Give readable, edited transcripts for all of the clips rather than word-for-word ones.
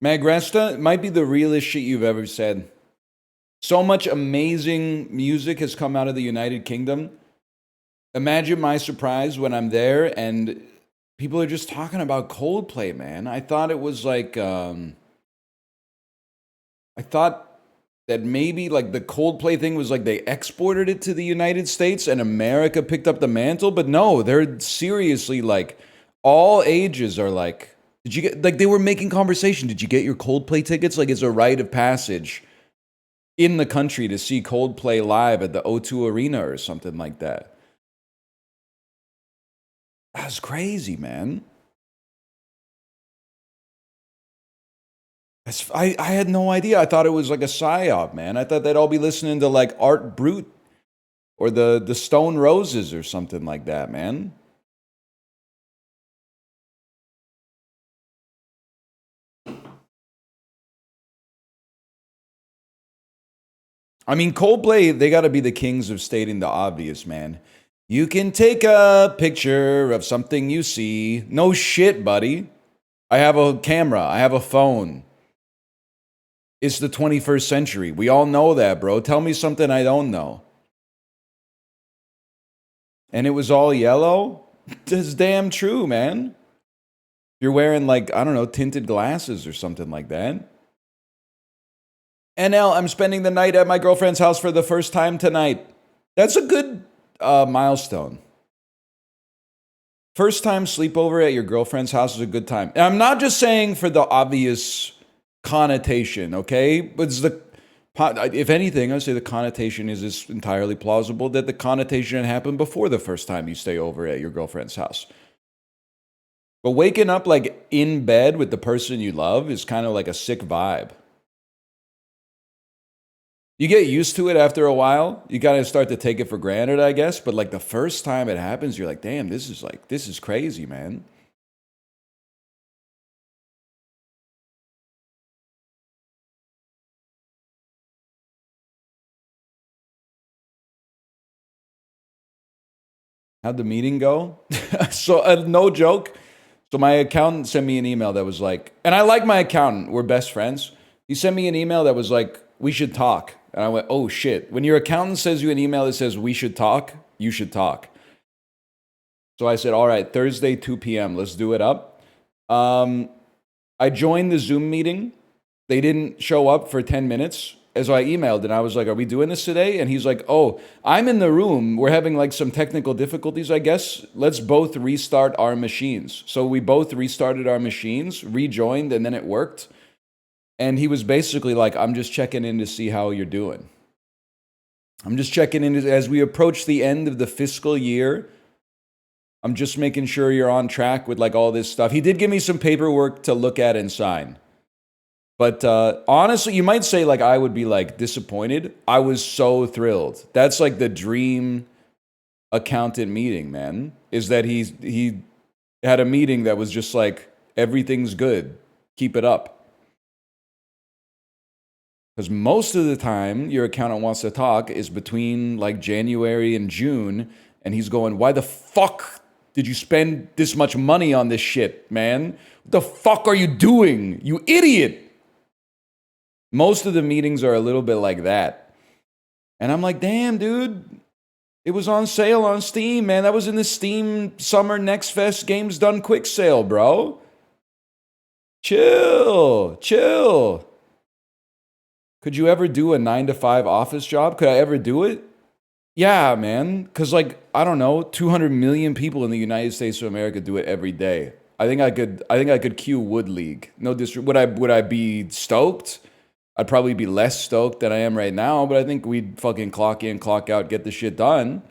Magresta might be the realest shit you've ever said. So much amazing music has come out of the United Kingdom. Imagine my surprise when I'm there and people are just talking about Coldplay, man. I thought it was like, I thought that maybe like the Coldplay thing was like they exported it to the United States and America picked up the mantle, but no, they're seriously like all ages are like, did you get like they were making conversation? Did you get your Coldplay tickets? Like it's a rite of passage in the country to see Coldplay live at the O2 Arena or something like that. That's crazy, man. I had no idea. I thought it was like a psyop, man. I thought they'd all be listening to like Art Brut or the Stone Roses or something like that, man. I mean, Coldplay, they got to be the kings of stating the obvious, man. You can take a picture of something you see. No shit, buddy. I have a camera. I have a phone. It's the 21st century. We all know that, bro. Tell me something I don't know. And it was all yellow? That's damn true, man. You're wearing like, I don't know, tinted glasses or something like that. NL, I'm spending the night at my girlfriend's house for the first time tonight. That's a good milestone. First time sleepover at your girlfriend's house is a good time. And I'm not just saying for the obvious connotation, okay? But it's the, if anything, I'd say the connotation is entirely plausible that the connotation happened before the first time you stay over at your girlfriend's house. But waking up like in bed with the person you love is kind of like a sick vibe. You get used to it after a while. You gotta start to take it for granted, I guess. But like the first time it happens, you're like, damn, this is crazy, man. How'd the meeting go? So, no joke. So, my accountant sent me an email that was like, and I like my accountant, we're best friends. He sent me an email that was like, we should talk. And I went, oh shit. When your accountant sends you an email that says, we should talk, you should talk. So, I said, all right, Thursday, 2 p.m., let's do it up. I joined the Zoom meeting. They didn't show up for 10 minutes. As I emailed and I was like, are we doing this today? And he's like, oh, I'm in the room. We're having like some technical difficulties, I guess. Let's both restart our machines. So we both restarted our machines, rejoined, and then it worked. And he was basically like, I'm just checking in to see how you're doing. I'm just checking in as we approach the end of the fiscal year. I'm just making sure you're on track with like all this stuff. He did give me some paperwork to look at and sign. But honestly, you might say like I would be like disappointed. I was so thrilled. That's like the dream accountant meeting, man. Is that he had a meeting that was just like everything's good. Keep it up. Because most of the time your accountant wants to talk is between like January and June, and he's going, "Why the fuck did you spend this much money on this shit, man? What the fuck are you doing, you idiot?" Most of the meetings are a little bit like that. And I'm like, damn, dude, it was on sale on Steam, man. That was in the Steam Summer Next Fest Games Done Quick sale, bro. Chill, chill. Could you ever do a 9 to 5 office job? Could I ever do it? Yeah, man. Because, like, I don't know, 200 million people in the United States of America do it every day. I think I could queue Wood League. No would I be stoked? I'd probably be less stoked than I am right now, but I think we'd fucking clock in, clock out, get the shit done.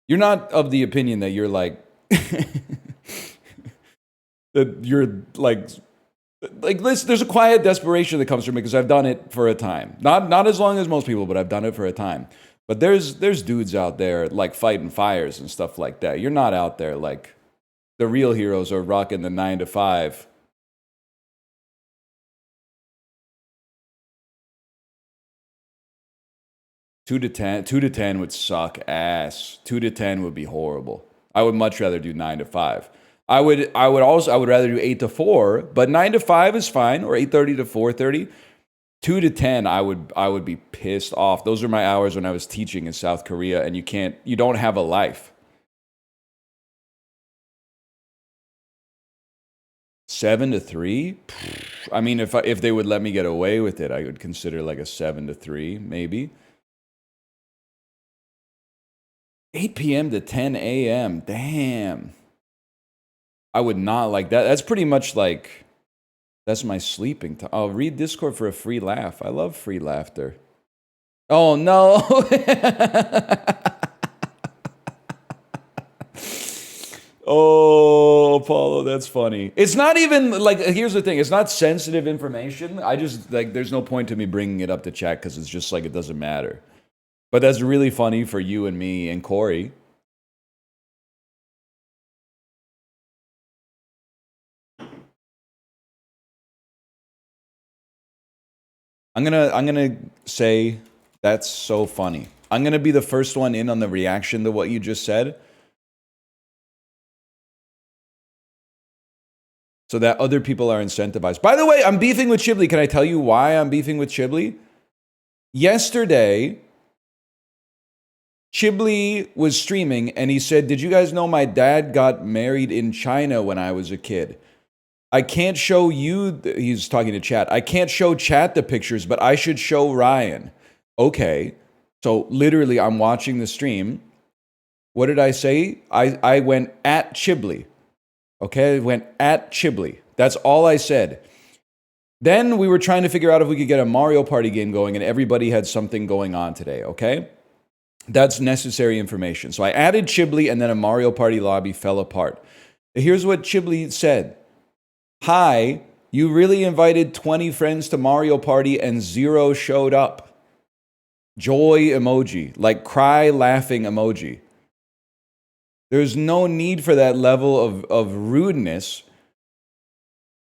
You're not of the opinion that you're like that you're like this. There's a quiet desperation that comes from it because I've done it for a time. Not as long as most people, but I've done it for a time. But there's dudes out there like fighting fires and stuff like that. You're not out there like the real heroes are rocking the 9 to 5. 2 to 10 would suck ass. 2 to 10 would be horrible. I would much rather do 9 to 5. I would rather do 8 to 4, but 9 to 5 is fine, or 8:30 to 4:30. 2 to 10, I would be pissed off. Those are my hours when I was teaching in South Korea, and you don't have a life. 7 to 3? I mean, if they would let me get away with it, I would consider like a 7 to 3, maybe. 8 p.m. to 10 a.m. Damn. I would not like that. That's pretty much like, that's my sleeping time. I'll read Discord for a free laugh. I love free laughter. Oh, no. Oh, Apollo, that's funny. It's not even, like, here's the thing. It's not sensitive information. I just, like, there's no point to me bringing it up to chat because it's just, like, it doesn't matter. But that's really funny for you and me and Corey. I'm gonna say that's so funny. I'm gonna be the first one in on the reaction to what you just said, so that other people are incentivized. By the way, I'm beefing with Chibli. Can I tell you why I'm beefing with Chibli? Yesterday, Chibli was streaming and he said, "Did you guys know my dad got married in China when I was a kid? I can't show you," he's talking to chat, "I can't show chat the pictures, but I should show Ryan." Okay, so literally I'm watching the stream. What did I say? I went at Chibli. Okay, I went at Chibli. That's all I said. Then we were trying to figure out if we could get a Mario Party game going, and everybody had something going on today, okay? That's necessary information. So I added Chibli, and then a Mario Party lobby fell apart. Here's what Chibli said. "Hi, you really invited 20 friends to Mario Party and 0 showed up." Joy emoji, like cry laughing emoji. There's no need for that level of rudeness.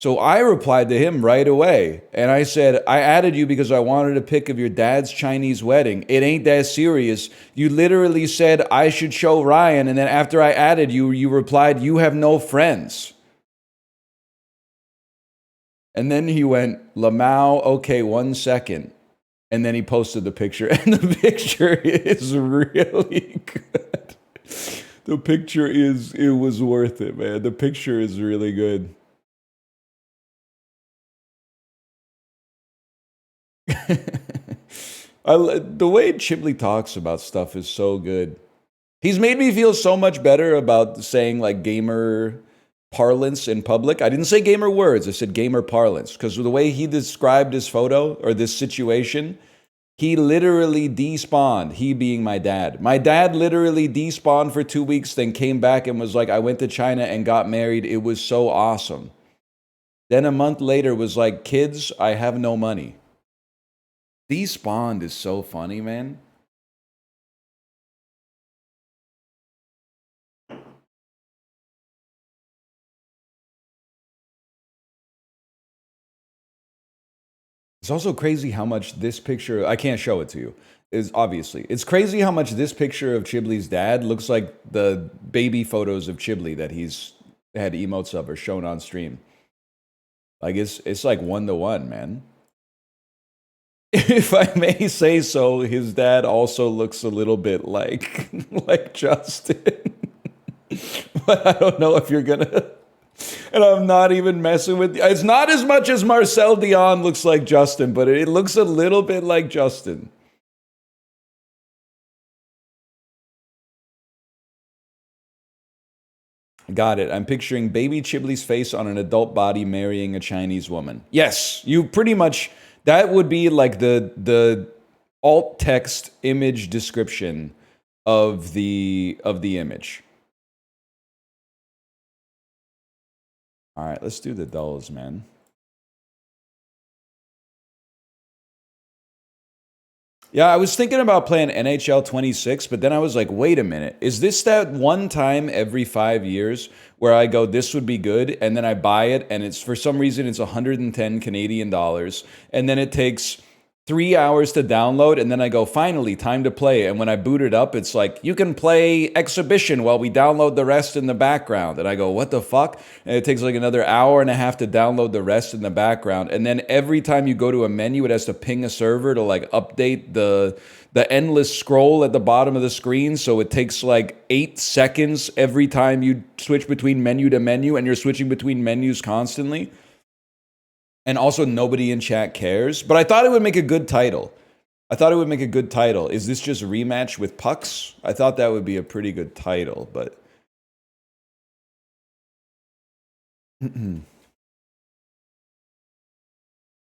So I replied to him right away. And I said, "I added you because I wanted a pic of your dad's Chinese wedding. It ain't that serious. You literally said I should show Ryan. And then after I added you, you replied, 'You have no friends.'" And then he went, "Lamau, okay, 1 second." And then he posted the picture. And the picture is really good. The picture it was worth it, man. The picture is really good. The way Chibli talks about stuff is so good. He's made me feel so much better about saying like gamer parlance in public. I didn't say gamer words, I said gamer parlance. Because the way he described his photo or this situation, he literally despawned, he being my dad. My dad literally despawned for 2 weeks, then came back and was like, "I went to China and got married. It was so awesome." Then a month later was like, "Kids, I have no money." Despawned is so funny, man. It's also crazy how much this picture, I can't show it to you, is obviously. It's crazy how much this picture of Chibli's dad looks like the baby photos of Chibli that he's had emotes of or shown on stream. Like it's like 1-to-1, man. If I may say so, his dad also looks a little bit like like Justin. But I don't know if you're gonna. And I'm not even messing with. It's not as much as Marcel Dion looks like Justin, but it looks a little bit like Justin. Got it. I'm picturing baby Chibli's face on an adult body marrying a Chinese woman. Yes, you pretty much. That would be like the alt text image description of the image. All right, let's do the dolls, man. Yeah, I was thinking about playing NHL 26, but then I was like, wait a minute. Is this that one time every 5 years where I go, this would be good, and then I buy it, and it's for some reason it's 110 Canadian dollars, and then it takes 3 hours to download, and then I go, finally, time to play. And when I boot it up, it's like, you can play exhibition while we download the rest in the background. And I go, what the fuck? And it takes like another hour and a half to download the rest in the background. And then every time you go to a menu, it has to ping a server to like update the endless scroll at the bottom of the screen. So it takes like 8 seconds every time you switch between menu to menu, and you're switching between menus constantly. And also, nobody in chat cares. But I thought it would make a good title. Is this just rematch with pucks? I thought that would be a pretty good title, but...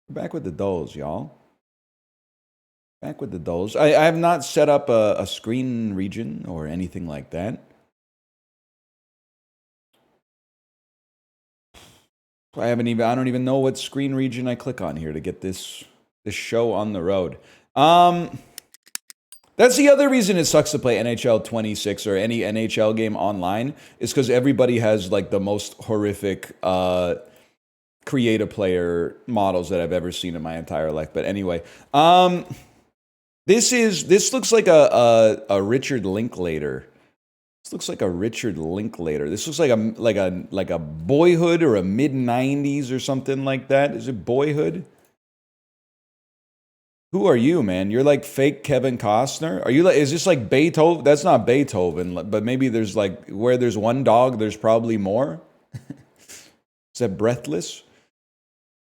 Back with the dolls, y'all. Back with the dolls. I have not set up a screen region or anything like that. I don't even know what screen region I click on here to get this show on the road. That's the other reason it sucks to play NHL 26 or any NHL game online, is because everybody has like the most horrific creative player models that I've ever seen in my entire life. But anyway, this looks like a Richard Linklater. This looks like a Richard Linklater. This looks like a Boyhood or a mid-90s or something like that. Is it Boyhood? Who are you, man? You're like fake Kevin Costner? Are you like, is this like Beethoven? That's not Beethoven, but maybe there's like, where there's one dog, there's probably more? Is that Breathless?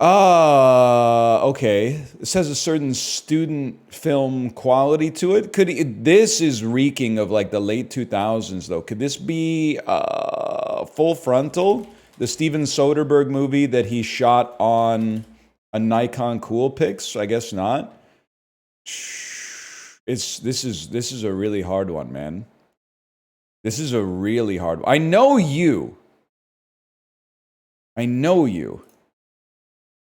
Okay. This has a certain student film quality to it. This is reeking of like the late 2000s, though. Could this be Full Frontal? The Steven Soderbergh movie that he shot on a Nikon Coolpix? I guess not. This is a really hard one, man. This is a really hard one. I know you.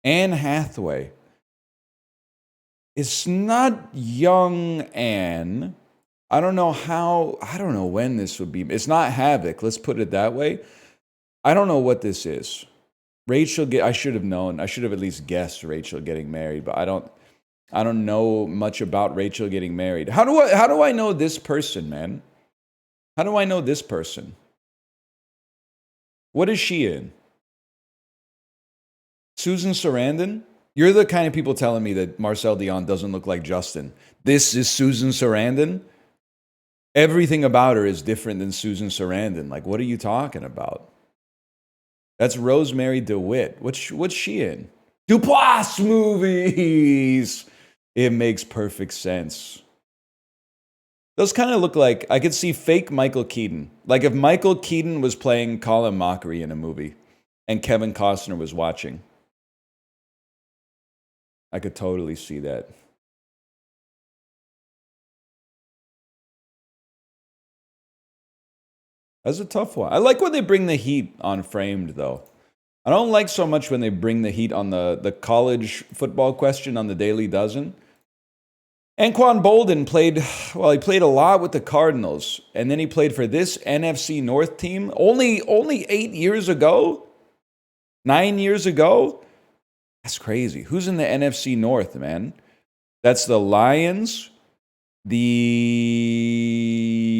Anne Hathaway. It's not young Anne. I don't know when this would be. It's not Havoc, let's put it that way. I don't know what this is. I should have known. I should have at least guessed Rachel getting married, but I don't know much about Rachel getting married. How do I know this person, man? How do I know this person? What is she in? Susan Sarandon? You're the kind of people telling me that Marcel Dion doesn't look like Justin. This is Susan Sarandon? Everything about her is different than Susan Sarandon. Like, what are you talking about? That's Rosemary DeWitt. What's she in? Duplass movies! It makes perfect sense. Those kind of look like, I could see fake Michael Keaton. Like if Michael Keaton was playing Colin Mockery in a movie and Kevin Costner was watching. I could totally see that. That's a tough one. I like when they bring the heat on Framed, though. I don't like so much when they bring the heat on the college football question on the Daily Dozen. Anquan Bolden played a lot with the Cardinals, and then he played for this NFC North team only 8 years ago? 9 years ago? That's crazy. Who's in the NFC North, man? That's the Lions, the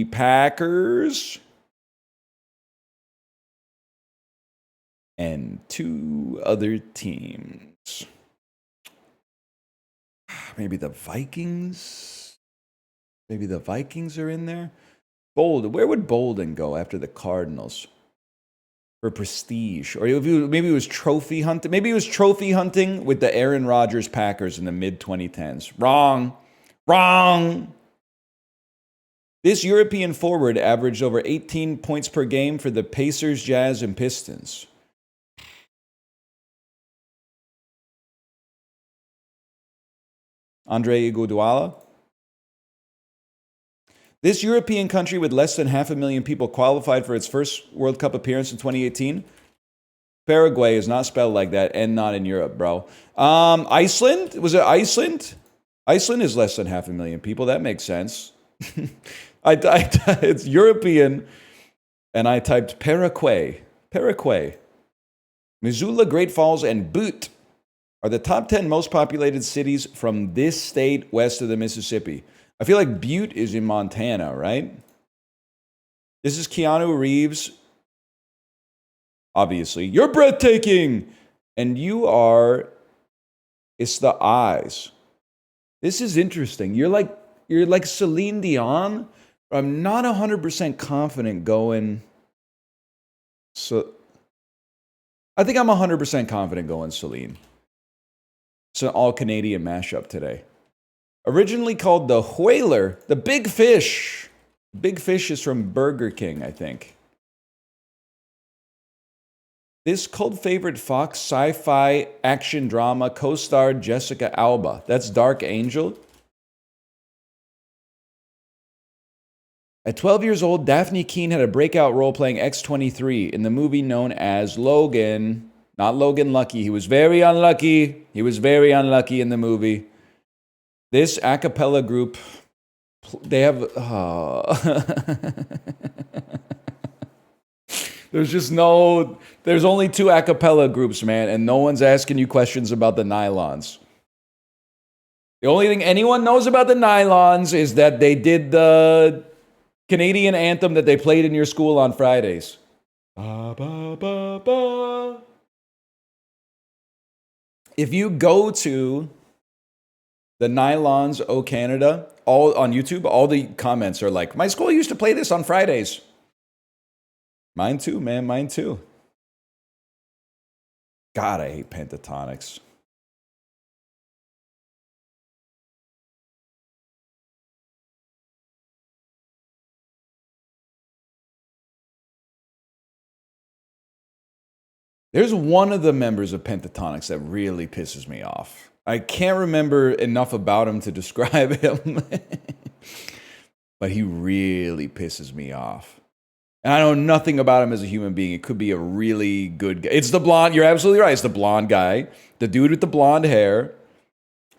Packers, and 2 other teams. Maybe the Vikings? Maybe the Vikings are in there? Bolden. Where would Bolden go after the Cardinals? For prestige. Or maybe it was trophy hunting. Maybe it was trophy hunting with the Aaron Rodgers Packers in the mid-2010s. Wrong. This European forward averaged over 18 points per game for the Pacers, Jazz, and Pistons. Andre Iguodala. This European country with less than 500,000 people qualified for its first World Cup appearance in 2018. Paraguay is not spelled like that and not in Europe, bro. Iceland? Was it Iceland? Iceland is less than 500,000 people. That makes sense. It's European, and I typed Paraguay. Missoula, Great Falls, and Butte. are the top 10 most populated cities from this state west of the Mississippi. I feel like Butte is in Montana, right? This is Keanu Reeves. Obviously, you're breathtaking. And you are, it's the eyes. This is interesting. You're like Celine Dion. I'm not 100% confident going. So I think I'm 100% confident going Celine. It's an all-Canadian mashup today. Originally called the Whaler, the Big Fish. Big Fish is from Burger King, I think. This cult favorite Fox sci-fi action drama co-starred Jessica Alba. That's Dark Angel. At 12 years old, Daphne Keane had a breakout role playing X-23 in the movie known as Logan. Not Logan Lucky. He was very unlucky. He was very unlucky in the movie. This a cappella group, they have... There's only 2 a cappella groups, man, and no one's asking you questions about the Nylons. The only thing anyone knows about the Nylons is that they did the Canadian anthem that they played in your school on Fridays. Ba, ba, ba, ba. If you go to the Nylons O Canada, all on YouTube, all the comments are like, my school used to play this on Fridays. Mine too, man, mine too. God, I hate pentatonics. There's one of the members of Pentatonics that really pisses me off. I can't remember enough about him to describe him. But he really pisses me off. And I know nothing about him as a human being. It could be a really good guy. It's the blonde. You're absolutely right. It's the blonde guy. The dude with the blonde hair.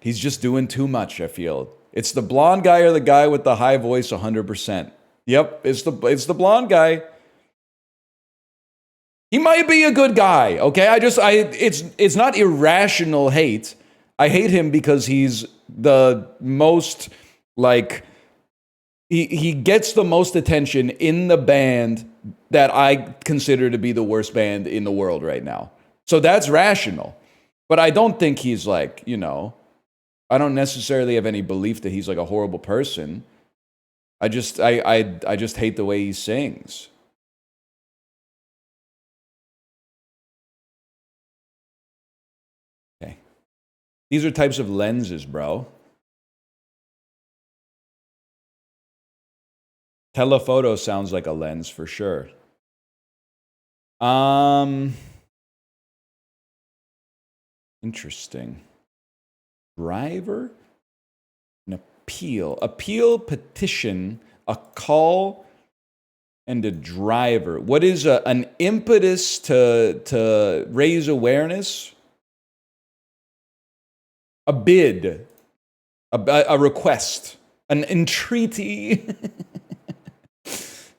He's just doing too much, I feel. It's the blonde guy or the guy with the high voice 100%. Yep, it's the blonde guy. He might be a good guy, okay? It's not irrational hate. I hate him because he's the most, like, he gets the most attention in the band that I consider to be the worst band in the world right now. So that's rational. But I don't think he's like, I don't necessarily have any belief that he's like a horrible person. I just hate the way he sings. These are types of lenses, bro. Telephoto sounds like a lens for sure. Interesting. Driver? An appeal. Appeal, petition, a call, and a driver. What is an impetus to raise awareness? A bid, a request, an entreaty.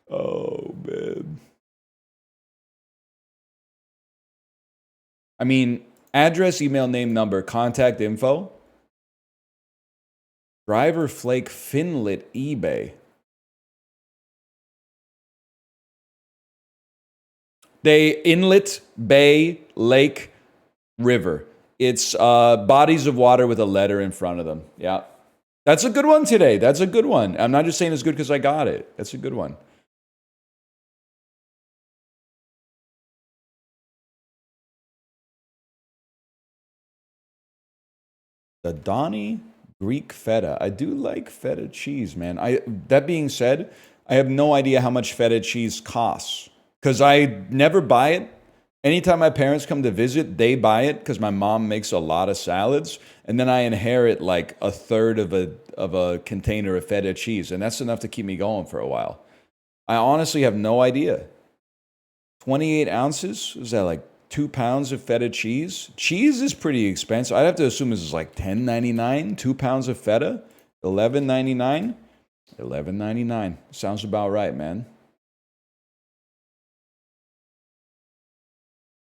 Oh, man. I mean, address, email, name, number, contact info. Driver flake, Finlit, eBay. They inlet, bay, lake, river. It's bodies of water with a letter in front of them. Yeah. That's a good one today. That's a good one. I'm not just saying it's good because I got it. That's a good one. The Donny Greek feta. I do like feta cheese, man. That being said, I have no idea how much feta cheese costs because I never buy it. Anytime my parents come to visit, they buy it because my mom makes a lot of salads, and then I inherit like a third of a container of feta cheese, and that's enough to keep me going for a while. I honestly have no idea. 28 ounces? Was that like 2 pounds of feta cheese? Cheese is pretty expensive. I'd have to assume this is like $10.99, 2 pounds of feta, $11.99. $11.99 sounds about right, man.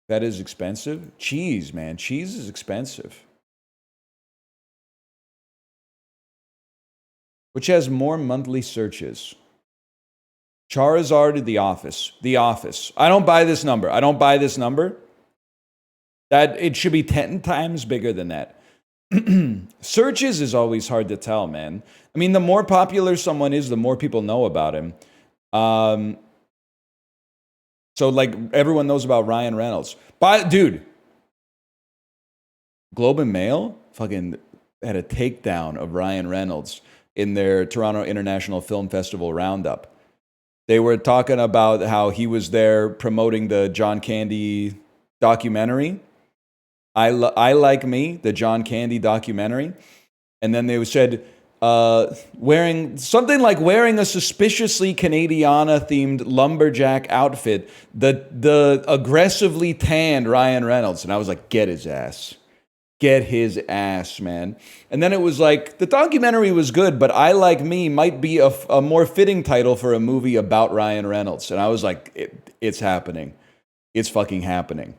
That is expensive. Cheese, man. Cheese is expensive. Which has more monthly searches? Charizard or The Office? The Office. I don't buy this number. I don't buy this number. That it should be 10 times bigger than that. Searches is always hard to tell, man. I mean, the more popular someone is, the more people know about him. So, like, everyone knows about Ryan Reynolds. But, dude, Globe and Mail fucking had a takedown of Ryan Reynolds in their Toronto International Film Festival roundup. They were talking about how he was there promoting the John Candy documentary. I Like Me, the John Candy documentary. And then they said, wearing something like wearing a suspiciously Canadiana-themed lumberjack outfit, the aggressively tanned Ryan Reynolds. And I was like, get his ass. Get his ass, man. And then it was like, the documentary was good, but I Like Me might be a more fitting title for a movie about Ryan Reynolds. And I was like, it's happening. It's fucking happening.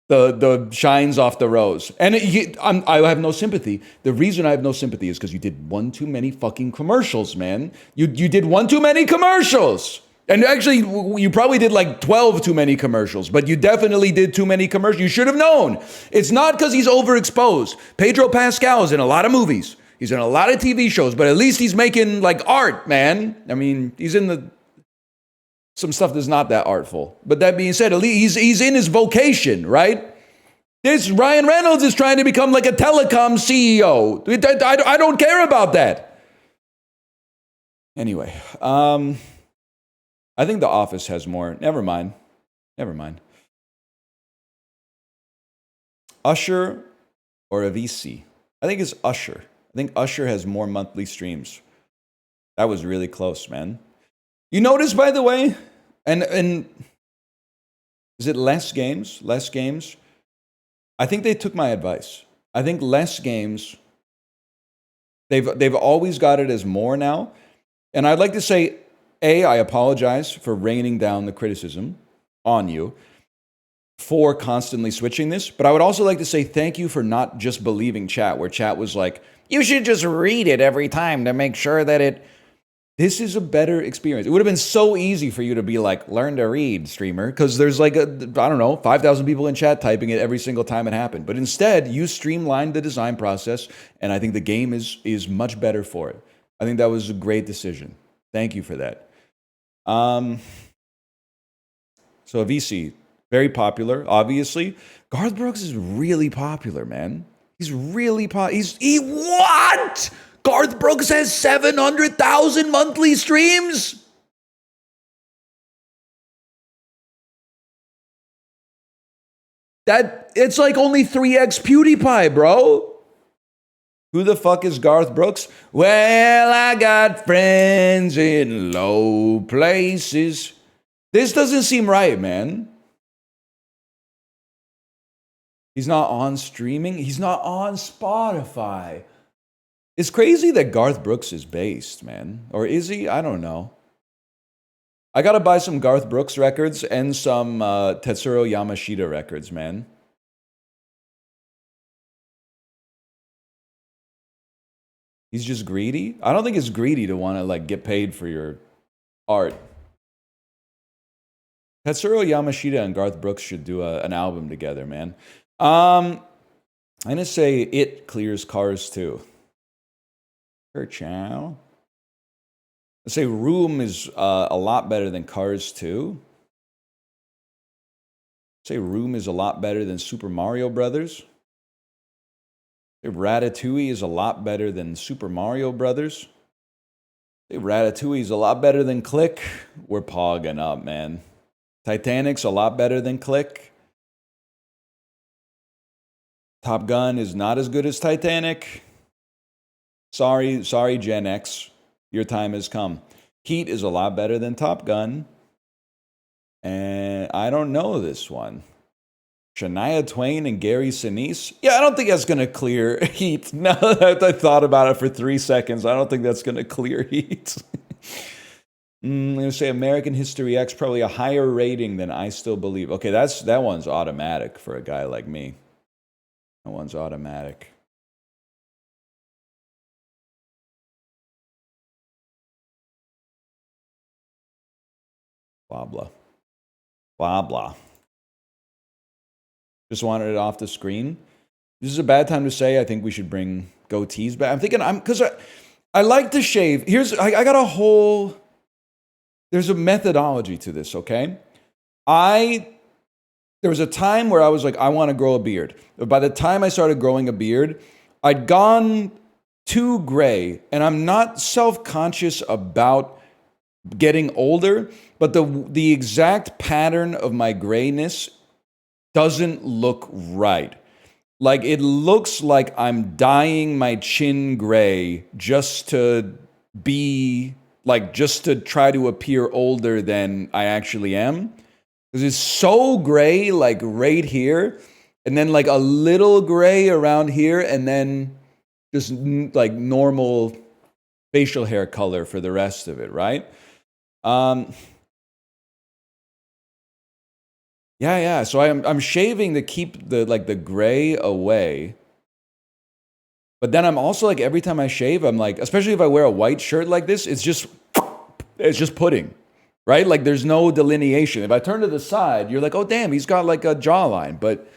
The shines off the rose. And I have no sympathy. The reason I have no sympathy is because you did one too many fucking commercials, man. You did one too many commercials. And actually, you probably did like 12 too many commercials, but you definitely did too many commercials. You should have known. It's not because he's overexposed. Pedro Pascal is in a lot of movies. He's in a lot of TV shows, but at least he's making like art, man. I mean, he's in some stuff that's not that artful. But that being said, at least he's in his vocation, right? This Ryan Reynolds is trying to become like a telecom CEO. I don't care about that. Anyway, I think The Office has more. Never mind. Usher or Avicii? I think it's Usher. I think Usher has more monthly streams. That was really close, man. You notice, by the way, and is it less games? Less games? I think they took my advice. I think less games. They've always got it as more now. And I'd like to say, I apologize for raining down the criticism on you for constantly switching this, but I would also like to say thank you for not just believing chat, where chat was like, you should just read it every time to make sure that this is a better experience. It would have been so easy for you to be like, learn to read, streamer, because there's like, 5,000 people in chat typing it every single time it happened. But instead, you streamlined the design process, and I think the game is much better for it. I think that was a great decision. Thank you for that. So Avicii, very popular, obviously. Garth Brooks is really popular, man. He's really what? Garth Brooks has 700,000 monthly streams? It's like only 3x PewDiePie, bro. Who the fuck is Garth Brooks? Well, I got friends in low places. This doesn't seem right, man. He's not on streaming. He's not on Spotify. It's crazy that Garth Brooks is based, man. Or is he? I don't know. I gotta buy some Garth Brooks records and some Tetsuro Yamashita records, man. He's just greedy? I don't think it's greedy to want to like get paid for your art. Tetsuro Yamashita and Garth Brooks should do an album together, man. I'm gonna say it clears Cars 2. Ciao. Let's say Room is a lot better than Cars 2. Say Room is a lot better than Super Mario Brothers. Ratatouille is a lot better than Super Mario Brothers. Ratatouille is a lot better than Click. We're pogging up, man. Titanic's a lot better than Click. Top Gun is not as good as Titanic. Sorry, Gen X. Your time has come. Heat is a lot better than Top Gun. And I don't know this one. Shania Twain and Gary Sinise? Yeah, I don't think that's going to clear Heat. Now that I thought about it for 3 seconds, I don't think that's going to clear Heat. I'm gonna say American History X, probably a higher rating than I Still Believe. Okay, that one's automatic for a guy like me. That one's automatic. Blah blah. Blah blah. Just wanted it off the screen. This is a bad time to say I think we should bring goatees back. I'm thinking because I like to shave. I got a whole. There's a methodology to this, okay? There was a time where I was like, I want to grow a beard. But by the time I started growing a beard, I'd gone too gray, and I'm not self-conscious about getting older, but the exact pattern of my grayness doesn't look right. Like, it looks like I'm dyeing my chin gray just to try to appear older than I actually am. Because it's so gray, like right here, and then like a little gray around here, and then just like normal facial hair color for the rest of it, right? Yeah. So I'm shaving to keep the gray away. But then I'm also like, every time I shave, I'm like, especially if I wear a white shirt like this, it's just pudding, right? Like there's no delineation. If I turn to the side, you're like, oh damn, he's got like a jawline. But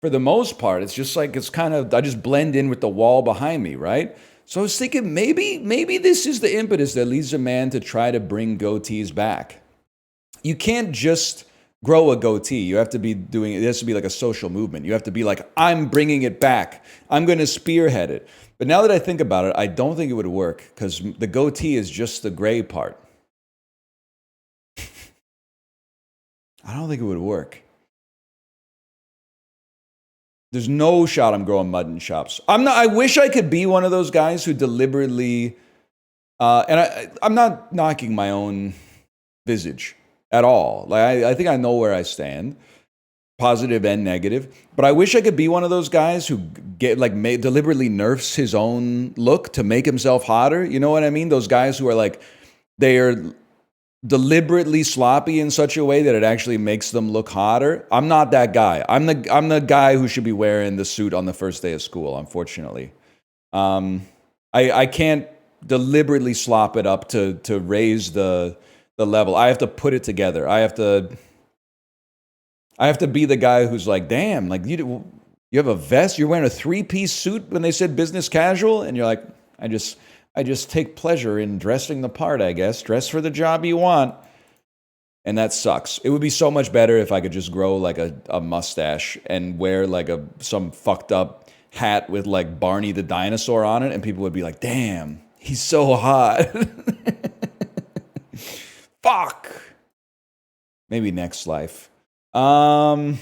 for the most part, it's just like, I just blend in with the wall behind me, right? So I was thinking maybe this is the impetus that leads a man to try to bring goatees back. You can't just grow a goatee. You have to be doing it. It has to be like a social movement. You have to be like, I'm bringing it back. I'm going to spearhead it. But now that I think about it, I don't think it would work because the goatee is just the gray part. I don't think it would work. There's no shot I'm growing mutton chops. I wish I could be one of those guys who deliberately, and I'm not knocking my own visage at all. Like I think I know where I stand, positive and negative. But I wish I could be one of those guys who deliberately nerfs his own look to make himself hotter. You know what I mean? Those guys who are like, they are deliberately sloppy in such a way that it actually makes them look hotter. I'm not that guy. I'm the guy who should be wearing the suit on the first day of school, unfortunately. I can't deliberately slop it up to raise the level. I have to put it together. I have to be the guy who's like, damn, like you have a vest, you're wearing a 3-piece suit when they said business casual, and you're like, I just take pleasure in dressing the part, I guess. Dress for the job you want. And that sucks. It would be so much better if I could just grow like a mustache and wear like some fucked up hat with like Barney the dinosaur on it, and people would be like, damn, he's so hot. Fuck. Maybe next life. I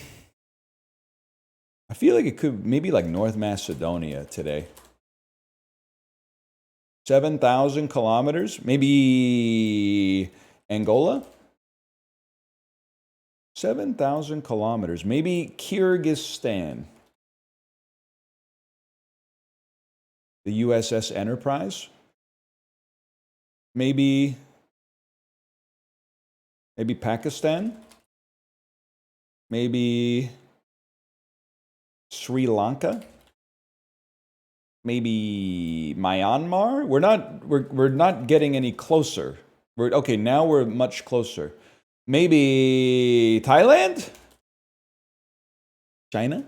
feel like it could maybe like North Macedonia today. 7,000 kilometers, maybe Angola? 7,000 kilometers, maybe Kyrgyzstan. The USS Enterprise? Maybe Pakistan? Maybe Sri Lanka? Maybe Myanmar? We're not getting any closer. Now we're much closer. Maybe Thailand? China?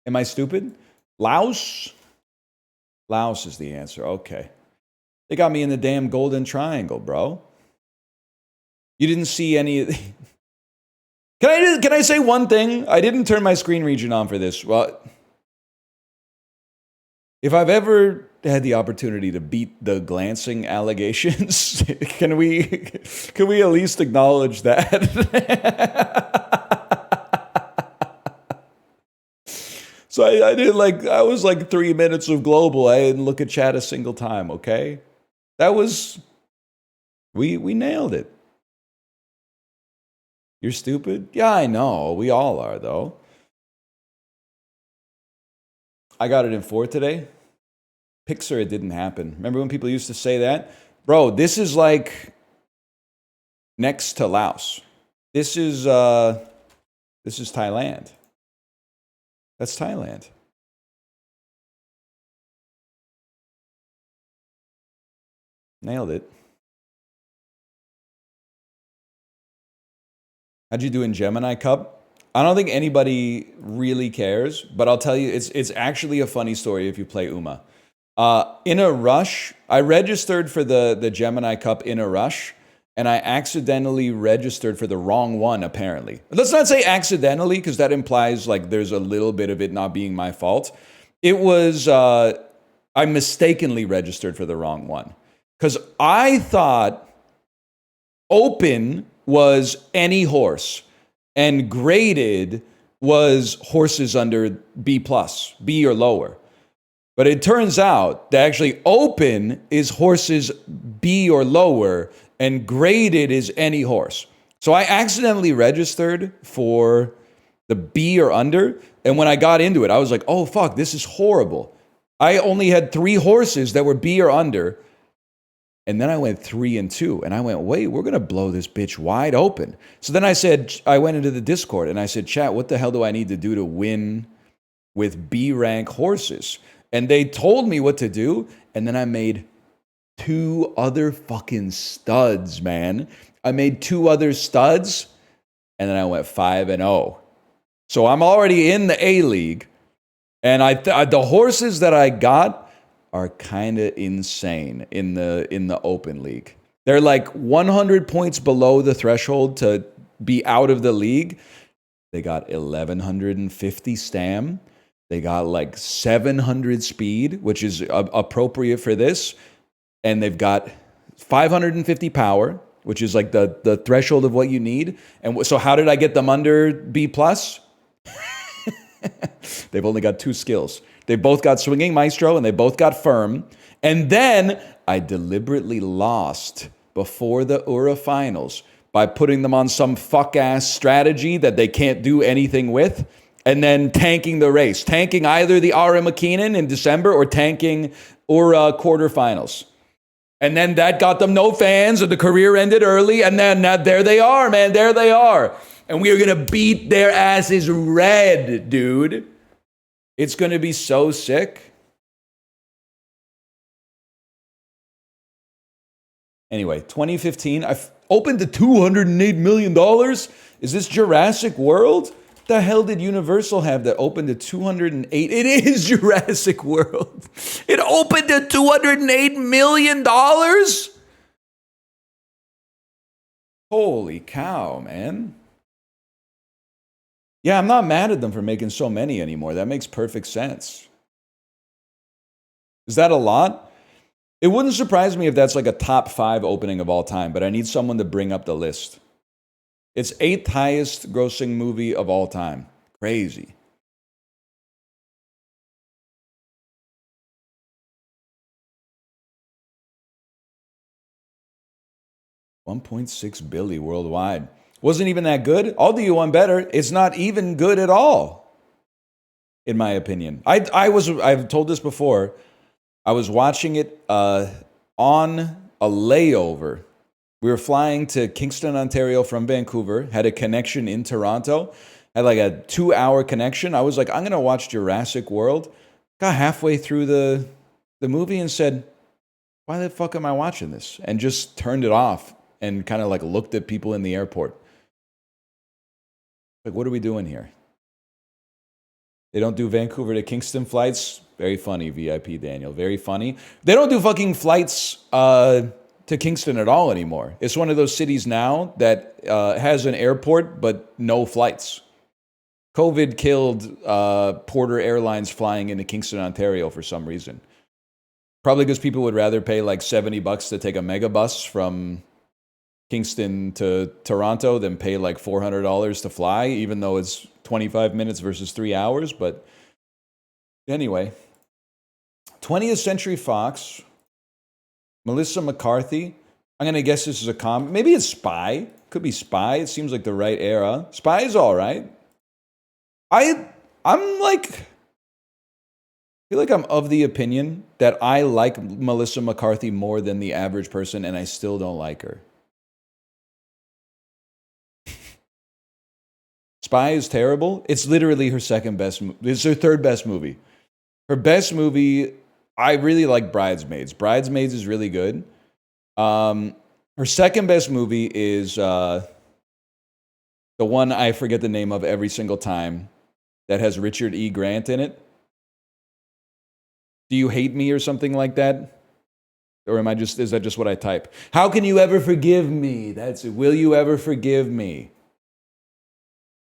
Am I stupid? Laos? Laos is the answer. Okay. They got me in the damn golden triangle, bro. You didn't see any. Can I say one thing? I didn't turn my screen region on for this. Well, if I've ever had the opportunity to beat the glancing allegations, can we at least acknowledge that? So I was like 3 minutes of global. I didn't look at chat a single time, okay? We nailed it. You're stupid? Yeah, I know. We all are, though. I got it in 4 today. Pixar, it didn't happen. Remember when people used to say that? Bro, this is like next to Laos. This is Thailand. That's Thailand. Nailed it. How'd you do in Gemini Cup? I don't think anybody really cares, but I'll tell you, it's actually a funny story if you play Uma. In a rush, I registered for the Gemini Cup in a rush, and I accidentally registered for the wrong one, apparently. Let's not say accidentally, because that implies like there's a little bit of it not being my fault. It was, I mistakenly registered for the wrong one. Because I thought open was any horse, and graded was horses under B plus, B or lower. But it turns out that actually open is horses B or lower, and graded is any horse. So I accidentally registered for the B or under, and when I got into it, I was like, oh fuck, this is horrible. I only had 3 horses that were B or under, and then I went 3 and 2, and I went, wait, we're gonna blow this bitch wide open. So then I went into the Discord, and I said, chat, what the hell do I need to do to win with B rank horses? And they told me what to do, and then I made 2 other fucking studs, man. I made 2 other studs, and then I went 5 and 0. So I'm already in the A League, and the horses that I got are kind of insane in the Open League. They're like 100 points below the threshold to be out of the league. They got 1150 stam. They got like 700 speed, which is appropriate for this. And they've got 550 power, which is like the threshold of what you need. And so how did I get them under B+? They've only got 2 skills. They both got Swinging Maestro and they both got Firm. And then I deliberately lost before the URA finals by putting them on some fuck-ass strategy that they can't do anything with, and then tanking the race. Tanking either the R.M. McKinnon in December or tanking URA quarterfinals. And then that got them no fans, and the career ended early, and then there they are, man. There they are. And we are going to beat their asses red, dude. It's going to be so sick. Anyway, 2015, I've opened to $208 million. Is this Jurassic World? The hell did Universal have that opened to 208? It is Jurassic World. It opened to $208 million? Holy cow, man. Yeah, I'm not mad at them for making so many anymore. That makes perfect sense. Is that a lot? It wouldn't surprise me if that's like a top 5 opening of all time, but I need someone to bring up the list. It's 8th highest grossing movie of all time. Crazy. $1.6 billion worldwide. Wasn't even that good. I'll do you one better. It's not even good at all, in my opinion. I've told this before. I was watching it on a layover. We were flying to Kingston, Ontario from Vancouver, had a connection in Toronto, had like a 2-hour connection. I was like, I'm going to watch Jurassic World. Got halfway through the movie and said, why the fuck am I watching this? And just turned it off and kind of like looked at people in the airport. Like, what are we doing here? They don't do Vancouver to Kingston flights. Very funny, VIP Daniel. Very funny. They don't do fucking flights to Kingston at all anymore. It's one of those cities now that has an airport but no flights. COVID killed Porter Airlines flying into Kingston, Ontario for some reason. Probably because people would rather pay like $70 to take a megabus from Kingston to Toronto than pay like $400 to fly, even though it's 25 minutes versus 3 hours. But anyway, 20th Century Fox, Melissa McCarthy. I'm going to guess this is a comedy. Maybe it's Spy. Could be Spy. It seems like the right era. Spy is all right. I'm like, feel like I'm of the opinion that I like Melissa McCarthy more than the average person, and I still don't like her. Spy is terrible. It's literally her second best. It's her third best movie. Her best movie, I really like Bridesmaids. Bridesmaids is really good. Her second best movie is the one I forget the name of every single time that has Richard E. Grant in it. Do You Hate Me or something like that? Or is that just what I type? How can you ever forgive me? That's it. Will you ever forgive me?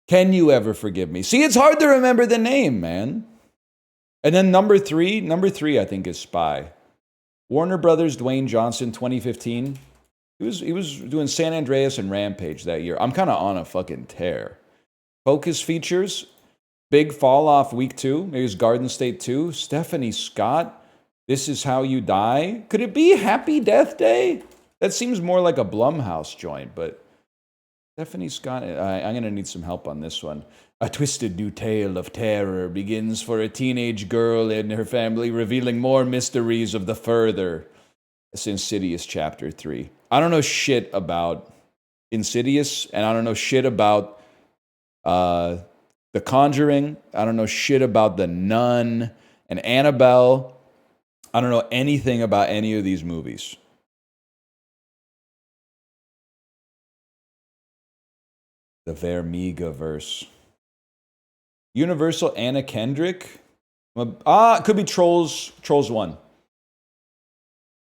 Can you ever forgive me? See, it's hard to remember the name, man. And then number three, I think is Spy. Warner Brothers, Dwayne Johnson, 2015. He was doing San Andreas and Rampage that year. I'm kind of on a fucking tear. Focus features, big fall off week 2. Maybe it's Garden State 2. Stephanie Scott, This Is How You Die. Could it be Happy Death Day? That seems more like a Blumhouse joint, but Stephanie Scott, I'm going to need some help on this one. A twisted new tale of terror begins for a teenage girl and her family, revealing more mysteries of the further. It's Insidious Chapter 3. I don't know shit about Insidious, and I don't know shit about The Conjuring. I don't know shit about The Nun and Annabelle. I don't know anything about any of these movies. The Vermiga-verse. Universal Anna Kendrick? It could be Trolls 1.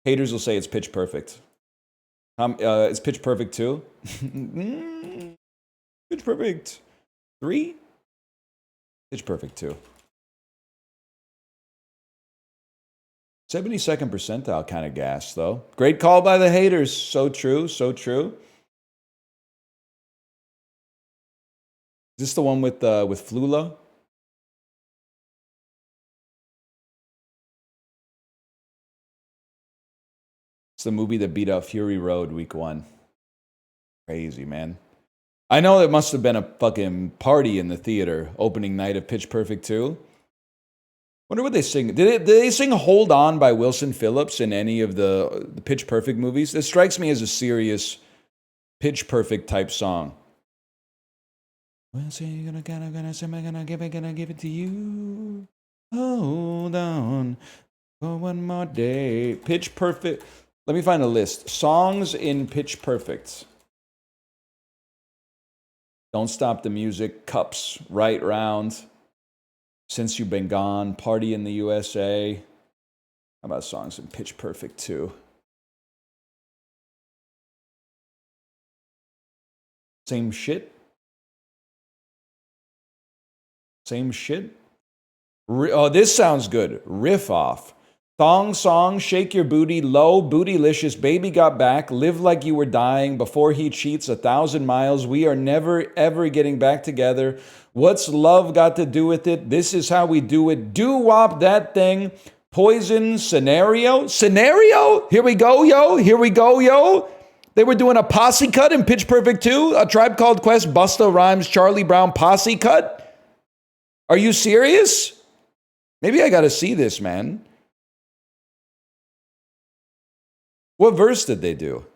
Haters will say it's Pitch Perfect. It's Pitch Perfect 2? Pitch Perfect 3? Pitch Perfect 2. 72nd percentile kind of gas, though. Great call by the haters. So true, so true. Is this the one with Flula? It's the movie that beat out Fury Road week 1. Crazy, man. I know it must have been a fucking party in the theater, opening night of Pitch Perfect 2. Wonder what they sing. Did they sing Hold On by Wilson Phillips in any of the Pitch Perfect movies? This strikes me as a serious Pitch Perfect type song. Well, say you're gonna give it to you. Hold on for one more day. Pitch Perfect. Let me find a list. Songs in Pitch Perfect. Don't Stop the Music, Cups, Right Round, Since You've Been Gone, Party in the USA. How about songs in Pitch Perfect 2? Same shit? Same shit? Oh, this sounds good. Riff Off. Thong Song, Shake Your Booty, Low, Bootylicious, Baby Got Back, Live Like You Were Dying, Before He Cheats, 1,000 Miles, We Are Never Ever Getting Back Together, What's Love Got to Do With It, This Is How We Do It, Doo-Wop That Thing, Poison, Scenario? Here we go, yo. They were doing a posse cut in Pitch Perfect 2, A Tribe Called Quest, Busta Rhymes, Charlie Brown posse cut? Are you serious? Maybe I gotta see this, man. What verse did they do?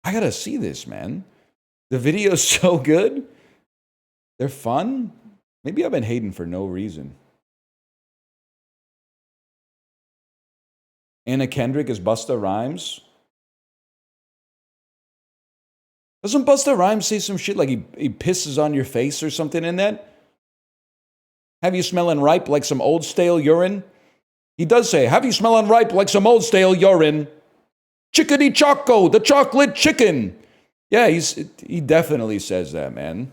I gotta see this, man. The video's so good. They're fun. Maybe I've been hating for no reason. Anna Kendrick is Busta Rhymes. Doesn't Busta Rhymes say some shit like he pisses on your face or something in that? Have you smelling ripe like some old stale urine? He does say, have you smelling ripe like some old stale urine? Chickadee Choco, the chocolate chicken. Yeah, he definitely says that, man.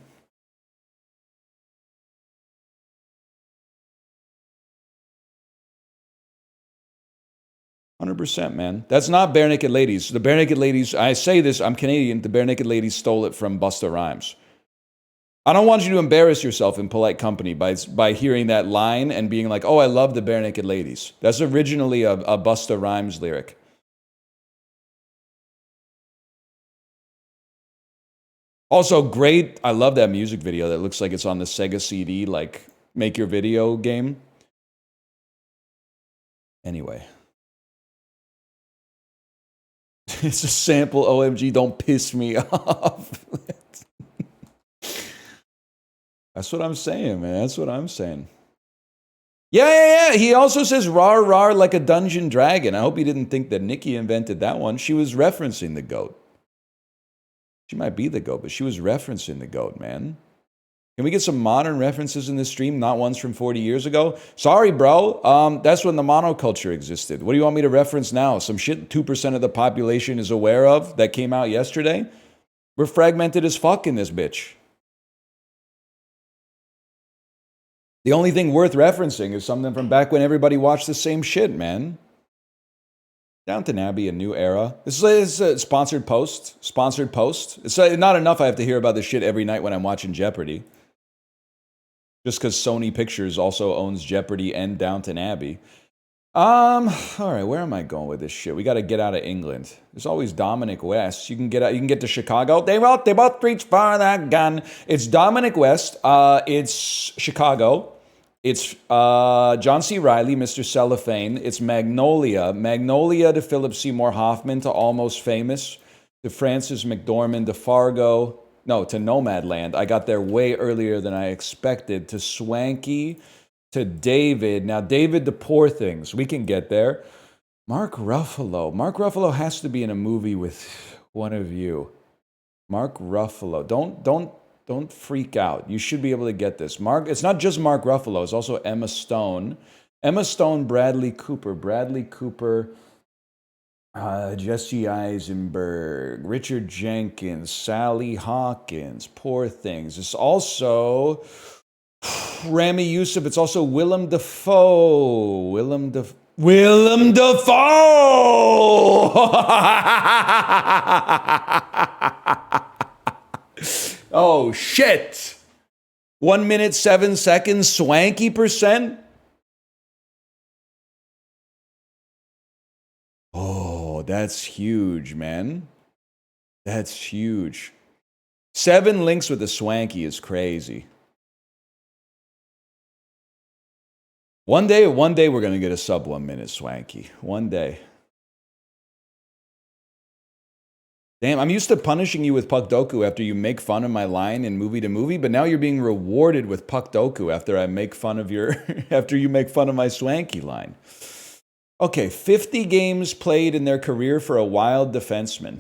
$100%, man. That's not Bare Naked Ladies. The Bare Naked Ladies, I say this, I'm Canadian, the Bare Naked Ladies stole it from Busta Rhymes. I don't want you to embarrass yourself in polite company by hearing that line and being like, oh, I love the Bare Naked Ladies. That's originally a Busta Rhymes lyric. Also, great. I love that music video that looks like it's on the Sega CD, like make your video game. Anyway. It's a sample, OMG, don't piss me off. That's what I'm saying, man. That's what I'm saying. Yeah. He also says rar rar like a dungeon dragon. I hope he didn't think that Nikki invented that one. She was referencing the goat. She might be the goat, but she was referencing the goat, man. Can we get some modern references in this stream, not ones from 40 years ago? Sorry, bro. That's when the monoculture existed. What do you want me to reference now? Some shit 2% of the population is aware of that came out yesterday? We're fragmented as fuck in this bitch. The only thing worth referencing is something from back when everybody watched the same shit, man. Downton Abbey, a new era. This is a sponsored post. Sponsored post. It's not enough I have to hear about this shit every night when I'm watching Jeopardy. Just because Sony Pictures also owns Jeopardy and Downton Abbey. All right, where am I going with this shit? We got to get out of England. There's always Dominic West. You can get out. You can get to Chicago. They both reach for that gun. It's Dominic West. It's Chicago. It's John C. Reilly, Mr. Cellophane. It's Magnolia. Magnolia to Philip Seymour Hoffman, to Almost Famous, to Frances McDormand, to Fargo. No, to Nomadland. I got there way earlier than I expected. To Swanky, to David. Now, David, to Poor Things. We can get there. Mark Ruffalo. Mark Ruffalo has to be in a movie with one of you. Mark Ruffalo. Don't freak out. You should be able to get this. It's not just Mark Ruffalo. It's also Emma Stone. Emma Stone, Bradley Cooper. Bradley Cooper, Jesse Eisenberg, Richard Jenkins, Sally Hawkins, Poor Things. It's also Rami Youssef. It's also Willem Dafoe. Willem Dafoe! Oh, shit. 1 minute, 7 seconds, swanky percent. Oh, that's huge, man. That's huge. 7 links with the swanky is crazy. One day we're going to get a sub 1 minute swanky. One day. Damn, I'm used to punishing you with Puck Doku after you make fun of my line in Movie to Movie, but now you're being rewarded with Puck Doku after I make fun of your after you make fun of my swanky line. Okay, 50 games played in their career for a Wild defenseman.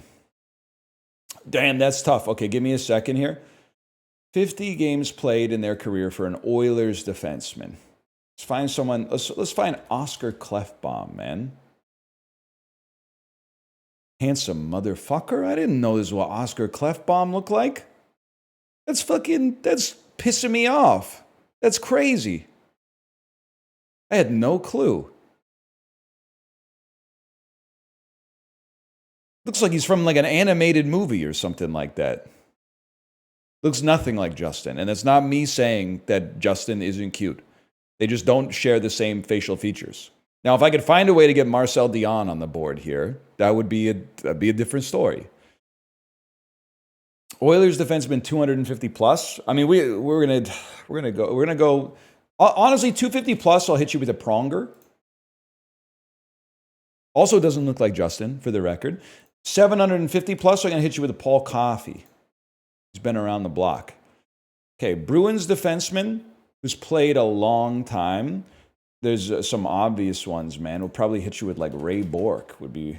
Damn, that's tough. Okay, give me a second here. 50 games played in their career for an Oilers defenseman. Let's find someone. Let's find Oscar Klefbom, man. Handsome motherfucker. I didn't know this is what Oscar Klefbom looked like. That's pissing me off. That's crazy. I had no clue. Looks like he's from like an animated movie or something like that. Looks nothing like Justin. And it's not me saying that Justin isn't cute. They just don't share the same facial features. Now, if I could find a way to get Marcel Dion on the board here, that'd be a different story. Oilers defenseman 250 plus. I mean, we're gonna go. Honestly, 250 plus. I'll hit you with a pronger. Also, doesn't look like Justin, for the record. 750 plus. I'm gonna hit you with a Paul Coffey. He's been around the block. Okay, Bruins defenseman who's played a long time. There's some obvious ones, man. We'll probably hit you with like Ray Bourque would be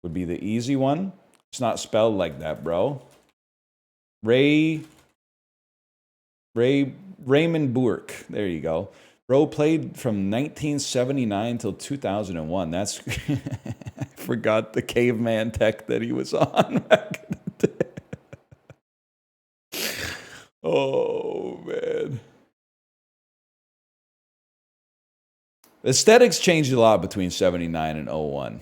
the easy one. It's not spelled like that, bro. Raymond Bourque. There you go. Bro played from 1979 till 2001. That's I forgot the caveman tech that he was on back in the day. Oh man. Aesthetics changed a lot between 79 and 01.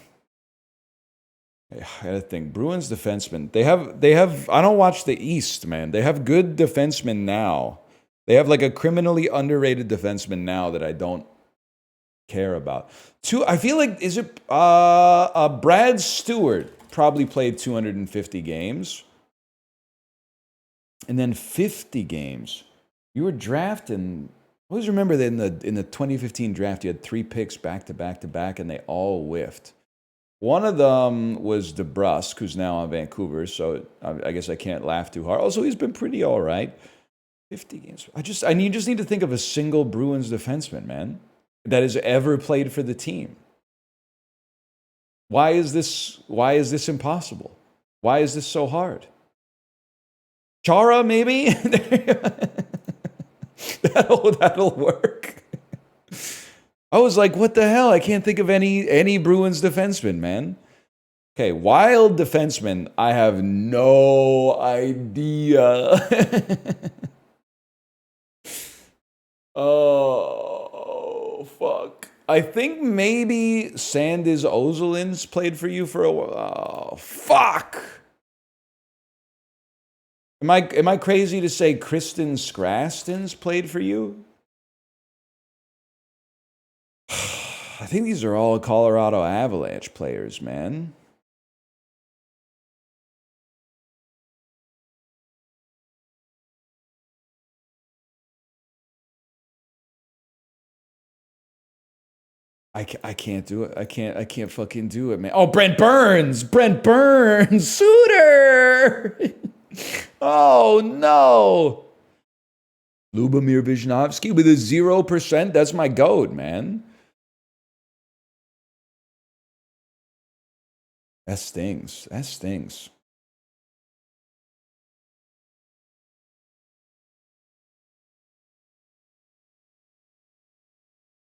I gotta think. Bruins defensemen. They have. I don't watch the East, man. They have good defensemen now. They have like a criminally underrated defenseman now that I don't care about. I feel like is it Brad Stewart probably played 250 games. And then 50 games. You were drafting. I always remember that in the 2015 draft, you had 3 picks back to back to back, and they all whiffed. One of them was DeBrusque, who's now on Vancouver, so I guess I can't laugh too hard. Also, he's been pretty all right. 50 games. I just need to think of a single Bruins defenseman, man, that has ever played for the team. Why is this impossible? Why is this so hard? Chara, maybe? that'll work. I was like, what the hell? I can't think of any Bruins defenseman, man. Okay, wild defenseman. I have no idea. Oh, fuck. I think maybe Sandis Ozelins played for you for a while. Oh, fuck. Am I crazy to say Kristen Scrastons played for you? I think these are all Colorado Avalanche players, man. I can't do it. I can't fucking do it, man. Oh, Brent Burns! Suitor! Oh, no. Lubomir Visnovsky with a 0%. That's my goat, man. That stings.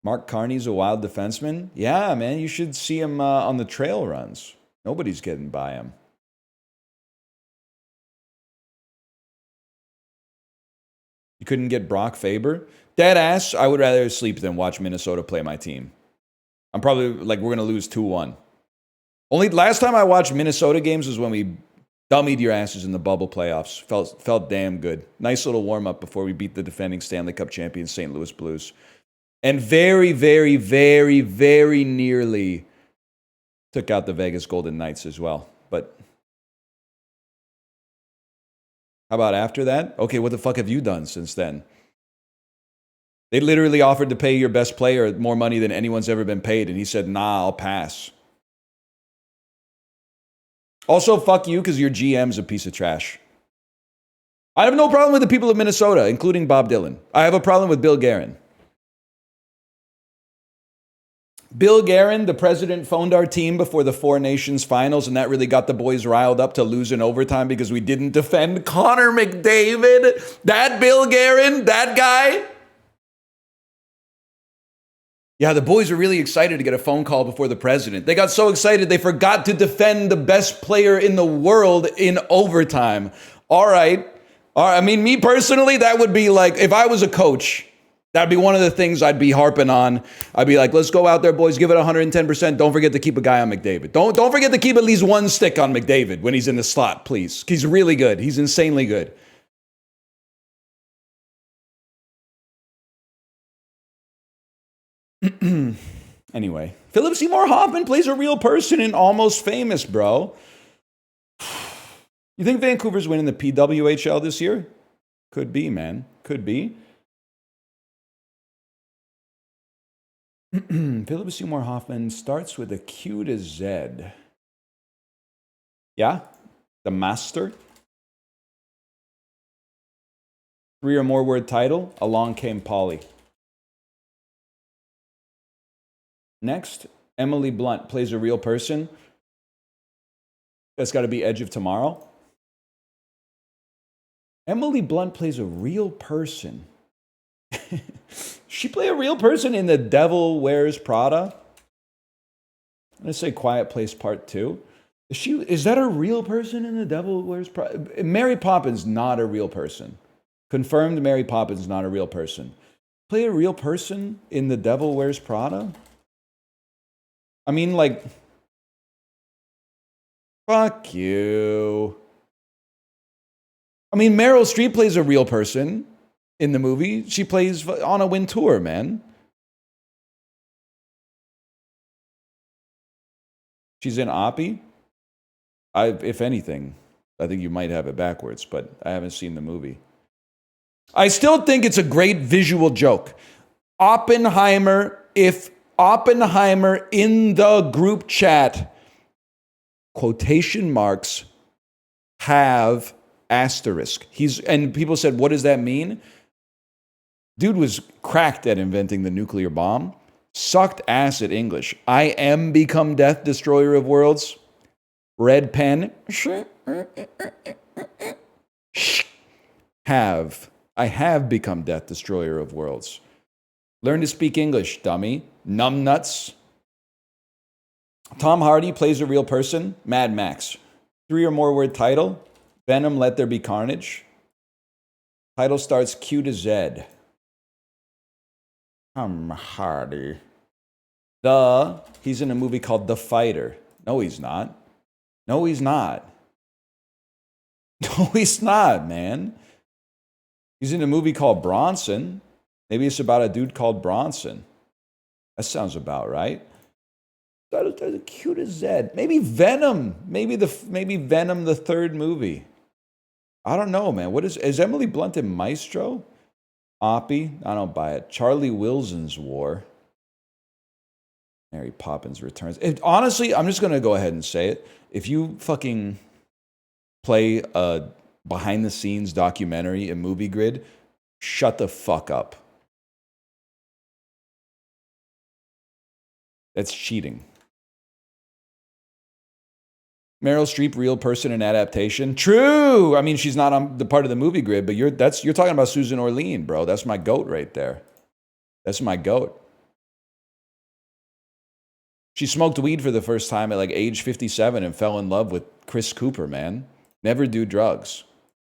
Mark Carney's a wild defenseman? Yeah, man. You should see him on the trail runs. Nobody's getting by him. You couldn't get Brock Faber? Dead ass, I would rather sleep than watch Minnesota play my team. I'm probably like, we're going to lose 2-1. Only last time I watched Minnesota games was when we dummied your asses in the bubble playoffs. Felt damn good. Nice little warm up before we beat the defending Stanley Cup champions St. Louis Blues. And very, very, very, very nearly took out the Vegas Golden Knights as well. But how about after that? Okay, what the fuck have you done since then? They literally offered to pay your best player more money than anyone's ever been paid, and he said, nah, I'll pass. Also, fuck you, because your GM's a piece of trash. I have no problem with the people of Minnesota, including Bob Dylan. I have a problem with Bill Guerin. Bill Guerin, the president, phoned our team before the Four Nations finals, and that really got the boys riled up to lose in overtime because we didn't defend Connor McDavid. That Bill Guerin, that guy. Yeah, the boys were really excited to get a phone call before the president. They got so excited they forgot to defend the best player in the world in overtime. All right. I mean, me personally, that would be like, if I was a coach, that'd be one of the things I'd be harping on. I'd be like, let's go out there, boys, give it 110%. Don't forget to keep a guy on McDavid. Don't forget to keep at least one stick on McDavid when he's in the slot, please. He's really good. He's insanely good. Anyway, Philip Seymour Hoffman plays a real person in Almost Famous, bro. You think Vancouver's winning the PWHL this year? Could be, man. Could be. Philip Seymour Hoffman starts with a Q to Z. Yeah? The Master? 3 or more word title. Along Came Polly. Next, Emily Blunt plays a real person. That's got to be Edge of Tomorrow. Emily Blunt plays a real person. She play a real person in The Devil Wears Prada? I'm going to say Quiet Place Part 2. Is that a real person in The Devil Wears Prada? Mary Poppins, not a real person. Confirmed Mary Poppins, not a real person. Play a real person in The Devil Wears Prada? I mean, like, fuck you. I mean, Meryl Streep plays a real person in the movie. She plays Anna Wintour, man. She's in Oppie. If anything, I think you might have it backwards, but I haven't seen the movie. I still think it's a great visual joke. Oppenheimer, if Oppenheimer in the group chat, quotation marks, have asterisk. And people said, what does that mean? Dude was cracked at inventing the nuclear bomb. Sucked ass at English. I am become death destroyer of worlds. Red pen. I have become death destroyer of worlds. Learn to speak English, dummy. Numbnuts. Tom Hardy plays a real person. Mad Max. 3 or more word title. Venom, Let There Be Carnage. Title starts Q to Z. Tom Hardy. He's in a movie called The Fighter. No, he's not. No, he's not. No, he's not, man. He's in a movie called Bronson. Maybe it's about a dude called Bronson. That sounds about right. Title Q to Z. Maybe Venom. Maybe Venom, the third movie. I don't know, man. Is Emily Blunt in Maestro? Oppie? I don't buy it. Charlie Wilson's War. Mary Poppins Returns. Honestly, I'm just going to go ahead and say it. If you fucking play a behind-the-scenes documentary in Movie Grid, shut the fuck up. That's cheating. Meryl Streep, real person in adaptation. True. I mean, she's not on the part of the Movie Grid, but you're talking about Susan Orlean, bro. That's my goat right there. That's my goat. She smoked weed for the first time at like age 57 and fell in love with Chris Cooper, man. Never do drugs.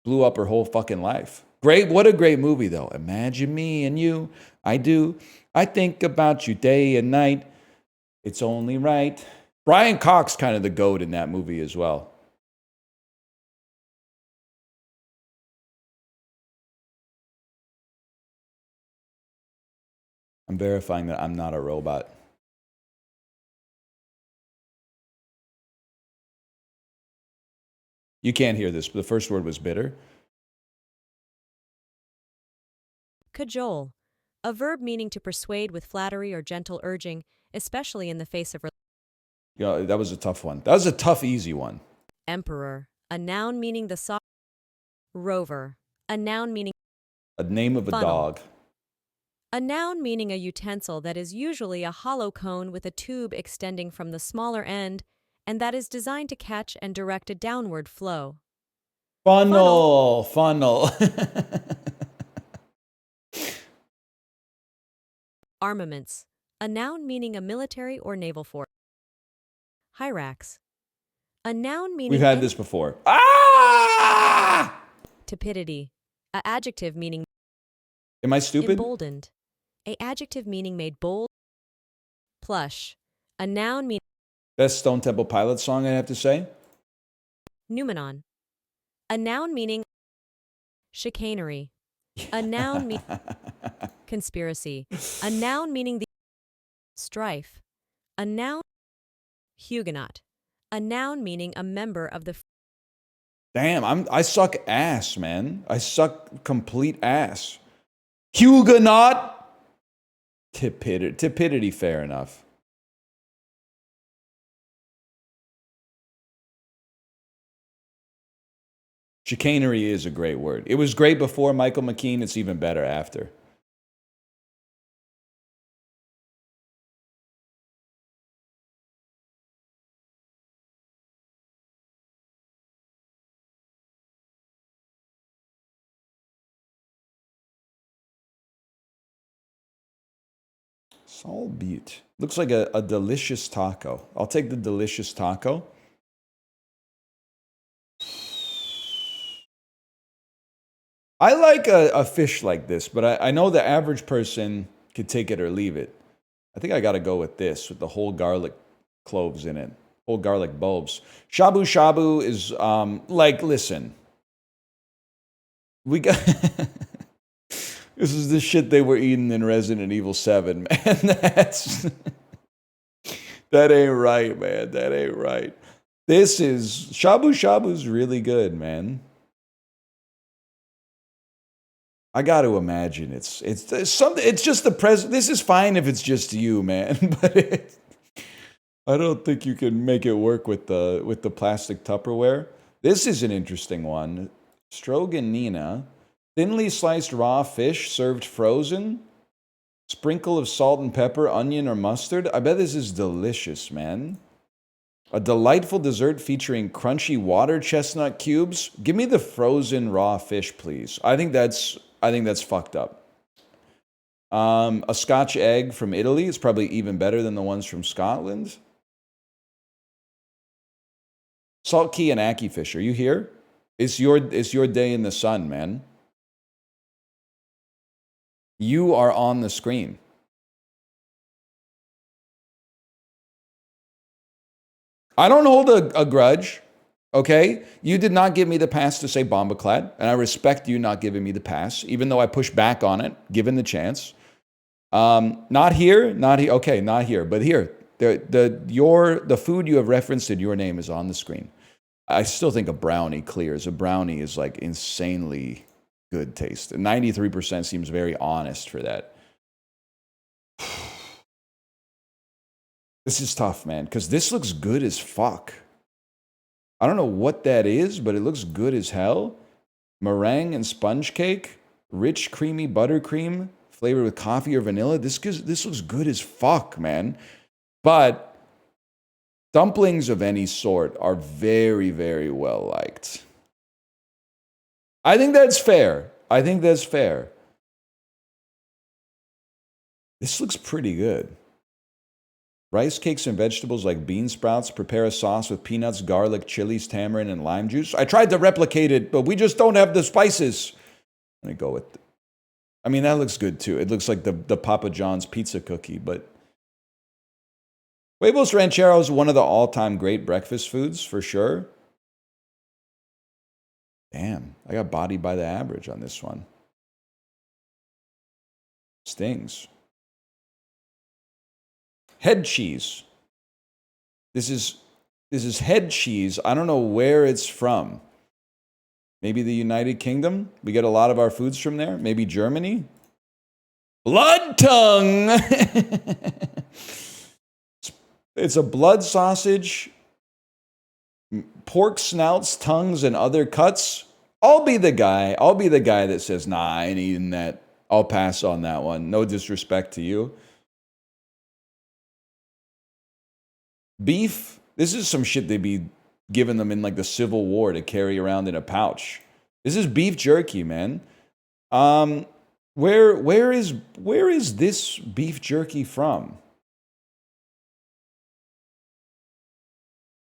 Blew up her whole fucking life. Great. What a great movie, though. Imagine me and you. I do. I think about you day and night. It's only right. Brian Cox kind of the GOAT in that movie as well. I'm verifying that I'm not a robot. You can't hear this, but the first word was bitter. Cajole. A verb meaning to persuade with flattery or gentle urging, especially in the face of Yeah, that was a tough one. That was a tough, easy one. Emperor. A noun meaning the sovereign. Rover. A noun meaning a name of a funnel. dog. A noun meaning a utensil that is usually a hollow cone with a tube extending from the smaller end and that is designed to catch and direct a downward flow. Funnel. Armaments. A noun meaning a military or naval force. Hyrax. A noun meaning... We've had this before. Ah! Tepidity. A adjective meaning... Am I stupid? Emboldened. A adjective meaning made bold. Plush. A noun meaning... Best Stone Temple Pilots song, I have to say. Numenon. A noun meaning... Chicanery. A noun meaning... Conspiracy. A noun meaning the... Strife. A noun... Huguenot. A noun meaning a member of the... Damn, I suck ass, man. I suck complete ass. Huguenot. Tepidity, fair enough. Chicanery is a great word. It was great before Michael McKean. It's even better after. Saul Butte. Looks like a delicious taco. I'll take the delicious taco. I like a fish like this, but I know the average person could take it or leave it. I think I got to go with this, with the whole garlic cloves in it. Whole garlic bulbs. Shabu shabu is, listen. We got... This is the shit they were eating in Resident Evil 7, man. That ain't right, man. That ain't right. This is shabu shabu's really good, man. I got to imagine it's something. It's just the present. This is fine if it's just you, man. But I don't think you can make it work with the plastic Tupperware. This is an interesting one. Stroganina, thinly sliced raw fish served frozen. Sprinkle of salt and pepper, onion or mustard. I bet this is delicious, man. A delightful dessert featuring crunchy water chestnut cubes. Give me the frozen raw fish, please. I think that's fucked up. A Scotch egg from Italy is probably even better than the ones from Scotland. Salt Key and Aki Fish, are you here? It's your day in the sun, man. You are on the screen. I don't hold a grudge, okay? You did not give me the pass to say Bombaclad, and I respect you not giving me the pass, even though I pushed back on it, given the chance. Not here, not here. Okay, not here, but here. The food you have referenced in your name is on the screen. I still think a brownie clears. A brownie is like insanely good taste. 93% seems very honest for that. This is tough, man, because this looks good as fuck. I don't know what that is, but it looks good as hell. Meringue and sponge cake, rich, creamy buttercream, flavored with coffee or vanilla. This looks good as fuck, man. But dumplings of any sort are very, very well liked. I think that's fair. This looks pretty good. Rice cakes and vegetables like bean sprouts. Prepare a sauce with peanuts, garlic, chilies, tamarind, and lime juice. I tried to replicate it, but we just don't have the spices. Let me go with it. I mean, that looks good too. It looks like the Papa John's pizza cookie, but Huevos Rancheros is one of the all-time great breakfast foods, for sure. Damn, I got bodied by the average on this one. Stings. Head cheese. This is head cheese. I don't know where it's from. Maybe the United Kingdom. We get a lot of our foods from there. Maybe Germany. Blood tongue. It's a blood sausage, pork snouts, tongues, and other cuts. I'll be the guy that says, nah, I ain't eating that. I'll pass on that one. No disrespect to you. Beef. This is some shit they'd be giving them in like the Civil War to carry around in a pouch. This is beef jerky, man. Where is this beef jerky from?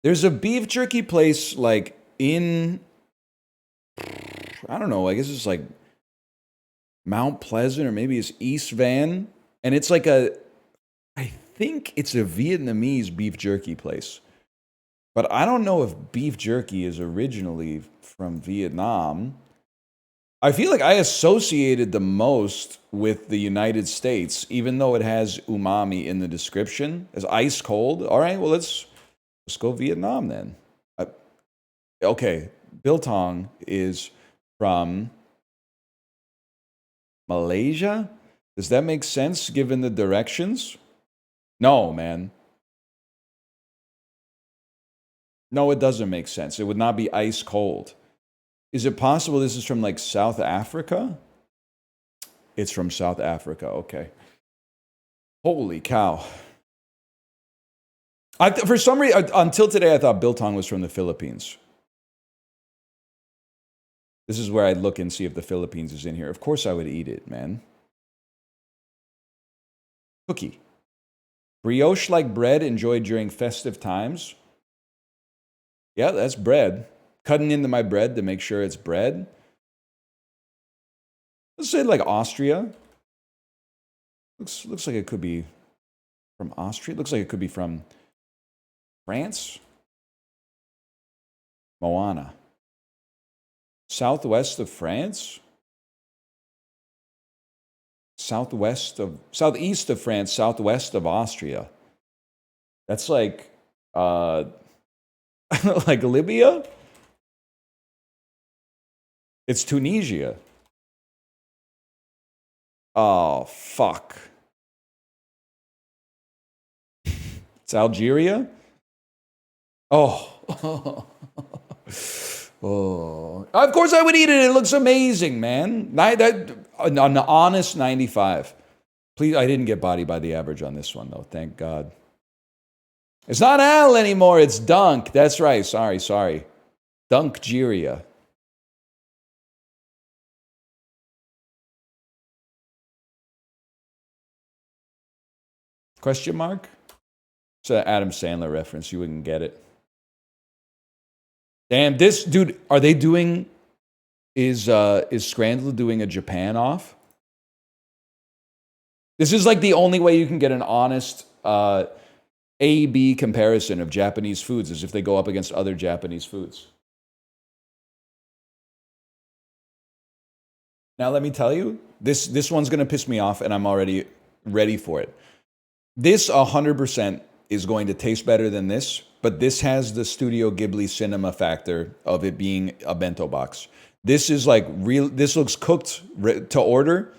There's a beef jerky place like in, I don't know, I guess it's like Mount Pleasant or maybe it's East Van. And it's like I think it's a Vietnamese beef jerky place. But I don't know if beef jerky is originally from Vietnam. I feel like I associated the most with the United States, even though it has umami in the description, as ice cold. All right, well, let's go Vietnam then. Okay, biltong is from Malaysia. Does that make sense given the directions? No, man. No, it doesn't make sense. It would not be ice cold. Is it possible this is from like South Africa? It's from South Africa. Okay. Holy cow. For some reason, until today, I thought biltong was from the Philippines. This is where I'd look and see if the Philippines is in here. Of course I would eat it, man. Cookie. Brioche-like bread enjoyed during festive times. Yeah, that's bread. Cutting into my bread to make sure it's bread. Let's say like Austria. Looks like it could be from Austria. Looks like it could be from France. Moana. Southwest of France. Southeast of France, southwest of Austria. That's like Like Libya? It's Tunisia. Oh, fuck. It's Algeria? Oh. Oh. Of course I would eat it. It looks amazing, man. An honest 95. Please, I didn't get body by the average on this one, though. Thank God. It's not Al anymore. It's Dunk. That's right. Sorry. Dunkgeria. Question mark? It's an Adam Sandler reference. You wouldn't get it. Damn, this dude. Are they doing? Is Scrandle doing a Japan off? This is like the only way you can get an honest A/B comparison of Japanese foods, is if they go up against other Japanese foods. Now let me tell you, this one's gonna piss me off, and I'm already ready for it. This 100% is going to taste better than this, but this has the Studio Ghibli cinema factor of it being a bento box. This is like real. This looks cooked to order.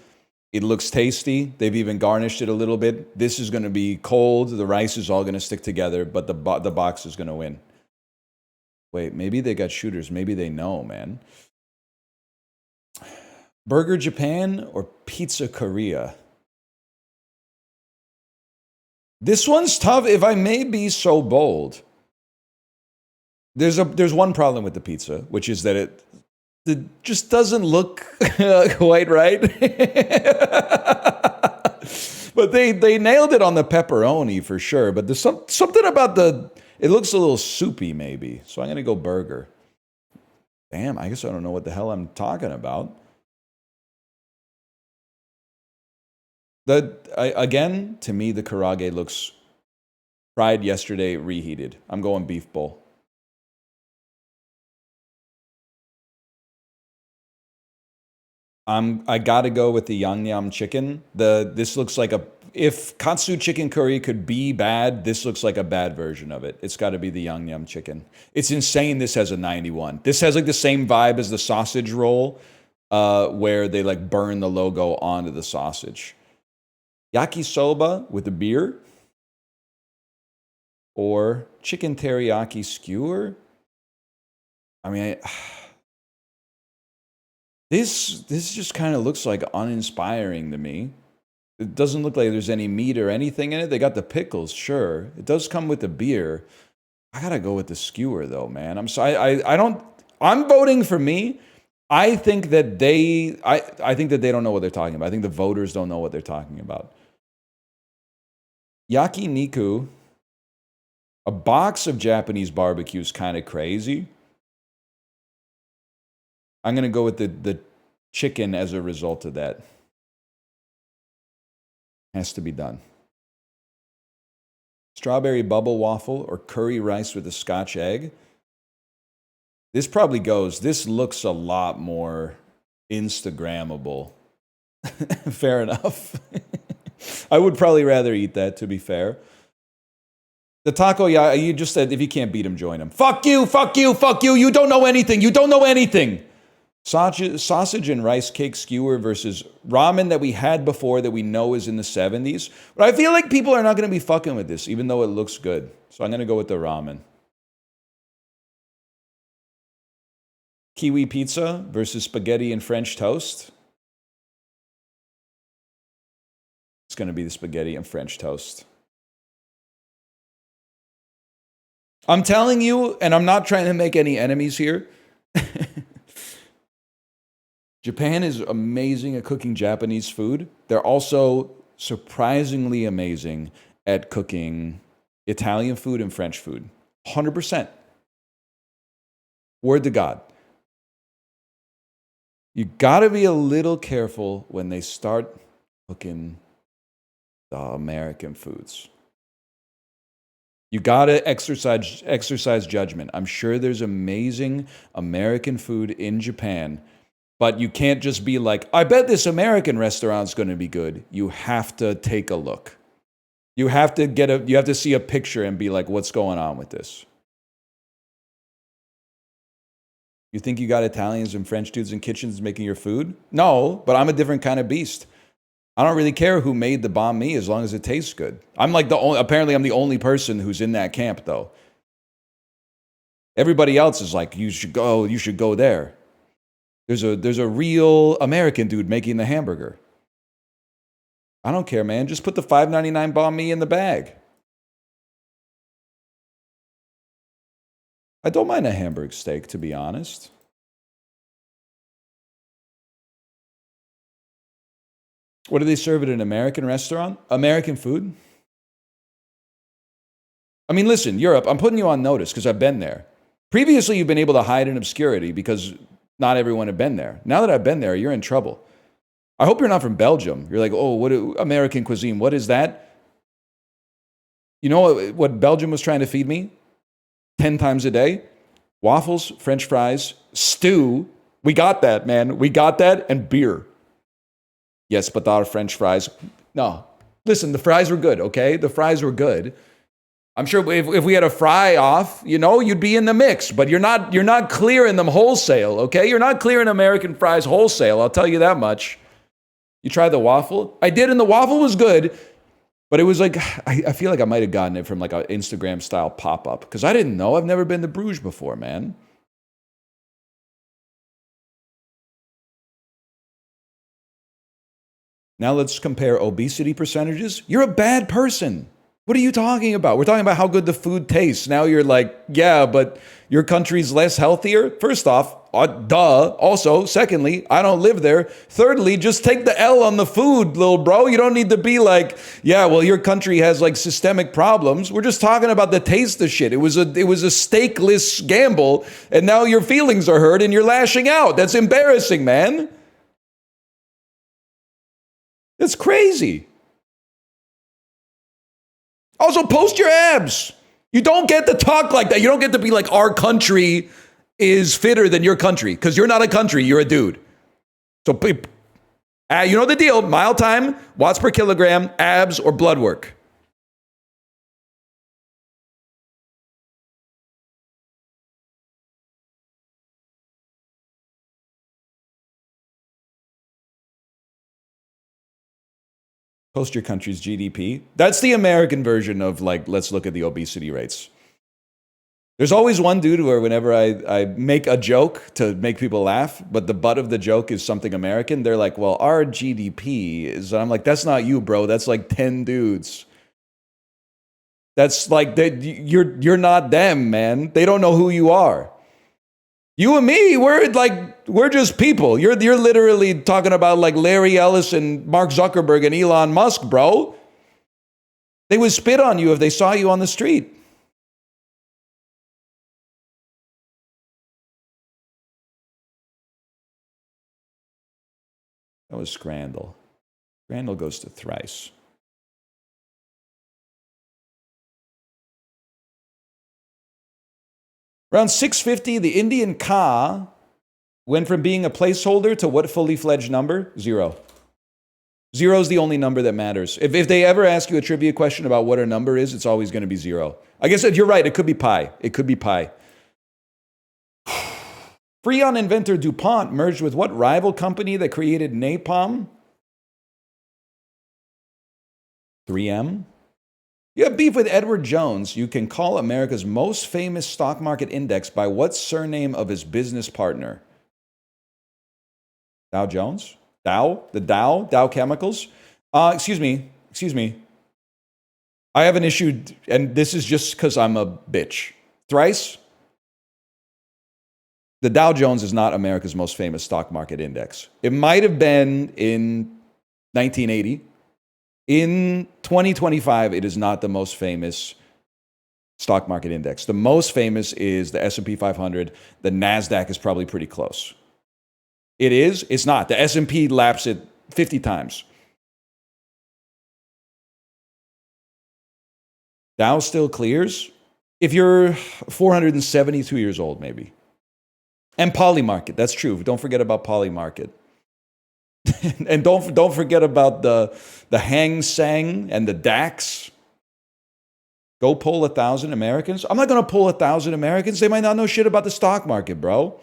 It looks tasty. They've even garnished it a little bit. This is going to be cold. The rice is all going to stick together, but the box is going to win. Wait, maybe they got shooters. Maybe they know, man. Burger Japan or Pizza Korea? This one's tough, if I may be so bold. There's one problem with the pizza, which is that it just doesn't look quite right. But they nailed it on the pepperoni for sure. But there's something about it looks a little soupy maybe. So I'm going to go burger. Damn, I guess I don't know what the hell I'm talking about. Again, to me, the karage looks fried yesterday, reheated. I'm going beef bowl. I gotta go with the Yangnam chicken. This looks like if katsu chicken curry could be bad, this looks like a bad version of it. It's got to be the Yangnam chicken. It's insane. This has a 91. This has like the same vibe as the sausage roll, where they like burn the logo onto the sausage. Yakisoba with a beer, or chicken teriyaki skewer. I mean, this just kind of looks like uninspiring to me. It doesn't look like there's any meat or anything in it. They got the pickles, sure. It does come with the beer. I gotta go with the skewer though, man. I'm sorry. I'm voting for me. I think that I think that they don't know what they're talking about. I think the voters don't know what they're talking about. Yakiniku, a box of Japanese barbecue is kind of crazy. I'm going to go with the chicken as a result of that. Has to be done. Strawberry bubble waffle or curry rice with a Scotch egg. This probably goes. This looks a lot more Instagrammable. Fair enough. I would probably rather eat that, to be fair. The taco, yeah, you just said if you can't beat him, join him. Fuck you. You don't know anything. Sausage and rice cake skewer versus ramen that we had before that we know is in the 70s. But I feel like people are not going to be fucking with this, even though it looks good. So I'm going to go with the ramen. Kiwi pizza versus spaghetti and French toast. It's going to be the spaghetti and French toast. I'm telling you, and I'm not trying to make any enemies here. Japan is amazing at cooking Japanese food. They're also surprisingly amazing at cooking Italian food and French food. 100%. Word to God. You gotta be a little careful when they start cooking the American foods. You gotta exercise judgment. I'm sure there's amazing American food in Japan, but you can't just be like, I bet this American restaurant's gonna be good. You have to take a look. You have to see a picture and be like, what's going on with this? You think you got Italians and French dudes in kitchens making your food? No, but I'm a different kind of beast. I don't really care who made the banh mi as long as it tastes good. I'm like apparently I'm the only person who's in that camp though. Everybody else is like, you should go there. There's a real American dude making the hamburger. I don't care, man. Just put the $5.99 banh mi in the bag. I don't mind a hamburger steak, to be honest. What do they serve at an American restaurant? American food? I mean, listen, Europe, I'm putting you on notice because I've been there. Previously, you've been able to hide in obscurity because not everyone had been there. Now that I've been there, you're in trouble. I hope you're not from Belgium. You're like, oh, American cuisine, what is that? You know what Belgium was trying to feed me? 10 times a day? Waffles, French fries, stew. We got that, man. We got that, and beer. Yes, but our French fries. No. Listen, the fries were good, okay? The fries were good. I'm sure if we had a fry off, you'd be in the mix, but you're not clearing them wholesale, okay? You're not clearing American fries wholesale, I'll tell you that much. You tried the waffle? I did, and the waffle was good, but it was like, I feel like I might have gotten it from like an Instagram-style pop-up, because I didn't know. I've never been to Bruges before, man. Now let's compare obesity percentages. You're a bad person. What are you talking about? We're talking about how good the food tastes. Now you're like, yeah, but your country's less healthier? First off, duh. Also, secondly, I don't live there. Thirdly, just take the L on the food, little bro. You don't need to be like, yeah, well, your country has like systemic problems. We're just talking about the taste of shit. It was a stakeless gamble, and now your feelings are hurt and you're lashing out. That's embarrassing, man. That's crazy. Also, post your abs. You don't get to talk like that. You don't get to be like, our country is fitter than your country, because you're not a country, you're a dude. So, you know the deal. Mile time, watts per kilogram, abs, or blood work. Post your country's GDP. That's the American version of like, let's look at the obesity rates. There's always one dude where whenever I make a joke to make people laugh, but the butt of the joke is something American, they're like, well, our GDP is, and I'm like, that's not you, bro. That's like 10 dudes. That's like, you're not them, man. They don't know who you are. You and me, we're just people. You're literally talking about like Larry Ellis and Mark Zuckerberg and Elon Musk, bro. They would spit on you if they saw you on the street. That was Scrandal. Scrandal goes to thrice. Around 650, the Indian Ka went from being a placeholder to what fully fledged number? 0. 0 is the only number that matters. If they ever ask you a trivia question about what a number is, it's always going to be 0. I guess you're right. It could be pi. It could be pi. Freon inventor DuPont merged with what rival company that created napalm? 3M. You have beef with Edward Jones. You can call America's most famous stock market index by what surname of his business partner? Dow Jones? Dow? The Dow? Dow Chemicals? Excuse me. I have an issue, and this is just because I'm a bitch. Thrice? The Dow Jones is not America's most famous stock market index. It might have been in 1980. In 2025, it is not the most famous stock market index. The most famous is the S&P 500. The NASDAQ is probably pretty close. It is? It's not. The S&P laps it 50 times. Dow still clears if you're 472 years old, maybe. And Polymarket, that's true. Don't forget about Polymarket. And don't forget about the Hang Seng and the DAX. Go poll 1,000 Americans. I'm not going to poll 1,000 Americans. They might not know shit about the stock market, bro.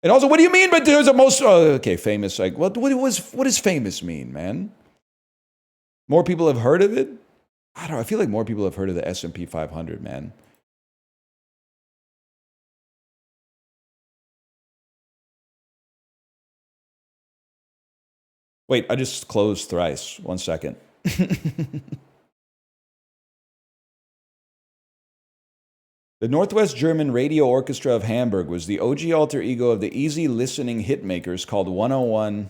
And also, what do you mean by there's a most okay famous? Like, what does famous mean, man? More people have heard of it. I don't know. I feel like more people have heard of the S&P 500, man. Wait, I just closed thrice. 1 second. The Northwest German Radio Orchestra of Hamburg was the OG alter ego of the easy listening hitmakers called 101.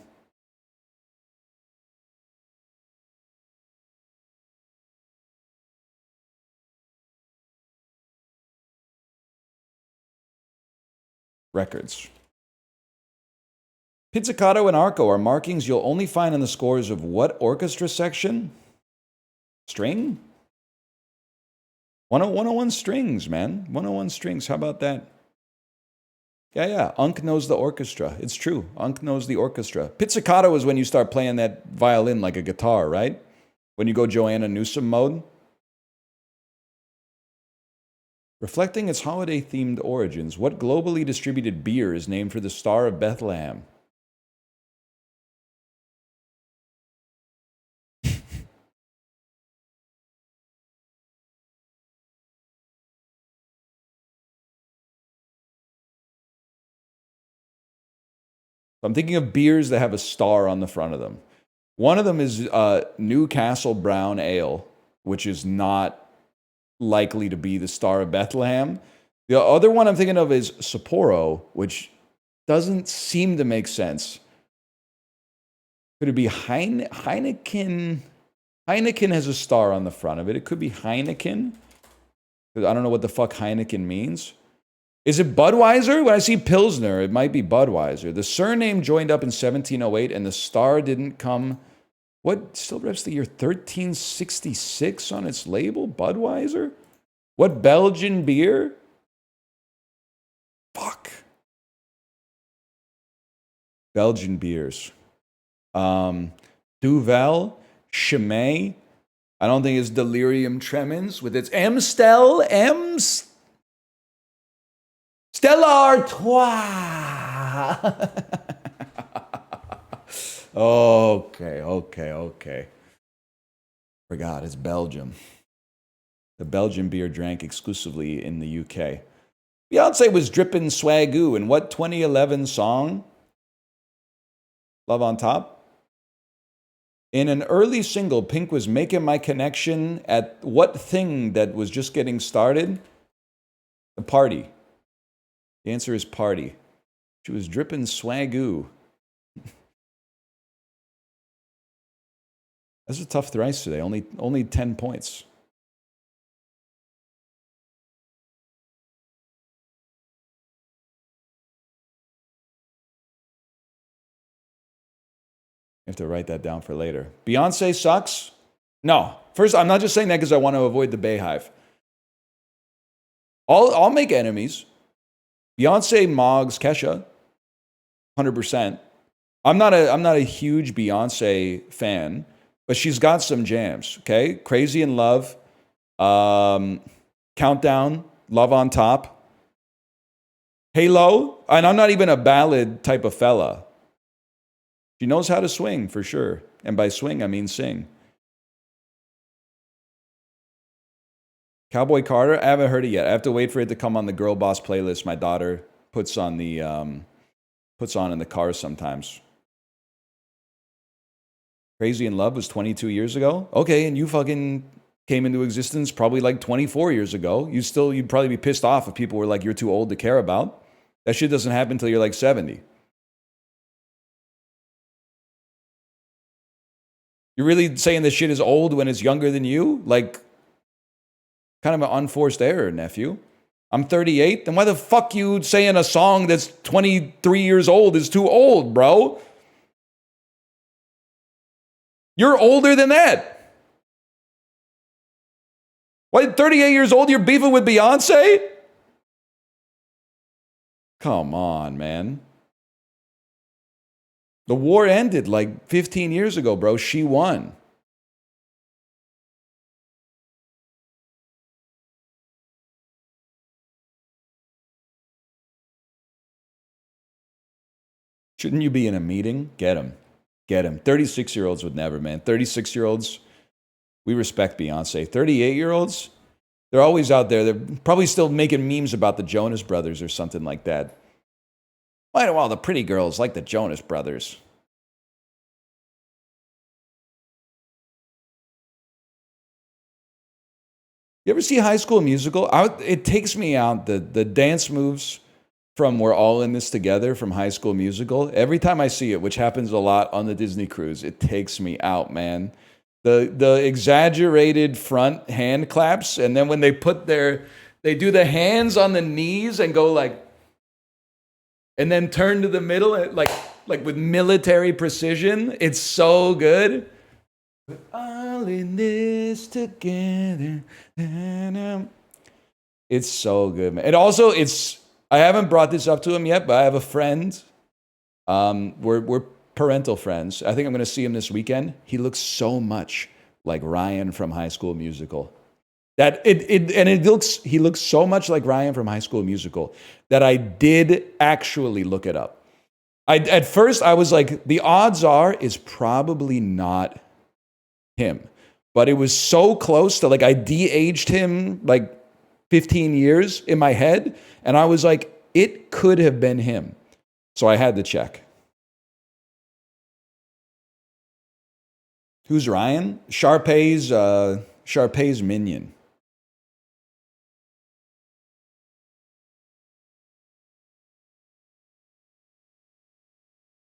Records. Pizzicato and arco are markings you'll only find on the scores of what orchestra section? String? 101 strings, man. 101 strings. How about that? Yeah. Unc knows the orchestra. It's true. Unc knows the orchestra. Pizzicato is when you start playing that violin like a guitar, right? When you go Joanna Newsom mode. Reflecting its holiday-themed origins, what globally distributed beer is named for the Star of Bethlehem? I'm thinking of beers that have a star on the front of them. One of them is Newcastle Brown Ale, which is not likely to be the Star of Bethlehem. The other one I'm thinking of is Sapporo, which doesn't seem to make sense. Could it be Heineken? Heineken has a star on the front of it. It could be Heineken. I don't know what the fuck Heineken means. Is it Budweiser? When I see Pilsner, it might be Budweiser. The surname joined up in 1708, and the star didn't come. What still reps the year 1366 on its label? Budweiser? What Belgian beer? Fuck. Belgian beers. Duvel, Chimay. I don't think it's Delirium Tremens with its Amstel, Stella Artois. Okay. Forgot, it's Belgium. The Belgian beer drank exclusively in the UK. Beyonce was dripping swagoo in what 2011 song? Love on Top? In an early single, Pink was making my connection at what thing that was just getting started? The party. The answer is party. She was dripping swagoo. That's a tough thrice today. Only 10 points. You have to write that down for later. Beyonce sucks? No. First, I'm not just saying that because I want to avoid the Bayhive. I'll make enemies. Beyonce, Moggs, Kesha, 100%. I'm not a huge Beyonce fan, but she's got some jams. Okay, Crazy in Love, Countdown, Love on Top, Halo, and I'm not even a ballad type of fella. She knows how to swing for sure, and by swing I mean sing. Cowboy Carter, I haven't heard it yet. I have to wait for it to come on the Girl Boss playlist my daughter puts on in the car sometimes. Crazy in Love was 22 years ago? Okay, and you fucking came into existence probably like 24 years ago. You'd probably be pissed off if people were like, you're too old to care about. That shit doesn't happen until you're like 70. You're really saying this shit is old when it's younger than you? Like, kind of an unforced error, nephew. I'm 38. Then why the fuck you saying a song that's 23 years old is too old, bro? You're older than that. Why, 38 years old, you're beefing with Beyonce? Come on, man. The war ended like 15 years ago, bro. She won. Shouldn't you be in a meeting? Get him. Get him. 36-year-olds would never, man. 36-year-olds, we respect Beyonce. 38-year-olds, they're always out there. They're probably still making memes about the Jonas Brothers or something like that. Why do all the pretty girls like the Jonas Brothers? You ever see High School Musical? It takes me out, the dance moves from We're All in This Together from High School Musical. Every time I see it, which happens a lot on the Disney cruise, it takes me out, man. The exaggerated front hand claps, and then when they they do the hands on the knees and go like, and then turn to the middle, like with military precision. It's so good. We're all in this together. It's so good, man. And also, I haven't brought this up to him yet, but I have a friend. We're parental friends. I think I'm going to see him this weekend. He looks so much like Ryan from High School Musical. He looks so much like Ryan from High School Musical that I did actually look it up. At first I was like, the odds are it's probably not him, but it was so close to, like, I de-aged him like 15 years in my head, and I was like, it could have been him. So I had to check. Who's Ryan? Sharpay's minion.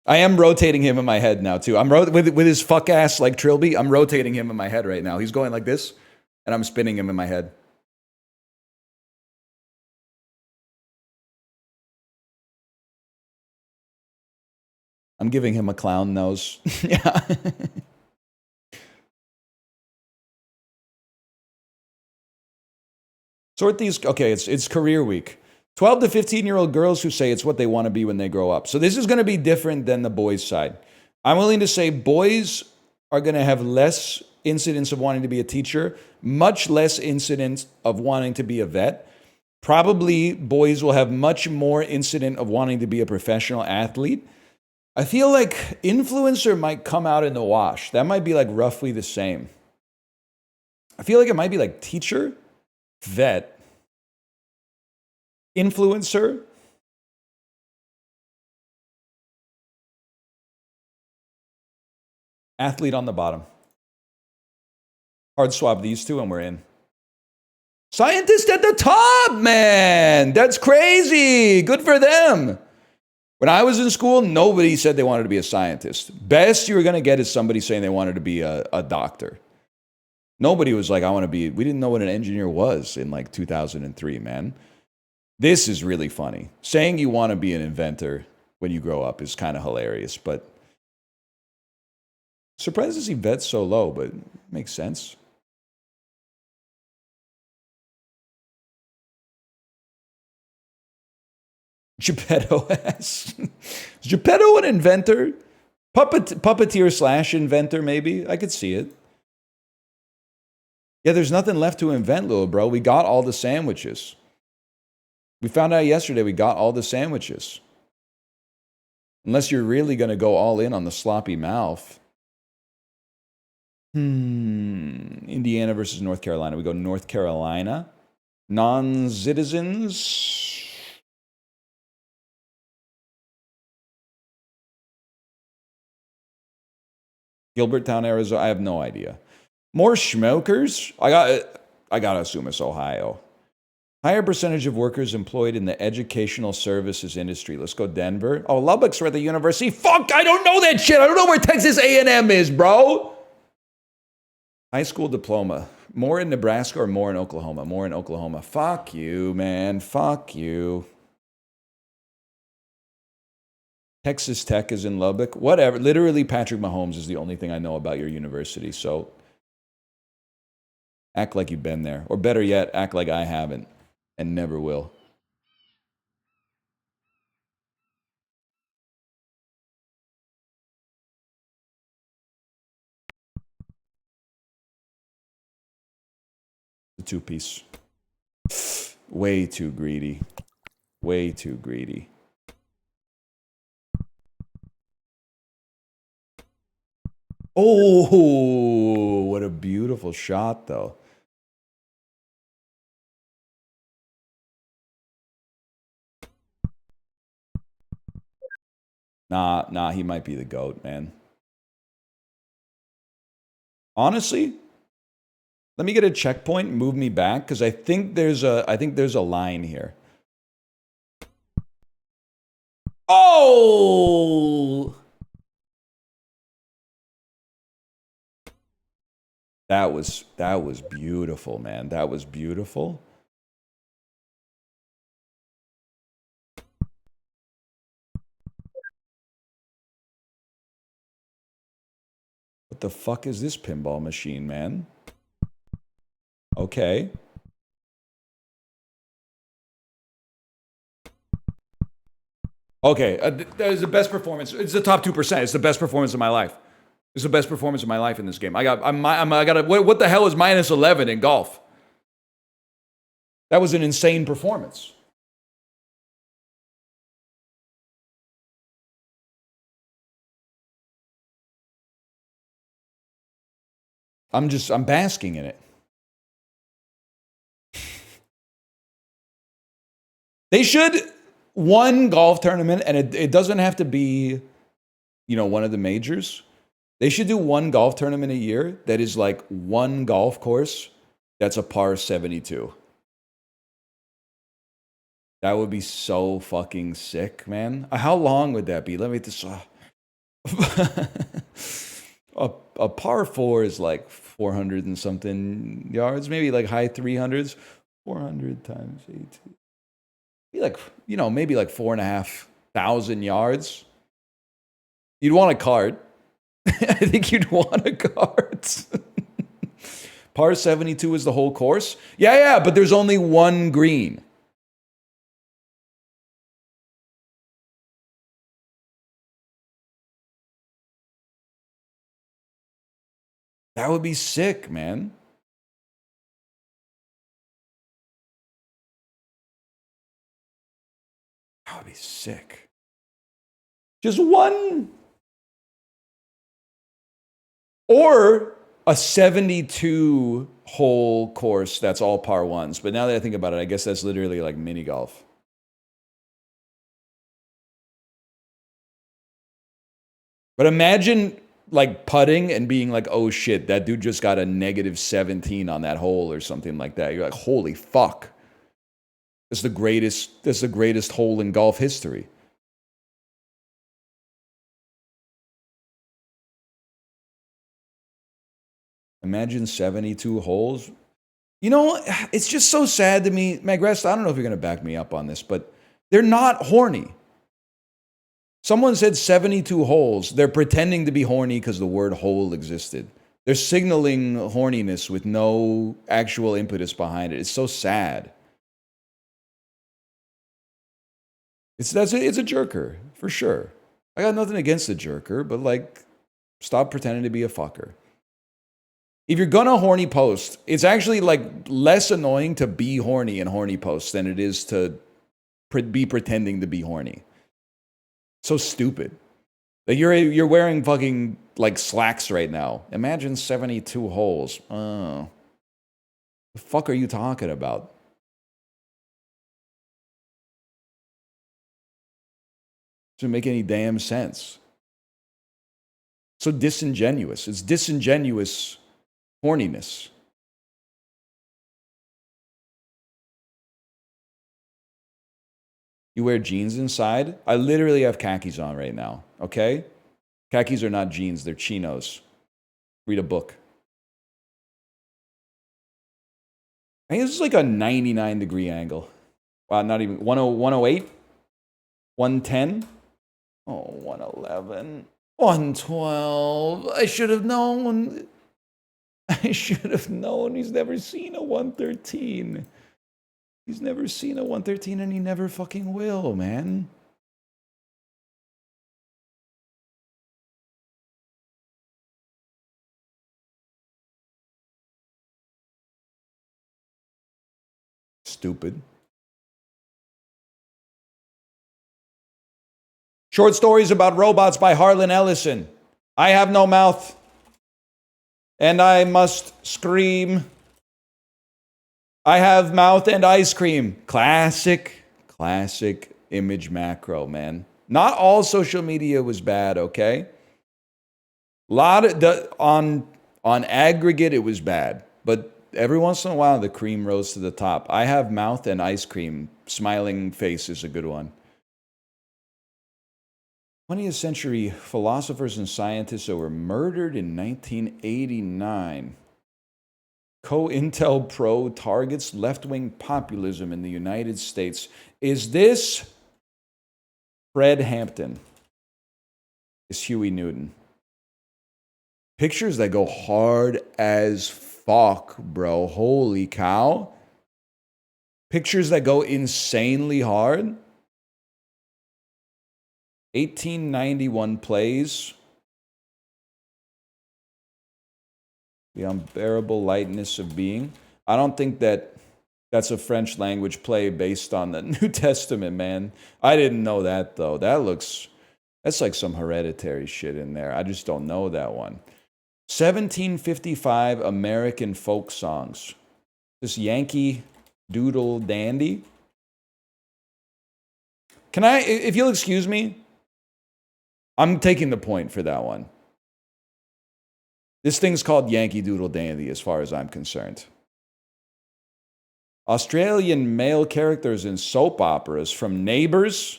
I am rotating him in my head now too. I'm with his fuck ass like Trilby. I'm rotating him in my head right now. He's going like this, and I'm spinning him in my head. I'm giving him a clown nose. Yeah. Sort these. Okay, it's career week. 12 to 15-year-old girls who say it's what they want to be when they grow up. So this is going to be different than the boys' side. I'm willing to say boys are going to have less incidents of wanting to be a teacher, much less incidents of wanting to be a vet. Probably boys will have much more incident of wanting to be a professional athlete. I feel like influencer might come out in the wash. That might be like roughly the same. I feel like it might be like teacher, vet, influencer, athlete on the bottom. Hard swap these two and we're in. Scientist at the top, man. That's crazy. Good for them. When I was in school, nobody said they wanted to be a scientist. Best you were going to get is somebody saying they wanted to be a doctor. Nobody was like, I want to be, we didn't know what an engineer was in like 2003, man. This is really funny. Saying you want to be an inventor when you grow up is kind of hilarious, but surprised to see vets so low, but it makes sense. Geppetto ass. Is Geppetto an inventor? Puppeteer slash inventor, maybe? I could see it. Yeah, there's nothing left to invent, little bro. We got all the sandwiches. We found out yesterday we got all the sandwiches. Unless you're really going to go all in on the sloppy mouth. Indiana versus North Carolina. We go North Carolina. Non-citizens. Gilbertown, Arizona. I have no idea. More smokers? I gotta assume it's Ohio. Higher percentage of workers employed in the educational services industry. Let's go Denver. Oh, Lubbock's where the university. Fuck, I don't know that shit. I don't know where Texas A&M is, bro. High school diploma. More in Nebraska or more in Oklahoma? More in Oklahoma. Fuck you, man. Fuck you. Texas Tech is in Lubbock. Whatever. Literally, Patrick Mahomes is the only thing I know about your university. So act like you've been there. Or better yet, act like I haven't and never will. The two-piece. Way too greedy. Way too greedy. Oh, what a beautiful shot, though. Nah, he might be the GOAT, man. Honestly, let me get a checkpoint and move me back, because I think there's a line here. Oh! That was beautiful, man. That was beautiful. What the fuck is this pinball machine, man? Okay. Okay, that is the best performance. It's the top 2%. It's the best performance of my life. It's the best performance of my life in this game. I got what the hell is minus 11 in golf? That was an insane performance. I'm basking in it. They should one golf tournament, and it doesn't have to be, one of the majors. They should do one golf tournament a year that is like one golf course that's a par 72. That would be so fucking sick, man. How long would that be? Let me just. A par 4 is like 400 and something yards, maybe like high 300s. 400 times 18. Be like, maybe like 4,500 yards. You'd want a cart. I think you'd want a cart. Par 72 is the whole course? Yeah, but there's only one green. That would be sick, man. That would be sick. Just one. Or a 72 hole course that's all par ones. But now that I think about it, I guess that's literally like mini golf. But imagine like putting and being like, oh shit, that dude just got a negative 17 on that hole or something like that. You're like, holy fuck. That's the greatest hole in golf history. Imagine 72 holes. It's just so sad to me. Magrest, I don't know if you're going to back me up on this, but they're not horny. Someone said 72 holes. They're pretending to be horny because the word hole existed. They're signaling horniness with no actual impetus behind it. It's so sad. It's a jerker, for sure. I got nothing against the jerker, but like, stop pretending to be a fucker. If you're gonna horny post, it's actually like less annoying to be horny in horny posts than it is to be pretending to be horny. So stupid. Like you're wearing fucking like slacks right now. Imagine 72 holes. Oh, the fuck are you talking about? Doesn't make any damn sense. So disingenuous. It's disingenuous horniness. You wear jeans inside? I literally have khakis on right now, okay? Khakis are not jeans, they're chinos. Read a book. I think this is like a 99-degree angle. Wow, not even 108? 110? Oh, 111. 112. I should have known. I should have known. He's never seen a 113. He's never seen a 113 and he never fucking will, man. Stupid. Short Stories About Robots by Harlan Ellison. I have no mouth. And I must scream. I have mouth and ice cream. Classic image macro, man. Not all social media was bad, okay? On aggregate it was bad, but every once in a while the cream rose to the top. I have mouth and ice cream. Smiling face is a good one. 20th century philosophers and scientists that were murdered in 1989. COINTELPRO targets left-wing populism in the United States. Is this Fred Hampton? Is Huey Newton? Pictures that go hard as fuck, bro. Holy cow. Pictures that go insanely hard. 1891 plays. The unbearable lightness of being. I don't think that's a French language play based on the New Testament, man. I didn't know that, though. That's like some hereditary shit in there. I just don't know that one. 1755 American folk songs. This Yankee Doodle Dandy. Can I, if you'll excuse me, I'm taking the point for that one. This thing's called Yankee Doodle Dandy as far as I'm concerned. Australian male characters in soap operas from Neighbours.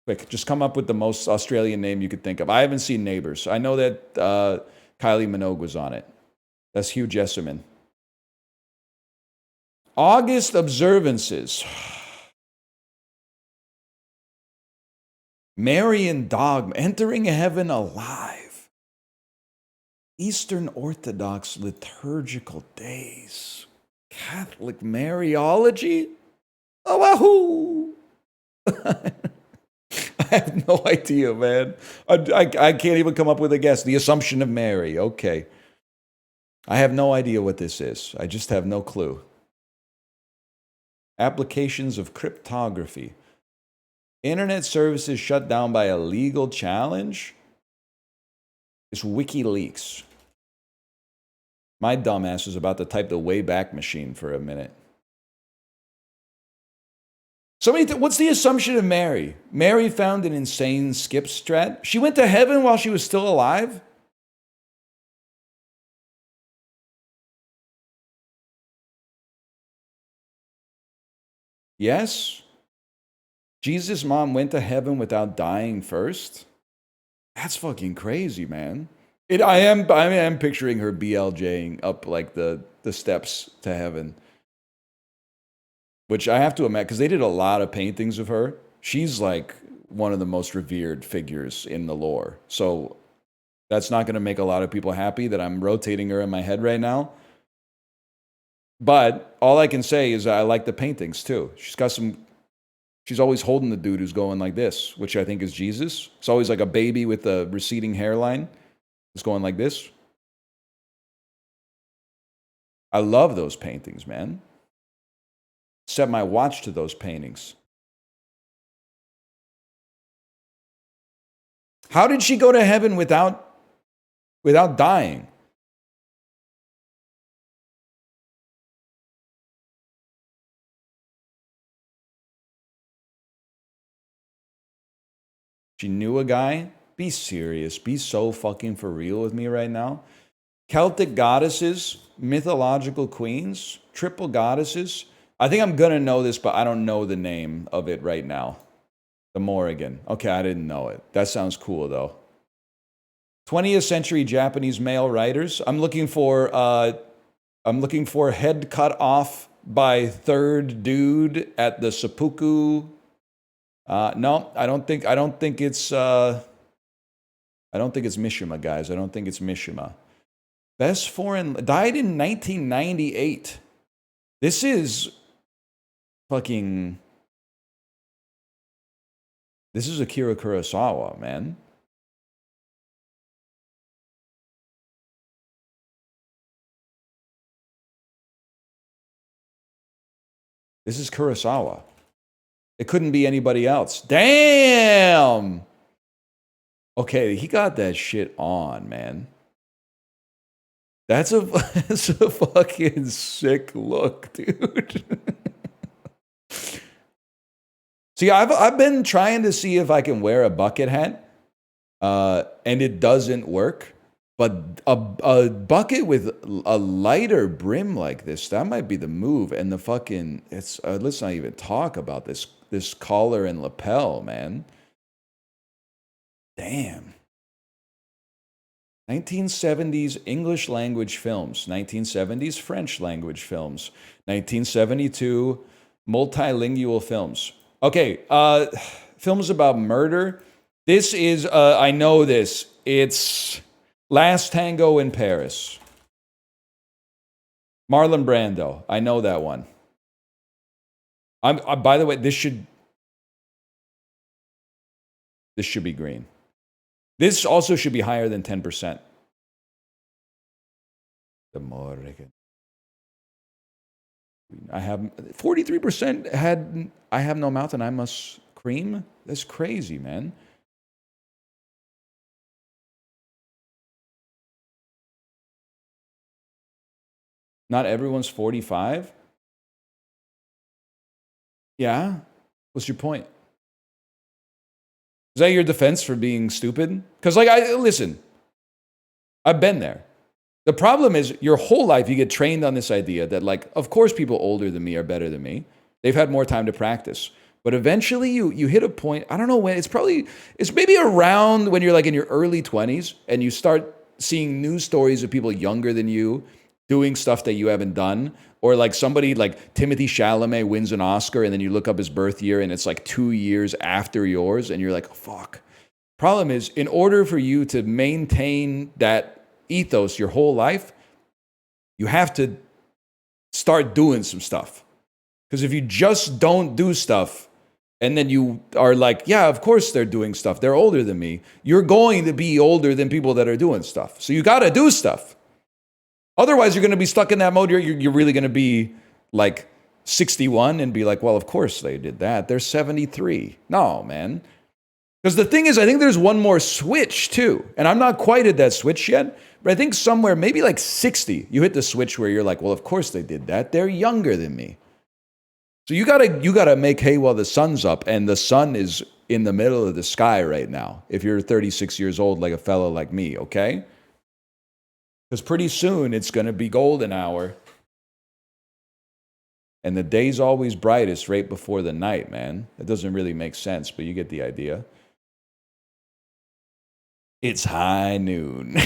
Quick, just come up with the most Australian name you could think of. I haven't seen Neighbours. I know that Kylie Minogue was on it. That's Hugh Jesserman. August observances. Marian dogma, entering heaven alive. Eastern Orthodox liturgical days. Catholic Mariology. Oh, wahoo! I have no idea, man. I can't even come up with a guess. The Assumption of Mary. Okay. I have no idea what this is. I just have no clue. Applications of cryptography. Internet services shut down by a legal challenge? It's WikiLeaks. My dumbass is about to type the Wayback Machine for a minute. What's the Assumption of Mary? Mary found an insane skip strat. She went to heaven while she was still alive? Yes? Jesus' mom went to heaven without dying first? That's fucking crazy, man. I am picturing her BLJing up like the steps to heaven. Which I have to imagine, because they did a lot of paintings of her. She's like one of the most revered figures in the lore. So that's not going to make a lot of people happy that I'm rotating her in my head right now. But all I can say is I like the paintings too. She's always holding the dude who's going like this, which I think is Jesus. It's always like a baby with a receding hairline. It's going like this. I love those paintings, man. Set my watch to those paintings. How did she go to heaven without dying? She knew a guy? Be serious. Be so fucking for real with me right now. Celtic goddesses, mythological queens, triple goddesses. I think I'm going to know this, but I don't know the name of it right now. The Morrigan. Okay, I didn't know it. That sounds cool, though. 20th century Japanese male writers. I'm looking for head cut off by third dude at the seppuku. No, I don't think it's Mishima, guys. I don't think it's Mishima. Best foreign died in 1998. This is fucking. This is Akira Kurosawa, man. This is Kurosawa. It couldn't be anybody else. Damn! Okay, he got that shit on, man. That's a that's a fucking sick look, dude. See, I've been trying to see if I can wear a bucket hat, and it doesn't work. But a bucket with a lighter brim like this, that might be the move. And the fucking it's let's not even talk about this collar and lapel, man. Damn. 1970s English language films, 1970s French language films, 1972 multilingual films. Okay, films about murder. This is, I know this. It's Last Tango in Paris. Marlon Brando. I know that one. By the way, this should be green. This also should be higher than 10%. The Morrigan. I have 43% had I have no mouth and I must cream. That's crazy, man. Not everyone's 45. Yeah. What's your point? Is that your defense for being stupid? Because, like, listen, I've been there. The problem is your whole life you get trained on this idea that, like, of course people older than me are better than me. They've had more time to practice. But eventually you hit a point, I don't know when, it's maybe around when you're like in your early 20s and you start seeing news stories of people younger than you doing stuff that you haven't done. Or like somebody like Timothy Chalamet wins an Oscar and then you look up his birth year and it's like 2 years after yours and you're like, oh, fuck. Problem is, in order for you to maintain that ethos your whole life, you have to start doing some stuff. Because if you just don't do stuff and then you are like, yeah, of course they're doing stuff, they're older than me, you're going to be older than people that are doing stuff. So you got to do stuff. Otherwise, you're going to be stuck in that mode. You're really going to be like 61 and be like, well, of course they did that. They're 73. No, man. Because the thing is, I think there's one more switch too. And I'm not quite at that switch yet, but I think somewhere, maybe like 60, you hit the switch where you're like, well, of course they did that. They're younger than me. So you gotta make hay while the sun's up, and the sun is in the middle of the sky right now. If you're 36 years old, like a fellow like me, okay? Because pretty soon it's gonna be golden hour, and the day's always brightest right before the night, man. It doesn't really make sense, but you get the idea. It's high noon.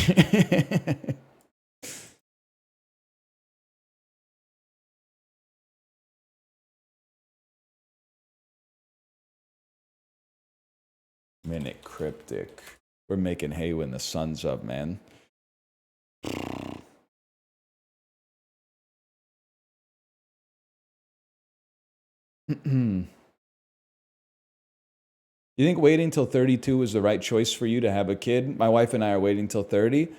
Minute cryptic. We're making hay when the sun's up, man. You think waiting till 32 is the right choice for you to have a kid? My wife and I are waiting till 30.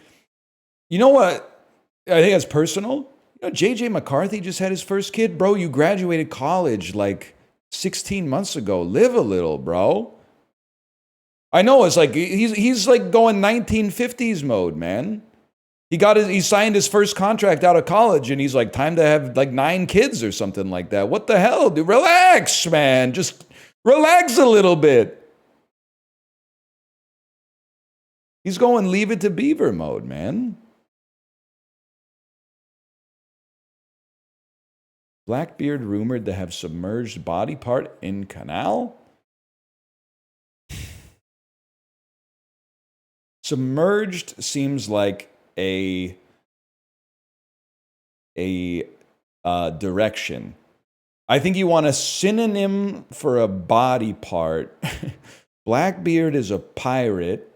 You know what? I think that's personal. You know, JJ McCarthy just had his first kid. Bro, you graduated college like 16 months ago. Live a little, bro. I know it's like he's like going 1950s mode, man. He signed his first contract out of college and he's like, time to have like 9 kids or something like that. What the hell, dude? Relax, man. Just relax a little bit. He's going leave it to beaver mode, man. Blackbeard rumored to have submerged body part in canal? Submerged seems like a direction. I think you want a synonym for a body part. Blackbeard is a pirate.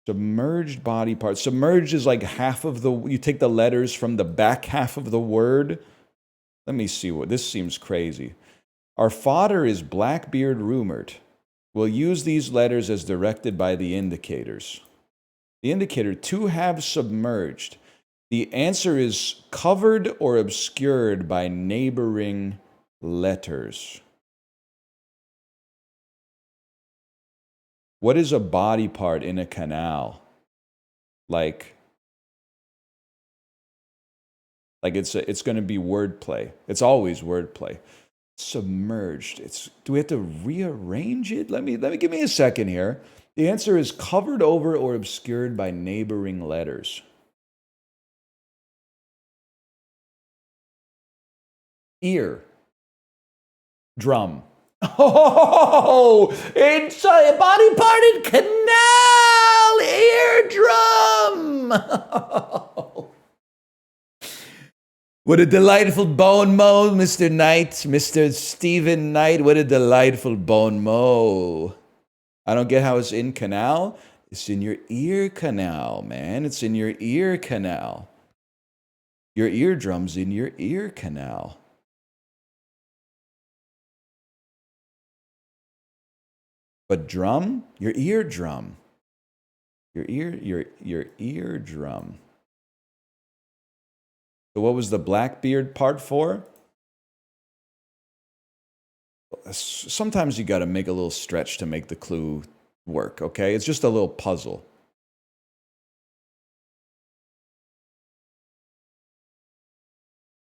Submerged body part. Submerged is like half of you take the letters from the back half of the word. Let me see what, this seems crazy. Our fodder is Blackbeard rumored. We'll use these letters as directed by the indicators. The indicator, to have submerged. The answer is covered or obscured by neighboring letters. What is a body part in a canal? Like it's going to be wordplay. It's always wordplay. Submerged. Do we have to rearrange it? Let me give me a second here. The answer is covered over or obscured by neighboring letters. Ear. Drum. Oh, it's a body part in canal. Eardrum. What a delightful bone mow, Mr. Knight, Mr. Stephen Knight. What a delightful bone mow. I don't get how it's in canal. It's in your ear canal, man. It's in your ear canal. Your eardrum's in your ear canal. But drum? Your eardrum. Your eardrum. So what was the Blackbeard part for? Sometimes you got to make a little stretch to make the clue work, okay? It's just a little puzzle.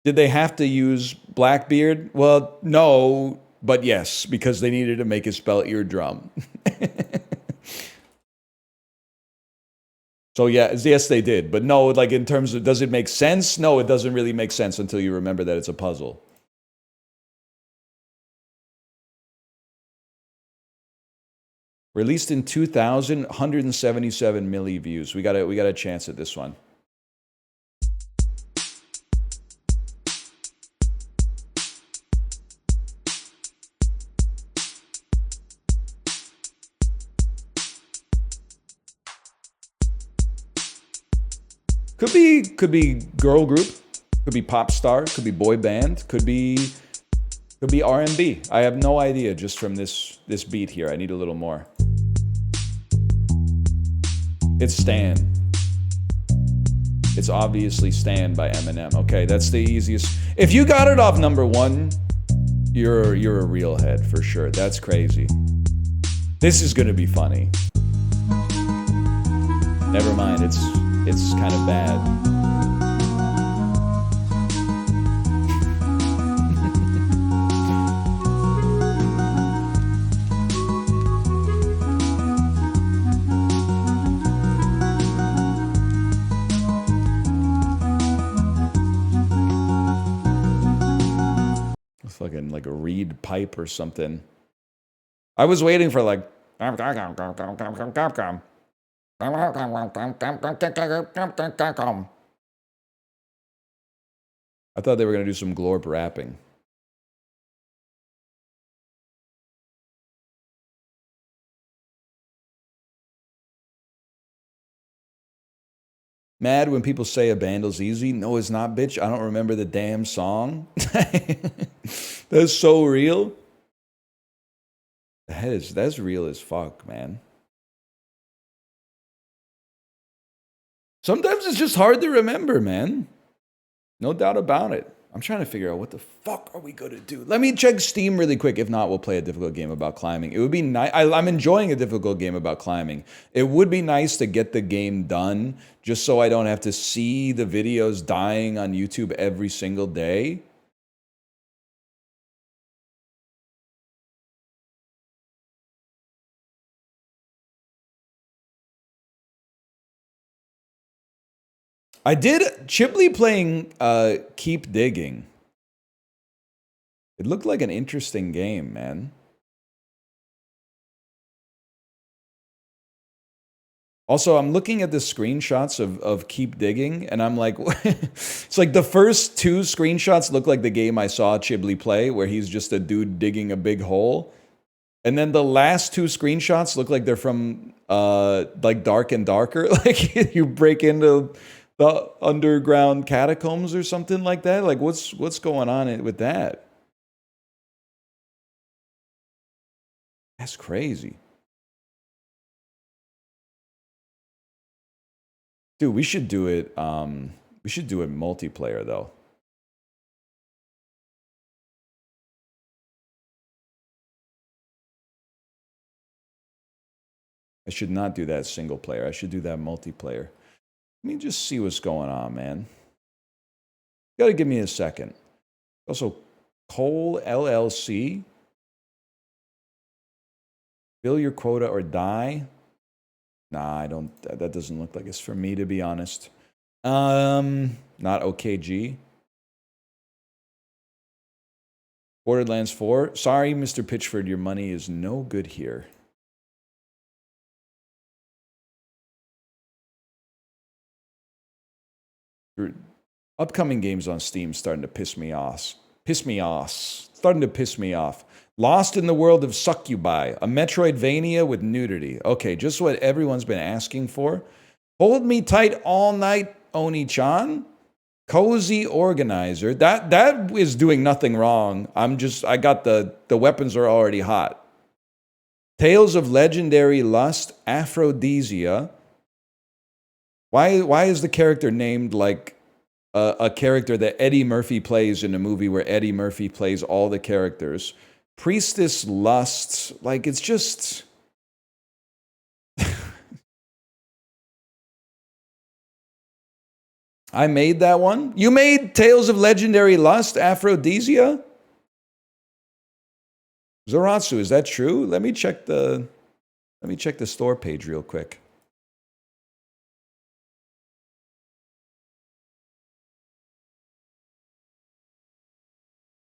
Did they have to use Blackbeard? Well, no, but yes, because they needed to make it spell eardrum. So yeah, yes, they did. But no, like in terms of, does it make sense? No, it doesn't really make sense until you remember that it's a puzzle. Released in 2000, 177 milli views. We got a chance at this one. Could be girl group, could be pop star, could be boy band, could be R&B. I have no idea just from this beat here. I need a little more. It's Stan. It's obviously Stan by Eminem. Okay, that's the easiest. If you got it off number one, you're a real head for sure. That's crazy. This is gonna be funny. Never mind, it's kind of bad. It's fucking like a reed pipe or something. I was waiting for like I thought they were going to do some glorp rapping. Mad when people say Abandon's easy. No, it's not, bitch. I don't remember the damn song. That's so real. That's real as fuck, man. Sometimes it's just hard to remember, man. No doubt about it. I'm trying to figure out what the fuck are we going to do. Let me check Steam really quick. If not, we'll play a difficult game about climbing. It would be nice. I'm enjoying a difficult game about climbing. It would be nice to get the game done just so I don't have to see the videos dying on YouTube every single day. I did Chibley playing Keep Digging. It looked like an interesting game, man. Also, I'm looking at the screenshots of Keep Digging, and I'm like, it's like the first two screenshots look like the game I saw Chibley play, where he's just a dude digging a big hole. And then the last two screenshots look like they're from like Dark and Darker. Like you break into the underground catacombs or something like that. Like what's going on with that? That's crazy. Dude, we should do it multiplayer though. I should not do that single player. I should do that multiplayer. Let me just see what's going on, man. You gotta give me a second. Also, Cole LLC. Fill your quota or die. Nah, I don't. That doesn't look like it's for me, to be honest. Not OKG. Borderlands 4. Sorry, Mr. Pitchford, your money is no good here. Your upcoming games on Steam starting to piss me off. Starting to piss me off. Lost in the World of Succubi, a Metroidvania with nudity. Okay, just what everyone's been asking for. Hold Me Tight All Night, Oni-chan. Cozy Organizer. That is doing nothing wrong. I got the weapons are already hot. Tales of Legendary Lust, Aphrodisia. Why is the character named like a character that Eddie Murphy plays in a movie where Eddie Murphy plays all the characters? Priestess Lust, like it's just... I made that one. You made Tales of Legendary Lust, Aphrodisia? Zoratsu, is that true? Let me check the store page real quick.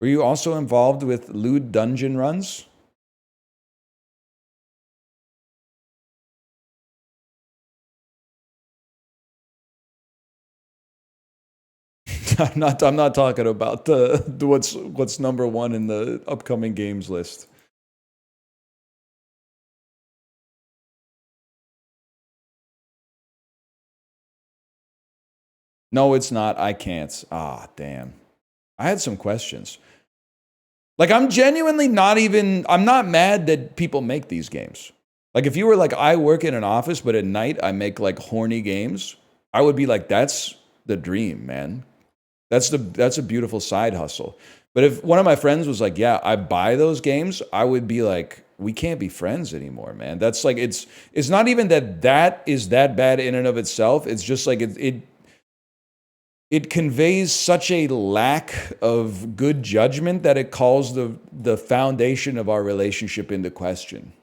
Were you also involved with lewd dungeon runs? I'm not talking about the what's number one in the upcoming games list. No, it's not. I can't. Ah, damn. I had some questions. Like, I'm genuinely I'm not mad that people make these games. Like, if you were like, I work in an office, but at night I make like horny games, I would be like, that's the dream, man. That's a beautiful side hustle. But if one of my friends was like, yeah, I buy those games, I would be like, we can't be friends anymore, man. That's like, it's not even that is that bad in and of itself. It's just like it conveys such a lack of good judgment that it calls the foundation of our relationship into question.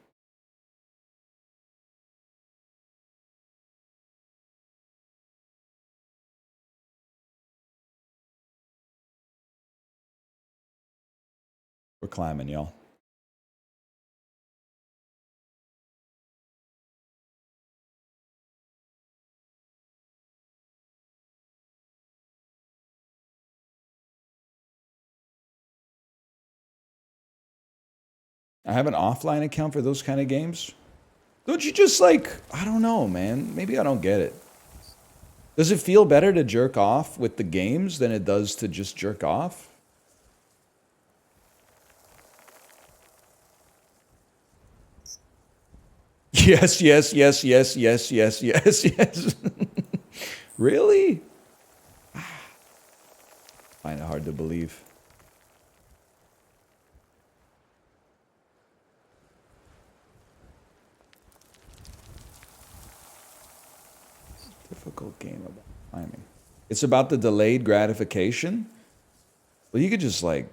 We're climbing, y'all. I have an offline account for those kind of games. Don't you just like, I don't know, man. Maybe I don't get it. Does it feel better to jerk off with the games than it does to just jerk off? Yes. Really? Find it hard to believe. Difficult game about climbing. It's about the delayed gratification. Well, you could just like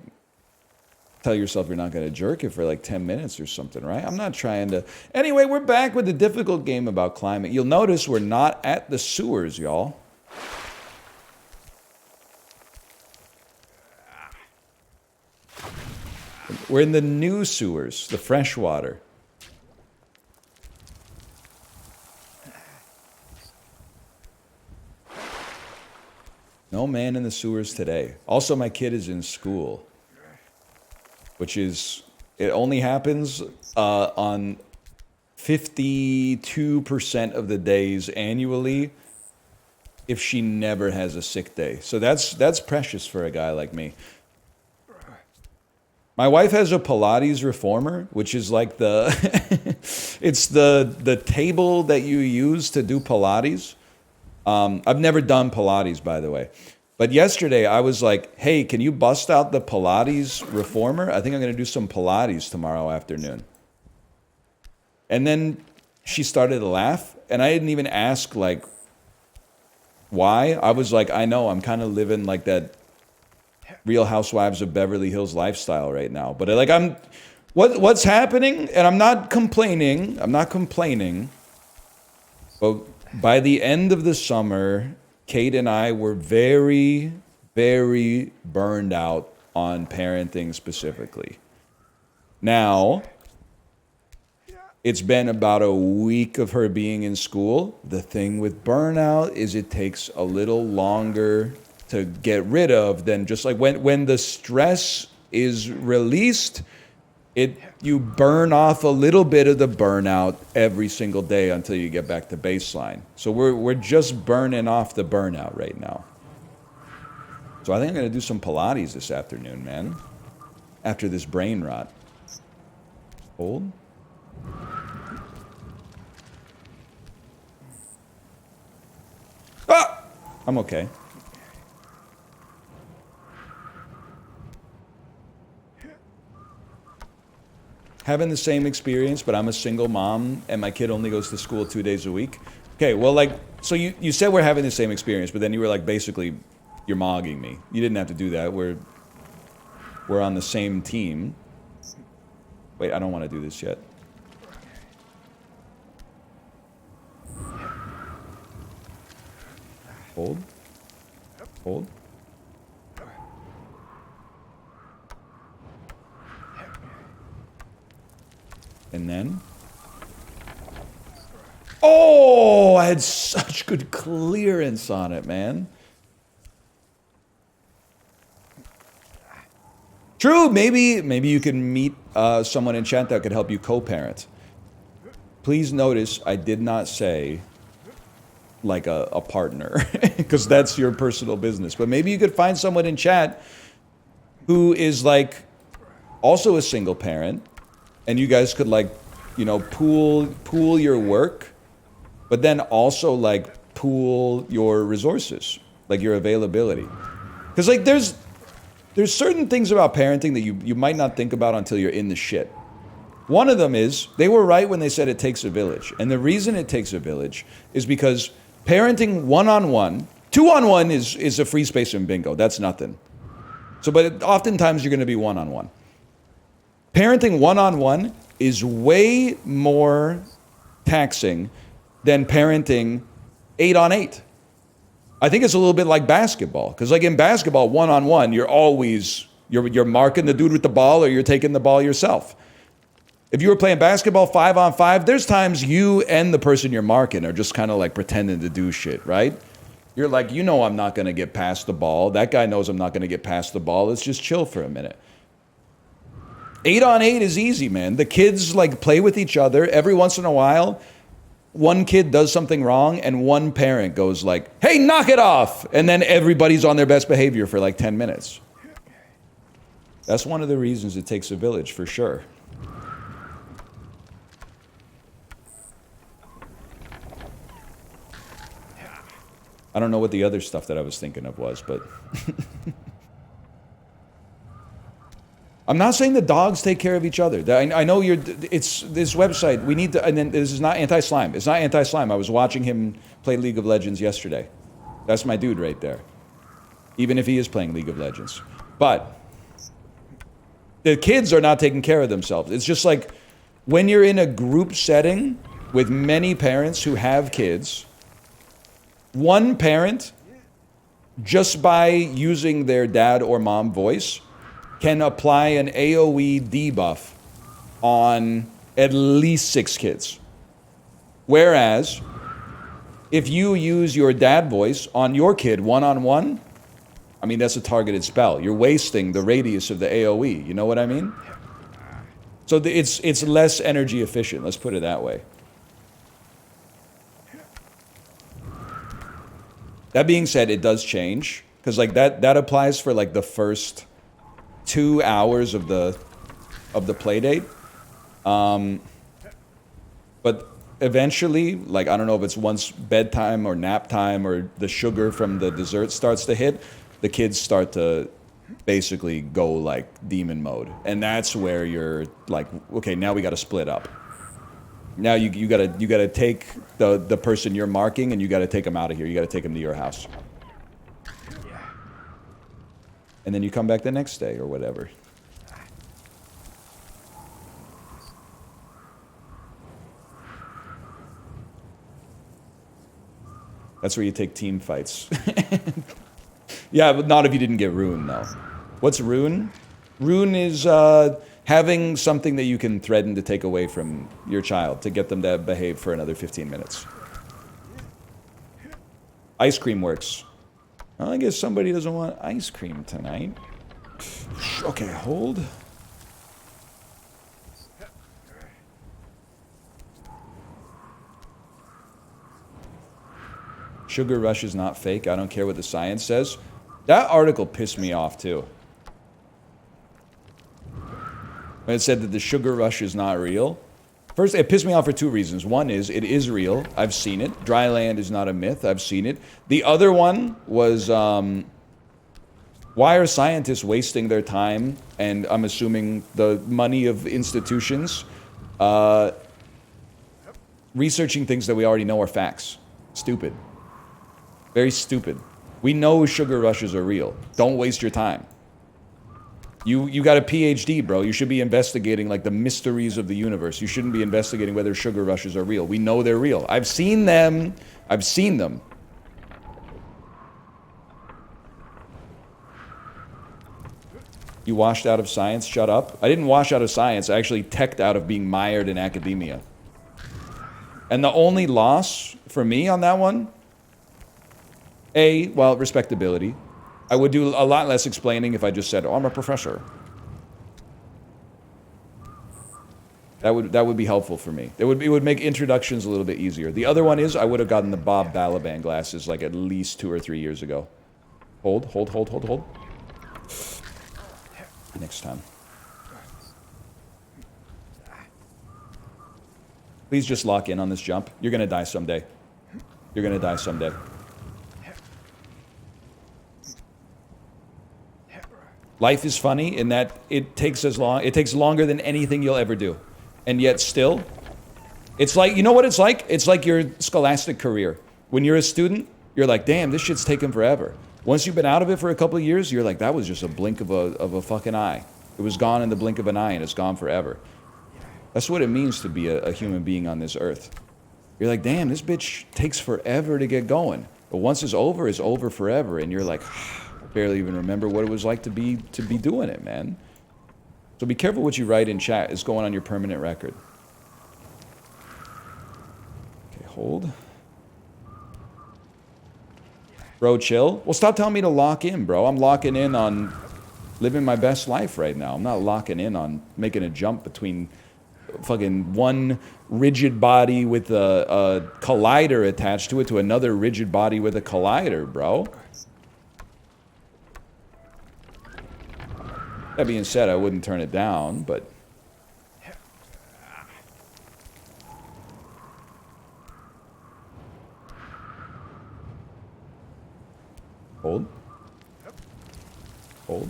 tell yourself you're not going to jerk it for like 10 minutes or something, right? I'm not trying to... Anyway, we're back with the difficult game about climbing. You'll notice we're not at the sewers, y'all. We're in the new sewers, the freshwater. No man in the sewers today. Also, my kid is in school, which is, it only happens on 52% of the days annually if she never has a sick day. So that's precious for a guy like me. My wife has a Pilates reformer, which is like it's the table that you use to do Pilates. I've never done Pilates, by the way. But yesterday I was like, hey, can you bust out the Pilates reformer? I think I'm going to do some Pilates tomorrow afternoon. And then she started to laugh, and I didn't even ask like why. I was like, I know I'm kind of living like that Real Housewives of Beverly Hills lifestyle right now. But like what's happening? And I'm not complaining. I'm not complaining. But by the end of the summer, Kate and I were very, very burned out on parenting specifically. Now, it's been about a week of her being in school. The thing with burnout is it takes a little longer to get rid of than just like when the stress is released, you burn off a little bit of the burnout every single day until you get back to baseline. So we're just burning off the burnout right now. So I think I'm gonna do some Pilates this afternoon, man. After this brain rot. Hold. Ah! I'm okay. Having the same experience, but I'm a single mom and my kid only goes to school 2 days a week. Okay, well, like, so you said we're having the same experience, but then you were like, basically, you're mogging me. You didn't have to do that. We're on the same team. Wait, I don't want to do this yet. Hold. Hold. And then... Oh, I had such good clearance on it, man. True, maybe you can meet someone in chat that could help you co-parent. Please notice I did not say like a partner, because that's your personal business. But maybe you could find someone in chat who is like also a single parent, and you guys could like, you know, pool your work, but then also like pool your resources, like your availability. Because like there's certain things about parenting that you might not think about until you're in the shit. One of them is, they were right when they said it takes a village. And the reason it takes a village is because parenting one-on-one, two-on-one is a free space in bingo. That's nothing. So, but oftentimes you're going to be one-on-one. Parenting one-on-one is way more taxing than parenting 8-on-8. I think it's a little bit like basketball, because like in basketball, one-on-one, you're always, you're marking the dude with the ball or you're taking the ball yourself. If you were playing basketball 5-on-5, there's times you and the person you're marking are just kind of like pretending to do shit, right? You're like, you know I'm not going to get past the ball. That guy knows I'm not going to get past the ball. Let's just chill for a minute. 8-on-8 is easy, man. The kids like play with each other. Every once in a while, one kid does something wrong and one parent goes like, hey, knock it off. And then everybody's on their best behavior for like 10 minutes. That's one of the reasons it takes a village, for sure. I don't know what the other stuff that I was thinking of was, but... I'm not saying the dogs take care of each other. I know it's this website, we need to, and then this is not anti-slime. It's not anti-slime. I was watching him play League of Legends yesterday. That's my dude right there. Even if he is playing League of Legends. But the kids are not taking care of themselves. It's just like when you're in a group setting with many parents who have kids, one parent, just by using their dad or mom voice, can apply an AoE debuff on at least 6 kids. Whereas, if you use your dad voice on your kid one-on-one, I mean, that's a targeted spell. You're wasting the radius of the AoE, you know what I mean? So it's less energy efficient, let's put it that way. That being said, it does change, because like that applies for like the first 2 hours of the play date. But eventually, like, I don't know if it's once bedtime or nap time or the sugar from the dessert starts to hit, the kids start to basically go like demon mode. And that's where you're like, okay, now we got to split up. Now you gotta take the person you're marking and you gotta take them out of here. You gotta take them to your house. And then you come back the next day or whatever. That's where you take team fights. Yeah, but not if you didn't get Rune, though. What's Rune? Rune is having something that you can threaten to take away from your child to get them to behave for another 15 minutes. Ice cream works. Well, I guess somebody doesn't want ice cream tonight. Okay, hold. Sugar rush is not fake. I don't care what the science says. That article pissed me off, too. When it said that the sugar rush is not real. First, it pissed me off for two reasons. One is, it is real. I've seen it. Dry land is not a myth. I've seen it. The other one was, why are scientists wasting their time, and I'm assuming the money of institutions, researching things that we already know are facts? Stupid. Very stupid. We know sugar rushes are real. Don't waste your time. You got a PhD, bro. You should be investigating like the mysteries of the universe. You shouldn't be investigating whether sugar rushes are real. We know they're real. I've seen them. I've seen them. You washed out of science? Shut up. I didn't wash out of science. I actually teched out of being mired in academia. And the only loss for me on that one, well, respectability. I would do a lot less explaining if I just said, oh, I'm a professor. That would be helpful for me. It would make introductions a little bit easier. The other one is I would have gotten the Bob Balaban glasses like at least 2 or 3 years ago. Hold. Next time. Please just lock in on this jump. You're gonna die someday. You're gonna die someday. Life is funny in that it takes longer than anything you'll ever do. And yet still, it's like, you know what it's like? It's like your scholastic career. When you're a student, you're like, damn, this shit's taken forever. Once you've been out of it for a couple of years, you're like, that was just a blink of a fucking eye. It was gone in the blink of an eye and it's gone forever. That's what it means to be a human being on this earth. You're like, damn, this bitch takes forever to get going. But once it's over forever. And you're like, I barely even remember what it was like to be doing it, man. So be careful what you write in chat. It's going on your permanent record. Okay, hold. Bro, chill. Well, stop telling me to lock in, bro. I'm locking in on living my best life right now. I'm not locking in on making a jump between fucking one rigid body with a collider attached to it to another rigid body with a collider, bro. That being said, I wouldn't turn it down, but... Hold. Hold.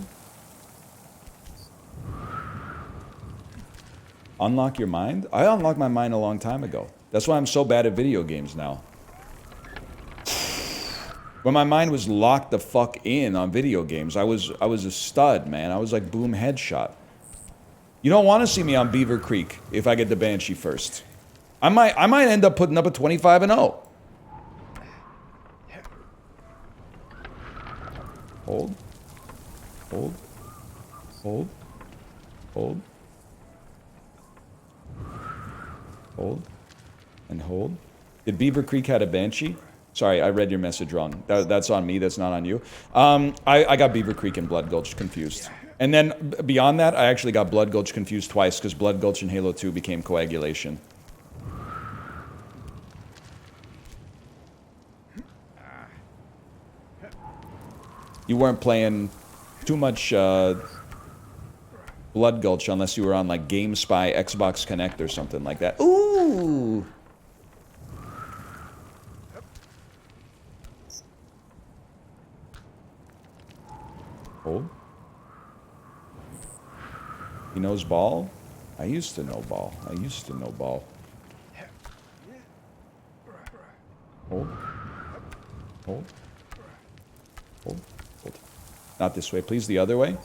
Unlock your mind? I unlocked my mind a long time ago. That's why I'm so bad at video games now. When my mind was locked the fuck in on video games, I was a stud, man. I was like boom headshot. You don't want to see me on Beaver Creek if I get the Banshee first. I might end up putting up a 25-0. Hold. Hold. Hold. Hold. Hold. And hold. Did Beaver Creek had a Banshee? Sorry, I read your message wrong. That's on me, that's not on you. I got Beaver Creek and Blood Gulch confused. And then beyond that, I actually got Blood Gulch confused twice because Blood Gulch in Halo 2 became Coagulation. You weren't playing too much Blood Gulch unless you were on like GameSpy, Xbox Connect or something like that. Ooh! Hold. He knows ball? I used to know ball. I used to know ball. Hold. Hold. Hold. Hold. Not this way, please. The other way.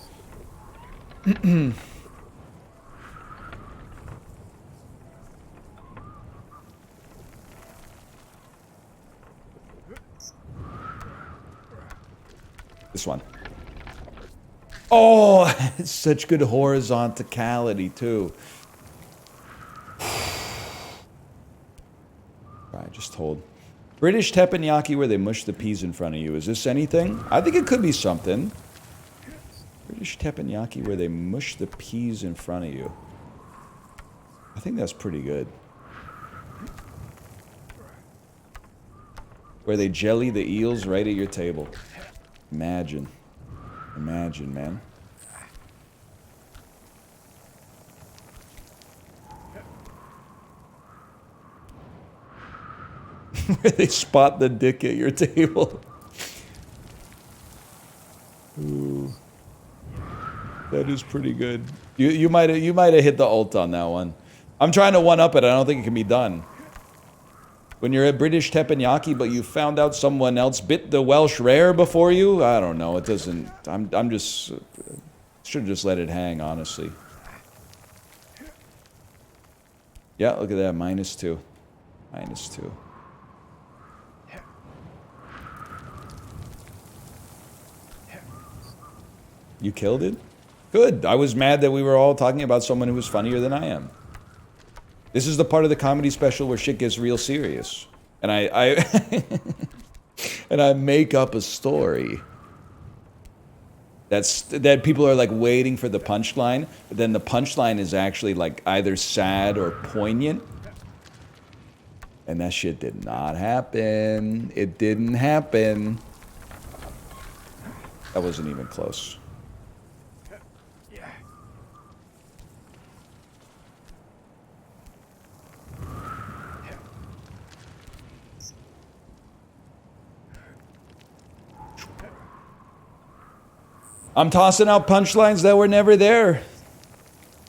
This one. Oh, it's such good horizontality, too. Alright, just hold. British teppanyaki where they mush the peas in front of you. Is this anything? I think it could be something. British teppanyaki where they mush the peas in front of you. I think that's pretty good. Where they jelly the eels right at your table. Imagine. Imagine, man. Where they spot the dick at your table. Ooh. That is pretty good. You might have hit the ult on that one. I'm trying to one up it. I don't think it can be done. When you're at British teppanyaki, but you found out someone else bit the Welsh rare before you? I don't know. It doesn't... I'm just... Should just let it hang, honestly. Yeah, look at that. -2. -2. You killed it? Good. I was mad that we were all talking about someone who was funnier than I am. This is the part of the comedy special where shit gets real serious. And I and I make up a story. That people are like waiting for the punchline, but then the punchline is actually like either sad or poignant. And that shit did not happen. It didn't happen. That wasn't even close. I'm tossing out punchlines that were never there.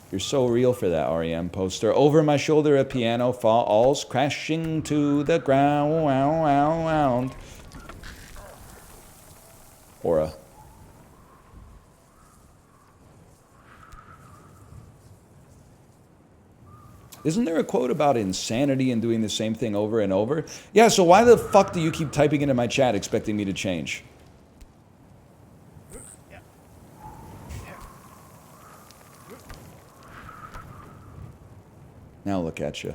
You're so real for that REM poster. Over my shoulder, a piano falls crashing to the ground. Aura. Isn't there a quote about insanity and doing the same thing over and over? Yeah, so why the fuck do you keep typing into my chat expecting me to change? Now look at you.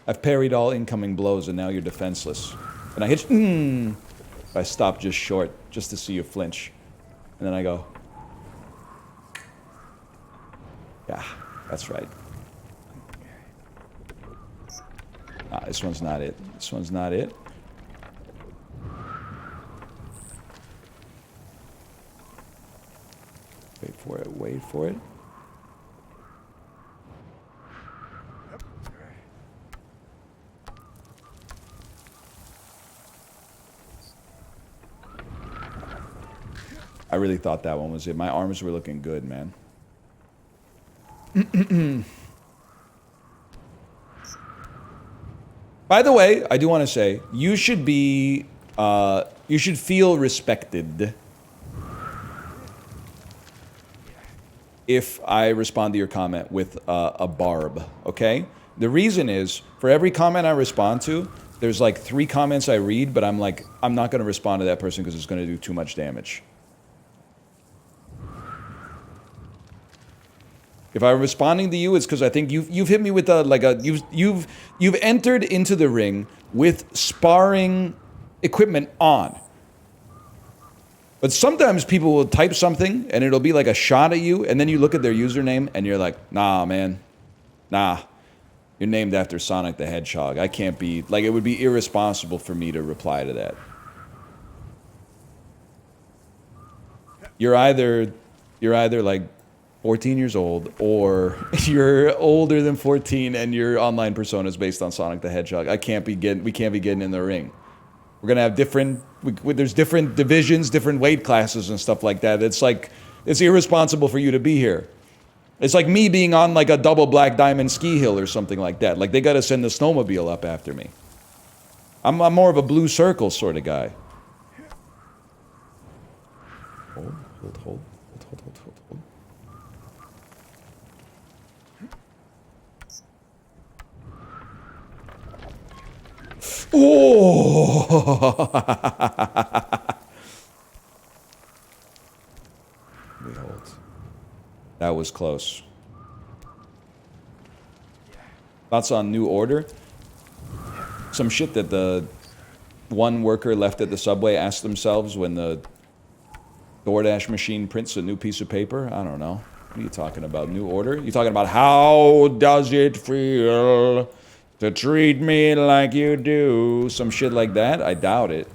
I've parried all incoming blows and now you're defenseless. And I hit you. I stop just short, just to see you flinch. And then I go. Yeah, that's right. Ah, this one's not it. This one's not it. Wait for it, wait for it. I really thought that one was it. My arms were looking good, man. By the way, I do want to say, you should be, you should feel respected if I respond to your comment with a barb, okay? The reason is, for every comment I respond to, there's like 3 comments I read, but I'm like, I'm not going to respond to that person because it's going to do too much damage. If I'm responding to you, it's because I think you've hit me with you've entered into the ring with sparring equipment on. But sometimes people will type something and it'll be like a shot at you, and then you look at their username and you're like, nah, man, nah, you're named after Sonic the Hedgehog. I can't be like, it would be irresponsible for me to reply to that. You're either like 14 years old, or you're older than 14 and your online persona is based on Sonic the Hedgehog. We can't be getting in the ring. We're gonna have different, there's different divisions, different weight classes and stuff like that. It's like, it's irresponsible for you to be here. It's like me being on like a double black diamond ski hill or something like that. Like they gotta send the snowmobile up after me. I'm more of a blue circle sort of guy. Hold. Oh! We hold. That was close. Thoughts on New Order? Some shit that the one worker left at the subway asked themselves when the DoorDash machine prints a new piece of paper? I don't know. What are you talking about? New Order? You talking about how does it feel to treat me like you do? Some shit like that? I doubt it.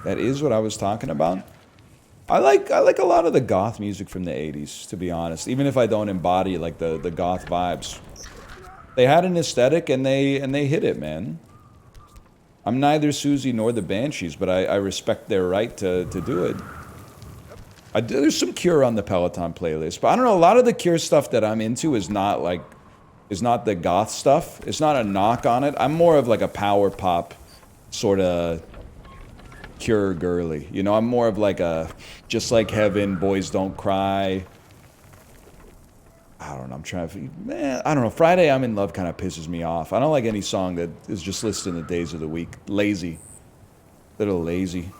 That is what I was talking about. I like a lot of the goth music from the 80s, to be honest. Even if I don't embody like the goth vibes. They had an aesthetic and they hit it, man. I'm neither Susie nor the Banshees, but I respect their right to do it. There's some Cure on the Peloton playlist, but I don't know, a lot of the Cure stuff that I'm into is not the goth stuff. It's not a knock on it. I'm more of like a power pop sort of Cure girly. You know, I'm more of like a Just Like Heaven, Boys Don't Cry. I don't know, I'm trying to... Man, I don't know, Friday I'm in Love kind of pisses me off. I don't like any song that is just listed in the days of the week. Lazy. Little lazy.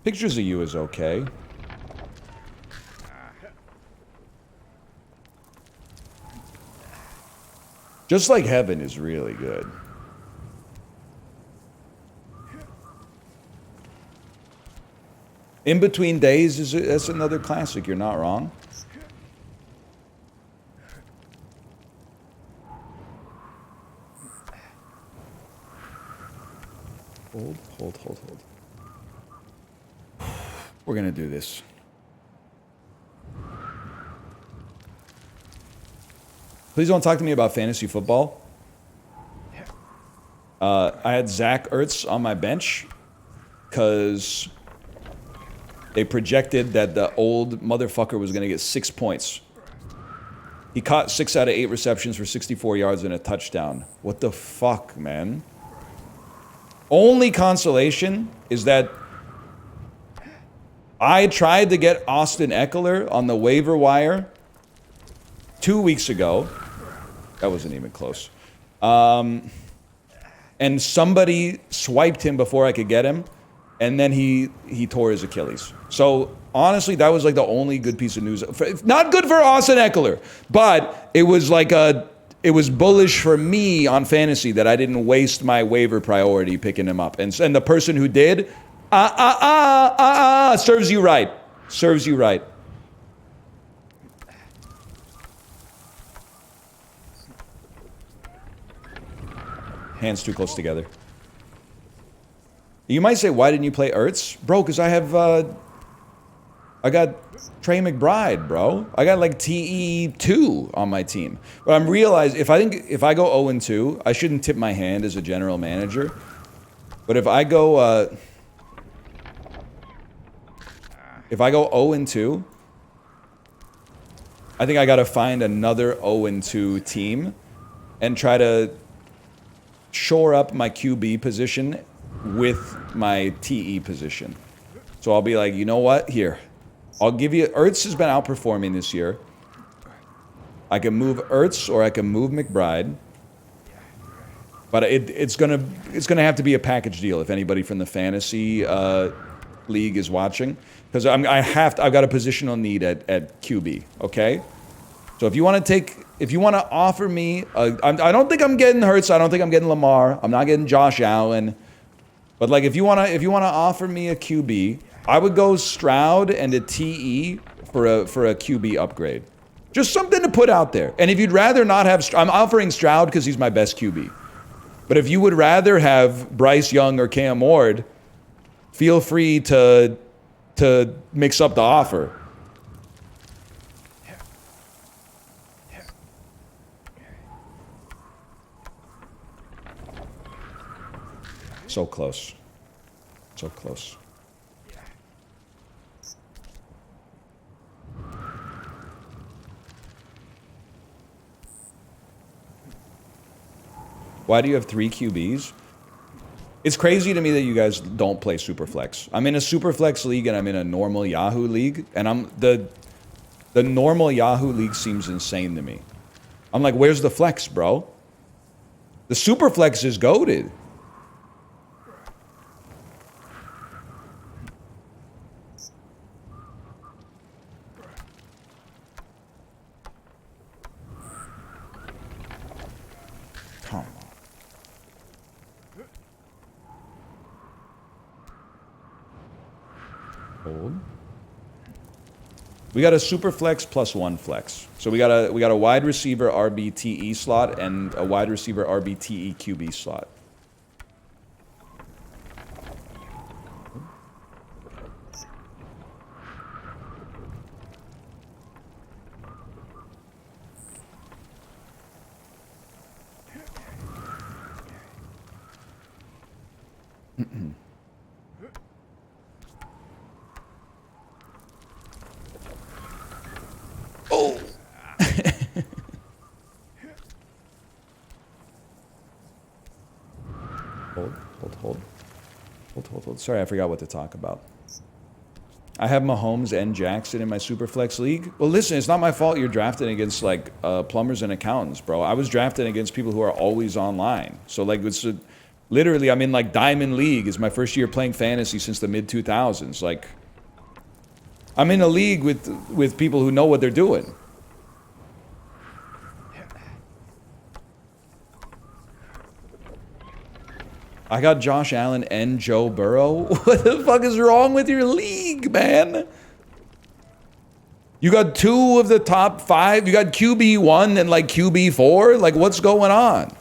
Pictures of You is okay. Just Like Heaven is really good. In Between Days that's another classic. You're not wrong. Hold. We're gonna do this. Please don't talk to me about fantasy football. I had Zach Ertz on my bench because they projected that the old motherfucker was going to get 6 points. He caught 6 out of 8 receptions for 64 yards and a touchdown. What the fuck, man? Only consolation is that I tried to get Austin Eckler on the waiver wire 2 weeks ago. That wasn't even close. And somebody swiped him before I could get him. And then he tore his Achilles. So honestly, that was like the only good piece of news. Not good for Austin Eckler, but it was like it was bullish for me on fantasy that I didn't waste my waiver priority picking him up. And the person who did, serves you right. Serves you right. Hands too close together. You might say, why didn't you play Ertz? Bro, because I got Trey McBride, bro. I got like TE2 on my team. But I'm realizing if I go 0-2, I shouldn't tip my hand as a general manager. But if I go 0-2, I think I got to find another 0-2 team and try to shore up my QB position with my TE position. So I'll be like, you know what? Here, I'll give you... Ertz has been outperforming this year. I can move Ertz or I can move McBride. But it's gonna have to be a package deal if anybody from the fantasy league is watching, because I've got a positional need at QB. Okay, so if you want to offer me, I don't think I'm getting Hurts. I don't think I'm getting Lamar. I'm not getting Josh Allen. But like, if you wanna offer me a QB, I would go Stroud and a TE for a QB upgrade. Just something to put out there. And if you'd rather not have, I'm offering Stroud because he's my best QB. But if you would rather have Bryce Young or Cam Ward, feel free to mix up the offer. So close. So close. Why do you have 3 QBs? It's crazy to me that you guys don't play Superflex. I'm in a Superflex league and I'm in a normal Yahoo league, and the normal Yahoo league seems insane to me. I'm like, where's the flex, bro? The Superflex is goated. Come on. Hold. We got a super flex plus 1 flex. So we got a wide receiver RBTE slot and a wide receiver RBTE QB slot. Oh. Hold. Sorry, I forgot what to talk about. I have Mahomes and Jackson in my Superflex league. Well, listen, it's not my fault you're drafting against, like, plumbers and accountants, bro. I was drafting against people who are always online. So, like, literally, I'm in, like, Diamond League. It's my first year playing fantasy since the mid-2000s. Like, I'm in a league with people who know what they're doing. I got Josh Allen and Joe Burrow. What the fuck is wrong with your league, man? You got 2 of the top 5. You got QB1 and like QB4. Like, what's going on?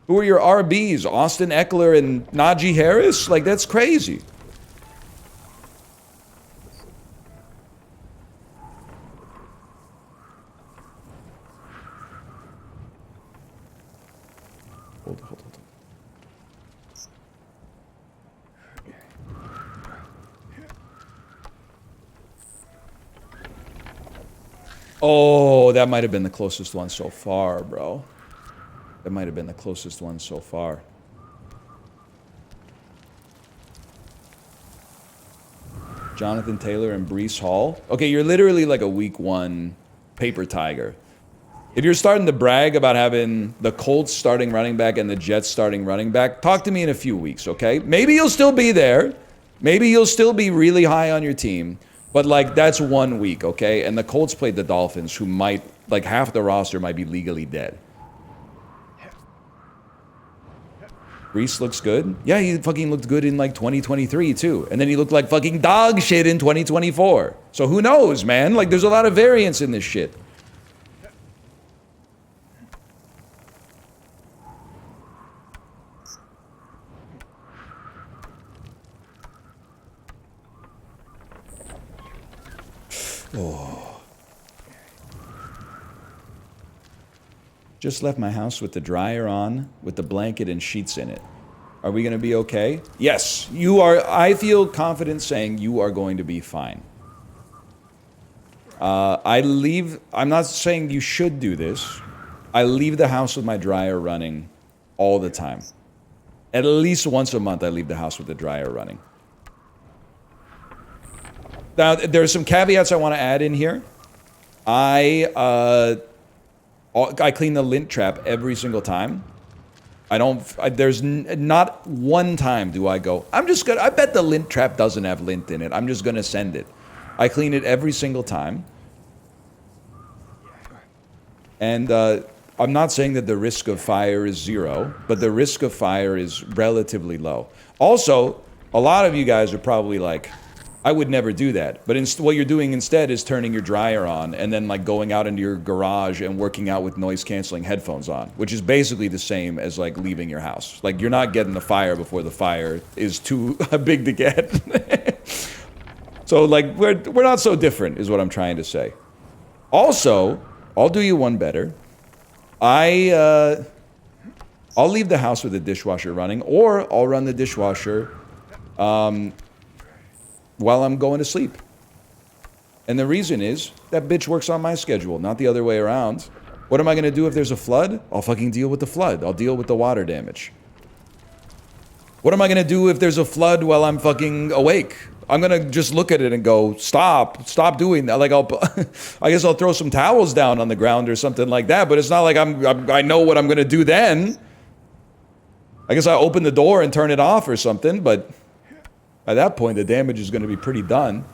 Who are your RBs? Austin Eckler and Najee Harris? Like, that's crazy. Hold. Oh, that might have been the closest one so far, bro. That might have been the closest one so far. Jonathan Taylor and Breece Hall. Okay, you're literally like a week 1 paper tiger. If you're starting to brag about having the Colts starting running back and the Jets starting running back, talk to me in a few weeks, okay? Maybe you'll still be there. Maybe you'll still be really high on your team. But, like, that's 1 week, okay? And the Colts played the Dolphins, who might, like, half the roster might be legally dead. Breece looks good. Yeah, he fucking looked good in, like, 2023, too. And then he looked like fucking dog shit in 2024. So who knows, man? Like, there's a lot of variance in this shit. Oh. Just left my house with the dryer on, with the blanket and sheets in it. Are we going to be okay? Yes, you are. I feel confident saying you are going to be fine. I'm not saying you should do this. I leave the house with my dryer running all the time. At least once a month, I leave the house with the dryer running. Now, there are some caveats I want to add in here. I clean the lint trap every single time. There's not one time do I go, I bet the lint trap doesn't have lint in it. I'm just going to send it. I clean it every single time. And I'm not saying that the risk of fire is 0, but the risk of fire is relatively low. Also, a lot of you guys are probably like, I would never do that. But what you're doing instead is turning your dryer on and then like going out into your garage and working out with noise canceling headphones on, which is basically the same as like leaving your house. Like you're not getting the fire before the fire is too big to get. So like we're not so different is what I'm trying to say. Also, I'll do you one better. I'll I'll leave the house with the dishwasher running, or I'll run the dishwasher while I'm going to sleep. And the reason is, that bitch works on my schedule, not the other way around. What am I going to do if there's a flood? I'll fucking deal with the flood. I'll deal with the water damage. What am I going to do if there's a flood while I'm fucking awake? I'm going to just look at it and go, stop doing that. Like, I guess I'll throw some towels down on the ground or something like that, but it's not like I know what I'm going to do then. I guess I open the door and turn it off or something, but at that point, the damage is going to be pretty done.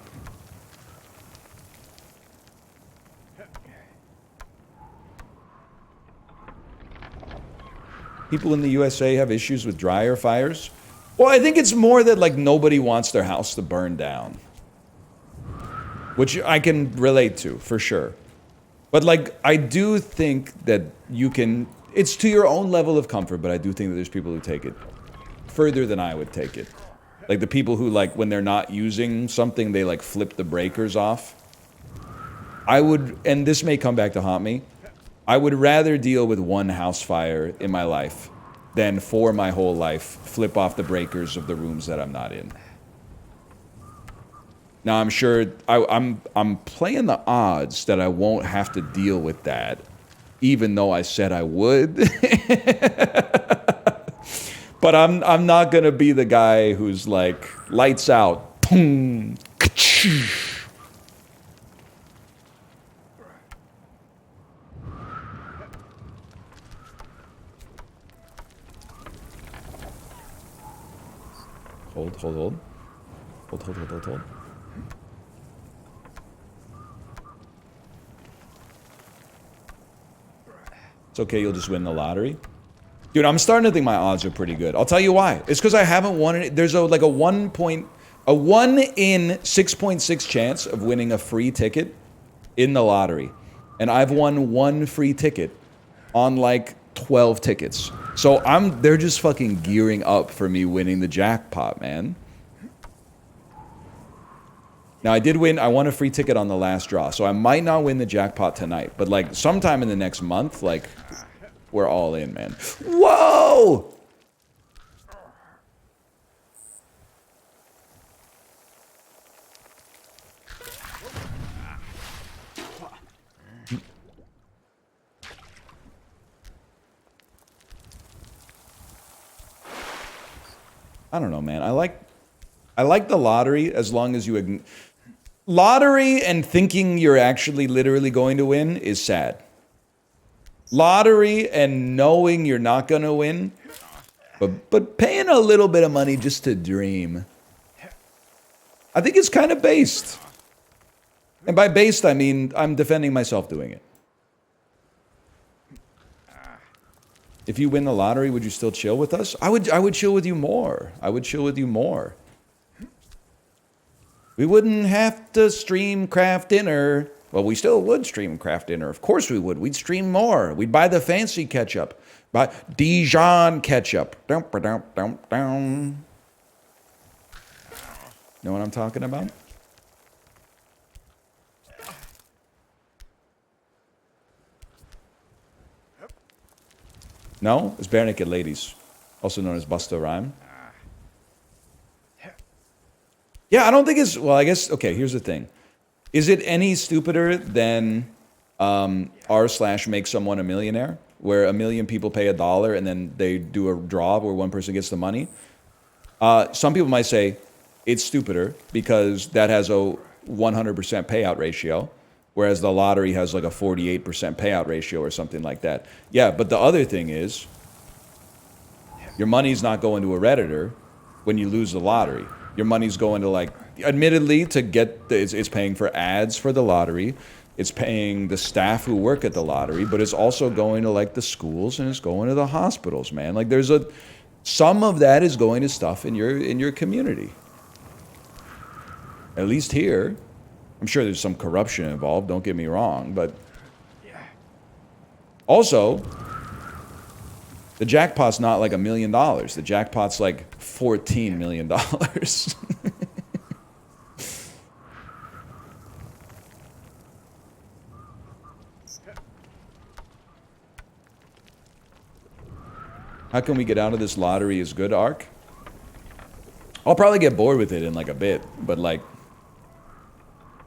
People in the USA have issues with dryer fires. Well, I think it's more that, like, nobody wants their house to burn down. Which I can relate to, for sure. But, like, I do think that you can... It's to your own level of comfort, but I do think that there's people who take it further than I would take it. Like, the people who, like, when they're not using something, they, like, flip the breakers off. I would... And this may come back to haunt me. I would rather deal with one house fire in my life than for my whole life flip off the breakers of the rooms that I'm not in. Now I'm sure I'm playing the odds that I won't have to deal with that, even though I said I would. But I'm not gonna be the guy who's like lights out, boom, ka-choo. Hold. Hold. It's okay, you'll just win the lottery. Dude, I'm starting to think my odds are pretty good. I'll tell you why. It's because I haven't won it. There's a 1 in 6.6 chance of winning a free ticket in the lottery. And I've won one free ticket on like 12 tickets. So they're just fucking gearing up for me winning the jackpot, man. Now I won a free ticket on the last draw, so I might not win the jackpot tonight, but like sometime in the next month, like we're all in, man. Whoa! I don't know, man. I like the lottery as long as you lottery and thinking you're actually literally going to win is sad. Lottery and knowing you're not going to win, but paying a little bit of money just to dream, I think it's kind of based. And by based, I mean I'm defending myself doing it. If you win the lottery, would you still chill with us? I would chill with you more. I would chill with you more. We wouldn't have to stream craft dinner. Well, we still would stream craft dinner. Of course we would. We'd stream more. We'd buy the fancy ketchup. Buy Dijon ketchup. Know what I'm talking about? No? It's Bare Naked Ladies. Also known as Busta Rhyme. Yeah, I don't think it's... Well, I guess... Okay, here's the thing. Is it any stupider than r/make someone a millionaire? Where 1 million people pay $1 and then they do a draw where one person gets the money? Some people might say it's stupider because that has a 100% payout ratio, whereas the lottery has like a 48% payout ratio or something like that. Yeah, but the other thing is your money's not going to a Redditor when you lose the lottery. Your money's going to, like, admittedly, to get it's paying for ads for the lottery. It's paying the staff who work at the lottery, but it's also going to, like, the schools and it's going to the hospitals, man. Like, some of that is going to stuff in your community. At least here. I'm sure there's some corruption involved, don't get me wrong, but also, the jackpot's not like $1 million. The jackpot's like $14 million. How can we get out of this lottery is good arc? I'll probably get bored with it in like a bit, but like,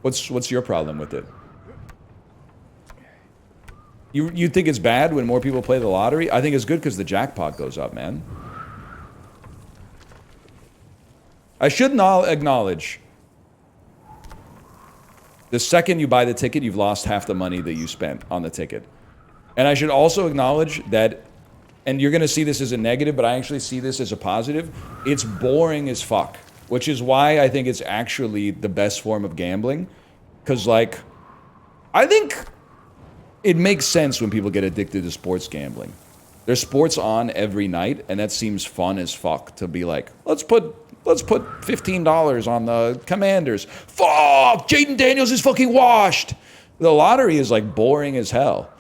what's your problem with it? You think it's bad when more people play the lottery? I think it's good because the jackpot goes up, man. I should not acknowledge, the second you buy the ticket, you've lost half the money that you spent on the ticket. And I should also acknowledge that, and you're going to see this as a negative, but I actually see this as a positive, it's boring as fuck. Which is why I think it's actually the best form of gambling. Because, like, I think it makes sense when people get addicted to sports gambling. There's sports on every night, and that seems fun as fuck to be like, let's put $15 on the Commanders. Fuck! Jaden Daniels is fucking washed! The lottery is, like, boring as hell.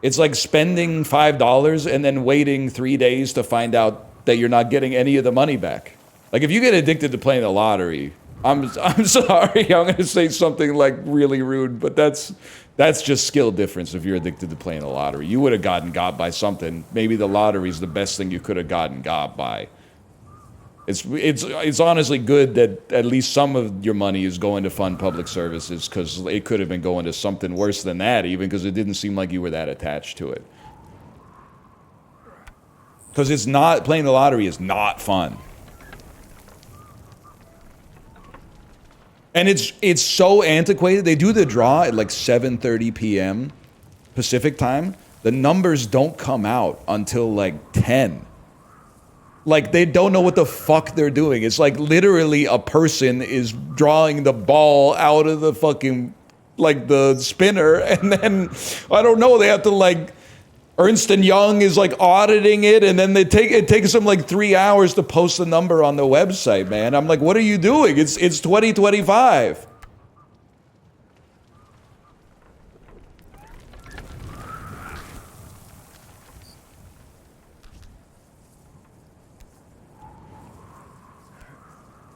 It's like spending $5 and then waiting 3 days to find out that you're not getting any of the money back. Like, if you get addicted to playing the lottery, I'm sorry, I'm going to say something, like, really rude, but that's just skill difference if you're addicted to playing the lottery. You would have gotten got by something. Maybe the lottery's the best thing you could have gotten got by. It's honestly good that at least some of your money is going to fund public services, because it could have been going to something worse than that, even, because it didn't seem like you were that attached to it. Because it's not, playing the lottery is not fun. And it's so antiquated. They do the draw at like 7:30 p.m. Pacific time. The numbers don't come out until like 10. Like, they don't know what the fuck they're doing. It's like literally a person is drawing the ball out of the fucking, like, the spinner, and then, I don't know, they have to, like, Ernst & Young is, like, auditing it, and then it takes them, like, 3 hours to post the number on the website, man. I'm like, what are you doing? It's 2025.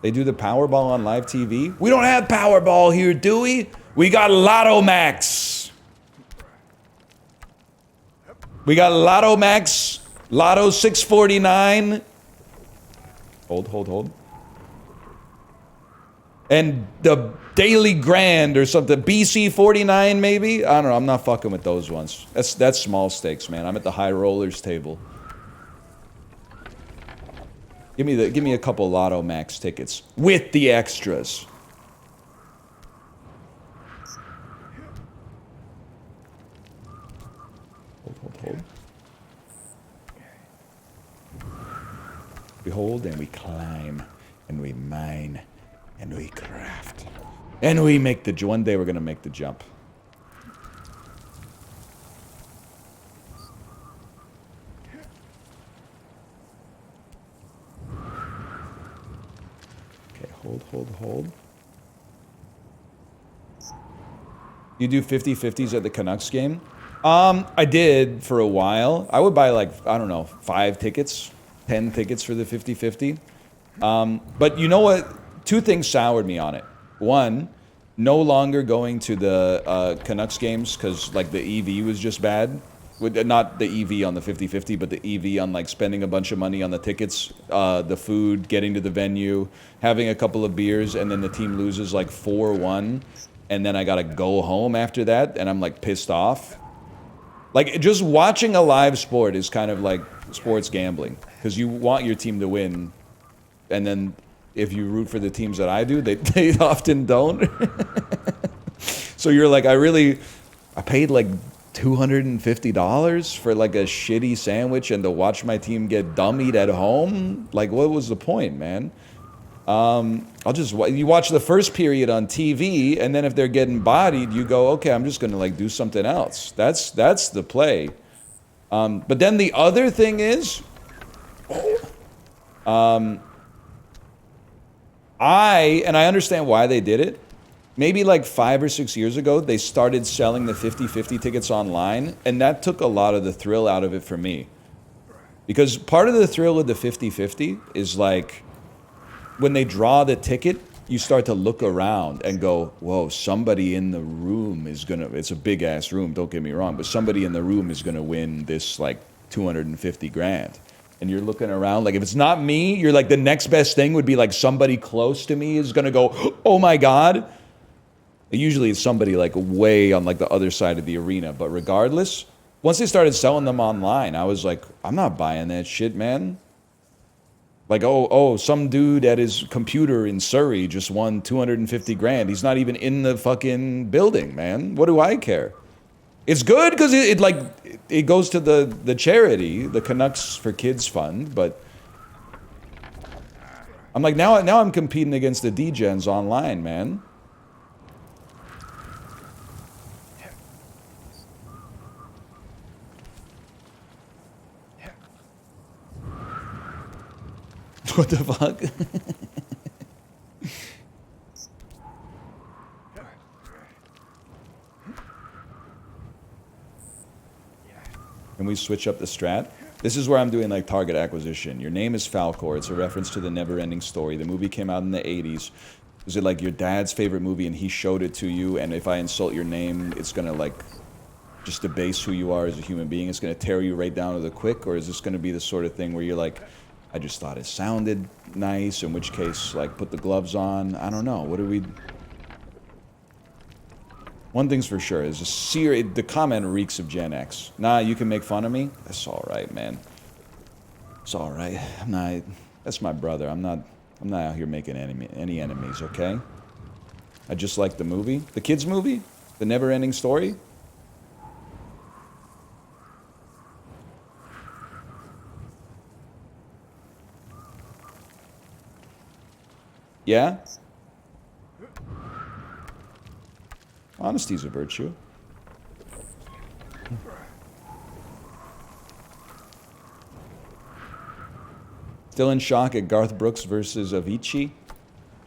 They do the Powerball on live TV. We don't have Powerball here, do we? We got Lotto Max. We got Lotto Max, Lotto 649. Hold. And the Daily Grand or something, BC 49 maybe? I don't know, I'm not fucking with those ones. That's small stakes, man. I'm at the high rollers table. Give me a couple Lotto Max tickets with the extras. Hold. We hold and we climb and we mine and we craft and we make the one day we're gonna make the jump. Hold. You do 50-50s at the Canucks game? I did for a while. I would buy, like, I don't know, 5 tickets, 10 tickets for the 50-50. But you know what? 2 things soured me on it. One, no longer going to the Canucks games because, like, the EV was just bad. Not the EV on the 50-50, but the EV on, like, spending a bunch of money on the tickets, the food, getting to the venue, having a couple of beers, and then the team loses, like, 4-1, and then I gotta go home after that, and I'm, like, pissed off. Like, just watching a live sport is kind of like sports gambling, because you want your team to win, and then if you root for the teams that I do, they often don't. So you're like, I paid, like, $250 for, like, a shitty sandwich and to watch my team get dummied at home? Like, what was the point, man? You watch the first period on TV, and then if they're getting bodied, you go, okay, I'm just gonna, like, do something else. That's the play. But then the other thing is, I understand why they did it. Maybe like 5 or 6 years ago, they started selling the 50-50 tickets online, and that took a lot of the thrill out of it for me. Because part of the thrill of the 50-50 is, like, when they draw the ticket, you start to look around and go, whoa, somebody in the room is gonna, it's a big ass room, don't get me wrong, but somebody in the room is gonna win this, like, 250 grand. and you're looking around, like if it's not me, you're like the next best thing would be like somebody close to me is gonna go, oh my God. Usually it's somebody like way on like the other side of the arena, but regardless, once they started selling them online, I was like, I'm not buying that shit, man. Like, some dude at his computer in Surrey just won 250 grand. He's not even in the fucking building, man. What do I care? It's good because it goes to the charity, the Canucks for Kids Fund, but I'm like, now I'm competing against the D-gens online, man. What the fuck? Can we switch up the strat? This is where I'm doing like target acquisition. Your name is Falcor. It's a reference to the Never-Ending Story. The movie came out in the 80s. Is it like your dad's favorite movie and he showed it to you, and if I insult your name, it's gonna like just debase who you are as a human being? It's gonna tear you right down to the quick? Or is this gonna be the sort of thing where you're like, I just thought it sounded nice, in which case, like, put the gloves on? I don't know. What do we... One thing's for sure, is the comment reeks of Gen X. Nah, you can make fun of me? That's alright, man. It's alright. That's my brother. I'm not out here making any enemies, okay? I just like the movie. The kids' movie? The Never-Ending Story? Yeah? Honesty's a virtue. Still in shock at Garth Brooks versus Avicii?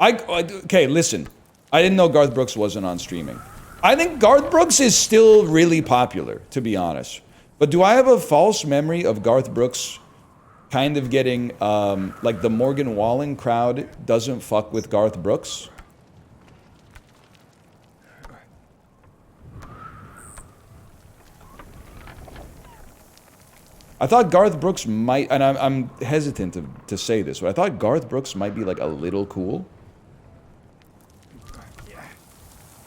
Okay, listen. I didn't know Garth Brooks wasn't on streaming. I think Garth Brooks is still really popular, to be honest. But do I have a false memory of Garth Brooks kind of getting, like the Morgan Wallen crowd doesn't fuck with Garth Brooks? I thought Garth Brooks might, and I'm hesitant to say this, but I thought Garth Brooks might be like a little cool.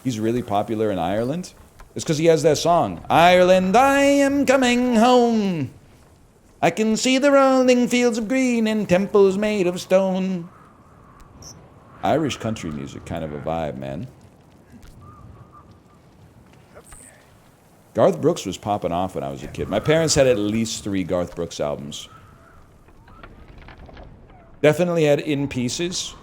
He's really popular in Ireland. It's because he has that song, Ireland, I am coming home. I can see the rolling fields of green and temples made of stone. Irish country music, kind of a vibe, man. Garth Brooks was popping off when I was a kid. My parents had at least 3 Garth Brooks albums. Definitely had In Pieces.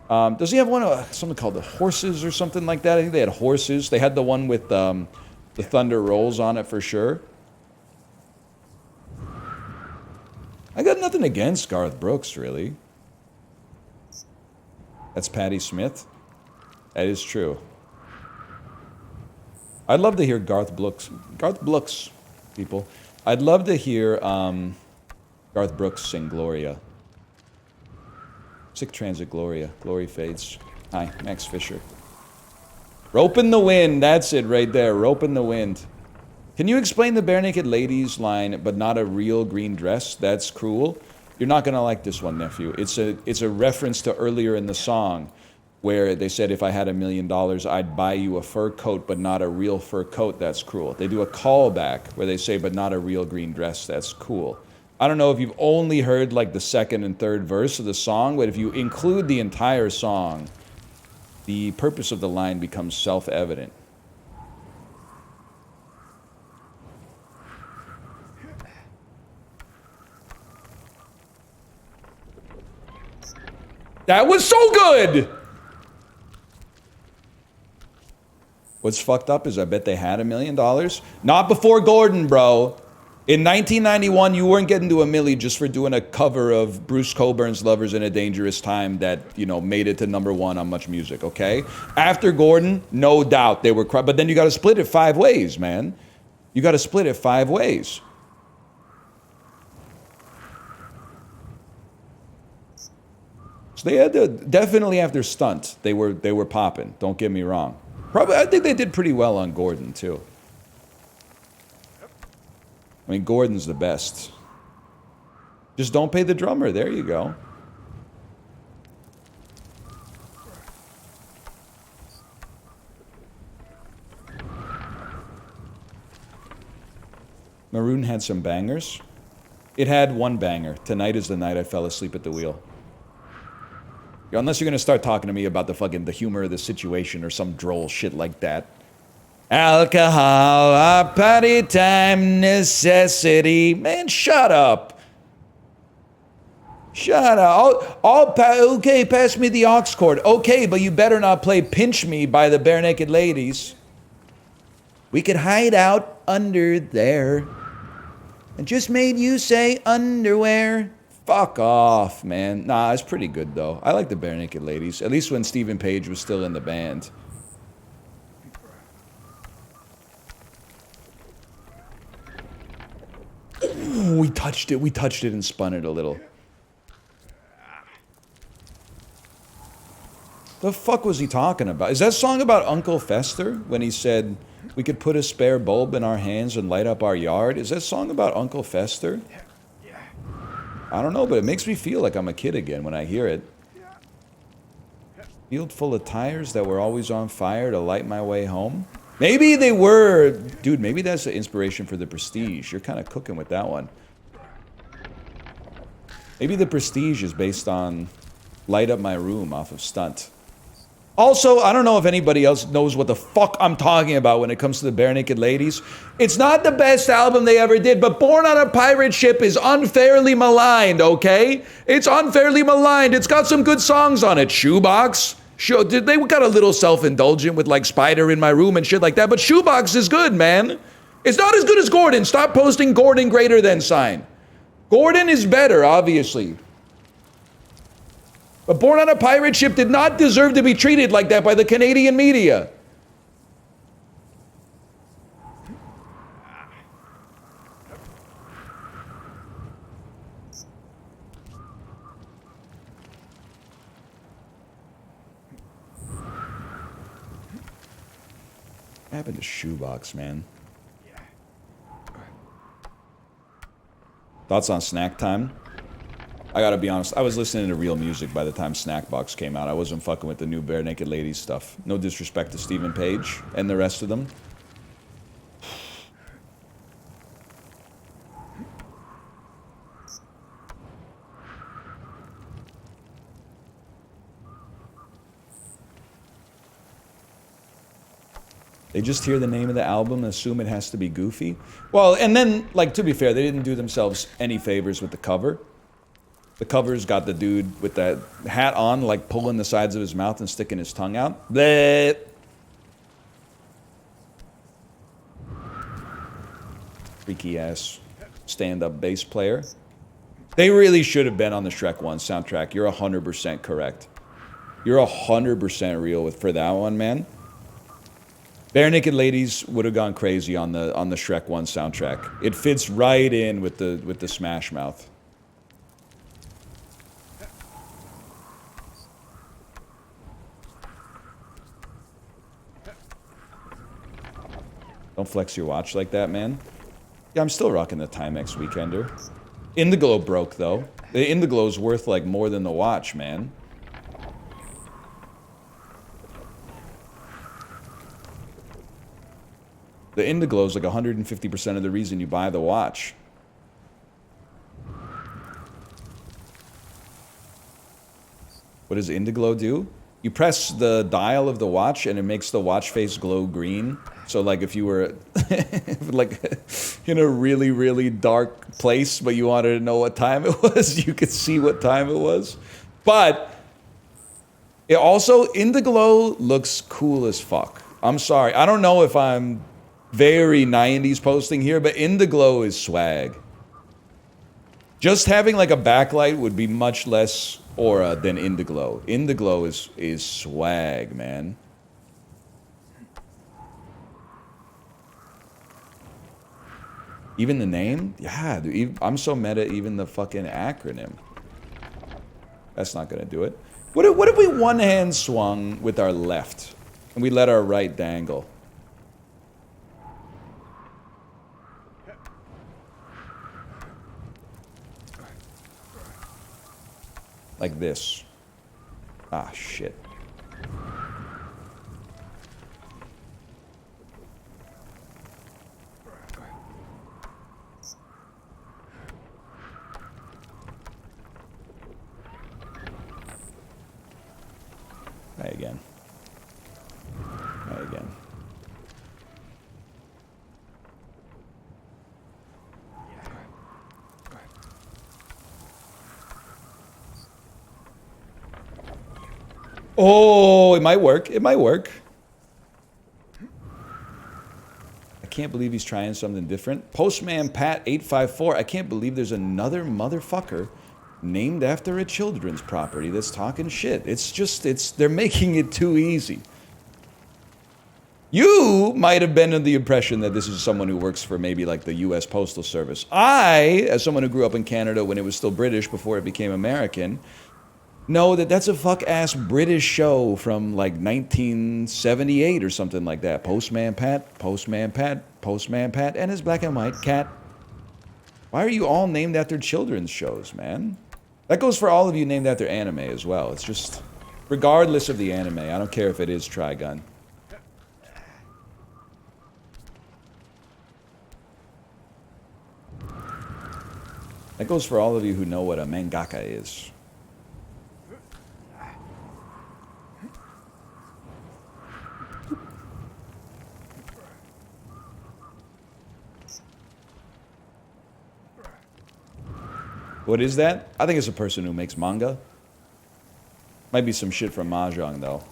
Does he have one, something called The Horses or something like that? I think they had Horses. They had the one with the Thunder Rolls on it for sure. I got nothing against Garth Brooks, really. That's Patti Smith. That is true. I'd love to hear Garth Brooks, people. I'd love to hear Garth Brooks sing Gloria. Sick Transit Gloria. Glory Fades. Hi, Max Fisher. Rope in the wind. That's it right there. Rope in the wind. Can you explain the Bare Naked Ladies line, but not a real green dress? That's cruel. You're not going to like this one, nephew. It's a reference to earlier in the song where they said, if I had $1 million, I'd buy you a fur coat, but not a real fur coat. That's cruel. They do a callback where they say, but not a real green dress. That's cool. I don't know if you've only heard like the second and third verse of the song, but if you include the entire song, the purpose of the line becomes self-evident. That was so good! What's fucked up is I bet they had $1 million. Not before Gordon, bro. In 1991, you weren't getting to $1 million just for doing a cover of Bruce Cockburn's Lovers in a Dangerous Time that, you know, made it to #1 on Much Music, okay? After Gordon, no doubt they were... But then you got to split it 5 ways, man. You got to split it 5 ways. So they had to... Definitely after Stunt, they were popping. Don't get me wrong. Probably, I think they did pretty well on Gordon, too. I mean, Gordon's the best. Just don't pay the drummer. There you go. Maroon had some bangers. It had one banger. Tonight is the night I fell asleep at the wheel. Unless you're gonna start talking to me about the humor of the situation or some droll shit like that. Alcohol, a party time necessity. Man, shut up. Shut up. Okay, pass me the aux cord. Okay, but you better not play Pinch Me by the Bare Naked Ladies. We could hide out under there. And just made you say underwear. Fuck off, man. Nah, it's pretty good, though. I like the Bare Naked Ladies. At least when Stephen Page was still in the band. Ooh, we touched it. We touched it and spun it a little. The fuck was he talking about? Is that song about Uncle Fester? When he said, we could put a spare bulb in our hands and light up our yard? Is that song about Uncle Fester? I don't know, but it makes me feel like I'm a kid again when I hear it. Field full of tires that were always on fire to light my way home? Maybe they were. Dude, maybe that's the inspiration for The Prestige. You're kind of cooking with that one. Maybe The Prestige is based on Light Up My Room off of Stunt. Also, I don't know if anybody else knows what the fuck I'm talking about when it comes to the Bare Naked Ladies. It's not the best album they ever did, but Born on a Pirate Ship is unfairly maligned, okay? It's unfairly maligned. It's got some good songs on it. Shoebox. They got a little self-indulgent with like Spider in My Room and shit like that, but Shoebox is good, man. It's not as good as Gordon. Stop posting Gordon greater than sign. Gordon is better, obviously. But Born on a Pirate Ship did not deserve to be treated like that by the Canadian media. What happened to Shoebox, man? Thoughts on Snack Time? I gotta be honest, I was listening to real music by the time Snackbox came out. I wasn't fucking with the new Bare Naked Ladies stuff. No disrespect to Stephen Page and the rest of them. They just hear the name of the album and assume it has to be goofy. Well, and then, like, to be fair, they didn't do themselves any favors with the cover. The cover's got the dude with that hat on, like pulling the sides of his mouth and sticking his tongue out. Bleh. Freaky ass stand-up bass player. They really should have been on the Shrek 1 soundtrack. You're 100% correct. You're 100% real for that one, man. Bare Naked Ladies would have gone crazy on the Shrek 1 soundtrack. It fits right in with the Smash Mouth. Don't flex your watch like that, man. Yeah, I'm still rocking the Timex Weekender. Indiglo broke, though. The Indiglo's worth, like, more than the watch, man. The Indiglo's like 150% of the reason you buy the watch. What does Indiglo do? You press the dial of the watch and it makes the watch face glow green. So like if you were like in a really, really dark place, but you wanted to know what time it was, you could see what time it was. But it also, Indiglo looks cool as fuck. I'm sorry. I don't know if I'm very 90s posting here, but Indiglo is swag. Just having like a backlight would be much less aura than Indiglo. Indiglo is swag, man. Even the name? Yeah, dude, I'm so meta, even the fucking acronym. That's not gonna do it. What if we one hand swung with our left and we let our right dangle? Like this. Ah, shit. Try again. Try again. Oh, it might work. It might work. I can't believe he's trying something different. Postman Pat 854. I can't believe there's another motherfucker named after a children's property that's talking shit. It's just, they're making it too easy. You might have been under the impression that this is someone who works for maybe like the US Postal Service. I, as someone who grew up in Canada when it was still British before it became American, know that that's a fuck-ass British show from like 1978 or something like that. Postman Pat, Postman Pat, Postman Pat, and his black and white cat. Why are you all named after children's shows, man? That goes for all of you named after anime as well. It's just, regardless of the anime, I don't care if it is Trigun. That goes for all of you who know what a mangaka is. What is that? I think it's a person who makes manga. Might be some shit from Mahjong, though.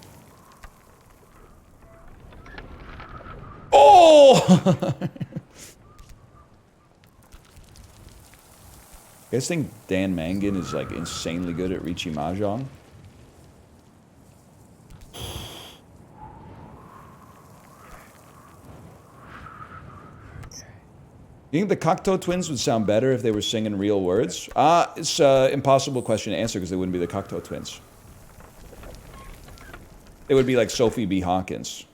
Oh! You guys think Dan Mangan is like insanely good at Riichi Mahjong? You think the Cocteau Twins would sound better if they were singing real words? It's an impossible question to answer because they wouldn't be the Cocteau Twins. It would be like Sophie B. Hawkins.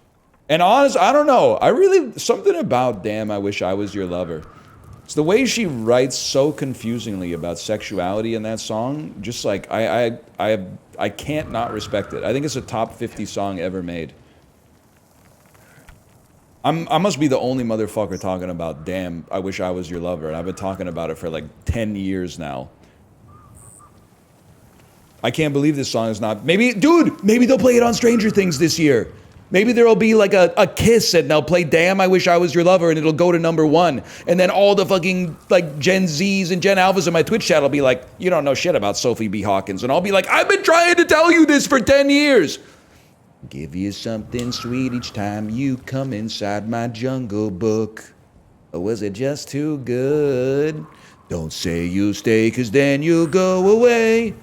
And honest, I don't know. I really, something about Damn, I Wish I Was Your Lover. It's the way she writes so confusingly about sexuality in that song. Just like, I can't not respect it. I think it's a top 50 song ever made. I must be the only motherfucker talking about Damn, I Wish I Was Your Lover. And I've been talking about it for like 10 years now. I can't believe this song is not... Maybe, dude, maybe they'll play it on Stranger Things this year. Maybe there'll be like a kiss and they'll play Damn, I Wish I Was Your Lover and it'll go to #1. And then all the fucking like Gen Zs and Gen Alphas in my Twitch chat will be like, you don't know shit about Sophie B. Hawkins. And I'll be like, I've been trying to tell you this for 10 years. Give you something sweet each time you come inside my Jungle Book. Or was it just too good? Don't say you'll stay, cause then you'll go away.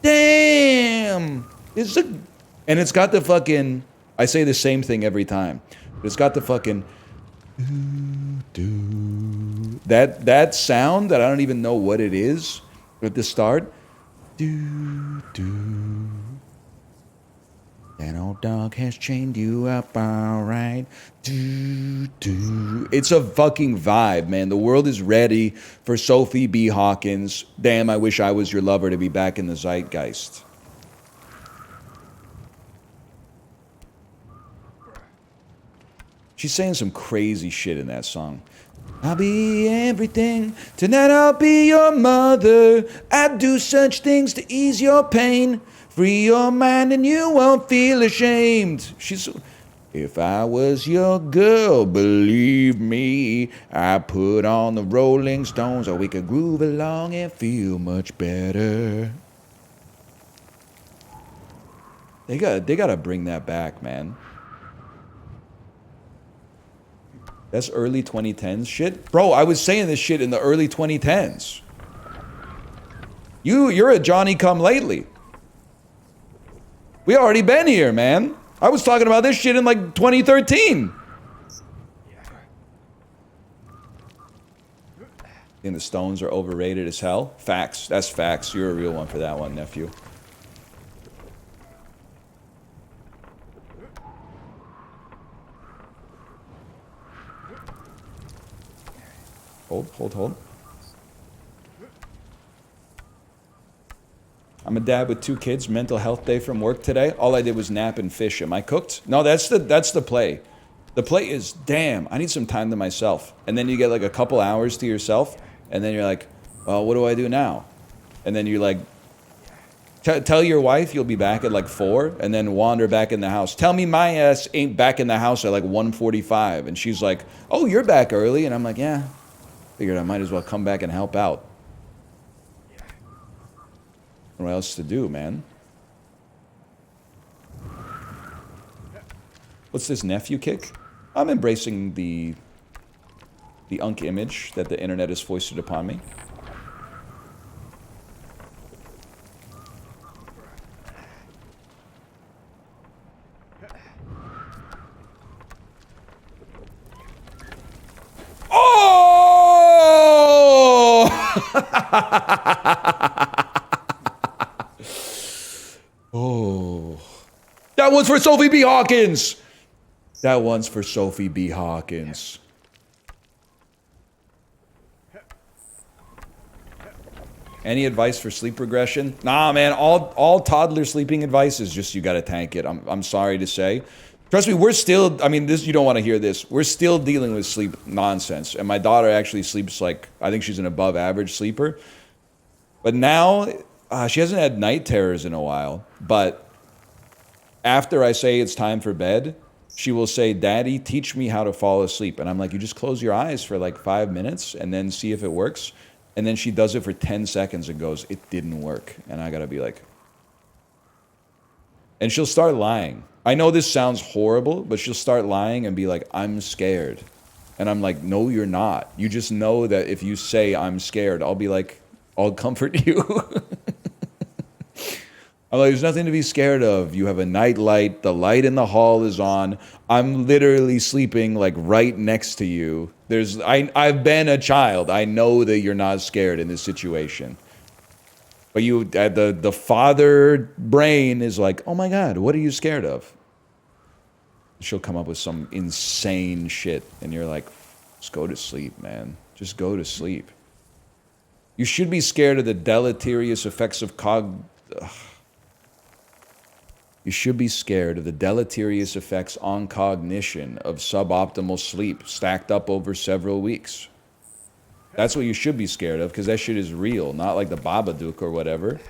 Damn! And it's got the fucking... I say the same thing every time. But it's got the fucking... That sound that I don't even know what it is at the start. That old dog has chained you up, alright. It's a fucking vibe, man. The world is ready for Sophie B. Hawkins. Damn, I Wish I Was Your Lover to be back in the zeitgeist. She's saying some crazy shit in that song. I'll be everything. Tonight I'll be your mother. I'd do such things to ease your pain. Free your mind and you won't feel ashamed. If I was your girl, believe me, I'd put on the Rolling Stones or we could groove along and feel much better. They gotta bring that back, man. That's early 2010s shit? Bro, I was saying this shit in the early 2010s. You're a Johnny come lately. We already been here, man. I was talking about this shit in like 2013. And the Stones are overrated as hell. Facts. That's facts. You're a real one for that one, nephew. Hold. I'm a dad with 2 kids. Mental health day from work today. All I did was nap and fish. Am I cooked? No, that's the play. The play is, damn, I need some time to myself. And then you get like a couple hours to yourself, and then you're like, well, what do I do now? And then you like, tell your wife you'll be back at like 4, and then wander back in the house. Tell me my ass ain't back in the house at like 1:45. And she's like, oh, you're back early. And I'm like, yeah. Figured I might as well come back and help out. What else to do, man? What's this nephew kick? I'm embracing the unk image that the internet has foisted upon me. Oh! Oh. That one's for Sophie B. Hawkins! That one's for Sophie B. Hawkins. Any advice for sleep regression? Nah, man, all toddler sleeping advice is just you gotta tank it. I'm sorry to say. Trust me, we're still, I mean, this, you don't want to hear this. We're still dealing with sleep nonsense. And my daughter actually sleeps like, I think she's an above average sleeper. But now, she hasn't had night terrors in a while. But after I say it's time for bed, she will say, Daddy, teach me how to fall asleep. And I'm like, you just close your eyes for like 5 minutes and then see if it works. And then she does it for 10 seconds and goes, it didn't work. And I gotta be like, and she'll start lying. I know this sounds horrible, but she'll start lying and be like, I'm scared. And I'm like, no, you're not. You just know that if you say I'm scared, I'll be like, I'll comfort you. I'm like, there's nothing to be scared of. You have a night light. The light in the hall is on. I'm literally sleeping like right next to you. I've been a child. I know that you're not scared in this situation. But you, the father brain is like, oh my God, what are you scared of? She'll come up with some insane shit. And you're like, just go to sleep, man. Just go to sleep. You should be scared of the deleterious effects of You should be scared of the deleterious effects on cognition of suboptimal sleep stacked up over several weeks. That's what you should be scared of, because that shit is real, not like the Babadook or whatever.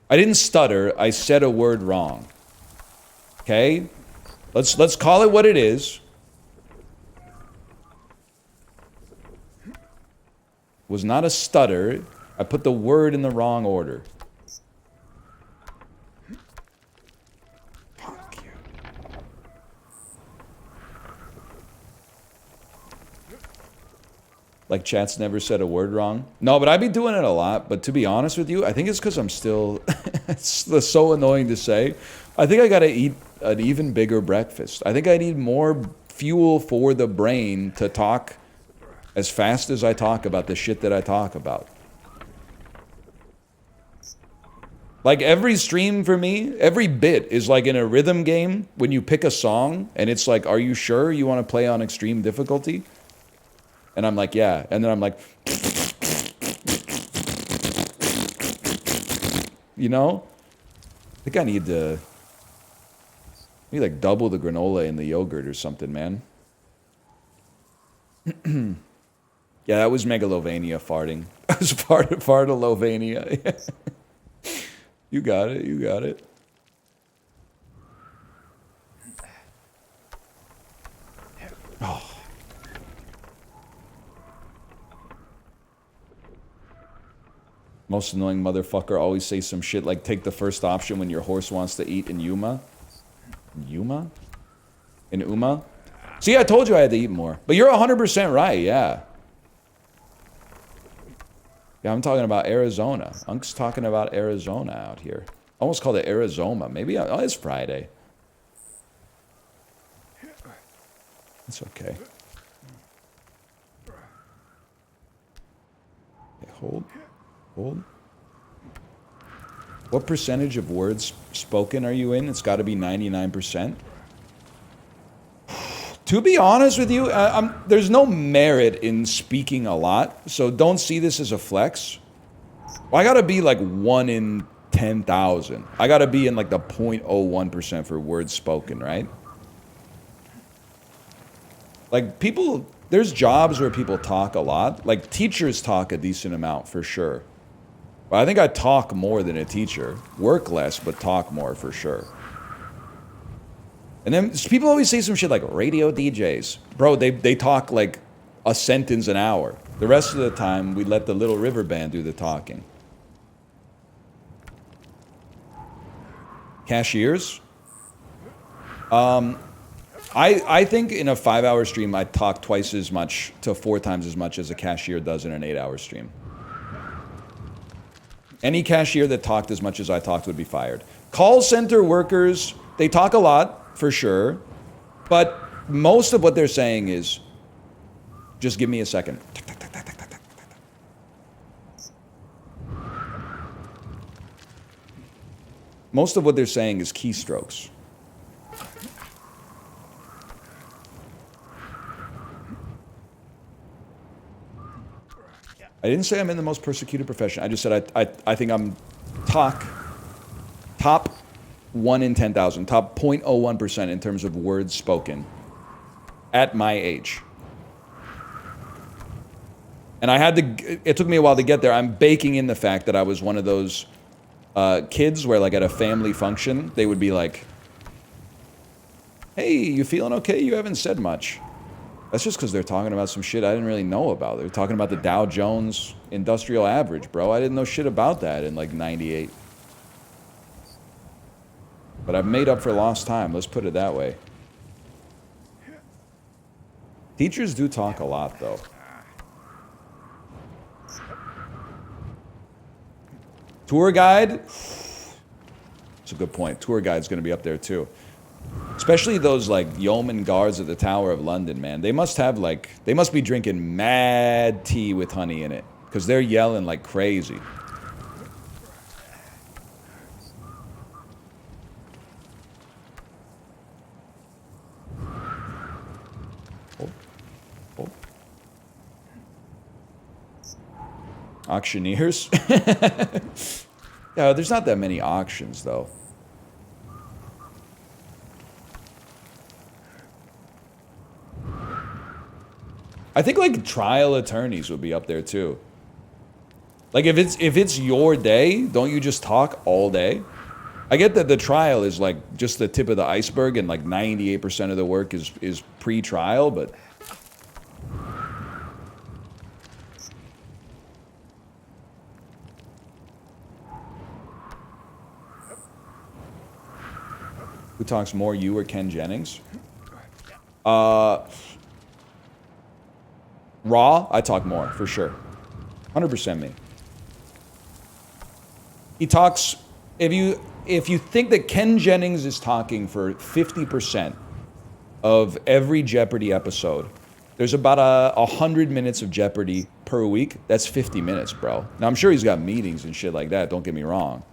I didn't stutter, I said a word wrong. Okay? Let's call it what it is. Was not a stutter. I put the word in the wrong order. Fuck you. Like chat's never said a word wrong. No, but I be doing it a lot. But to be honest with you, I think it's because I'm still... it's so annoying to say. I think I gotta eat an even bigger breakfast. I think I need more fuel for the brain to talk as fast as I talk about the shit that I talk about. Like every stream for me, every bit is like in a rhythm game when you pick a song and it's like, are you sure you want to play on extreme difficulty? And I'm like, yeah. And then I'm like, you know? I think I need like double the granola in the yogurt or something, man. Yeah, that was Megalovania farting. That was Fartalovania. You got it, you got it. Oh. Most annoying motherfucker always say some shit like, take the first option when your horse wants to eat in Yuma. Yuma? In Uma? See, I told you I had to eat more. But you're 100% right, yeah. Yeah, I'm talking about Arizona. Unk's talking about Arizona out here. Almost called it Arizona. Maybe, oh, it's Friday. It's okay. Okay, hold. Hold. What percentage of words spoken are you in? It's got to be 99%. To be honest with you, there's no merit in speaking a lot, so don't see this as a flex. Well, I gotta be like 1 in 10,000. I gotta be in like the 0.01% for words spoken, right? Like people, there's jobs where people talk a lot. Like teachers talk a decent amount for sure. But I think I talk more than a teacher. Work less, but talk more for sure. And then people always say some shit like radio DJs. Bro, they talk like a sentence an hour. The rest of the time, we let the Little River Band do the talking. Cashiers? I think in a 5-hour stream, I talk twice as much to 4 times as much as a cashier does in an 8-hour stream. Any cashier that talked as much as I talked would be fired. Call center workers, they talk a lot, for sure. But most of what they're saying is, just give me a second. Most of what they're saying is keystrokes. I didn't say I'm in the most persecuted profession. I just said I think I'm top 1 in 10,000, top 0.01% in terms of words spoken at my age. And it took me a while to get there. I'm baking in the fact that I was one of those kids where like at a family function, they would be like, hey, you feeling okay? You haven't said much. That's just because they're talking about some shit I didn't really know about. They're talking about the Dow Jones Industrial Average, bro. I didn't know shit about that in like 98. But I've made up for lost time. Let's put it that way. Teachers do talk a lot, though. Tour guide? That's a good point. Tour guide's going to be up there, too. Especially those, like, yeoman guards at the Tower of London, man. They must have, like... They must be drinking mad tea with honey in it. Because they're yelling like crazy. Oh. Auctioneers? Yeah, there's not that many auctions, though. I think like trial attorneys would be up there too. Like if it's your day, don't you just talk all day? I get that the trial is like just the tip of the iceberg and like 98% of the work is pre-trial, but who talks more, you or Ken Jennings? Raw, I talk more, for sure. 100% me. He talks, if you think that Ken Jennings is talking for 50% of every Jeopardy episode, there's about 100 minutes of Jeopardy per week. That's 50 minutes, bro. Now, I'm sure he's got meetings and shit like that, don't get me wrong.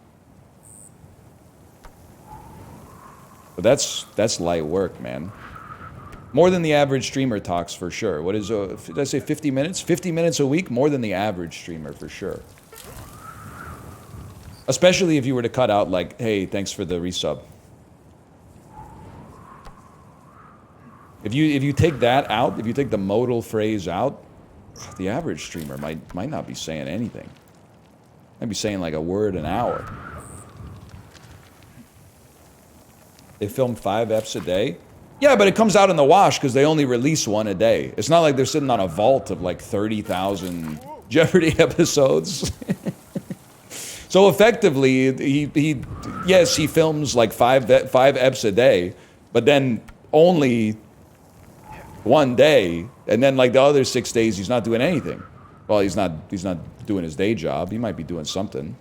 But that's light work, man. More than the average streamer talks, for sure. What is, did I say 50 minutes? 50 minutes a week? More than the average streamer, for sure. Especially if you were to cut out, like, hey, thanks for the resub. If you take that out, if you take the modal phrase out, the average streamer might not be saying anything. Might be saying like a word an hour. They film 5 eps a day. Yeah, but it comes out in the wash because they only release 1 a day. It's not like they're sitting on a vault of like 30,000 Jeopardy episodes. So effectively, he films like 5 eps a day, but then only 1 day, and then like the other 6 days he's not doing anything. Well, he's not doing his day job. He might be doing something.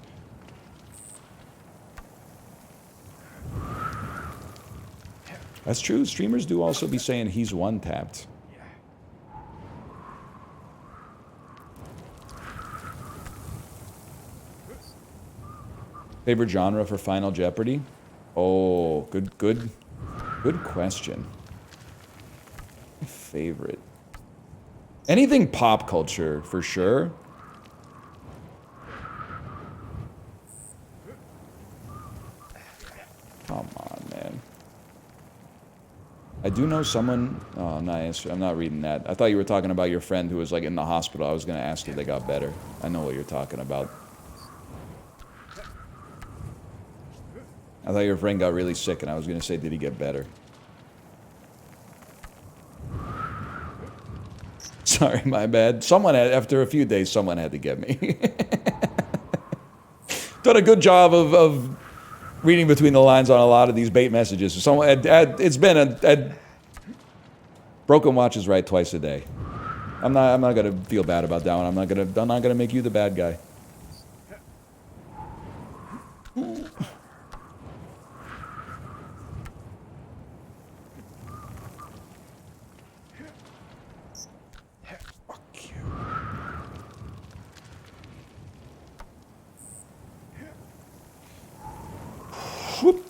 That's true. Streamers do also be saying he's one-tapped. Favorite genre for Final Jeopardy? Oh, good question. Favorite. Anything pop culture, for sure. Come on, man. I do know someone... Oh, I'm not reading that. I thought you were talking about your friend who was, like, in the hospital. I was going to ask if they got better. I know what you're talking about. I thought your friend got really sick, and I was going to say, did he get better? Sorry, my bad. Someone had, after a few days, someone had to get me. Done a good job of reading between the lines on a lot of these bait messages. Someone it's been a broken watch is right twice a day. I'm not gonna feel bad about that one. I'm not gonna make you the bad guy. Whoop.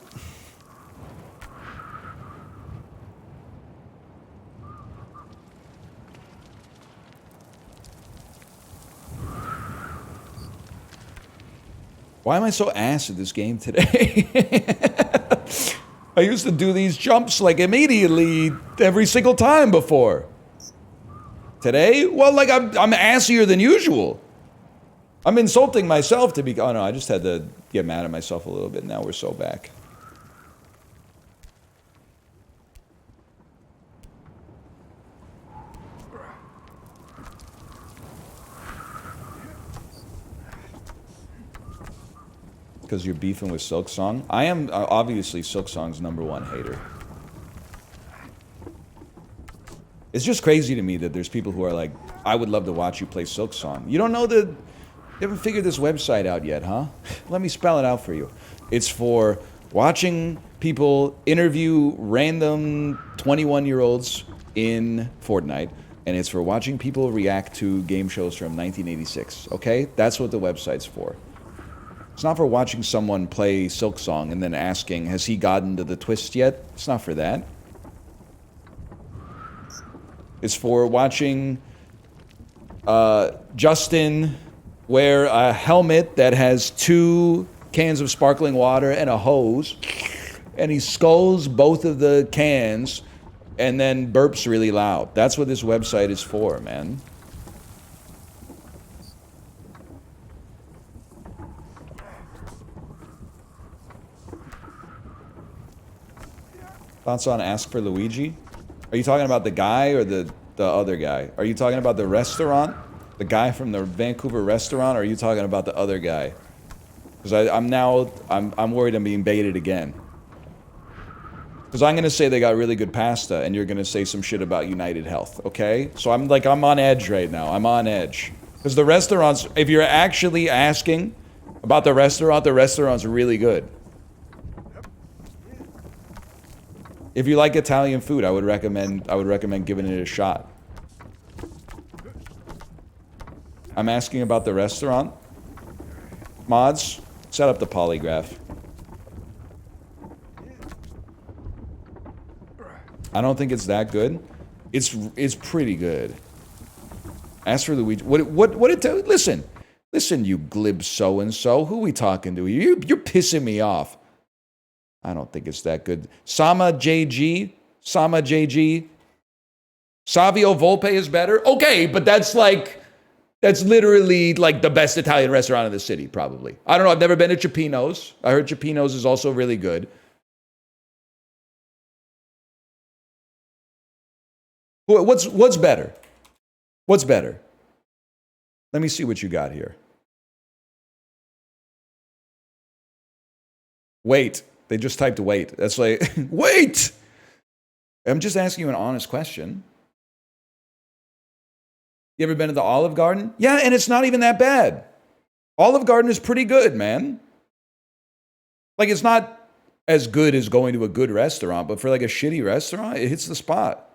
Why am I so ass at this game today? I used to do these jumps like immediately every single time before. Today? Well, like I'm assier than usual. I'm insulting myself to be... Oh, no, I just had to get mad at myself a little bit. Now we're so back. Because you're beefing with Silksong? I am obviously Silksong's #1 hater. It's just crazy to me that there's people who are like, I would love to watch you play Silksong. You don't know the... You haven't figured this website out yet, huh? Let me spell it out for you. It's for watching people interview random 21-year-olds in Fortnite, and it's for watching people react to game shows from 1986, okay? That's what the website's for. It's not for watching someone play Silksong and then asking, has he gotten to the twist yet? It's not for that. It's for watching Justin wear a helmet that has 2 cans of sparkling water and a hose, and he sculls both of the cans and then burps really loud. That's what this website is for, man. Thoughts on Ask for Luigi? Are you talking about the guy or the other guy? Are you talking about the restaurant? The guy from the Vancouver restaurant, or are you talking about the other guy? Because I'm worried I'm being baited again. Because I'm gonna say they got really good pasta, and you're gonna say some shit about United Health, okay? So I'm on edge right now. I'm on edge. Because the restaurants, if you're actually asking about the restaurant's really good. If you like Italian food, I would recommend giving it a shot. I'm asking about the restaurant. Mods, set up the polygraph. I don't think it's that good. It's pretty good. Ask for Luigi. What it tell? Listen, you glib so and so. Who we talking to? You're pissing me off. I don't think it's that good. Sama JG. Savio Volpe is better. Okay, but that's literally like the best Italian restaurant in the city, probably. I don't know. I've never been to Cioppino's. I heard Cioppino's is also really good. What's better? What's better? Let me see what you got here. Wait. They just typed wait. That's like, wait! I'm just asking you an honest question. You ever been to the Olive Garden? Yeah, and it's not even that bad. Olive Garden is pretty good, man. Like, it's not as good as going to a good restaurant, but for like a shitty restaurant, it hits the spot.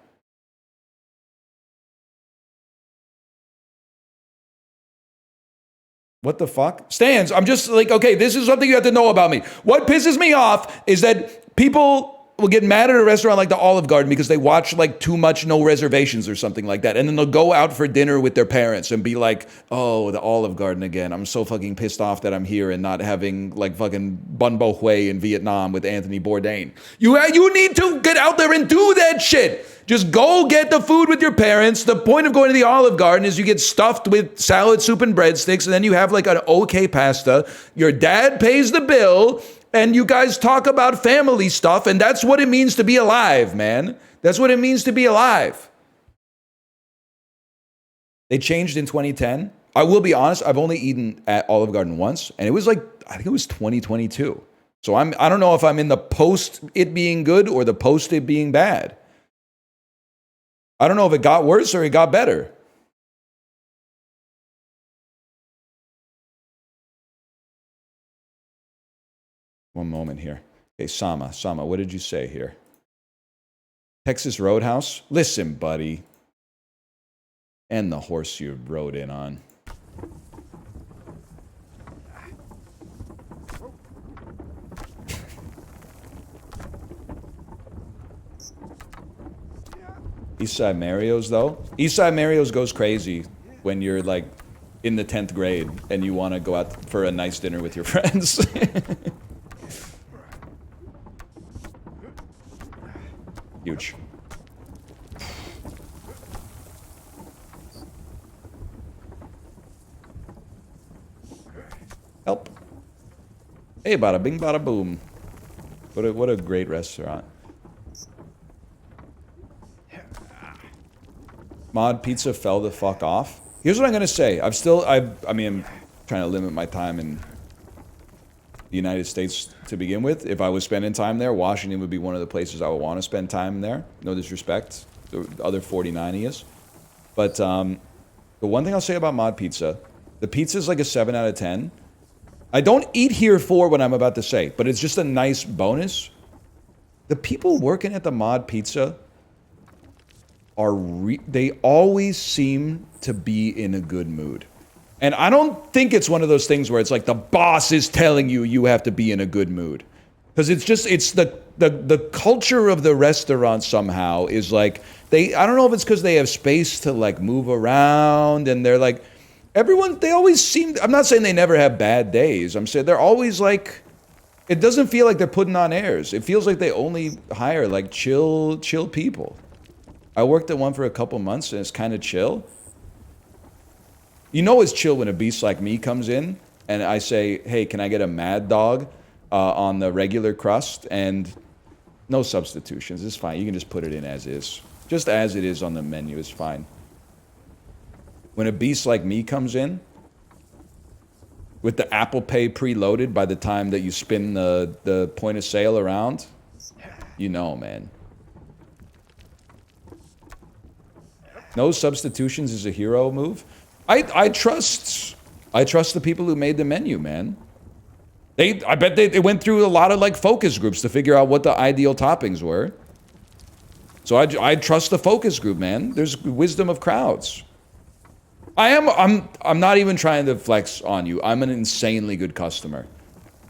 What the fuck? Stans, I'm just like, okay, this is something you have to know about me. What pisses me off is that people will get mad at a restaurant like the Olive Garden because they watch like too much No Reservations or something like that. And then they'll go out for dinner with their parents and be like, oh, the Olive Garden again. I'm so fucking pissed off that I'm here and not having like fucking Bun Bo Hue in Vietnam with Anthony Bourdain. You need to get out there and do that shit. Just go get the food with your parents. The point of going to the Olive Garden is you get stuffed with salad, soup, and breadsticks, and then you have like an okay pasta. Your dad pays the bill, and you guys talk about family stuff, and that's what it means to be alive, man. That's what it means to be alive. They changed in 2010. I will be honest, I've only eaten at Olive Garden once, and it was like, I think it was 2022. So I don't know if I'm in the post it being good or the post it being bad. I don't know if it got worse or it got better. One moment here. Okay, Sama, what did you say here? Texas Roadhouse? Listen, buddy. And the horse you rode in on. Eastside Mario's, though? Eastside Mario's goes crazy when you're, like, in the 10th grade and you want to go out for a nice dinner with your friends. Huge. Help. Hey, bada bing, bada boom. What a great restaurant. Mod Pizza fell the fuck off. Here's what I'm gonna say. I'm trying to limit my time in the United States to begin with. If I was spending time there, Washington would be one of the places I would want to spend time there. No disrespect. The other 49 he is. But the one thing I'll say about Mod Pizza, the pizza is like a 7 out of 10. I don't eat here for what I'm about to say, but it's just a nice bonus. The people working at the Mod Pizza they always seem to be in a good mood. And I don't think it's one of those things where it's like the boss is telling you have to be in a good mood. Because it's the culture of the restaurant somehow is like, I don't know if it's because they have space to like move around and they're like, they always seem, I'm not saying they never have bad days. I'm saying they're always like, it doesn't feel like they're putting on airs. It feels like they only hire like chill people. I worked at one for a couple months and it's kind of chill. You know it's chill when a beast like me comes in and I say, hey, can I get a Mad Dog on the regular crust? And no substitutions. It's fine. You can just put it in as is. Just as it is on the menu is fine. When a beast like me comes in with the Apple Pay preloaded by the time that you spin the point of sale around, you know, man. No substitutions is a hero move. I trust the people who made the menu, man. I bet they went through a lot of like focus groups to figure out what the ideal toppings were. So I trust the focus group, man. There's wisdom of crowds. I'm not even trying to flex on you. I'm an insanely good customer.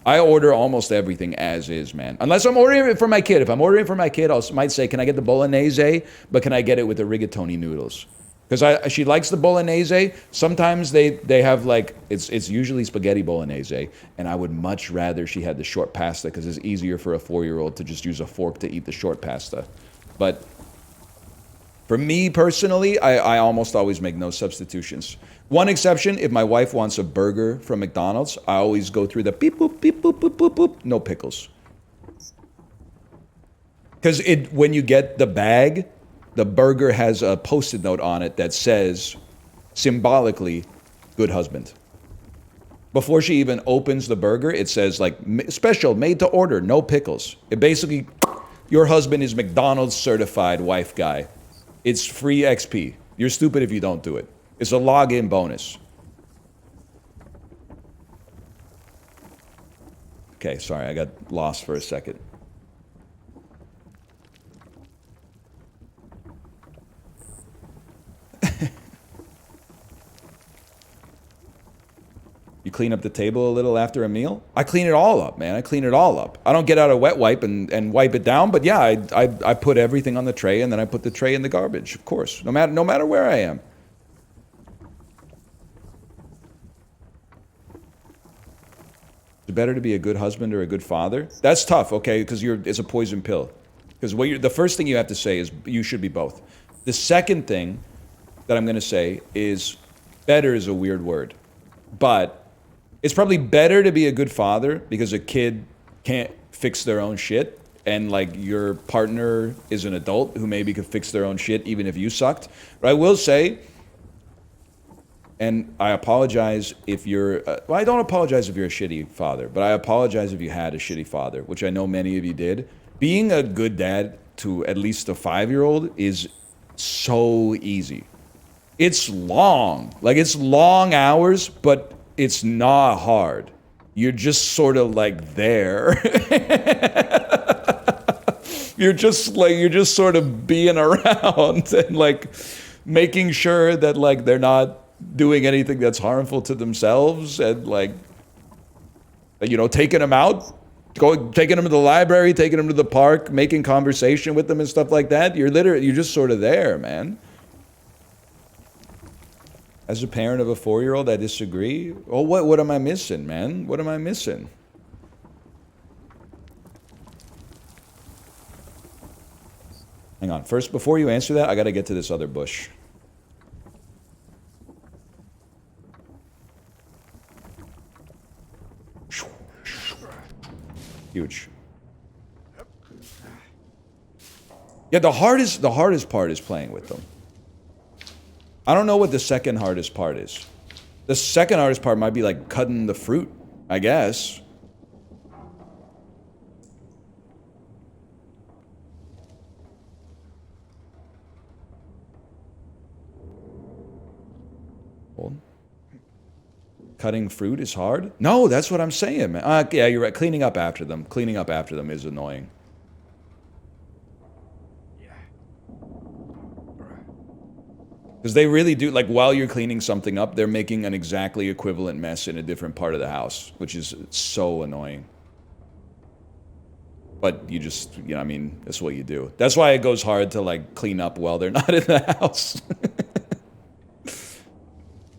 I order almost everything as is, man. Unless I'm ordering it for my kid. If I'm ordering it for my kid, might say, can I get the bolognese? But can I get it with the rigatoni noodles? Because she likes the bolognese. Sometimes they have like, it's usually spaghetti bolognese. And I would much rather she had the short pasta because it's easier for a 4-year-old to just use a fork to eat the short pasta. But for me personally, I almost always make no substitutions. One exception, if my wife wants a burger from McDonald's, I always go through the beep, boop, beep, boop, boop, boop, boop, no pickles. Because when you get the bag, the burger has a Post-it note on it that says, symbolically, good husband. Before she even opens the burger, it says, like, special, made to order, no pickles. It basically, your husband is McDonald's certified wife guy. It's free XP. You're stupid if you don't do it. It's a login bonus. Okay, sorry, I got lost for a second. You clean up the table a little after a meal? I clean it all up, man. I clean it all up. I don't get out a wet wipe and wipe it down, but yeah, I put everything on the tray and then I put the tray in the garbage, of course, no matter where I am. Is it better to be a good husband or a good father? That's tough, okay, because it's a poison pill. Because the first thing you have to say is you should be both. The second thing that I'm going to say is better is a weird word, but it's probably better to be a good father because a kid can't fix their own shit, and like your partner is an adult who maybe could fix their own shit even if you sucked. But I will say, and I apologize if you're, well, I don't apologize if you're a shitty father, but I apologize if you had a shitty father, which I know many of you did. Being a good dad to at least a 5-year-old is so easy. It's long, like it's long hours, but it's not hard. You're just sort of like there. You're just sort of being around and like making sure that like they're not doing anything that's harmful to themselves, and like, you know, taking them out, taking them to the library, taking them to the park, making conversation with them and stuff like that. You're just sort of there, man. As a parent of a 4-year-old, I disagree. Oh, what am I missing, man? What am I missing? Hang on. First, before you answer that, I got to get to this other bush. Huge. Yeah, the hardest part is playing with them. I don't know what the second hardest part is. The second hardest part might be like cutting the fruit, I guess. Hold. Cutting fruit is hard? No, that's what I'm saying, man. Yeah, you're right. Cleaning up after them is annoying. Because they really do, like, while you're cleaning something up, they're making an exactly equivalent mess in a different part of the house, which is so annoying. But you just, you know, I mean, that's what you do. That's why it goes hard to, like, clean up while they're not in the house.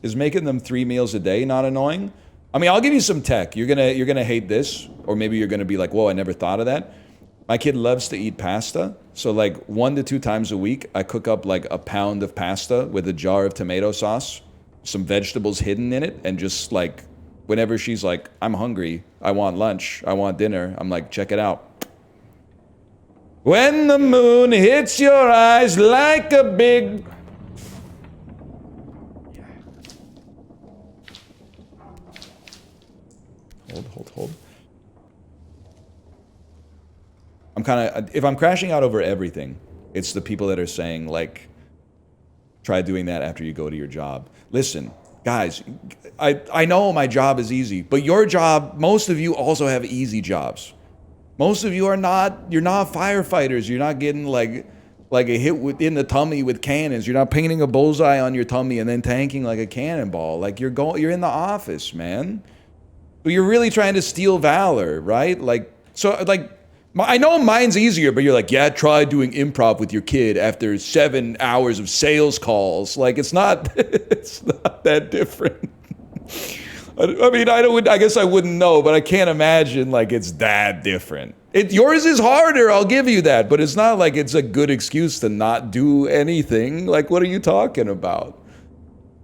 Is making them 3 meals a day not annoying? I mean, I'll give you some tech. You're gonna hate this, or maybe you're gonna be like, whoa, I never thought of that. My kid loves to eat pasta, so like 1 to 2 times a week, I cook up like a pound of pasta with a jar of tomato sauce, some vegetables hidden in it, and just like, whenever she's like, I'm hungry, I want lunch, I want dinner, I'm like, check it out. When the moon hits your eyes like a big... Hold. I'm kind of, if I'm crashing out over everything, it's the people that are saying, like, try doing that after you go to your job. Listen, guys, I know my job is easy, but your job, most of you also have easy jobs. Most of you you're not firefighters. You're not getting like a hit in the tummy with cannons. You're not painting a bullseye on your tummy and then tanking like a cannonball. Like you're in the office, man. But you're really trying to steal valor, right? Like, so like, I know mine's easier, but you're like, yeah, try doing improv with your kid after 7 hours of sales calls. Like, it's not that different. I mean, I guess I wouldn't know, but I can't imagine like it's that different. Yours is harder, I'll give you that, but it's not like it's a good excuse to not do anything. Like, what are you talking about?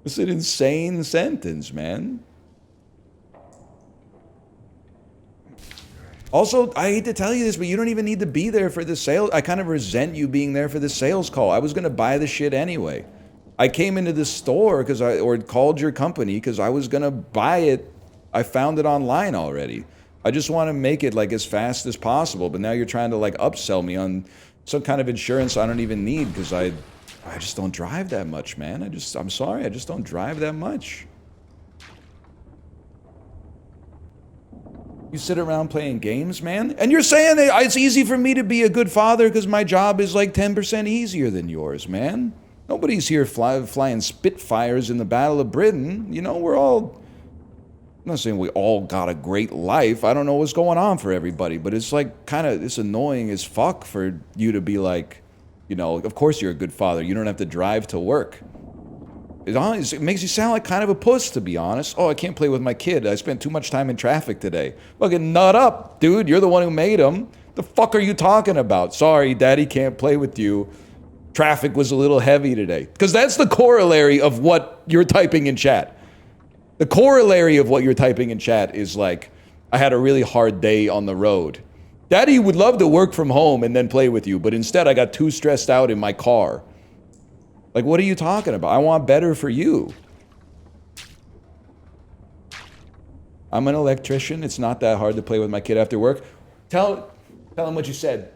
It's an insane sentence, man. Also, I hate to tell you this, but you don't even need to be there for the sale. I kind of resent you being there for the sales call. I was going to buy the shit anyway. I came into the store or called your company because I was going to buy it. I found it online already. I just want to make it like as fast as possible. But now you're trying to like upsell me on some kind of insurance I don't even need because I just don't drive that much, man. I'm sorry, I just don't drive that much. You sit around playing games, man? And you're saying that it's easy for me to be a good father because my job is like 10% easier than yours, man. Nobody's here flying Spitfires in the Battle of Britain. You know, we're all I'm not saying we all got a great life. I don't know what's going on for everybody, but it's like kind of, it's annoying as fuck for you to be like, you know, of course you're a good father. You don't have to drive to work. It makes you sound like kind of a puss, to be honest. Oh, I can't play with my kid. I spent too much time in traffic today. Fucking nut up, dude. You're the one who made him. The fuck are you talking about? Sorry, daddy can't play with you. Traffic was a little heavy today. Because that's the corollary of what you're typing in chat. The corollary of what you're typing in chat is like, I had a really hard day on the road. Daddy would love to work from home and then play with you, but instead I got too stressed out in my car. Like, what are you talking about? I want better for you. I'm an electrician. It's not that hard to play with my kid after work. Tell him what you said.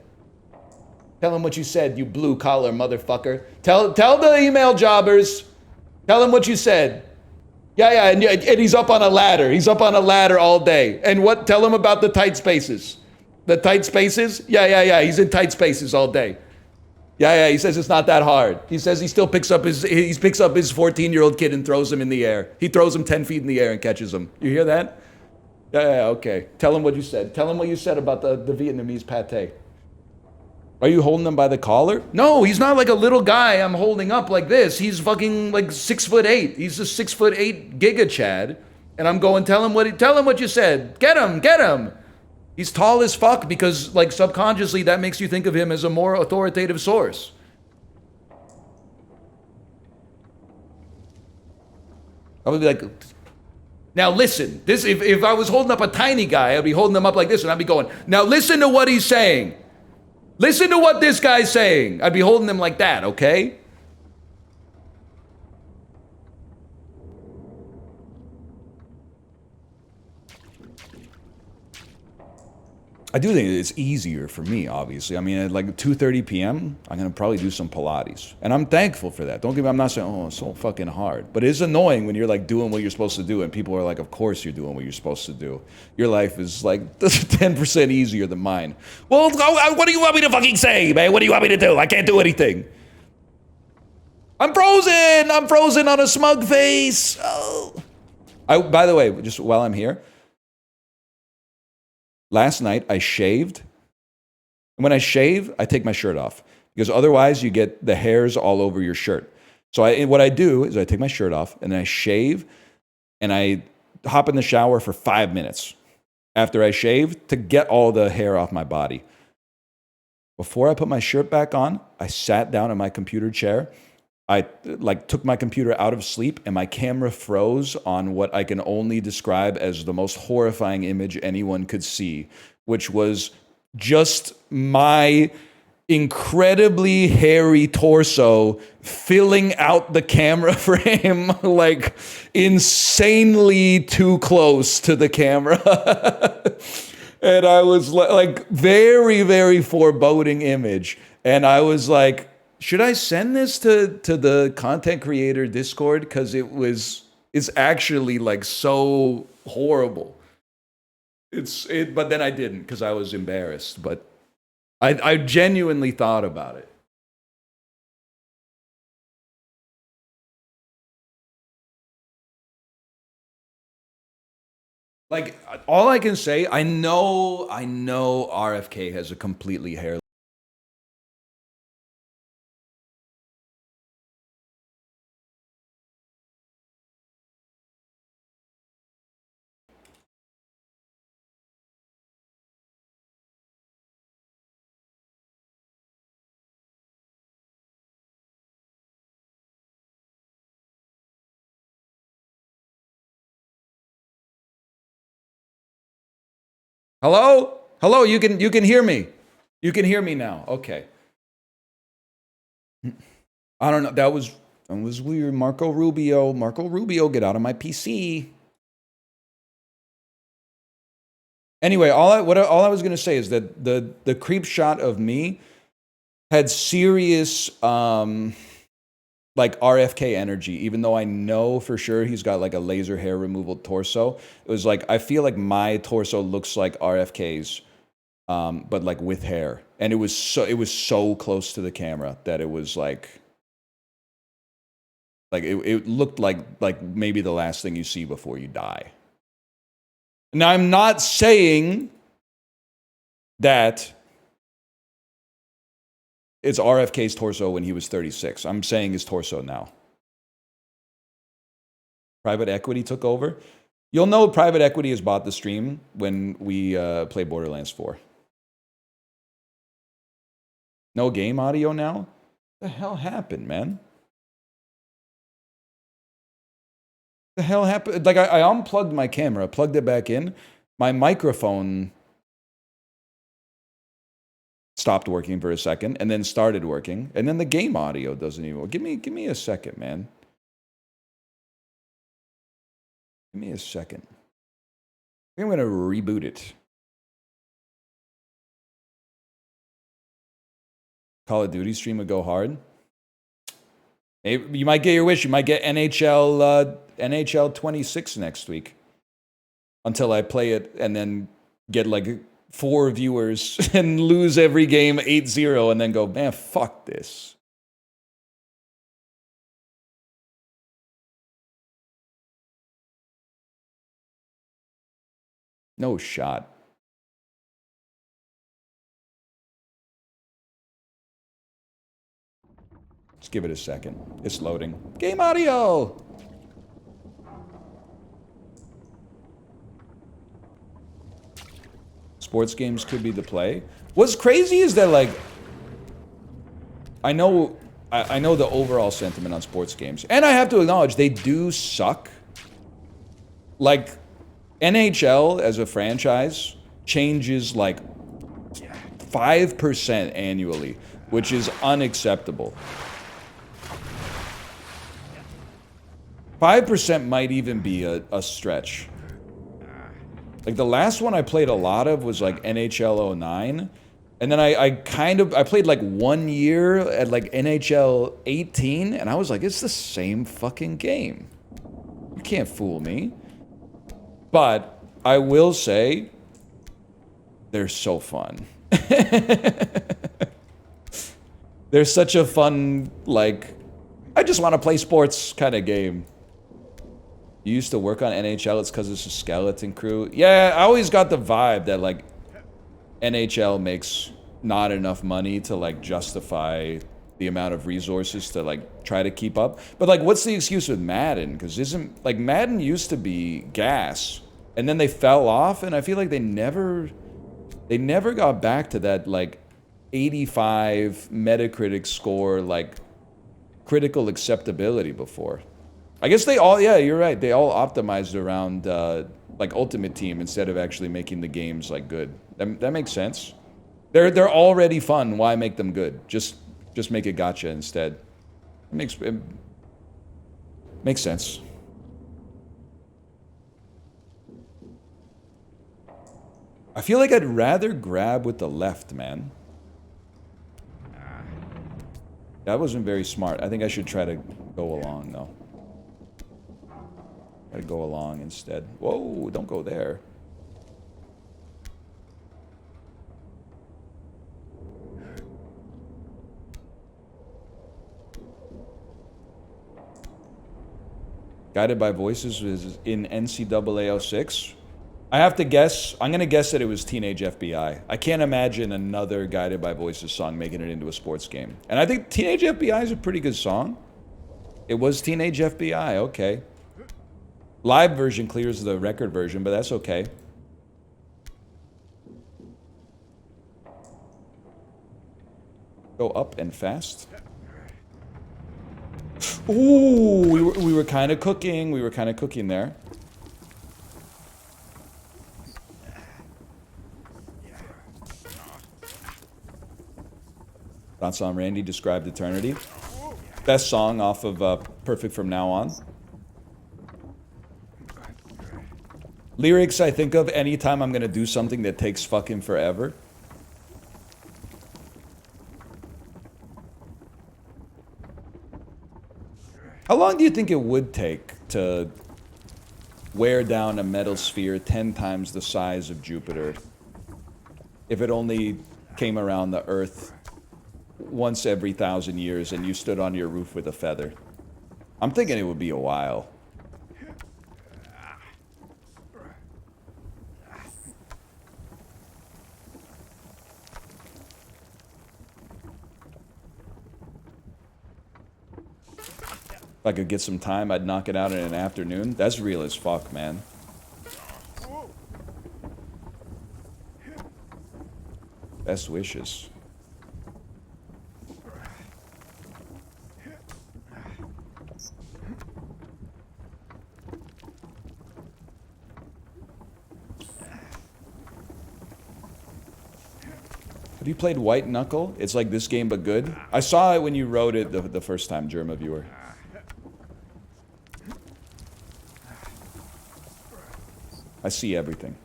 Tell him what you said, you blue collar motherfucker. Tell the email jobbers. Tell him what you said. Yeah, and he's up on a ladder. He's up on a ladder all day. And what? Tell him about the tight spaces. The tight spaces? Yeah. He's in tight spaces all day. Yeah. He says it's not that hard. He says he still picks up his 14-year-old kid and throws him in the air. He throws him 10 feet in the air and catches him. You hear that? Yeah. Okay. Tell him what you said. Tell him what you said about the Vietnamese pate. Are you holding him by the collar? No, he's not like a little guy I'm holding up like this. He's fucking like 6'8". He's a 6'8" Giga Chad. And I'm going, tell him what you said. Get him. He's tall as fuck because like subconsciously that makes you think of him as a more authoritative source. I would be like, now listen, this if I was holding up a tiny guy, I'd be holding him up like this and I'd be going, now listen to what he's saying. Listen to what this guy's saying. I'd be holding him like that, okay? I do think it's easier for me, obviously. I mean, at like 2:30 p.m., I'm going to probably do some Pilates. And I'm thankful for that. Don't get me, I'm not saying, oh, it's so fucking hard. But it's annoying when you're like doing what you're supposed to do and people are like, of course you're doing what you're supposed to do. Your life is like 10% easier than mine. Well, what do you want me to fucking say, man? What do you want me to do? I can't do anything. I'm frozen on a smug face. Oh. By the way, just while I'm here, last night, I shaved. And when I shave, I take my shirt off. Because otherwise, you get the hairs all over your shirt. So what I do is I take my shirt off, and then I shave, and I hop in the shower for 5 minutes after I shave to get all the hair off my body. Before I put my shirt back on, I sat down in my computer chair. I took my computer out of sleep and my camera froze on what I can only describe as the most horrifying image anyone could see, which was just my incredibly hairy torso filling out the camera frame, like insanely too close to the camera. And I was like very, very foreboding image. And I was like, should I send this to the content creator Discord? Because it's actually like so horrible. But then I didn't because I was embarrassed. But I genuinely thought about it. Like all I can say, I know RFK has a completely hairless. Hello, you can hear me. You can hear me now. Okay. I don't know. That was weird. Marco Rubio, get out of my PC. Anyway, all I was gonna say is that the creep shot of me had serious like RFK energy, even though I know for sure he's got like a laser hair removal torso. It was like I feel like my torso looks like RFK's, but like with hair, and it was so close to the camera that it was like it looked like maybe the last thing you see before you die. Now, I'm not saying that it's RFK's torso when he was 36. I'm saying his torso now. Private equity took over. You'll know private equity has bought the stream when we play Borderlands 4. No game audio now? What the hell happened, man? The hell happened? Like, I unplugged my camera, plugged it back in. My microphone stopped working for a second and then started working. And then the game audio doesn't even work. Give me a second, man. Give me a second. I'm going to reboot it. Call of Duty stream would go hard. Maybe you might get your wish. You might get NHL 26 next week. Until I play it and then get like 4 viewers and lose every game 8-0 and then go, man, fuck this. No shot. Just give it a second. It's loading. Game audio! Sports games could be the play. What's crazy is that, like, I know the overall sentiment on sports games. And I have to acknowledge, they do suck. Like, NHL as a franchise changes like 5% annually, which is unacceptable. 5% might even be a stretch. Like the last one I played a lot of was like NHL 09. And then I played like 1 year at like NHL 18, and I was like, it's the same fucking game. You can't fool me. But I will say, they're so fun. They're such a fun, like, I just want to play sports kind of game. You used to work on NHL, it's because it's a skeleton crew. Yeah, I always got the vibe that, like, NHL makes not enough money to, like, justify the amount of resources to, like, try to keep up. But, like, what's the excuse with Madden? Because isn't, like, Madden used to be gas, and then they fell off, and I feel like they never got back to that, like, 85 Metacritic score, like, critical acceptability before. I guess they all, yeah, you're right. They all optimized around, like, Ultimate Team instead of actually making the games, like, good. That makes sense. They're already fun. Why make them good? Just make it gotcha instead. It makes sense. I feel like I'd rather grab with the left, man. That wasn't very smart. I think I should try to go along, though. Try to go along instead. Whoa, don't go there. Guided by Voices was in NCAA 06. I have to guess. I'm going to guess that it was Teenage FBI. I can't imagine another Guided by Voices song making it into a sports game. And I think Teenage FBI is a pretty good song. It was Teenage FBI. Okay. Live version clears the record version, but that's okay. Go up and fast. Ooh, we were kind of cooking. We were kind of cooking there. Thoughts on Randy Described Eternity. Best song off of Perfect From Now On. Lyrics I think of anytime I'm going to do something that takes fucking forever. How long do you think it would take to wear down a metal sphere 10 times the size of Jupiter if it only came around the Earth once every 1,000 years and you stood on your roof with a feather? I'm thinking it would be a while. If I could get some time, I'd knock it out in an afternoon. That's real as fuck, man. Best wishes. Have you played White Knuckle? It's like this game, but good. I saw it when you wrote it the first time, Germa viewer. I see everything.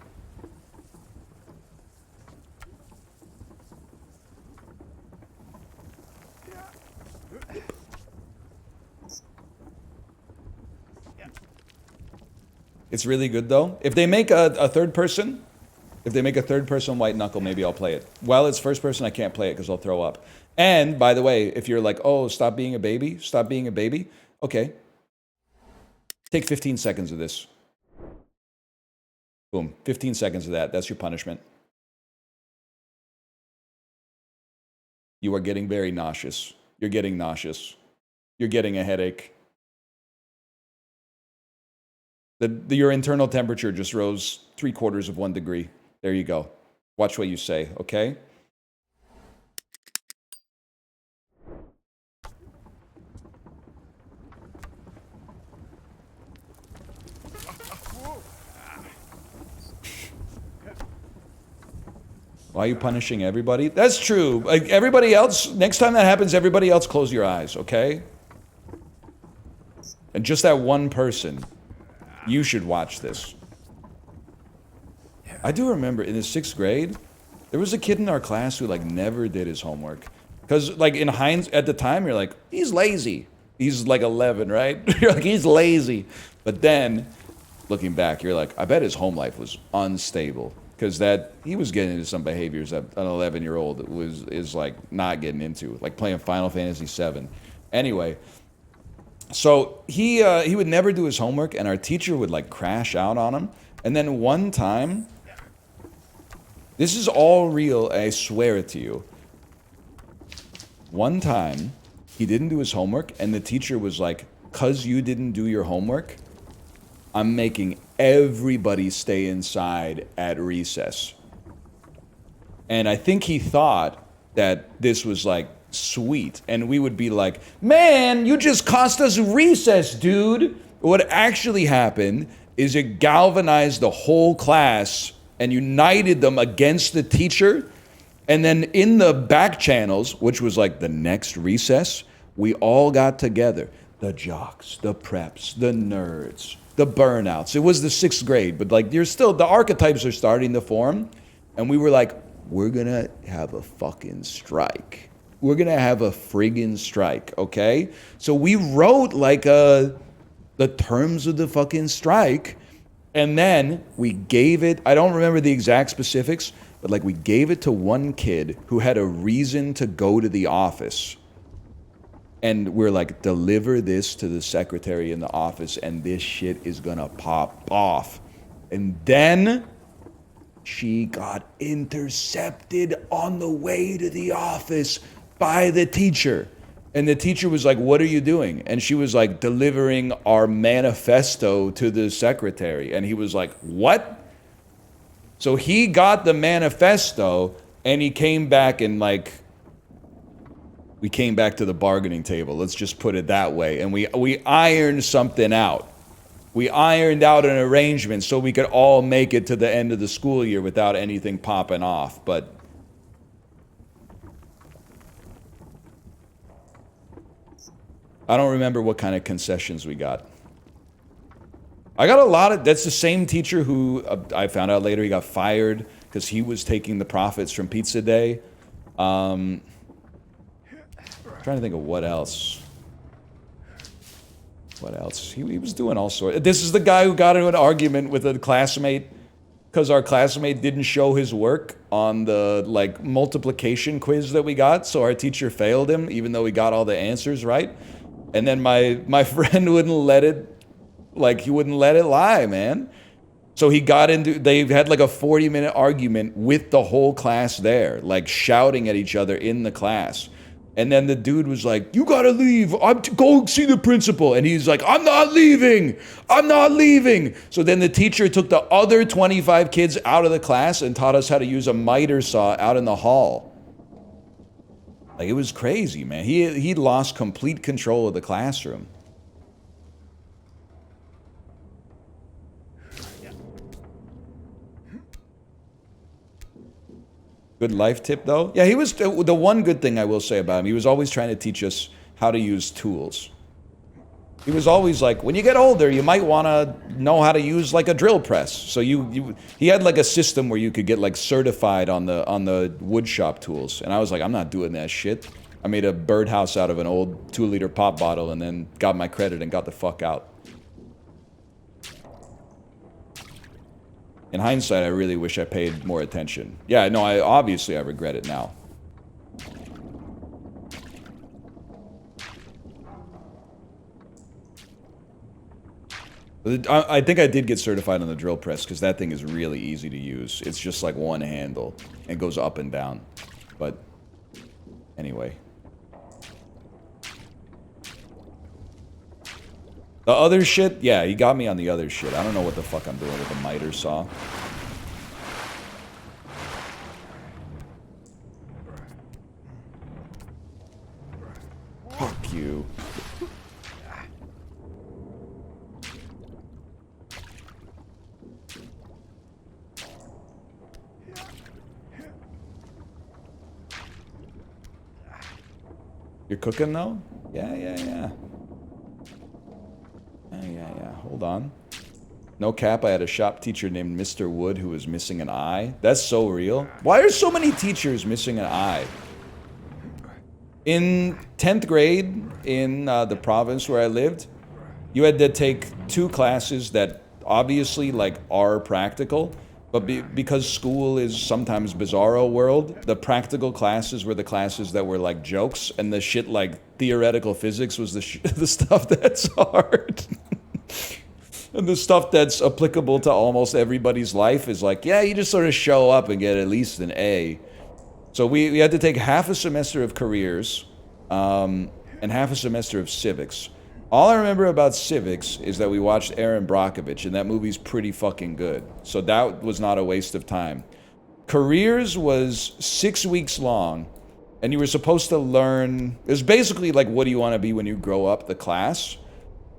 It's really good, though. If they make a third person... If they make a third-person White Knuckle, maybe I'll play it. While it's first-person, I can't play it because I'll throw up. And, by the way, if you're like, oh, stop being a baby, stop being a baby, okay. Take 15 seconds of this. Boom. 15 seconds of that. That's your punishment. You are getting very nauseous. You're getting nauseous. You're getting a headache. Your internal temperature just rose 3/4 of 1 degree. There you go. Watch what you say, okay? Why are you punishing everybody? That's true. Like everybody else, next time that happens, everybody else close your eyes, okay? And just that one person, you should watch this. I do remember in the 6th grade, there was a kid in our class who like never did his homework. Because like in hindsight, at the time, you're like, he's lazy. He's like 11, right? You're like, he's lazy. But then, looking back, you're like, I bet his home life was unstable. Because he was getting into some behaviors that an 11-year-old is like not getting into. Like playing Final Fantasy VII. Anyway, so he would never do his homework and our teacher would like crash out on him. And then one time... This is all real, I swear it to you. One time, he didn't do his homework, and the teacher was like, "'Cause you didn't do your homework, I'm making everybody stay inside at recess." And I think he thought that this was like sweet, and we would be like, "Man, you just cost us recess, dude!" What actually happened is it galvanized the whole class and united them against the teacher. And then in the back channels, which was like the next recess, we all got together. The jocks, the preps, the nerds, the burnouts. It was the 6th grade, but like the archetypes are starting to form. And we were like, we're gonna have a fucking strike. We're gonna have a friggin' strike, okay? So we wrote like the terms of the fucking strike. And then we gave it, I don't remember the exact specifics, but like we gave it to one kid who had a reason to go to the office. And we're like, deliver this to the secretary in the office and this shit is gonna pop off. And then she got intercepted on the way to the office by the teacher. And the teacher was like, "What are you doing?" And she was like, "Delivering our manifesto to the secretary." And he was like, "What?" So he got the manifesto and he came back and like, we came back to the bargaining table. Let's just put it that way. And we ironed something out. We ironed out an arrangement so we could all make it to the end of the school year without anything popping off. But I don't remember what kind of concessions we got. I got a lot of... That's the same teacher who I found out later he got fired because he was taking the profits from Pizza Day. Trying to think of what else. What else? He was doing all sorts. This is the guy who got into an argument with a classmate because our classmate didn't show his work on the like multiplication quiz that we got, so our teacher failed him even though he got all the answers right. And then my friend wouldn't let it, like he wouldn't let it lie, man. So he got into, they had like a 40-minute argument with the whole class there, like shouting at each other in the class. And then the dude was like, you gotta leave. Go see the principal. And he's like, I'm not leaving. I'm not leaving. So then the teacher took the other 25 kids out of the class and taught us how to use a miter saw out in the hall. Like, it was crazy, man. He lost complete control of the classroom. Good life tip, though? Yeah, he was, the one good thing I will say about him, he was always trying to teach us how to use tools. He was always like, when you get older, you might want to know how to use, like, a drill press. So he had, like, a system where you could get, like, certified on the wood shop tools. And I was like, I'm not doing that shit. I made a birdhouse out of an old 2-liter pop bottle and then got my credit and got the fuck out. In hindsight, I really wish I paid more attention. Yeah, no, obviously I regret it now. I think I did get certified on the drill press because that thing is really easy to use. It's just like one handle and goes up and down. But anyway. The other shit, yeah, he got me on the other shit. I don't know what the fuck I'm doing with a miter saw. Fuck you. You're cooking though? Yeah. Hold on. No cap, I had a shop teacher named Mr. Wood who was missing an eye. That's so real. Why are so many teachers missing an eye? In 10th grade, in the province where I lived, you had to take 2 classes that obviously, like, are practical, but because school is sometimes bizarro world, the practical classes were the classes that were, like, jokes, and the shit like theoretical physics was the stuff that's hard. And the stuff that's applicable to almost everybody's life is like, yeah, you just sort of show up and get at least an A. So we had to take half a semester of careers and half a semester of civics. All I remember about civics is that we watched Aaron Brockovich, and that movie's pretty fucking good. So that was not a waste of time. Careers was 6 weeks long, and you were supposed to learn, it was basically like, what do you want to be when you grow up, the class.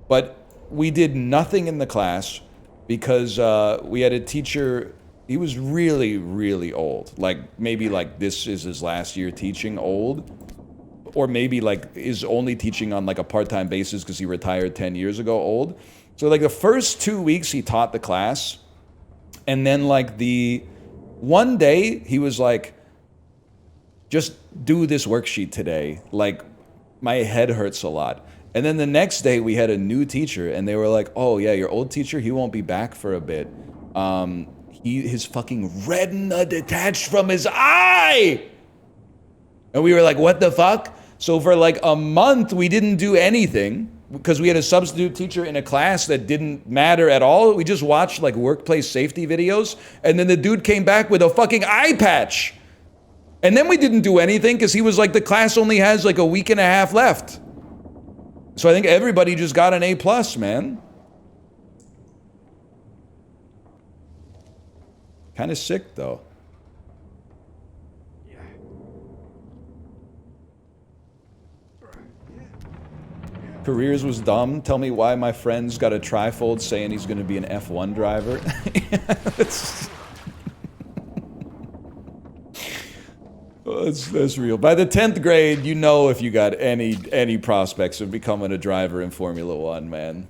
But we did nothing in the class because we had a teacher, he was really, really old. Like, maybe like this is his last year teaching, old. Or maybe like is only teaching on like a part-time basis because he retired 10 years ago, old. So like the first 2 weeks he taught the class. And then like the one day he was like, just do this worksheet today. Like, my head hurts a lot. And then the next day we had a new teacher and they were like, oh yeah, your old teacher, he won't be back for a bit. His fucking retina detached from his eye. And we were like, what the fuck? So for like a month we didn't do anything because we had a substitute teacher in a class that didn't matter at all. We just watched like workplace safety videos. And then the dude came back with a fucking eye patch. And then we didn't do anything because he was like, the class only has like a week and a half left. So I think everybody just got an A+, man. Kind of sick, though. Careers was dumb. Tell me why my friend's got a trifold saying he's going to be an F1 driver. That's real. By the 10th grade, you know if you got any prospects of becoming a driver in Formula 1, man.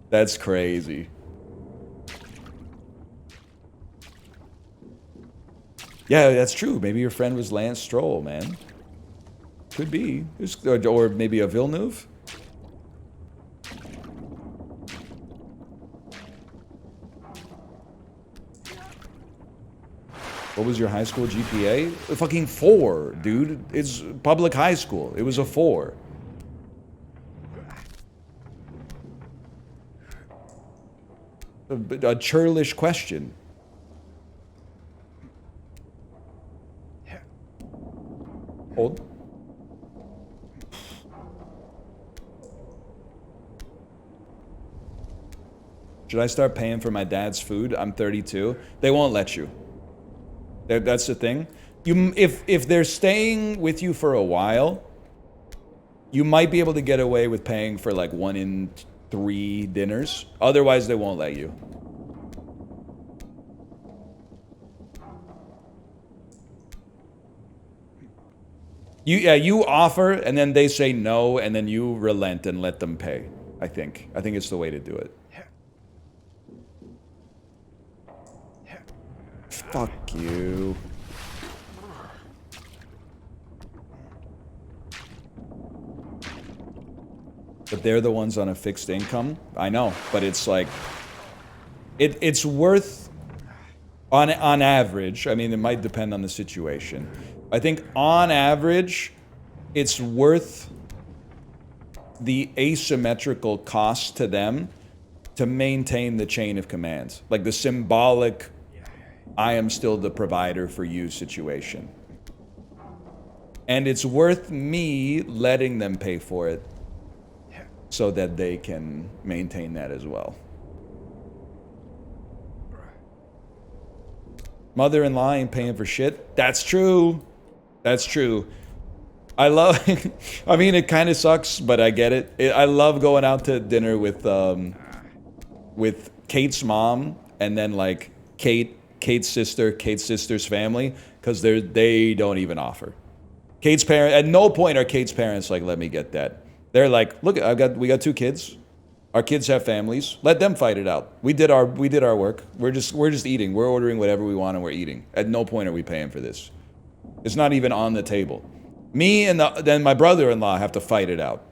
That's crazy. Yeah, that's true. Maybe your friend was Lance Stroll, man. Could be. Or maybe a Villeneuve. What was your high school GPA? A fucking 4, dude. It's public high school. It was a 4. A churlish question. Hold. Should I start paying for my dad's food? I'm 32. They won't let you. That's the thing. If they're staying with you for a while, you might be able to get away with paying for like 1 in 3 dinners. Otherwise, they won't let you. You offer, and then they say no, and then you relent and let them pay. I think it's the way to do it. Fuck you. But they're the ones on a fixed income. I know, but it's like it's worth on average. I mean, it might depend on the situation. I think on average, it's worth the asymmetrical cost to them to maintain the chain of command. Like the symbolic, I am still the provider for you situation. And it's worth me letting them pay for it so that they can maintain that as well. Mother-in-law ain't paying for shit. That's true. That's true. I love, I mean, it kind of sucks, but I get it. I love going out to dinner with Kate's mom, and then like Kate's sister's family, because they don't even offer. Kate's parents, at no point are Kate's parents like, let me get that. They're like, look, we got 2 kids. Our kids have families. Let them fight it out. We did our work. We're just eating. We're ordering whatever we want and we're eating. At no point are we paying for this. It's not even on the table. Me and then my brother-in-law have to fight it out.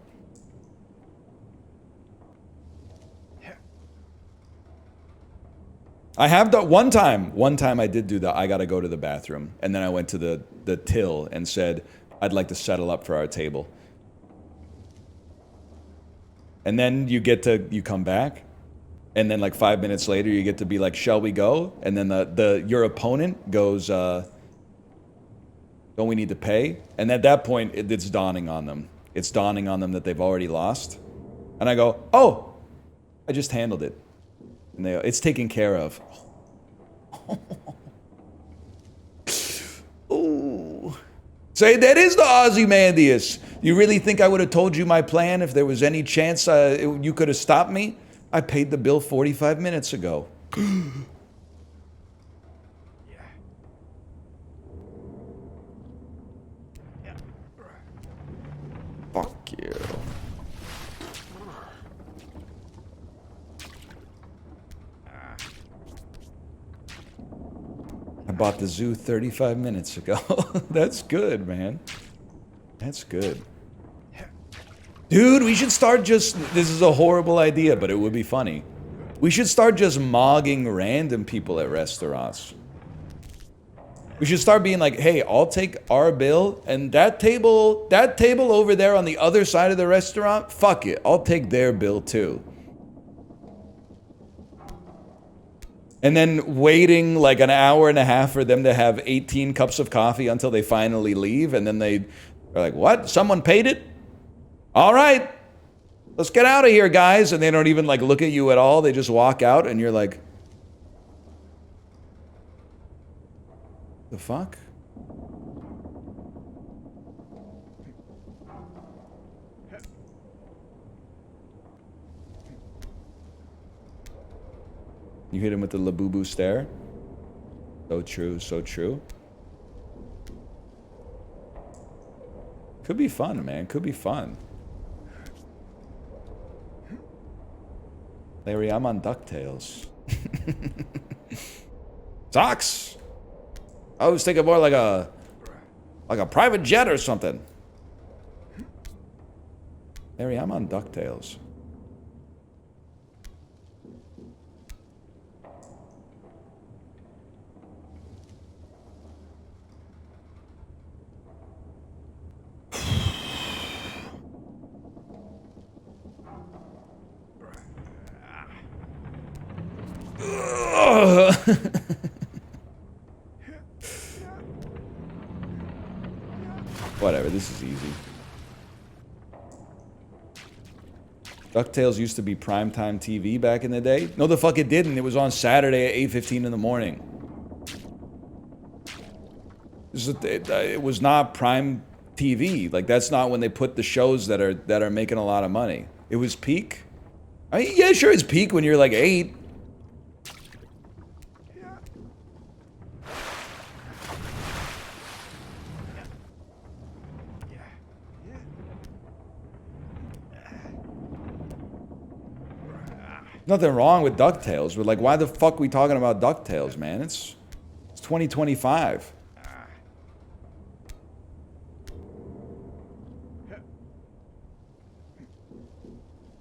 I have the one time I did do that. I gotta go to the bathroom, and then I went to the till and said, I'd like to settle up for our table. And then you come back, and then like 5 minutes later you get to be like, shall we go? And then your opponent goes, don't we need to pay? And at that point it's dawning on them. It's dawning on them that they've already lost. And I go, oh, I just handled it. And it's taken care of. Ooh. Say, that is the Ozymandias. You really think I would have told you my plan if there was any chance you could have stopped me? I paid the bill 45 minutes ago. Fuck you. I bought the zoo 35 minutes ago. That's good, man. That's good. Dude, we should start this is a horrible idea, but it would be funny. We should start just mogging random people at restaurants. We should start being like, hey, I'll take our bill, and that table over there on the other side of the restaurant, fuck it, I'll take their bill too. And then waiting like an hour and a half for them to have 18 cups of coffee until they finally leave, and then they are like, what? Someone paid it? All right, let's get out of here, guys. And they don't even like look at you at all. They just walk out, and you're like, the fuck? You hit him with the Labubu stare. So true, so true. Could be fun, man. Could be fun. Larry, I'm on DuckTales. Socks! I was thinking more like a private jet or something. Larry, I'm on DuckTales. Whatever, this is easy. DuckTales used to be primetime TV back in the day. No, the fuck it didn't. It was on Saturday at 8:15 in the morning. It was not prime TV. Like, that's not when they put the shows that are making a lot of money. It was peak. I mean, yeah, sure, it's peak when you're like 8. Nothing wrong with DuckTales, but like, why the fuck are we talking about DuckTales, man? It's 2025.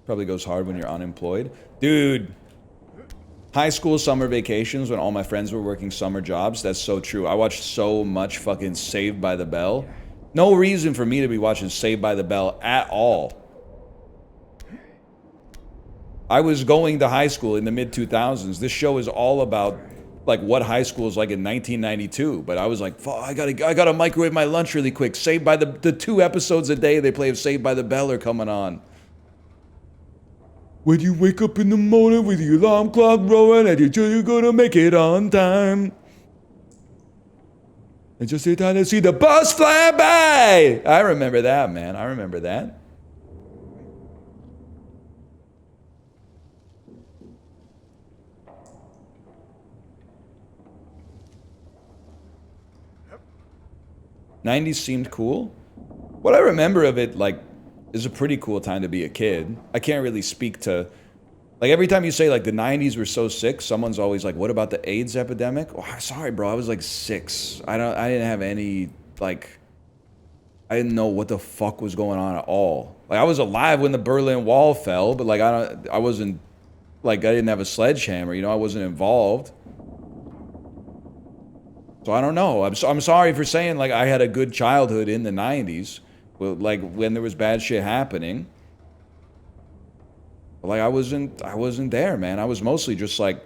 Probably goes hard when you're unemployed. Dude, high school summer vacations when all my friends were working summer jobs, that's so true. I watched so much fucking Saved by the Bell. No reason for me to be watching Saved by the Bell at all. I was going to high school in the mid-2000s. This show is all about like what high school is like in 1992. But I was like, fuck, I gotta microwave my lunch really quick. Saved by the 2 episodes a day they play of Saved by the Bell are coming on. When you wake up in the morning with your alarm clock rolling and you're gonna make it on time. And just sit down and see the bus fly by. I remember that, man. I remember that. '90s seemed cool. What I remember of it, like, is a pretty cool time to be a kid. I can't really speak to, like, every time you say like the '90s were so sick, someone's always like, "What about the AIDS epidemic?" Oh, sorry, bro. I was like 6. I didn't have any like. I didn't know what the fuck was going on at all. Like, I was alive when the Berlin Wall fell, but like I wasn't, like, I didn't have a sledgehammer. You know, I wasn't involved. So I don't know. I'm sorry for saying like I had a good childhood in the '90s, like when there was bad shit happening. But like I wasn't there, man. I was mostly just like.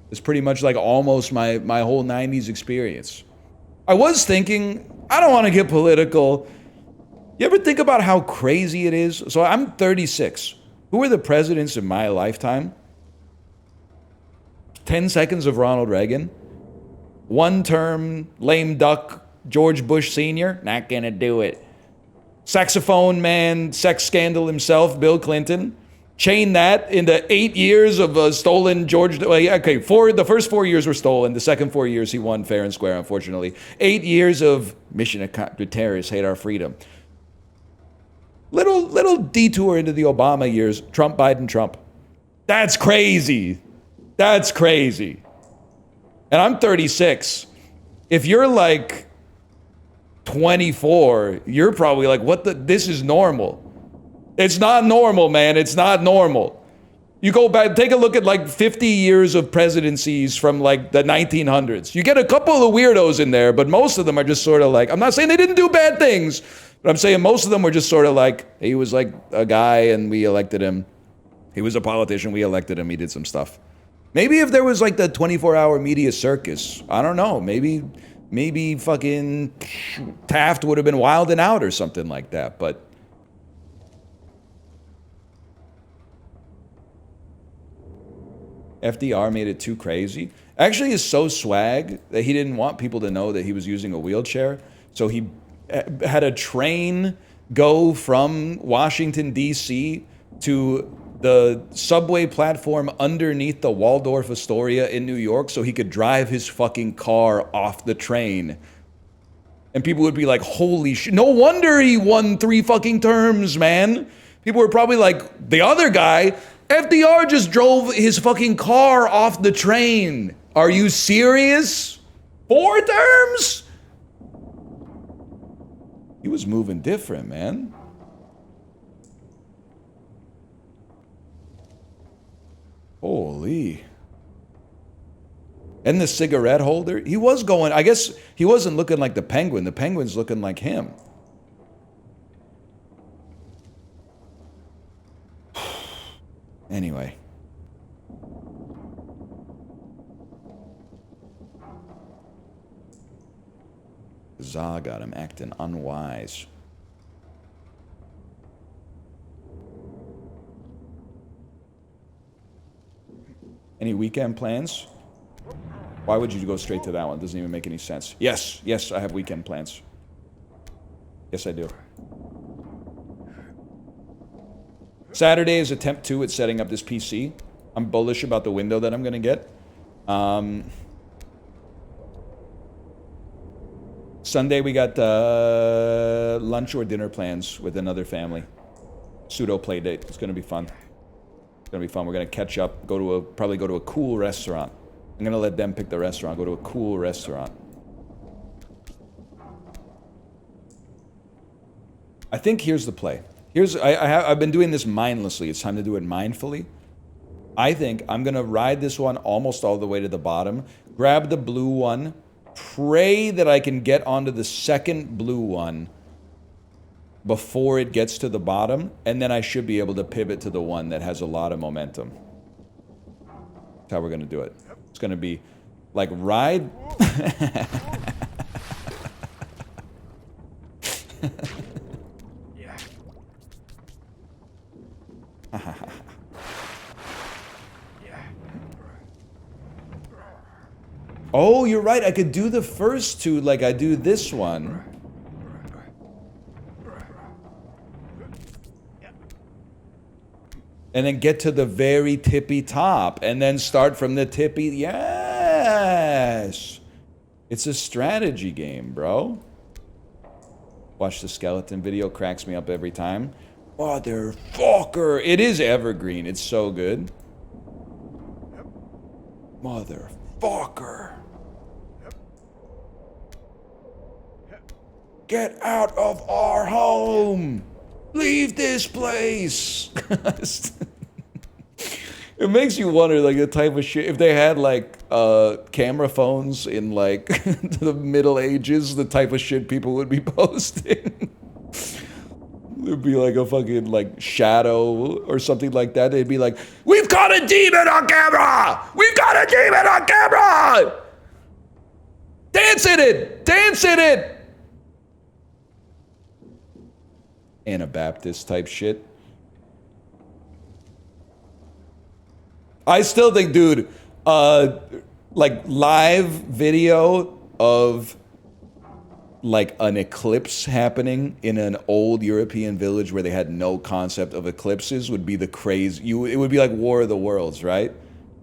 It's pretty much like almost my whole '90s experience. I was thinking, I don't want to get political. You ever think about how crazy it is? So I'm 36. Who were the presidents in my lifetime? 10 seconds of Ronald Reagan. 1 term, lame duck, George Bush Sr. Not gonna do it. Saxophone man, sex scandal himself, Bill Clinton. Chain that into 8 years of stolen George. Well, yeah, okay, the first 4 years were stolen. The second 4 years he won fair and square, unfortunately. 8 years of mission accomplished. Terrorists hate our freedom. Little detour into the Obama years. Trump, Biden, Trump. That's crazy. That's crazy. And I'm 36. If you're like 24, you're probably like, this is normal. It's not normal, man. It's not normal. You go back, take a look at like 50 years of presidencies from like the 1900s. You get a couple of weirdos in there, but most of them are just sort of like, I'm not saying they didn't do bad things, but I'm saying most of them were just sort of like, he was like a guy and we elected him. He was a politician, we elected him, he did some stuff. Maybe if there was like the 24-hour media circus, I don't know, maybe fucking Taft would have been wilding out or something like that, but FDR made it too crazy. Actually, is so swag that he didn't want people to know that he was using a wheelchair. So he had a train go from Washington, D.C. to the subway platform underneath the Waldorf Astoria in New York so he could drive his fucking car off the train. And people would be like, holy shit, no wonder he won 3 fucking terms, man. People were probably like, the other guy, FDR just drove his fucking car off the train. Are you serious? 4 terms? He was moving different, man. Holy. And the cigarette holder, he was going, I guess he wasn't looking like the Penguin. The Penguin's looking like him. Anyway. Za got him acting unwise. Any weekend plans? Why would you go straight to that one? Doesn't even make any sense. Yes, yes, I have weekend plans. Yes, I do. Saturday is attempt 2 at setting up this PC. I'm bullish about the window that I'm going to get. Sunday we got lunch or dinner plans with another family. Pseudo play date. It's going to be fun. It's going to be fun. We're going to catch up, probably go to a cool restaurant. I'm going to let them pick the restaurant, go to a cool restaurant. I think here's the play. I've been doing this mindlessly. It's time to do it mindfully. I think I'm going to ride this one almost all the way to the bottom, grab the blue one, pray that I can get onto the second blue one before it gets to the bottom, and then I should be able to pivot to the one that has a lot of momentum. That's how we're going to do it. It's going to be like ride... Oh, you're right. I could do the first two like I do this one. And then get to the very tippy top. And then start from the tippy... Yes! It's a strategy game, bro. Watch the skeleton video. Cracks me up every time. Motherfucker! It is evergreen. It's so good. Motherfucker! Get out of our home! Leave this place! It makes you wonder, like, the type of shit... If they had, like, camera phones in, like, the Middle Ages, the type of shit people would be posting. There'd be, like, a fucking, like, shadow or something like that. They'd be like, we've got a demon on camera! We've got a demon on camera! Dance in it! Dance in it! Anabaptist type shit. I still think, dude, like live video of like an eclipse happening in an old European village where they had no concept of eclipses would be the craze. It would be like War of the Worlds, right?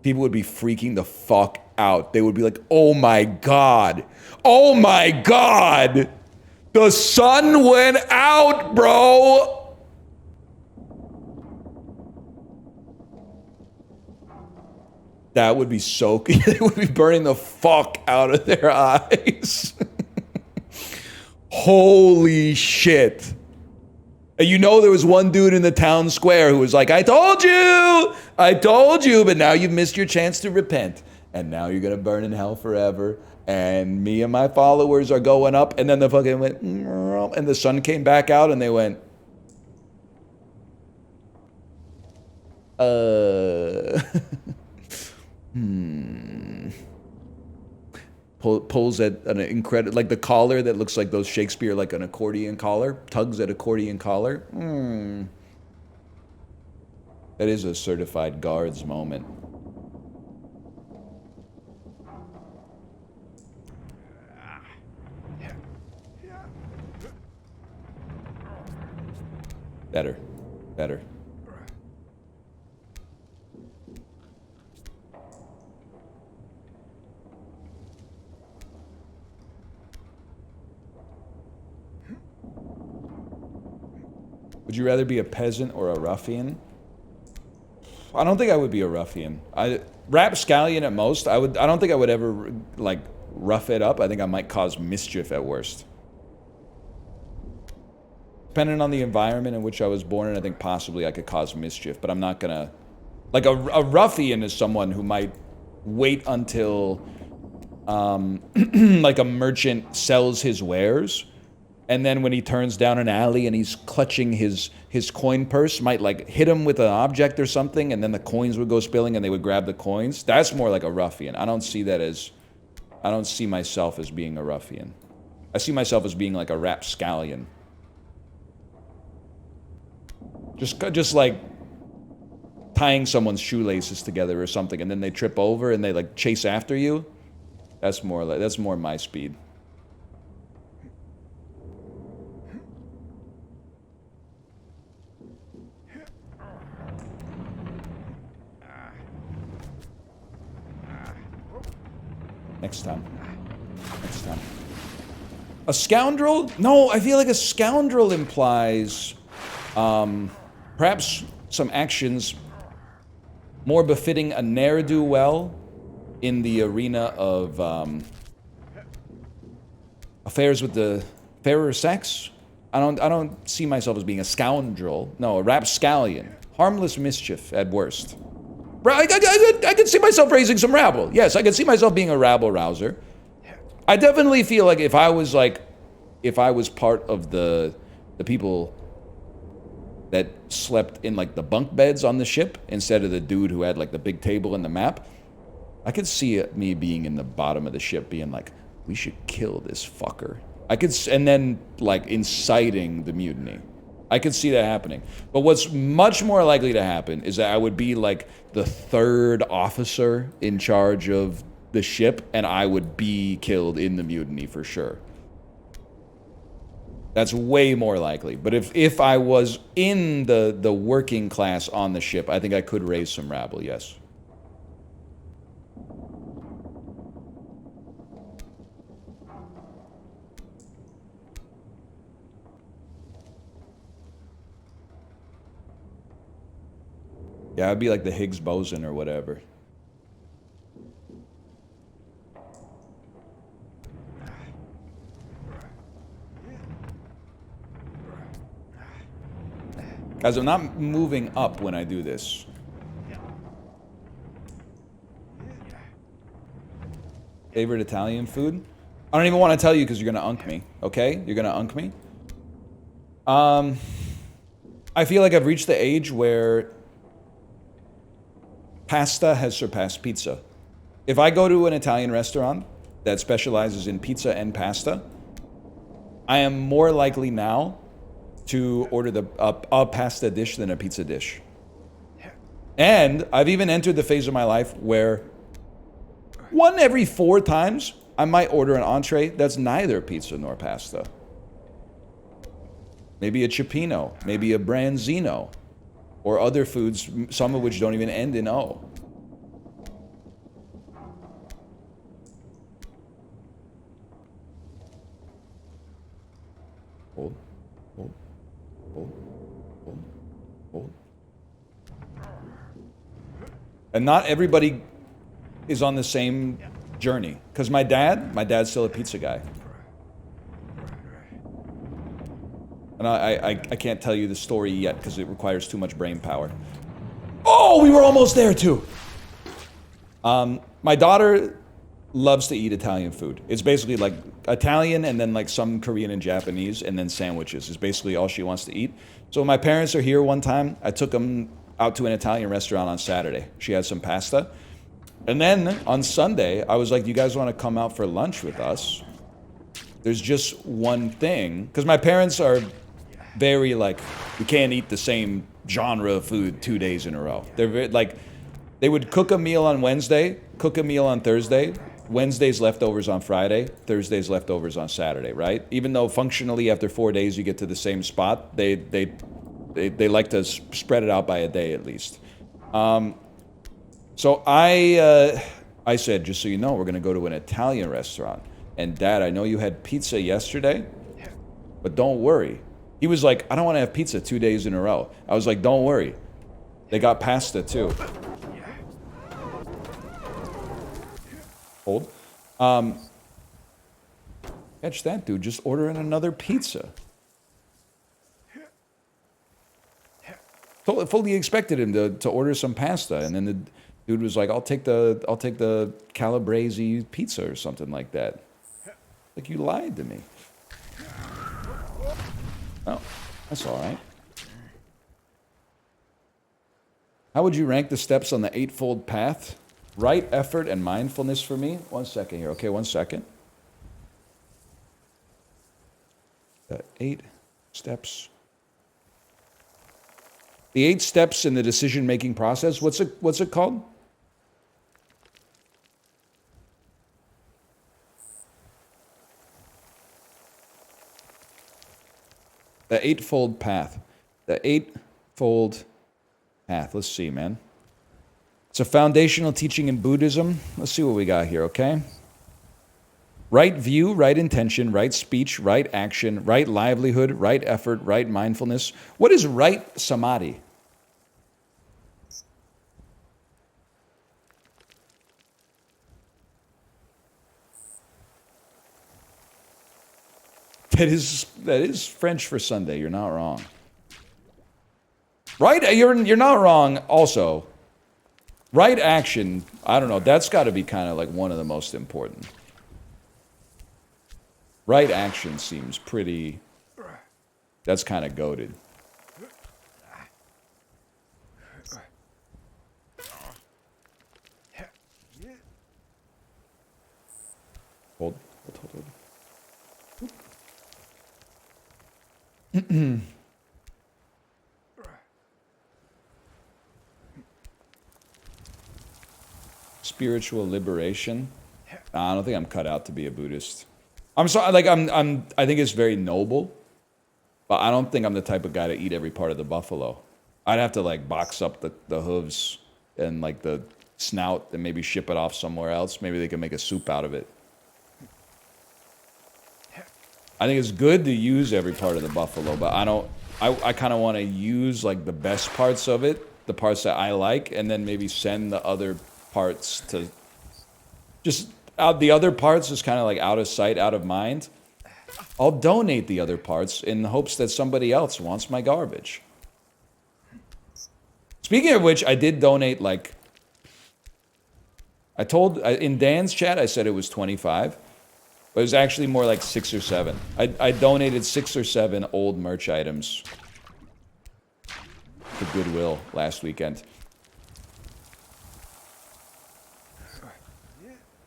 People would be freaking the fuck out. They would be like, oh my God. Oh my God. The sun went out, bro. That would be so... They would be burning the fuck out of their eyes. Holy shit. And you know there was one dude in the town square who was like, I told you, but now you've missed your chance to repent. And now you're going to burn in hell forever. And me and my followers are going up. And then the fucking went, and the sun came back out and they went, Pulls at an incredible, like the collar that looks like those Shakespeare, like an accordion collar, tugs at accordion collar. That is a certified guards moment. Better. Would you rather be a peasant or a ruffian? I don't think I would be a ruffian. Rapscallion at most. I don't think I would ever like rough it up. I think I might cause mischief at worst. Depending on the environment in which I was born in, I think possibly I could cause mischief, but I'm not gonna... Like, a ruffian is someone who might wait until, like, a merchant sells his wares, and then when he turns down an alley and he's clutching his coin purse, might, like, hit him with an object or something, and then the coins would go spilling and they would grab the coins. That's more like a ruffian. I don't see myself as being a ruffian. I see myself as being like a rapscallion. Just like tying someone's shoelaces together or something, and then they trip over and they like chase after you. That's more my speed. Next time. Next time. A scoundrel? No, I feel like a scoundrel implies perhaps some actions more befitting a ne'er-do-well in the arena of affairs with the fairer sex. I don't see myself as being a scoundrel. No, a rapscallion. Harmless mischief at worst. I could see myself raising some rabble. Yes, I could see myself being a rabble rouser. I definitely feel like if I was part of the people that slept in like the bunk beds on the ship instead of the dude who had like the big table and the map, I could see me being in the bottom of the ship being like, we should kill this fucker. And then like inciting the mutiny. I could see that happening. But what's much more likely to happen is that I would be like the third officer in charge of the ship, and I would be killed in the mutiny for sure. That's way more likely. But if I was in the working class on the ship, I think I could raise some rabble, yes. Yeah, I'd be like the Higgs boson or whatever. Guys, I'm not moving up when I do this. Favorite Italian food? I don't even want to tell you because you're going to unk me, okay? You're going to unk me? I feel like I've reached the age where pasta has surpassed pizza. If I go to an Italian restaurant that specializes in pizza and pasta, I am more likely now to order a pasta dish than a pizza dish. And I've even entered the phase of my life where 1 every 4 times I might order an entree that's neither pizza nor pasta. Maybe a cioppino, maybe a branzino, or other foods, some of which don't even end in O. Hold, hold, hold, hold, hold. And not everybody is on the same journey. Because my dad's still a pizza guy. And I can't tell you the story yet because it requires too much brain power. Oh, we were almost there too. My daughter loves to eat Italian food. It's basically like Italian and then like some Korean and Japanese and then sandwiches is basically all she wants to eat. So when my parents are here one time, I took them out to an Italian restaurant on Saturday. She had some pasta. And then on Sunday, I was like, you guys want to come out for lunch with us? There's just one thing. Because my parents are very like, we can't eat the same genre of food 2 days in a row. They're very, like, they would cook a meal on Wednesday, cook a meal on Thursday, Wednesday's leftovers on Friday, Thursday's leftovers on Saturday, right? Even though functionally after 4 days you get to the same spot, they like to spread it out by a day at least. So I said, just so you know, we're going to go to an Italian restaurant. And Dad, I know you had pizza yesterday, but don't worry. He was like, I don't want to have pizza 2 days in a row. I was like, don't worry. They got pasta too. Hold. Catch that, dude. Just ordering another pizza. Fully expected him to order some pasta, and then the dude was like, I'll take the Calabrese pizza or something like that. Like, you lied to me. Oh, that's all right. How would you rank the steps on the eightfold path? Right, effort, and mindfulness for me? 1 second here. Okay, 1 second. The 8 steps. The 8 steps in the decision-making process. What's it called? The eightfold path. The eightfold path. Let's see, man. It's a foundational teaching in Buddhism. Let's see what we got here, okay? Right view, right intention, right speech, right action, right livelihood, right effort, right mindfulness. What is right samadhi? That is French for Sunday. You're not wrong. Right? You're not wrong also. Right action, I don't know. That's got to be kind of like one of the most important. Right action seems pretty... That's kind of goated. Hold. Spiritual liberation. I don't think I'm cut out to be a Buddhist. I'm sorry, like I think it's very noble, but I don't think I'm the type of guy to eat every part of the buffalo. I'd have to like box up the hooves and like the snout and maybe ship it off somewhere else. Maybe they can make a soup out of it. I think it's good to use every part of the buffalo, but I kind of want to use like the best parts of it, the parts that I like, and then maybe send the other parts to just out. The other parts is kind of like out of sight, out of mind. I'll donate the other parts in the hopes that somebody else wants my garbage. Speaking of which, I did donate like, in Dan's chat, I said it was 25. But it was actually more like 6 or 7. I donated 6 or 7 old merch items to Goodwill last weekend.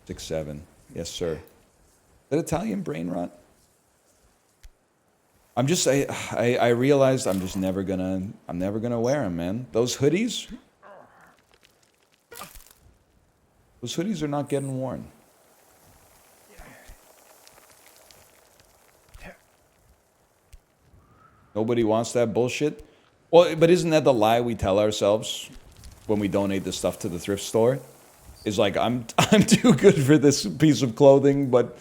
6, 7. Yes, sir. Is that Italian brain rot? I realized I'm never gonna wear them, man. Those hoodies are not getting worn. Nobody wants that bullshit. Well, but isn't that the lie we tell ourselves when we donate the stuff to the thrift store? Is like, I'm too good for this piece of clothing, but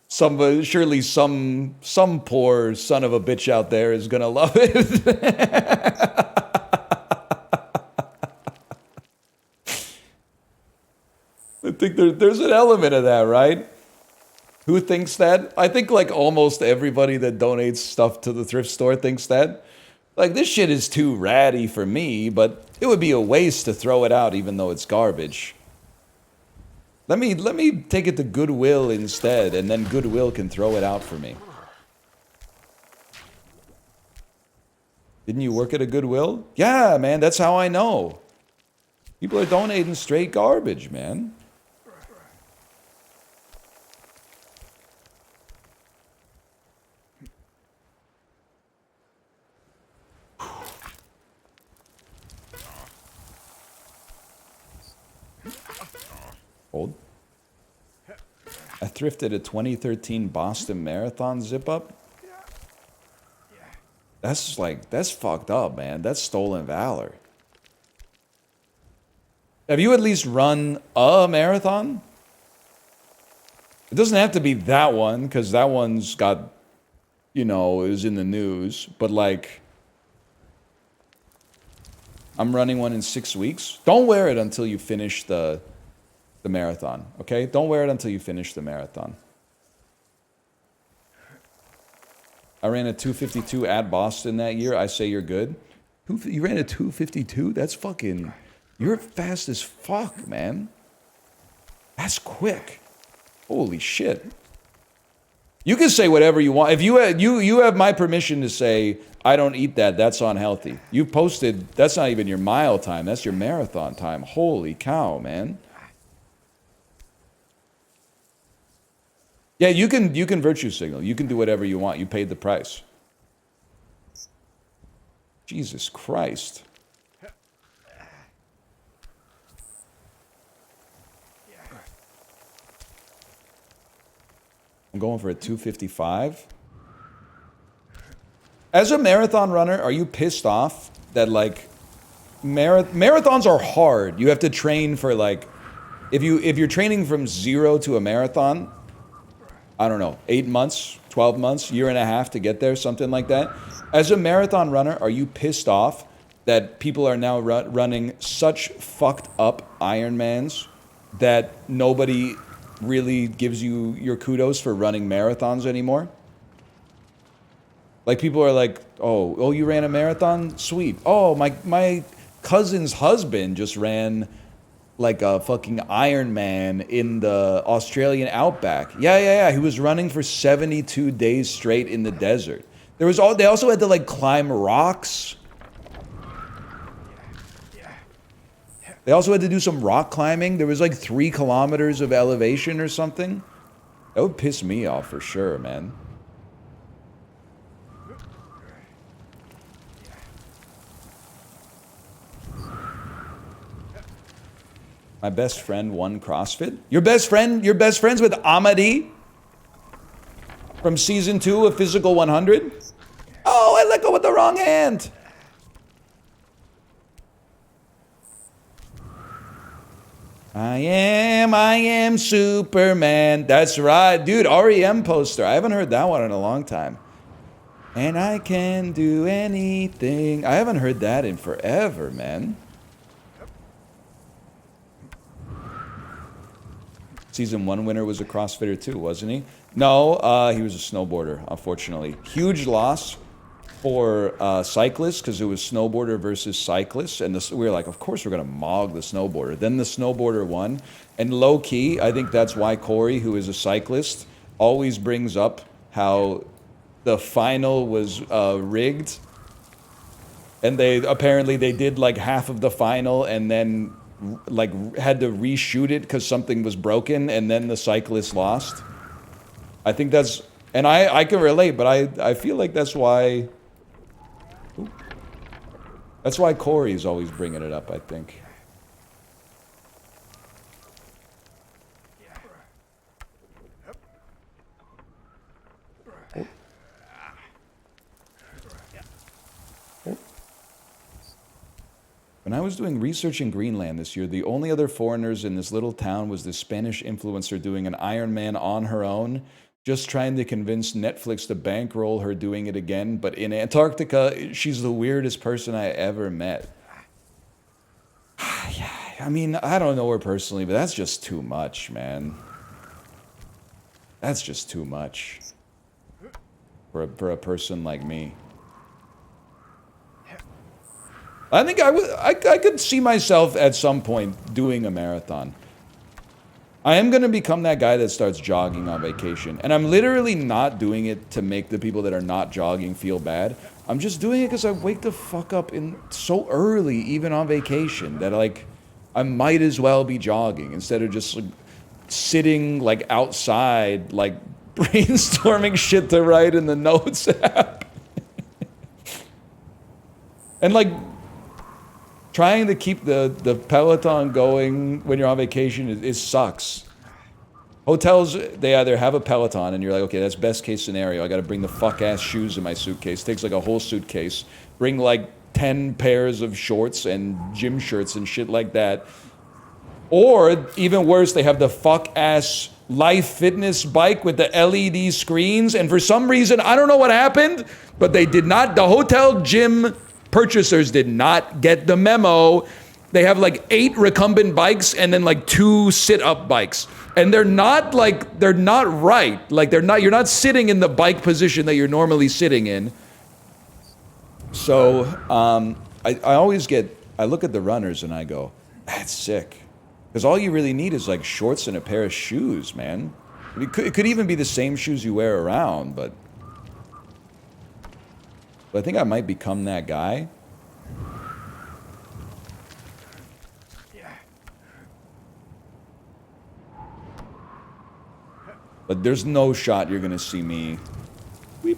surely some poor son of a bitch out there is gonna love it. I think there's an element of that, right? Who thinks that? I think like almost everybody that donates stuff to the thrift store thinks that. Like, this shit is too ratty for me, but it would be a waste to throw it out even though it's garbage. Let me take it to Goodwill instead, and then Goodwill can throw it out for me. Didn't you work at a Goodwill? Yeah, man, that's how I know. People are donating straight garbage, man. Hold. I thrifted a 2013 Boston Marathon zip-up. That's fucked up, man. That's stolen valor. Have you at least run a marathon? It doesn't have to be that one, because that one's got, you know, it was in the news. But like, I'm running one in 6 weeks. Don't wear it until you finish the marathon, okay? Don't wear it until you finish the marathon. I ran a 2:52 at Boston that year. I say you're good. You ran a 2:52? That's fucking... You're fast as fuck, man. That's quick. Holy shit. You can say whatever you want. If you have my permission to say, I don't eat that, that's unhealthy. You posted, that's not even your mile time, that's your marathon time. Holy cow, man. Yeah, you can virtue signal. You can do whatever you want. You paid the price. Jesus Christ. I'm going for a 255. As a marathon runner, are you pissed off that like marathons are hard? You have to train for like if you're training from 0 to a marathon, I don't know, 8 months, 12 months, year and a half to get there, something like that. As a marathon runner, are you pissed off that people are now running such fucked up Ironmans that nobody really gives you your kudos for running marathons anymore? Like people are like, oh, you ran a marathon? Sweet. Oh, my cousin's husband just ran like a fucking Iron Man in the Australian outback. Yeah. He was running for 72 days straight in the desert. They also had to like climb rocks. They also had to do some rock climbing. There was like 3 kilometers of elevation or something. That would piss me off for sure, man. My best friend won CrossFit. Your best friend? You're best friends with Amadi? From season 2 of Physical 100? Oh, I let go with the wrong hand. I am Superman. That's right. Dude, REM poster. I haven't heard that one in a long time. And I can do anything. I haven't heard that in forever, man. Season 1 winner was a CrossFitter too, wasn't he? No, he was a snowboarder, unfortunately. Huge loss for cyclists because it was snowboarder versus cyclist. And we were like, of course we're going to mog the snowboarder. Then the snowboarder won. And low key, I think that's why Corey, who is a cyclist, always brings up how the final was rigged. And they did like half of the final and then like had to reshoot it because something was broken and then the cyclist lost. I think that's, and I can relate, but I feel like that's why Corey's always bringing it up, I think. When I was doing research in Greenland this year, the only other foreigners in this little town was this Spanish influencer doing an Ironman on her own, just trying to convince Netflix to bankroll her doing it again. But in Antarctica, she's the weirdest person I ever met. Yeah, I mean, I don't know her personally, but that's just too much, man. That's just too much for a person like me. I think I could see myself at some point doing a marathon. I am going to become that guy that starts jogging on vacation. And I'm literally not doing it to make the people that are not jogging feel bad. I'm just doing it because I wake the fuck up so early, even on vacation, that like I might as well be jogging instead of just like, sitting like outside, like brainstorming shit to write in the notes app. And like trying to keep the Peloton going when you're on vacation, it sucks. Hotels, they either have a Peloton and you're like, okay, that's best case scenario. I got to bring the fuck ass shoes in my suitcase. Takes like a whole suitcase. Bring like 10 pairs of shorts and gym shirts and shit like that. Or even worse, they have the fuck ass Life Fitness bike with the LED screens. And for some reason, I don't know what happened, but the hotel gym purchasers did not get the memo. They have like 8 recumbent bikes and then like 2 sit-up bikes. And they're not right. Like you're not sitting in the bike position that you're normally sitting in. So I look at the runners and I go, that's sick. Because all you really need is like shorts and a pair of shoes, man. It could even be the same shoes you wear around, but I think I might become that guy. But there's no shot you're gonna see me. Weep.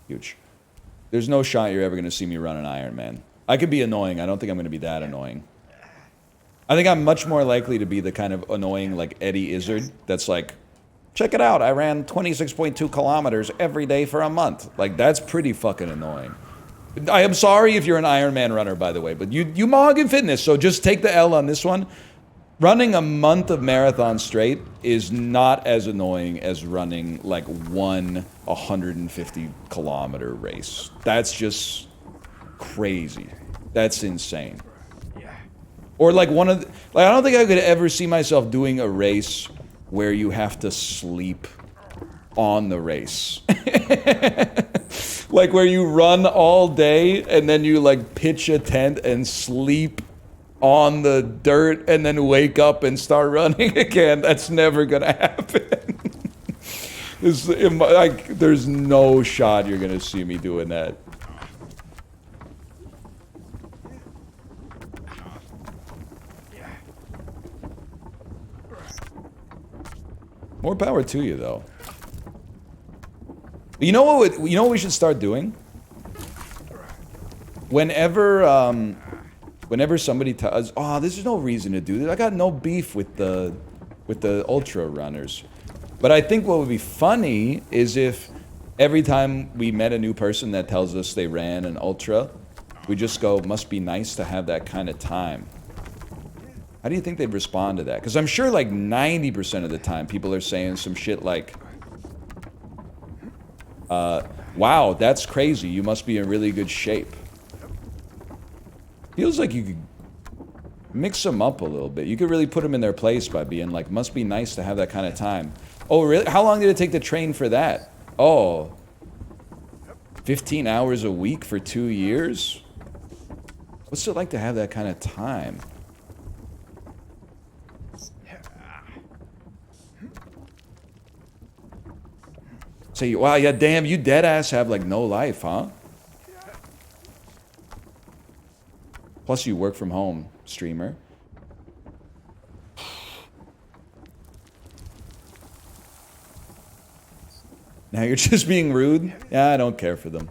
Huge. There's no shot you're ever gonna see me run an Iron Man. I could be annoying. I don't think I'm gonna be that annoying. I think I'm much more likely to be the kind of annoying like Eddie Izzard that's like, check it out, I ran 26.2 kilometers every day for a month. Like, that's pretty fucking annoying. I am sorry if you're an Iron Man runner, by the way, but you mog in fitness, so just take the L on this one. Running a month of marathon straight is not as annoying as running like one 150 kilometer race. That's just crazy. That's insane. Or like one of the, like I don't think I could ever see myself doing a race where you have to sleep on the race. Like where you run all day and then you like pitch a tent and sleep on the dirt and then wake up and start running again. That's never gonna happen. There's no shot you're gonna see me doing that. More power to you, though. You know what? You know what we should start doing? Whenever, whenever somebody tells, "Oh, there's no reason to do this. I got no beef with the ultra runners," but I think what would be funny is if every time we met a new person that tells us they ran an ultra, we just go, "Must be nice to have that kind of time." How do you think they'd respond to that? Because I'm sure like 90% of the time people are saying some shit like, wow, that's crazy. You must be in really good shape. Feels like you could mix them up a little bit. You could really put them in their place by being like, must be nice to have that kind of time. Oh, really? How long did it take to train for that? Oh, 15 hours a week for 2 years? What's it like to have that kind of time? Say, wow, yeah, damn, you deadass have like no life, huh? Plus you work from home, streamer. Now you're just being rude? Yeah, I don't care for them.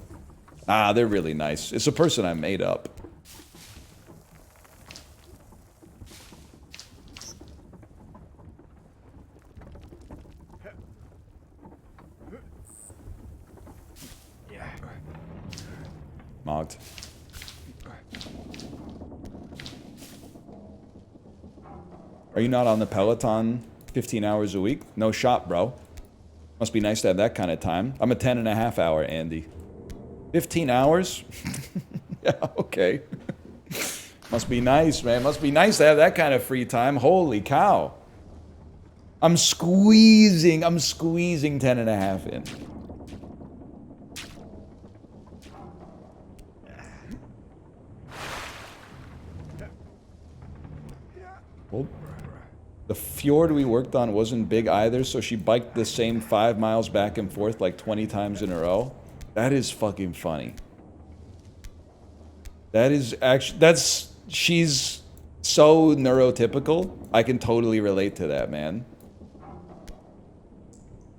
Ah, they're really nice. It's a person I made up. Mogged. Are you not on the Peloton 15 hours a week? No shot, bro. Must be nice to have that kind of time. I'm a 10.5 hour Andy. 15 hours? Yeah, okay. Must be nice, man. Must be nice to have that kind of free time. Holy cow. I'm squeezing 10.5 in. Well, the fjord we worked on wasn't big either, so she biked the same 5 miles back and forth like 20 times in a row. That is fucking funny. That is actually, she's so neurotypical. I can totally relate to that, man.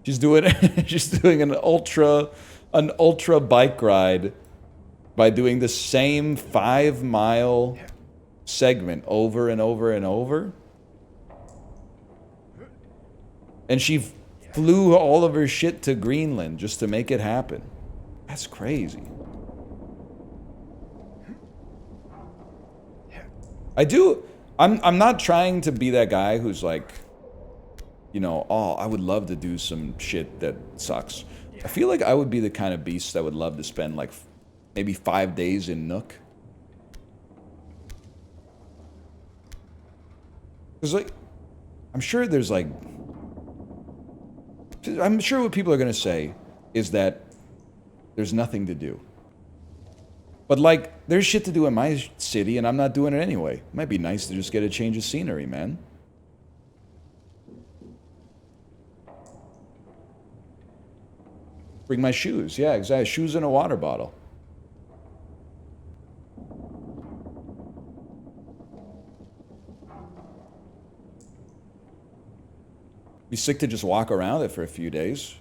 She's doing, she's doing an ultra bike ride by doing the same 5 mile segment over and over and over. And she flew all of her shit to Greenland just to make it happen. That's crazy. I'm not trying to be that guy who's like, you know, oh, I would love to do some shit that sucks. I feel like I would be the kind of beast that would love to spend like maybe 5 days in Nook. Because like, I'm sure there's like, I'm sure what people are going to say is that there's nothing to do. But like, there's shit to do in my city and I'm not doing it anyway. It might be nice to just get a change of scenery, man. Bring my shoes. Yeah, exactly. Shoes and a water bottle. Be sick to just walk around it for a few days.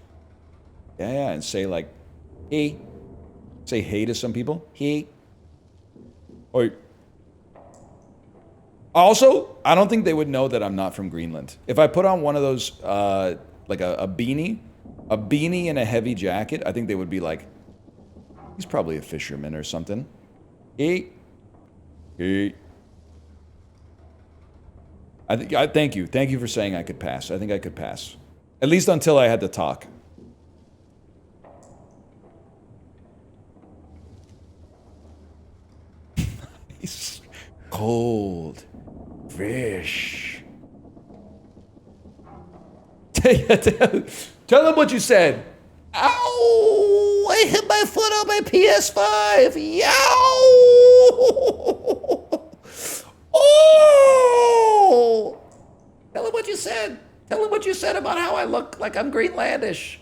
Yeah, and say like, hey. Say hey to some people. Hey. Or also, I don't think they would know that I'm not from Greenland. If I put on one of those, like a beanie and a heavy jacket, I think they would be like, he's probably a fisherman or something. Hey. Hey. Thank you. Thank you for saying I could pass. I think I could pass. At least until I had to talk. He's cold. Fish. Tell him what you said. Ow! I hit my foot on my PS5. Yow! Oh! Tell him what you said. Tell him what you said about how I look like I'm Greenlandish.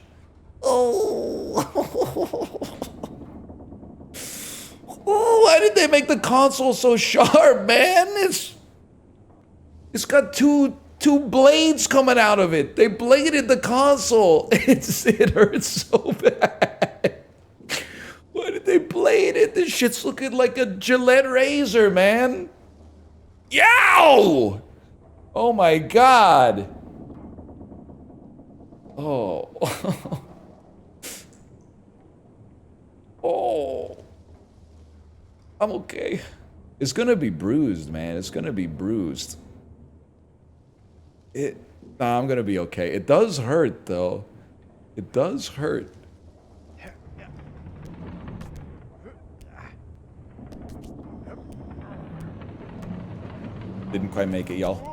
Oh! Oh, why did they make the console so sharp, man? It's got two blades coming out of it. They bladed the console. It hurts so bad. Why did they blade it? This shit's looking like a Gillette razor, man. Yow! Oh my god. Oh. Oh. I'm okay. It's gonna be bruised, man. It's gonna be bruised. Nah, I'm gonna be okay. It does hurt, though. It does hurt. Didn't quite make it, y'all.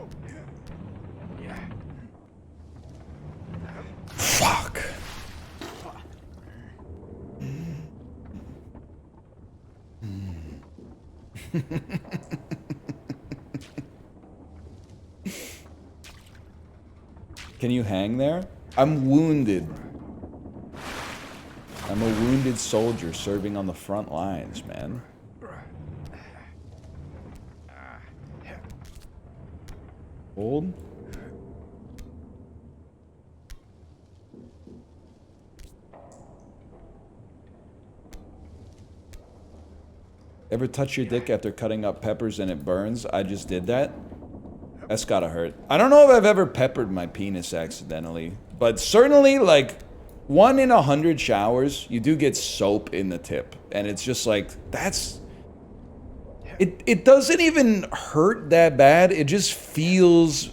Fuck. Can you hang there? I'm wounded. I'm a wounded soldier serving on the front lines, man. Hold. Ever touch your dick after cutting up peppers and it burns? I just did that. That's gotta hurt. I don't know if I've ever peppered my penis accidentally, but certainly like 1 in 100 showers, you do get soap in the tip. And it's just like, that's... It doesn't even hurt that bad. It just feels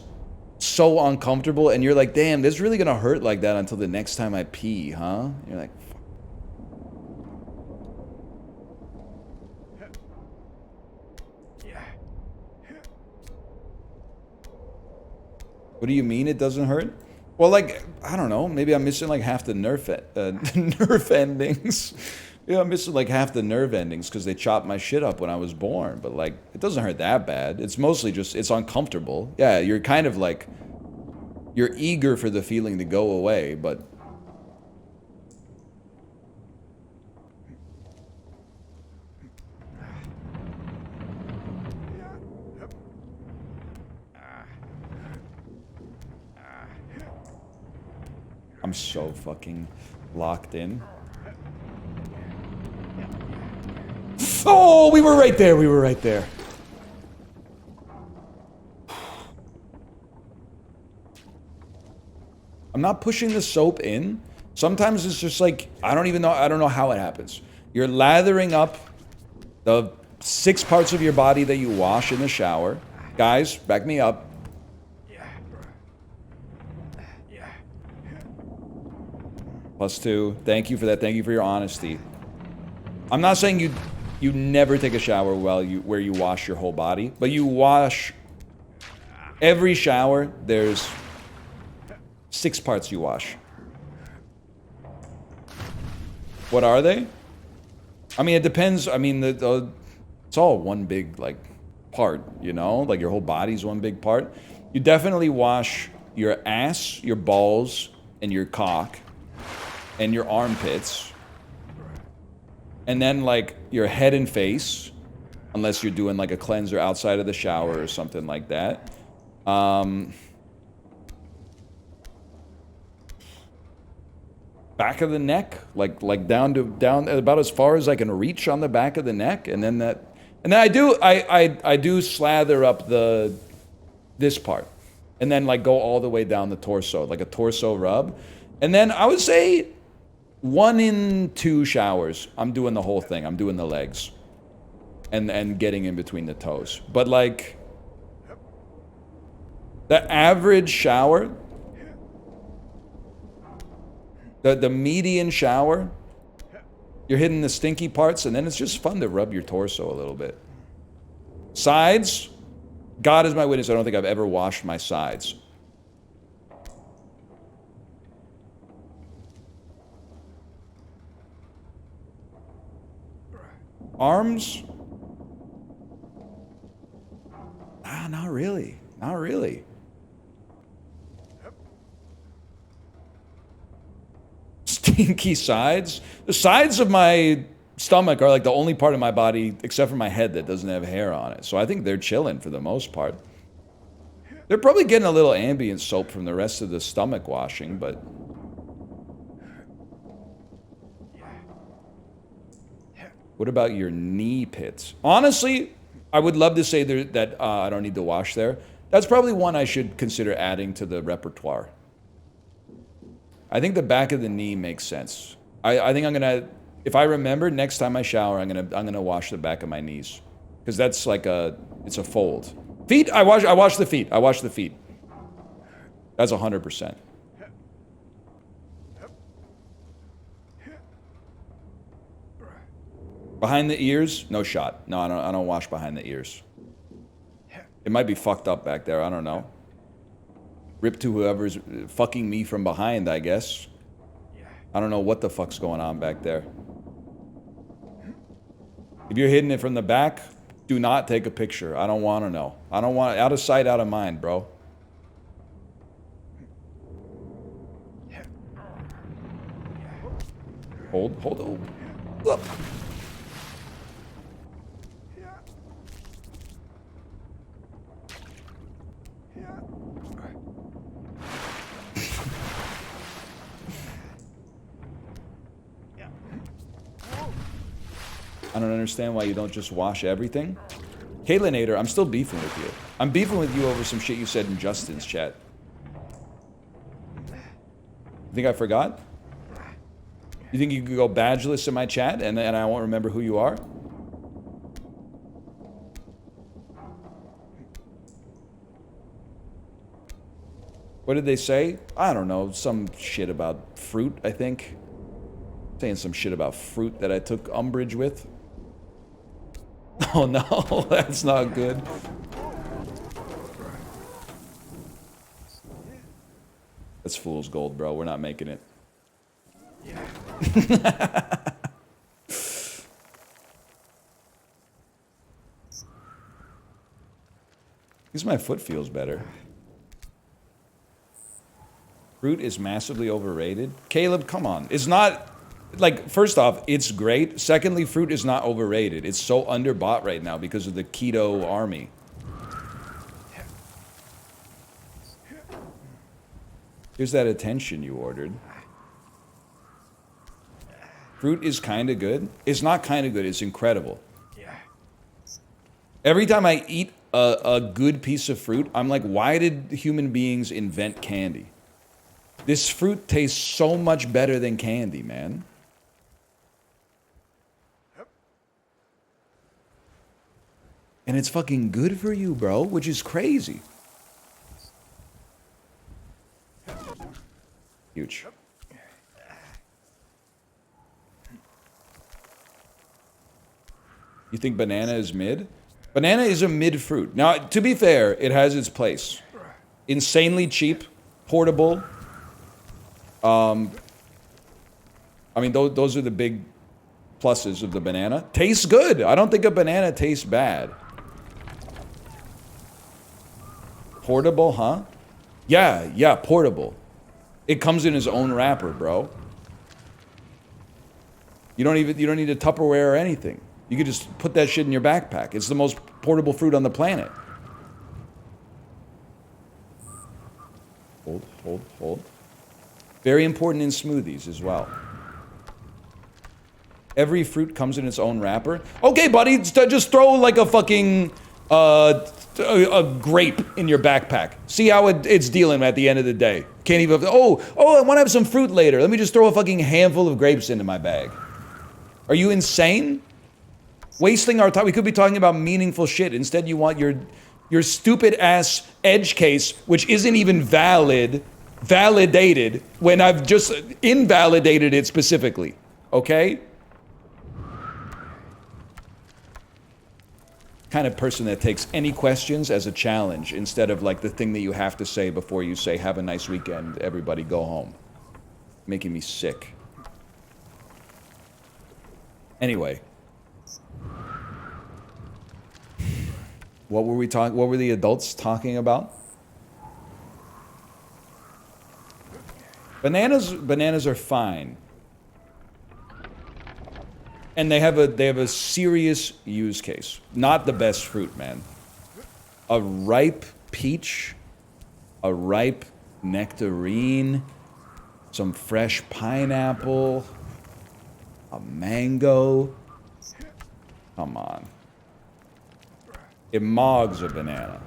so uncomfortable. And you're like, damn, this is really gonna hurt like that until the next time I pee, huh? You're like, what do you mean it doesn't hurt? Well, like, I don't know. Maybe I'm missing like half the nerve endings. Yeah, I'm missing like half the nerve endings because they chopped my shit up when I was born. But like, it doesn't hurt that bad. It's mostly just, it's uncomfortable. Yeah, you're kind of like, you're eager for the feeling to go away, but... I'm so fucking locked in. Oh, we were right there. We were right there. I'm not pushing the soap in. Sometimes it's just like, I don't know how it happens. You're lathering up the 6 parts of your body that you wash in the shower. Guys, back me up. +2. Thank you for that. Thank you for your honesty. I'm not saying you never take a shower where you wash your whole body, but you wash every shower. There's 6 parts you wash. What are they? I mean, it depends. I mean, it's all one big like part, you know, like your whole body's one big part. You definitely wash your ass, your balls, and your cock. And your armpits. And then like your head and face, unless you're doing like a cleanser outside of the shower or something like that. back of the neck, like down about as far as I can reach on the back of the neck, and then I do slather up this part, and then like go all the way down the torso, like a torso rub, and then I would say 1 in 2 showers, I'm doing the whole thing. I'm doing the legs, and getting in between the toes. But like the average shower, the median shower, you're hitting the stinky parts, and then it's just fun to rub your torso a little bit. Sides, God is my witness, I don't think I've ever washed my sides. Arms? Ah, not really. Not really. Stinky sides? The sides of my stomach are like the only part of my body, except for my head, that doesn't have hair on it. So I think they're chilling for the most part. They're probably getting a little ambient soap from the rest of the stomach washing, but... What about your knee pits? Honestly, I would love to say that I don't need to wash there. That's probably one I should consider adding to the repertoire. I think the back of the knee makes sense. I think I'm gonna, if I remember, next time I shower, I'm gonna wash the back of my knees, because that's like it's a fold. Feet, I wash the feet. I wash the feet. That's 100%. Behind the ears, no shot. No, I don't wash behind the ears. It might be fucked up back there. I don't know. Rip to whoever's fucking me from behind, I guess. I don't know what the fuck's going on back there. If you're hitting it from the back, do not take a picture. I don't want to know. I don't want, out of sight, out of mind, bro. Hold. Look. I don't understand why you don't just wash everything. Kaylinator, I'm still beefing with you. I'm beefing with you over some shit you said in Justin's chat. You think I forgot? You think you could go badgeless in my chat and I won't remember who you are? What did they say? I don't know. Some shit about fruit, I think. Saying some shit about fruit that I took umbrage with. Oh no, that's not good. That's fool's gold, bro. We're not making it. At least my foot feels better. Fruit is massively overrated. Caleb, come on. It's not... Like, first off, it's great. Secondly, fruit is not overrated. It's so underbought right now because of the keto army. Here's that attention you ordered. Fruit is kind of good. It's not kind of good. It's incredible. Every time I eat a good piece of fruit, I'm like, why did human beings invent candy? This fruit tastes so much better than candy, man. And it's fucking good for you, bro, which is crazy. Huge. You think banana is mid? Banana is a mid fruit. Now, to be fair, it has its place. Insanely cheap, portable. I mean, those are the big pluses of the banana. Tastes good. I don't think a banana tastes bad. Portable, huh? Yeah, portable. It comes in its own wrapper, bro. You don't need a Tupperware or anything. You could just put that shit in your backpack. It's the most portable fruit on the planet. Hold. Very important in smoothies as well. Every fruit comes in its own wrapper. Okay, buddy, just throw like a fucking a grape in your backpack. See how it's dealing at the end of the day. Can't even. Oh, I want to have some fruit later. Let me just throw a fucking handful of grapes into my bag. Are you insane? Wasting our time. We could be talking about meaningful shit. Instead, you want your stupid ass edge case, which isn't even validated when I've just invalidated it specifically. Okay? Kind of person that takes any questions as a challenge instead of like the thing that you have to say before you say, have a nice weekend, everybody go home. Making me sick. Anyway. What were the adults talking about? Bananas are fine. And they have a serious use case. Not the best fruit, man. A ripe peach, a ripe nectarine, some fresh pineapple, a mango. Come on. It mogs a banana.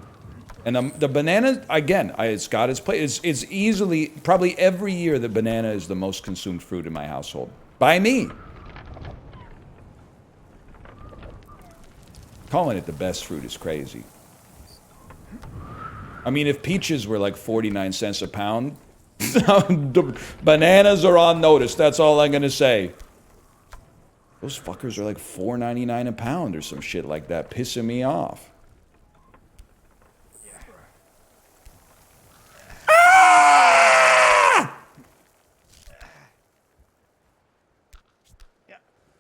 And the banana, again, it's got its place. It's easily, probably every year, the banana is the most consumed fruit in my household. By me. Calling it the best fruit is crazy. I mean, if peaches were like 49 cents a pound, bananas are on notice. That's all I'm gonna say. Those fuckers are like $4.99 a pound or some shit like that, pissing me off.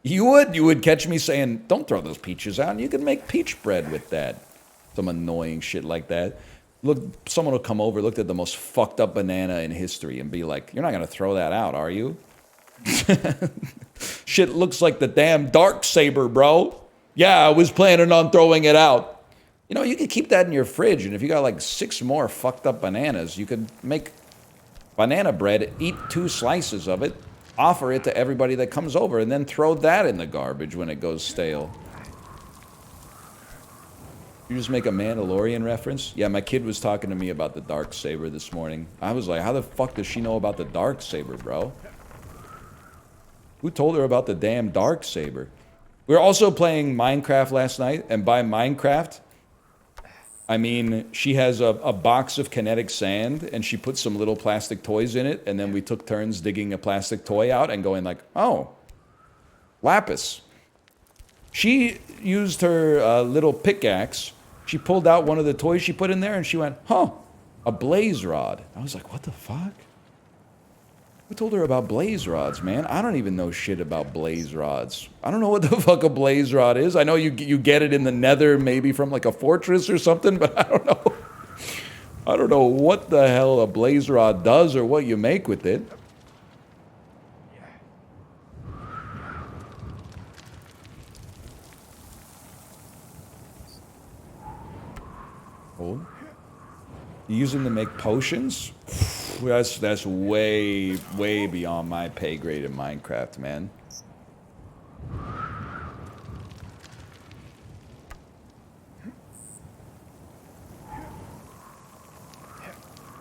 You would catch me saying, don't throw those peaches out. You can make peach bread with that. Some annoying shit like that. Look, someone will come over, look at the most fucked up banana in history and be like, you're not going to throw that out, are you? Shit looks like the damn dark saber, bro. Yeah, I was planning on throwing it out. You know, you could keep that in your fridge, and if you got like 6 more fucked up bananas, you could make banana bread, eat 2 slices of it, offer it to everybody that comes over, and then throw that in the garbage when it goes stale. You just make a Mandalorian reference? Yeah, my kid was talking to me about the dark saber this morning. I was like, how the fuck does she know about the dark saber, bro? Who told her about the damn dark saber? We were also playing Minecraft last night, and by Minecraft, I mean, she has a box of kinetic sand, and she put some little plastic toys in it, and then we took turns digging a plastic toy out and going like, oh, lapis. She used her little pickaxe. She pulled out one of the toys she put in there, and she went, huh, a blaze rod. I was like, what the fuck? Who told her about blaze rods, man? I don't even know shit about blaze rods. I don't know what the fuck a blaze rod is. I know you get it in the nether, maybe from like a fortress or something, but I don't know. I don't know what the hell a blaze rod does or what you make with it. Hold. You use them to make potions? That's way beyond my pay grade in Minecraft, man.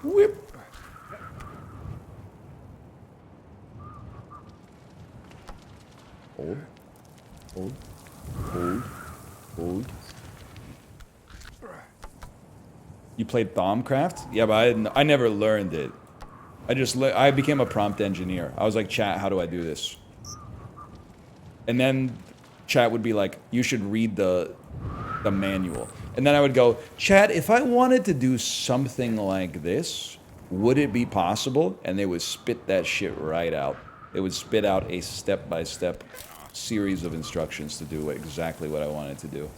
Whip. Hold. Hold. Hold. Hold. You played Thaumcraft? Yeah, but I never learned it. I became a prompt engineer. I was like, chat, how do I do this? And then chat would be like, you should read the manual. And then I would go, chat, if I wanted to do something like this, would it be possible? And they would spit that shit right out. They would spit out a step-by-step series of instructions to do exactly what I wanted to do.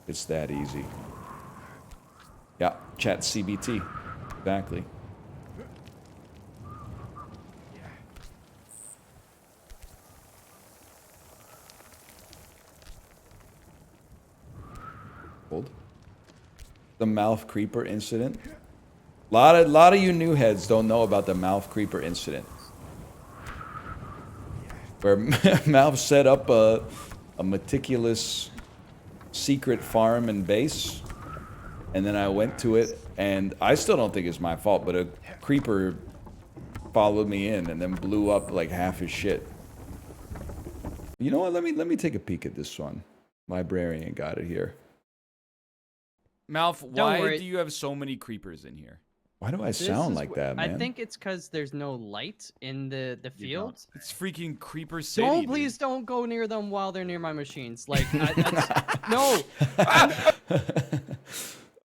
It's that easy. Yeah, chat CBT. Exactly. Hold. The mouth creeper incident. Lot of you new heads don't know about the mouth creeper incident. Where Mouth set up a meticulous secret farm and base. And then I went to it, and I still don't think it's my fault, but a creeper followed me in and then blew up like half his shit. You know what? Let me take a peek at this one. Librarian got it here. Mouth, why do you have so many creepers in here? Why do I sound like that, man? I think it's because there's no light in the field. It's freaking creeper city. Don't, please don't go near them while they're near my machines. Like, no.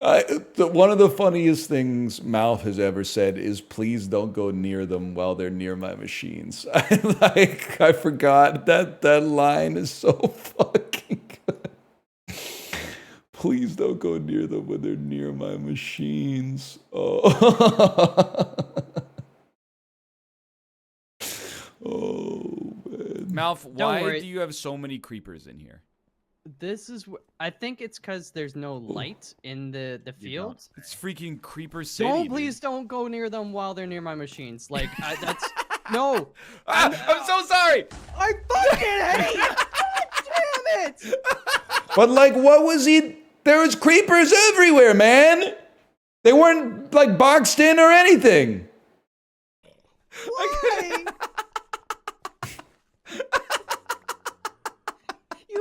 One of the funniest things Mouth has ever said is, please don't go near them while they're near my machines. I forgot that line is so fucking good. Please don't go near them when they're near my machines. Oh. Oh, man. Mouth, why do you have so many creepers in here? I think it's because there's no light in the field. It's freaking creeper city. Don't, please don't go near them while they're near my machines. Like, no. I'm so sorry. I fucking hate it. God damn it. But like, what was he? There was creepers everywhere, man. They weren't like boxed in or anything. Why?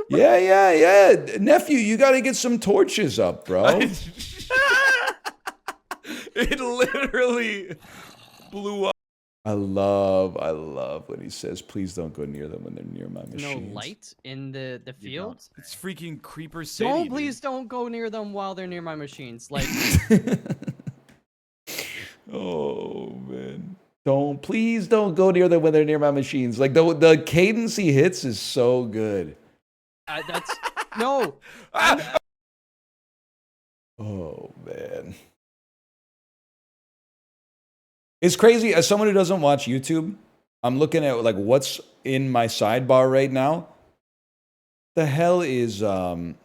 Yeah. Nephew, you gotta get some torches up, bro. It literally blew up. I love when he says, please don't go near them when they're near my machines. No light in the field. It's freaking creeper city. Don't, please don't go near them while they're near my machines. Like, oh, man. Please don't go near them when they're near my machines. Like, the cadence he hits is so good. No. Oh, man. It's crazy. As someone who doesn't watch YouTube, I'm looking at like what's in my sidebar right now. The hell is the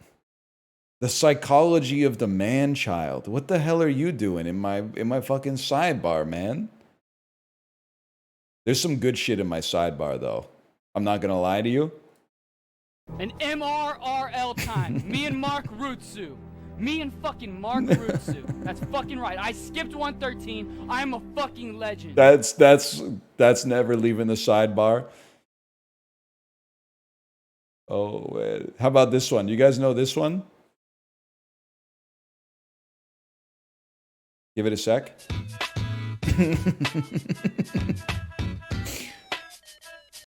psychology of the man-child? What the hell are you doing in my fucking sidebar, man? There's some good shit in my sidebar though. I'm not gonna lie to you. An MRRL time. Me and Mark Rutsu. Me and fucking Mark Rutsu. That's fucking right. I skipped 113. I'm a fucking legend. That's never leaving the sidebar. Oh, man. How about this one? You guys know this one? Give it a sec.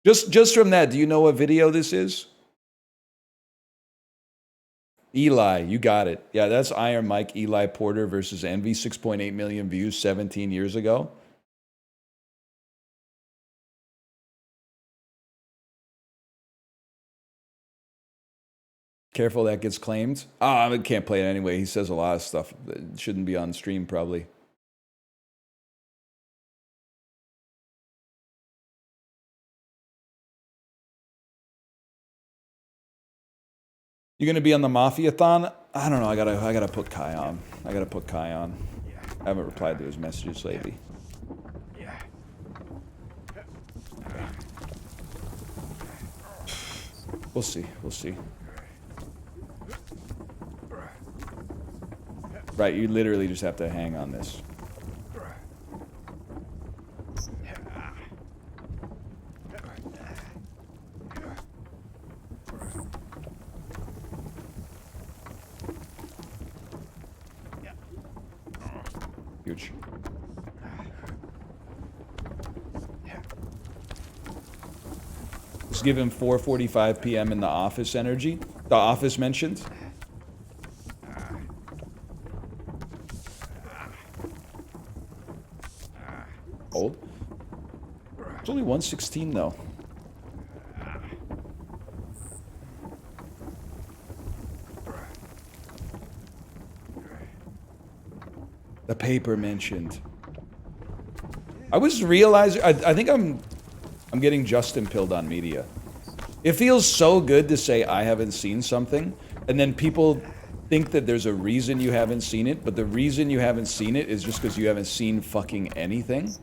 Just from that, do you know what video this is? Eli, you got it. Yeah, that's Iron Mike, Eli Porter versus Envy. 6.8 million views 17 years ago. Careful that gets claimed. I can't play it anyway. He says a lot of stuff that shouldn't be on stream, probably. You gonna be on the Mafia-thon? I don't know. I gotta put Kai on. I haven't replied to his messages lately. We'll see. Right, you literally just have to hang on this. Huge. Let's give him 4:45 p.m. in the office energy. The office mentioned. Old. It's only 116 though. The paper mentioned. I was realizing. I think I'm getting Justin pilled on media. It feels so good to say I haven't seen something, and then people think that there's a reason you haven't seen it, but the reason you haven't seen it is just because you haven't seen fucking anything.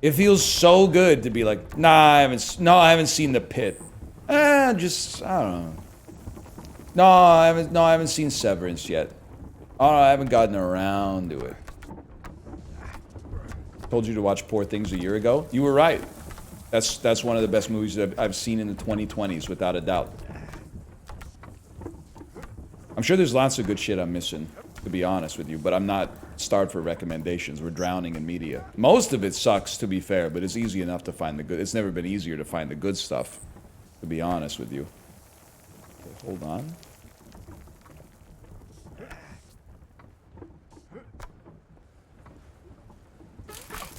It feels so good to be like, nah, I haven't seen The Pit. I don't know. No, I haven't seen Severance yet. Oh, no, I haven't gotten around to it. Told you to watch Poor Things a year ago. You were right. That's one of the best movies that I've seen in the 2020s, without a doubt. I'm sure there's lots of good shit I'm missing, to be honest with you, but I'm not starved for recommendations. We're drowning in media. Most of it sucks, to be fair, but it's easy enough to find the good. It's never been easier to find the good stuff, to be honest with you. Okay, hold on.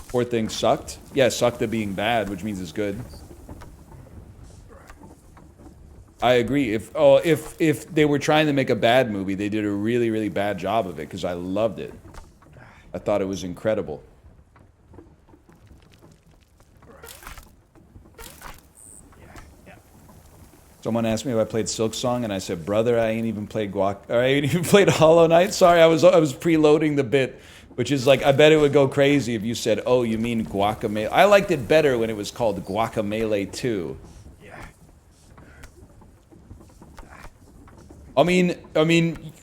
Poor Things sucked. Yeah, sucked at being bad, which means it's good. I agree. If they were trying to make a bad movie, they did a really, really bad job of it, because I loved it. I thought it was incredible. Someone asked me if I played Silksong, and I said, brother, I ain't even played Hollow Knight. Sorry, I was preloading the bit, which is like, I bet it would go crazy if you said, oh, you mean Guacamelee. I liked it better when it was called Guacamelee 2. I mean,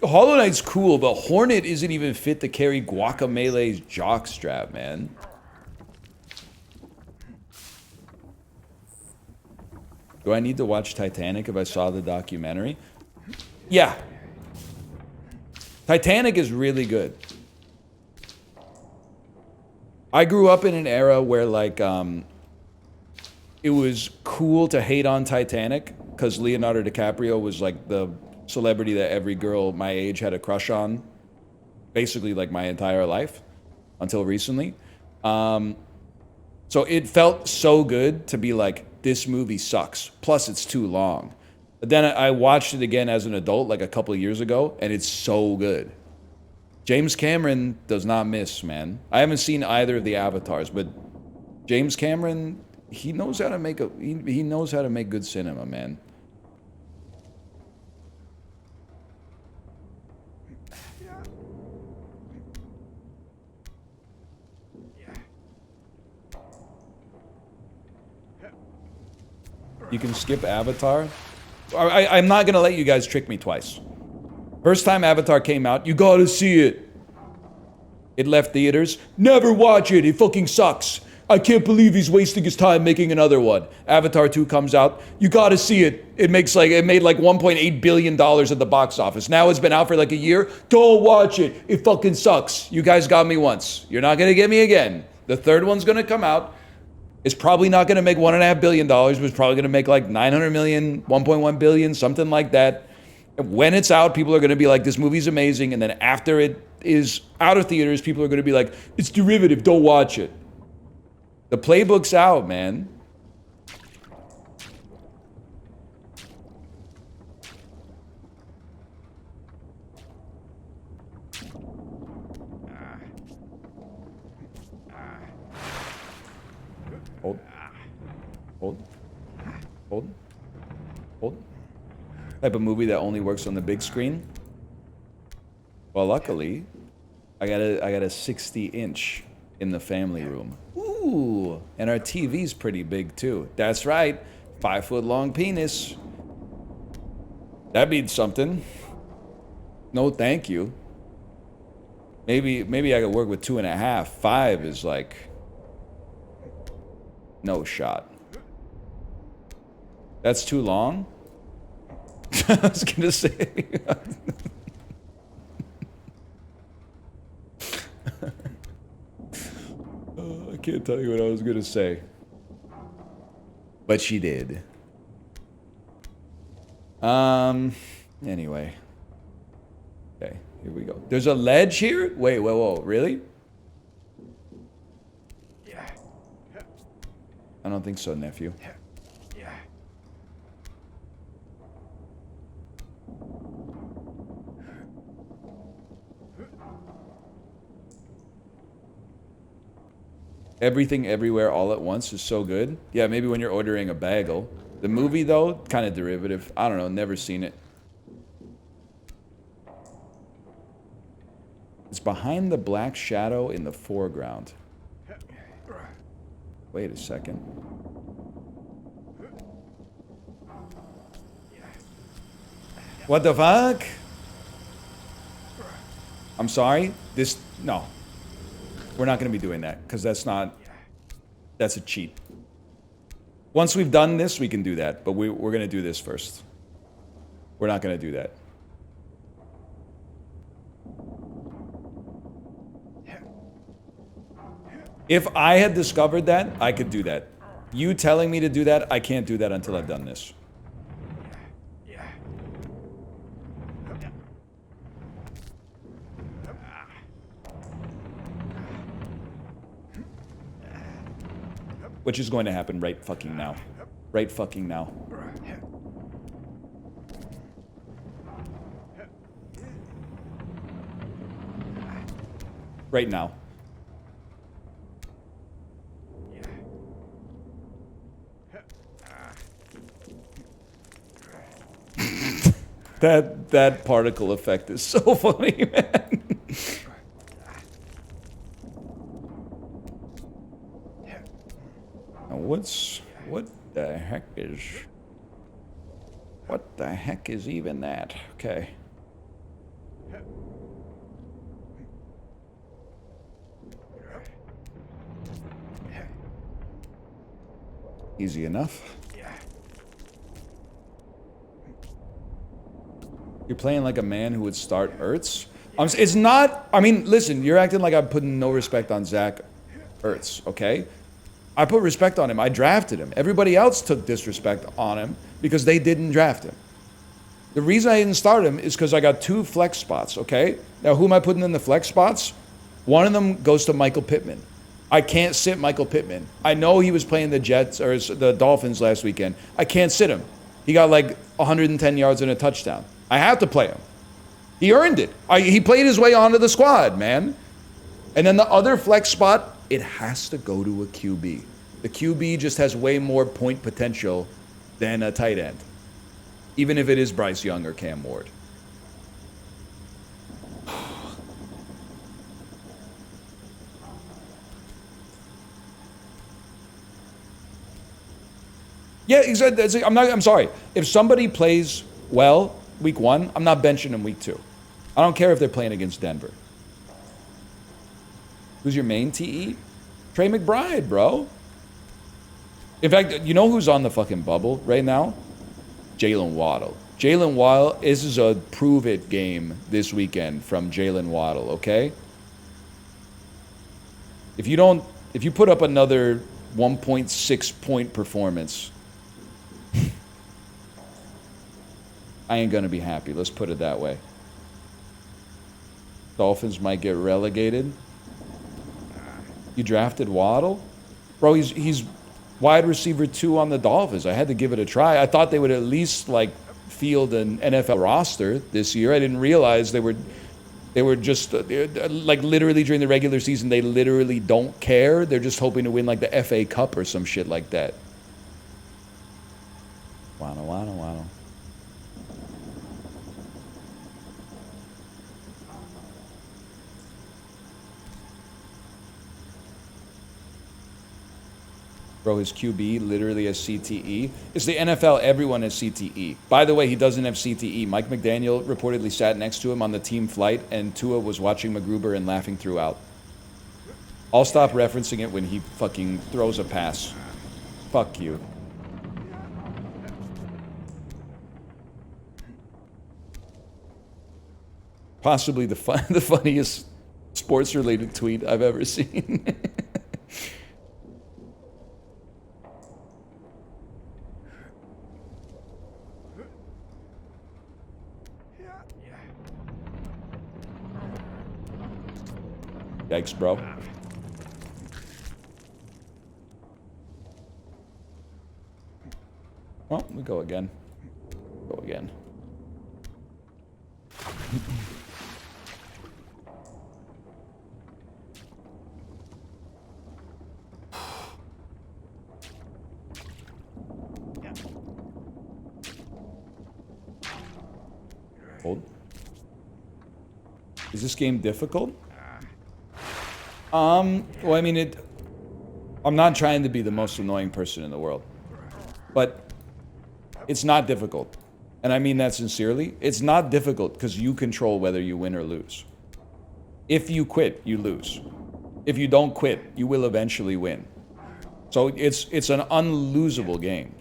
Hollow Knight's cool, but Hornet isn't even fit to carry Guacamelee's jockstrap, man. Do I need to watch Titanic if I saw the documentary? Yeah. Titanic is really good. I grew up in an era where, like, it was cool to hate on Titanic, because Leonardo DiCaprio was, like, the celebrity that every girl my age had a crush on, basically like my entire life until recently. So it felt so good to be like, this movie sucks, plus it's too long. But then I watched it again as an adult like a couple of years ago, and it's so good. James Cameron does not miss, man. I haven't seen either of the Avatars, but James Cameron, he knows how to make he knows how to make good cinema, man. You can skip Avatar. I'm not gonna let you guys trick me twice. First time Avatar came out, you gotta see it. It left theaters. Never watch it. It fucking sucks. I can't believe he's wasting his time making another one. Avatar 2 comes out. You gotta see it. It made like $1.8 billion at the box office. Now it's been out for like a year. Don't watch it. It fucking sucks. You guys got me once. You're not gonna get me again. The third one's gonna come out. It's probably not going to make $1.5 billion, but it's probably going to make like 900 million, 1.1 billion, something like that. When it's out, people are going to be like, this movie's amazing. And then after it is out of theaters, people are going to be like, it's derivative, don't watch it. The playbook's out, man. Hold. Type of movie that only works on the big screen. Well, luckily, I got a 60-inch in the family room. Ooh, and our TV's pretty big too. That's right, 5-foot-long penis. That means something. No, thank you. Maybe I could work with 2.5. 5 is like no shot. That's too long? I was gonna say. I can't tell you what I was gonna say. But she did. Anyway. Okay, here we go. There's a ledge here? Wait, whoa, really? I don't think so, nephew. Everything Everywhere All at Once is so good. Yeah, maybe when you're ordering a bagel. The movie, though, kind of derivative. I don't know, never seen it. behind the black shadow in the foreground. Wait a second. What the fuck? I'm sorry? No. We're not going to be doing that, because that's a cheat. Once we've done this, we can do that, but we're going to do this first. We're not going to do that. If I had discovered that, I could do that. You telling me to do that, I can't do that until I've done this. Which is going to happen right fucking now. Right fucking now. Right now. That particle effect is so funny, man. Now what the heck is even that? Okay. Easy enough. You're playing like a man who would start Ertz? It's not... I mean, listen, you're acting like I'm putting no respect on Zach Ertz, okay? I put respect on him. I drafted him. Everybody else took disrespect on him because they didn't draft him. The reason I didn't start him is because I got 2 flex spots, okay? Now, who am I putting in the flex spots? One of them goes to Michael Pittman. I can't sit Michael Pittman. I know he was playing the Jets or the Dolphins last weekend. I can't sit him. He got like 110 yards and a touchdown. I have to play him. He earned it. He played his way onto the squad, man. And then the other flex spot, it has to go to a QB. The QB just has way more point potential than a tight end. Even if it is Bryce Young or Cam Ward. Yeah, exactly. I'm sorry. If somebody plays well week 1, I'm not benching them week 2. I don't care if they're playing against Denver. Who's your main TE? Trey McBride, bro. In fact, you know who's on the fucking bubble right now? Jalen Waddle. Jalen Waddle, this is a prove-it game this weekend from Jalen Waddle, okay? If you put up another 1.6 point performance, I ain't gonna be happy. Let's put it that way. Dolphins might get relegated. You drafted Waddle? Bro, he's wide receiver 2 on the Dolphins. I had to give it a try. I thought they would at least like field an NFL roster this year. I didn't realize they were just like literally during the regular season they literally don't care. They're just hoping to win like the FA Cup or some shit like that. Waddle. Bro, his QB literally has CTE. It's the NFL, everyone has CTE. By the way, he doesn't have CTE. Mike McDaniel reportedly sat next to him on the team flight, and Tua was watching McGruber and laughing throughout. I'll stop referencing it when he fucking throws a pass. Fuck you. Possibly the funniest sports-related tweet I've ever seen. Yikes, bro. Well, we go again. Go again. Hold. Is this game difficult? Well, I mean, I'm not trying to be the most annoying person in the world, but it's not difficult. And I mean that sincerely. It's not difficult because you control whether you win or lose. If you quit, you lose. If you don't quit, you will eventually win. So it's an unlosable game.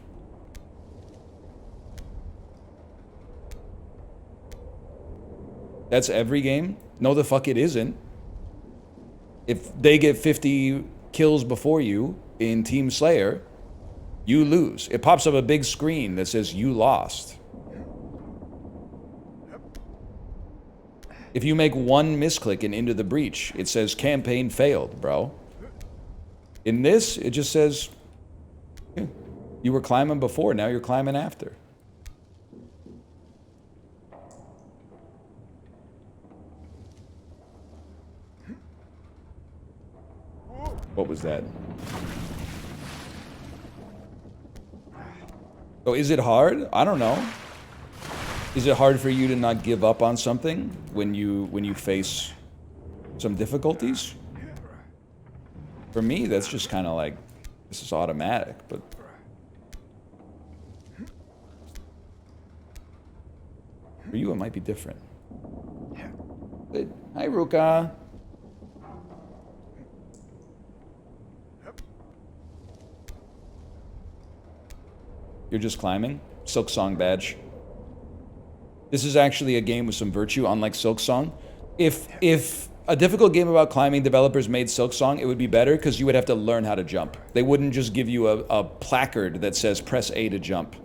That's every game? No, the fuck it isn't. If they get 50 kills before you in Team Slayer, you lose. It pops up a big screen that says you lost. If you make one misclick in Into the Breach, it says campaign failed, bro. In this, it just says you were climbing before, now you're climbing after. What was that? So is it hard? I don't know. Is it hard for you to not give up on something when you face some difficulties? For me, that's just kind of like, this is automatic, but... For you, it might be different. But, hi, Ruka. You're just climbing? Silk Song badge. This is actually a game with some virtue, unlike Silk Song. If a difficult game about climbing developers made Silk Song, it would be better because you would have to learn how to jump. They wouldn't just give you a placard that says press A to jump.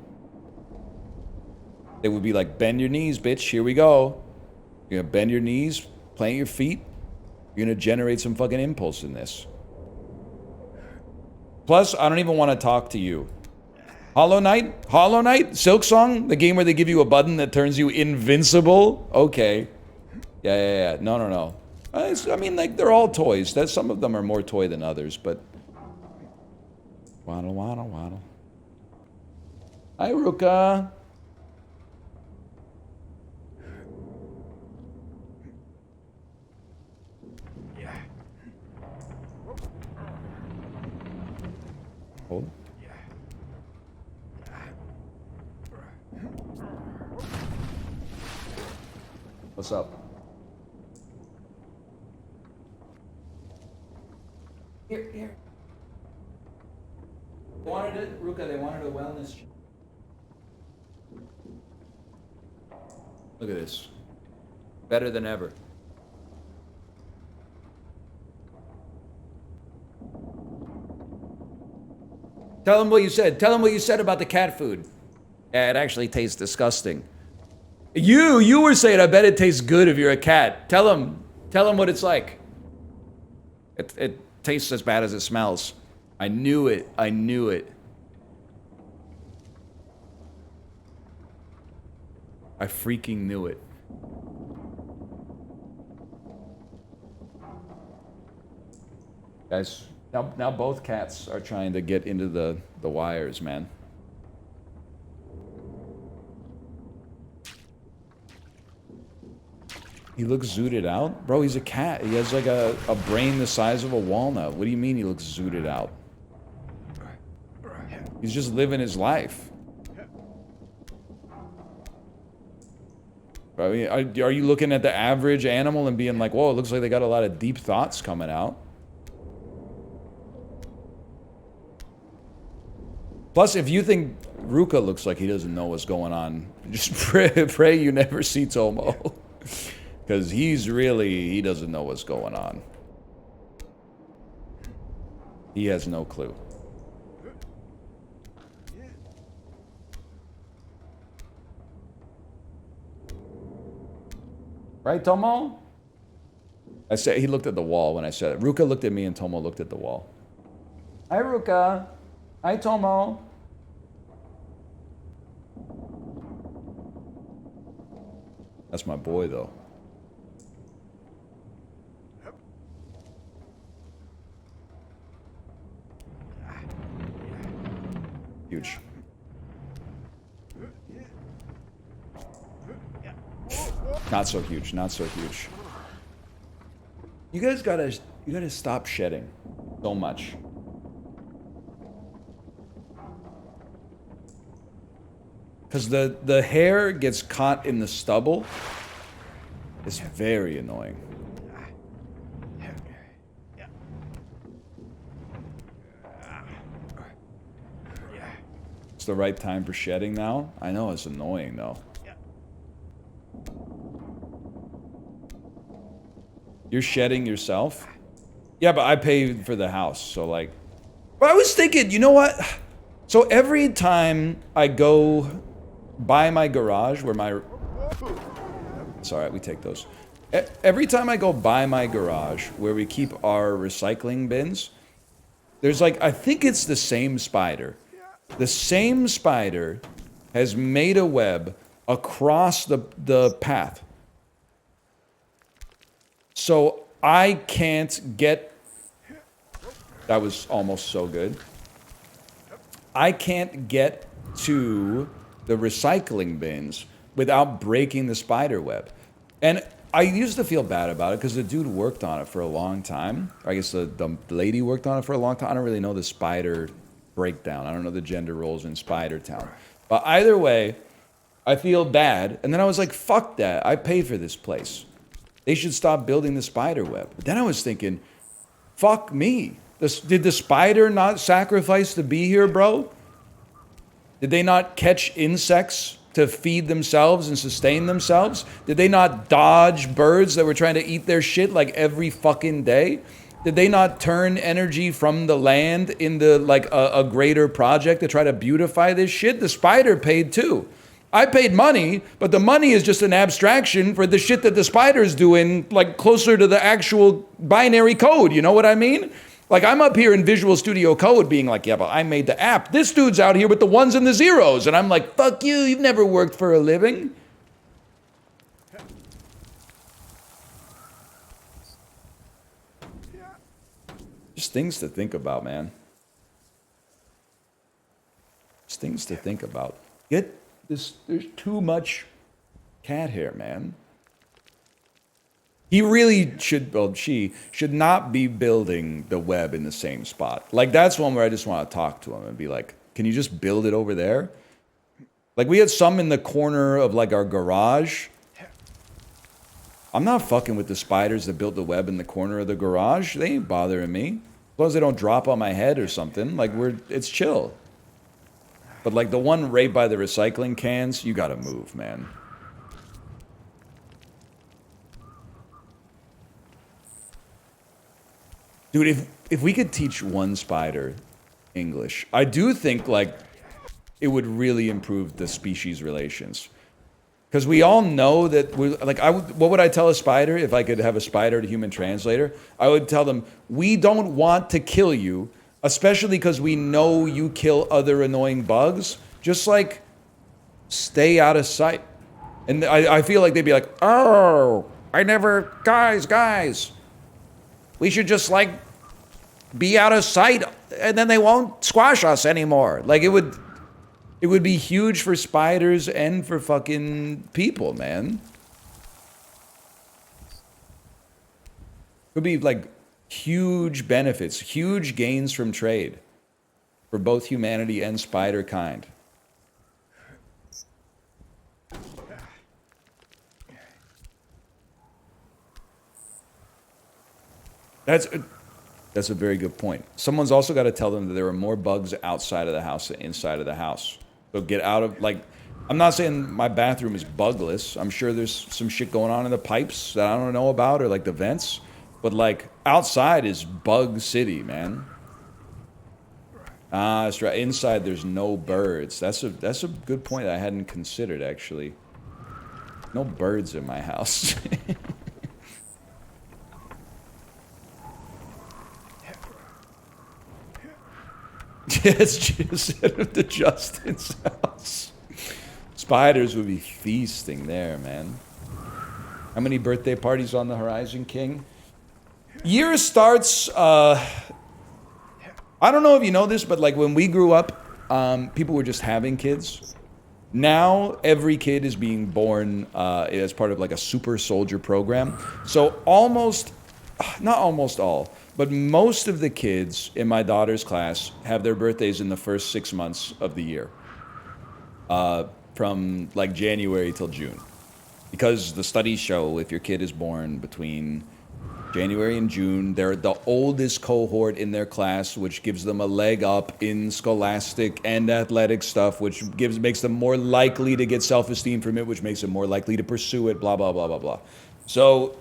They would be like, bend your knees, bitch, here we go. You're gonna bend your knees, plant your feet. You're gonna generate some fucking impulse in this. Plus, I don't even want to talk to you. Hollow Knight? Silk Song? The game where they give you a button that turns you invincible? Okay. Yeah. No. I mean, like, they're all toys. Some of them are more toy than others, but... Waddle. Hi, Ruka. Hold. What's up? Here. They wanted it, Ruka, they wanted a wellness. Look at this. Better than ever. Tell them what you said. Tell them what you said about the cat food. Yeah, it actually tastes disgusting. You were saying, I bet it tastes good if you're a cat. Tell them what it's like. It tastes as bad as it smells. I knew it. I freaking knew it. Guys, now both cats are trying to get into the wires, man. He looks zooted out? Bro, he's a cat. He has like a brain the size of a walnut. What do you mean he looks zooted out? He's just living his life. I mean, are you looking at the average animal and being like, whoa, it looks like they got a lot of deep thoughts coming out? Plus, if you think Ruka looks like he doesn't know what's going on, just pray you never see Tomo. Because he doesn't know what's going on. He has no clue. Right, Tomo? I said he looked at the wall when I said it. Ruka looked at me and Tomo looked at the wall. Hi, Ruka. Hi, Tomo. That's my boy, though. Huge. Not so huge, not so huge. You guys gotta stop shedding so much. Because the hair gets caught in the stubble. It's very annoying. It's the right time for shedding now. I know it's annoying though. You're shedding yourself? Yeah, but I paid for the house, so like... But I was thinking, you know what? So every time I go by my garage where my... It's alright, we take those. Every time I go by my garage where we keep our recycling bins, there's like, I think it's the same spider. The same spider has made a web across the path. So I can't get... That was almost so good. I can't get to the recycling bins without breaking the spider web. And I used to feel bad about it because the dude worked on it for a long time. I guess the lady worked on it for a long time. I don't really know the spider breakdown. I don't know the gender roles in Spider Town. But either way, I feel bad. And then I was like, fuck that. I paid for this place. They should stop building the spider web. But then I was thinking, fuck me. Did the spider not sacrifice to be here, bro? Did they not catch insects to feed themselves and sustain themselves? Did they not dodge birds that were trying to eat their shit like every fucking day? Did they not turn energy from the land into like a greater project to try to beautify this shit? The spider paid too. I paid money, but the money is just an abstraction for the shit that the spider's doing, like closer to the actual binary code. You know what I mean? Like I'm up here in Visual Studio Code being like, yeah, but I made the app. This dude's out here with the ones and the zeros. And I'm like, fuck you, you've never worked for a living. Just things to think about, man. Just things to think about. Get this, there's too much cat hair, man. He really should, well, she should not be building the web in the same spot. Like, that's one where I just want to talk to him and be like, can you just build it over there? Like, we had some in the corner of, like, our garage. I'm not fucking with the spiders that built the web in the corner of the garage. They ain't bothering me. As long as they don't drop on my head or something. Like, it's chill. But, like, the one right by the recycling cans, you gotta move, man. Dude, if we could teach one spider English, I do think, like, it would really improve the species relations. Because we all know that, like, what would I tell a spider if I could have a spider to human translator? I would tell them, we don't want to kill you, especially because we know you kill other annoying bugs. Just, like, stay out of sight. And I feel like they'd be like, oh, guys. We should just, like, be out of sight, and then they won't squash us anymore. Like, it would be huge for spiders and for fucking people, man. It would be, like, huge benefits, huge gains from trade for both humanity and spider kind. That's a very good point. Someone's also got to tell them that there are more bugs outside of the house than inside of the house. So get out of, like, I'm not saying my bathroom is bugless. I'm sure there's some shit going on in the pipes that I don't know about, or like the vents. But like outside is bug city, man. Ah, that's right. Inside there's no birds. That's a good point I hadn't considered actually. No birds in my house. Yes, just to Justin's house. Spiders would be feasting there, man. How many birthday parties on the horizon, King? Year starts, I don't know if you know this, but like when we grew up, people were just having kids. Now, every kid is being born as part of like a super soldier program. So almost not almost all, but most of the kids in my daughter's class have their birthdays in the first 6 months of the year, from like January till June. Because the studies show if your kid is born between January and June, they're the oldest cohort in their class, which gives them a leg up in scholastic and athletic stuff, which makes them more likely to get self-esteem from it, which makes them more likely to pursue it, blah, blah, blah, blah, blah. So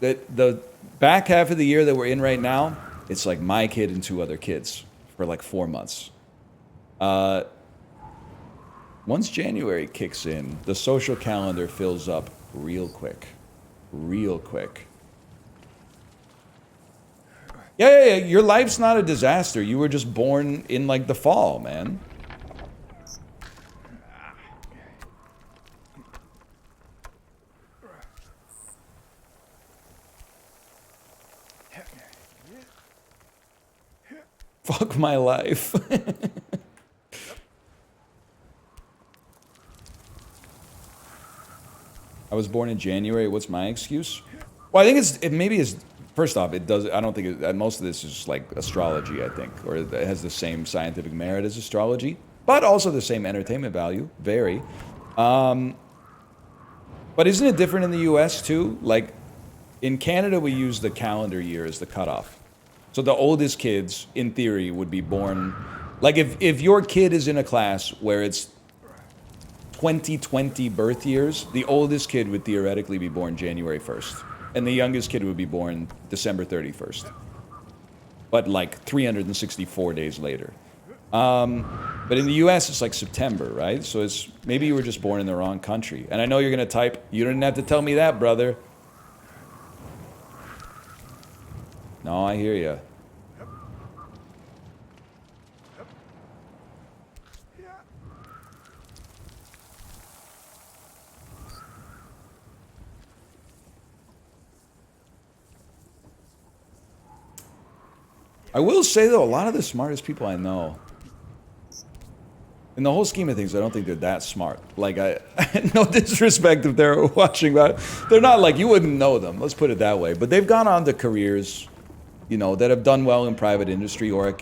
the back half of the year that we're in right now, it's like my kid and 2 other kids for like 4 months. Once January kicks in, the social calendar fills up real quick. Real quick. Yeah. Your life's not a disaster. You were just born in, like, the fall, man. Fuck my life. I was born in January. What's my excuse? Well, I think maybe it's first off, it does. I don't think most of this is just like astrology. I think, or it has the same scientific merit as astrology, but also the same entertainment value. Very. But isn't it different in the U.S. too? Like in Canada, we use the calendar year as the cutoff. So the oldest kids, in theory, would be born. Like if your kid is in a class where it's 2020 birth years, the oldest kid would theoretically be born January 1st. And the youngest kid would be born December 31st. But like 364 days later. But in the US, it's like September, right? So it's maybe you were just born in the wrong country. And I know you're going to type, you don't have to tell me that, brother. No, I hear you. I will say, though, a lot of the smartest people I know, in the whole scheme of things, I don't think they're that smart. Like, no disrespect if they're watching, but they're not like, you wouldn't know them, let's put it that way. But they've gone on to careers, you know, that have done well in private industry or,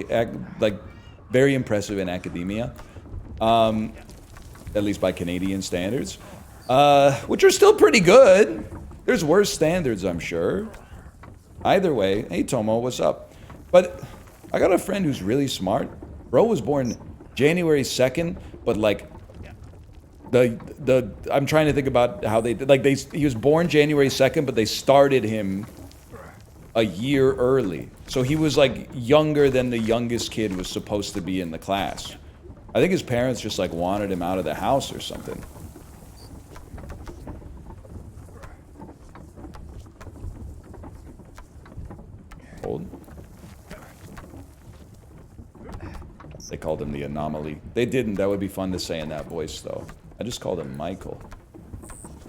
like, very impressive in academia, at least by Canadian standards, which are still pretty good. There's worse standards, I'm sure. Either way, hey, Tomo, what's up? But I got a friend who's really smart. Bro was born January 2nd, but like I'm trying to think about how they did. Like he was born January 2nd, but they started him a year early. So he was like younger than the youngest kid was supposed to be in the class. I think his parents just like wanted him out of the house or something. Hold. They called him the anomaly. They didn't. That would be fun to say in that voice, though. I just called him Michael.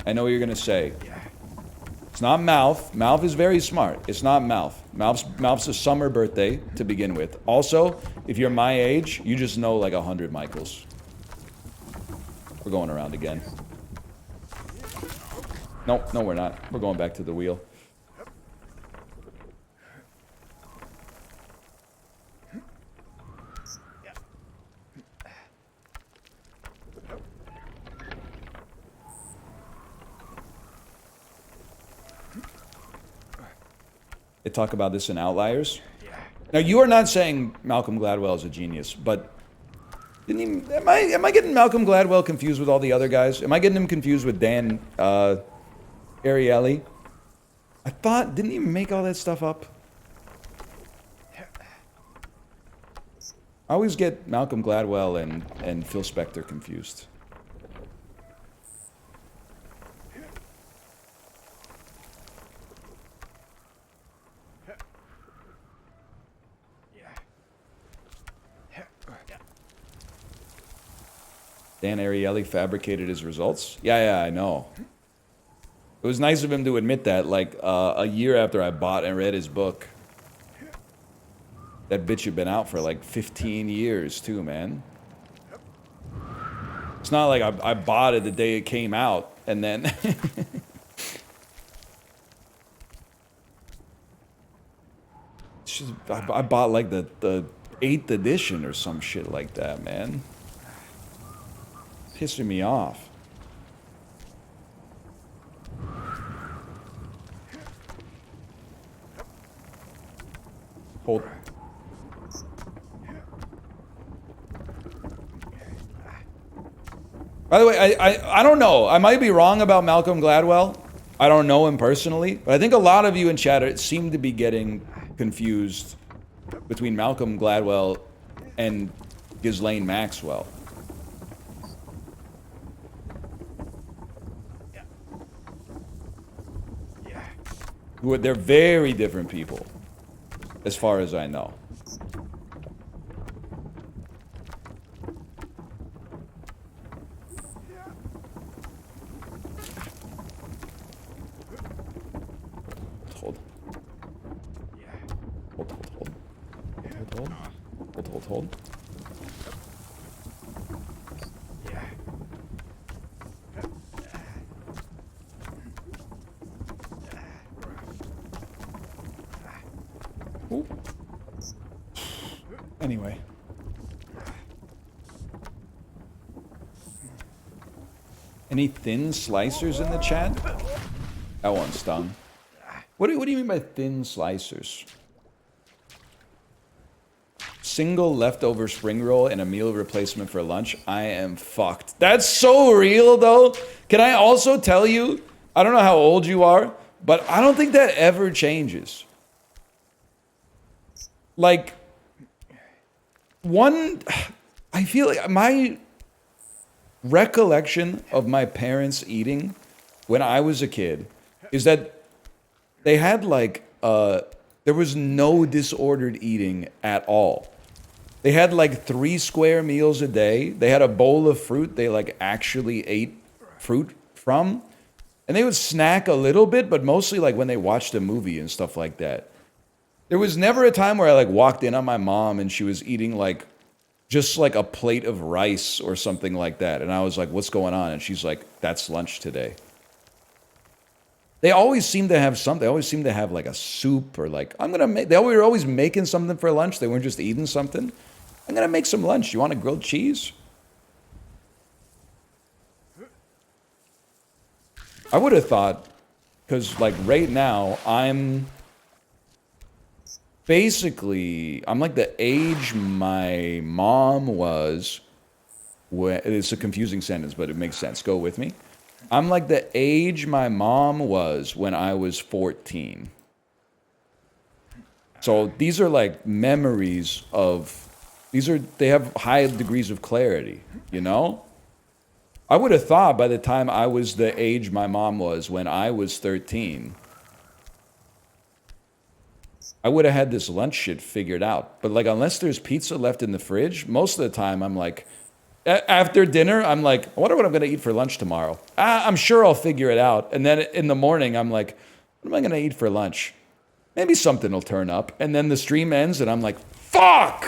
I know what you're going to say. It's not Mouth. Mouth is very smart. It's not Mouth. Mouth's a summer birthday to begin with. Also, if you're my age, you just know like 100 Michaels. We're going around again. No, we're not. We're going back to the wheel. They talk about this in Outliers. Now, you are not saying Malcolm Gladwell is a genius, but am I getting Malcolm Gladwell confused with all the other guys? Am I getting him confused with Dan Ariely? I thought, didn't he make all that stuff up? I always get Malcolm Gladwell and Phil Spector confused. Dan Ariely fabricated his results? Yeah, I know. It was nice of him to admit that, like, a year after I bought and read his book. That bitch had been out for, like, 15 years, too, man. It's not like I bought it the day it came out, and then... I bought like the 8th edition or some shit like that, man. Pissing me off. Hold. By the way, I don't know. I might be wrong about Malcolm Gladwell. I don't know him personally, but I think a lot of you in chat seem to be getting confused between Malcolm Gladwell and Ghislaine Maxwell. They're very different people, as far as I know. Hold. Hold. Ooh. Anyway. Any thin slicers in the chat? That one stung. What do you mean by thin slicers? Single leftover spring roll and a meal replacement for lunch. I am fucked. That's so real, though. Can I also tell you, I don't know how old you are, but I don't think that ever changes. Like, I feel like my recollection of my parents eating when I was a kid is that they had like, there was no disordered eating at all. They had like 3 square meals a day. They had a bowl of fruit they like actually ate fruit from. And they would snack a little bit, but mostly like when they watched a movie and stuff like that. There was never a time where I like walked in on my mom and she was eating like just like a plate of rice or something like that. And I was like, what's going on? And she's like, that's lunch today. They always seem to have something. They always seem to have like a soup or like, they were always making something for lunch. They weren't just eating something. I'm going to make some lunch. You want a grilled cheese? I would have thought, because like right now, I'm like the age my mom was. It's a confusing sentence, but it makes sense. Go with me. I'm like the age my mom was when I was 14. So these are like memories of, they have high degrees of clarity, you know? I would have thought by the time I was the age my mom was when I was 13, I would have had this lunch shit figured out. But like, unless there's pizza left in the fridge, most of the time I'm like, after dinner, I'm like, I wonder what I'm going to eat for lunch tomorrow. I'm sure I'll figure it out. And then in the morning, I'm like, what am I going to eat for lunch? Maybe something will turn up. And then the stream ends and I'm like, fuck!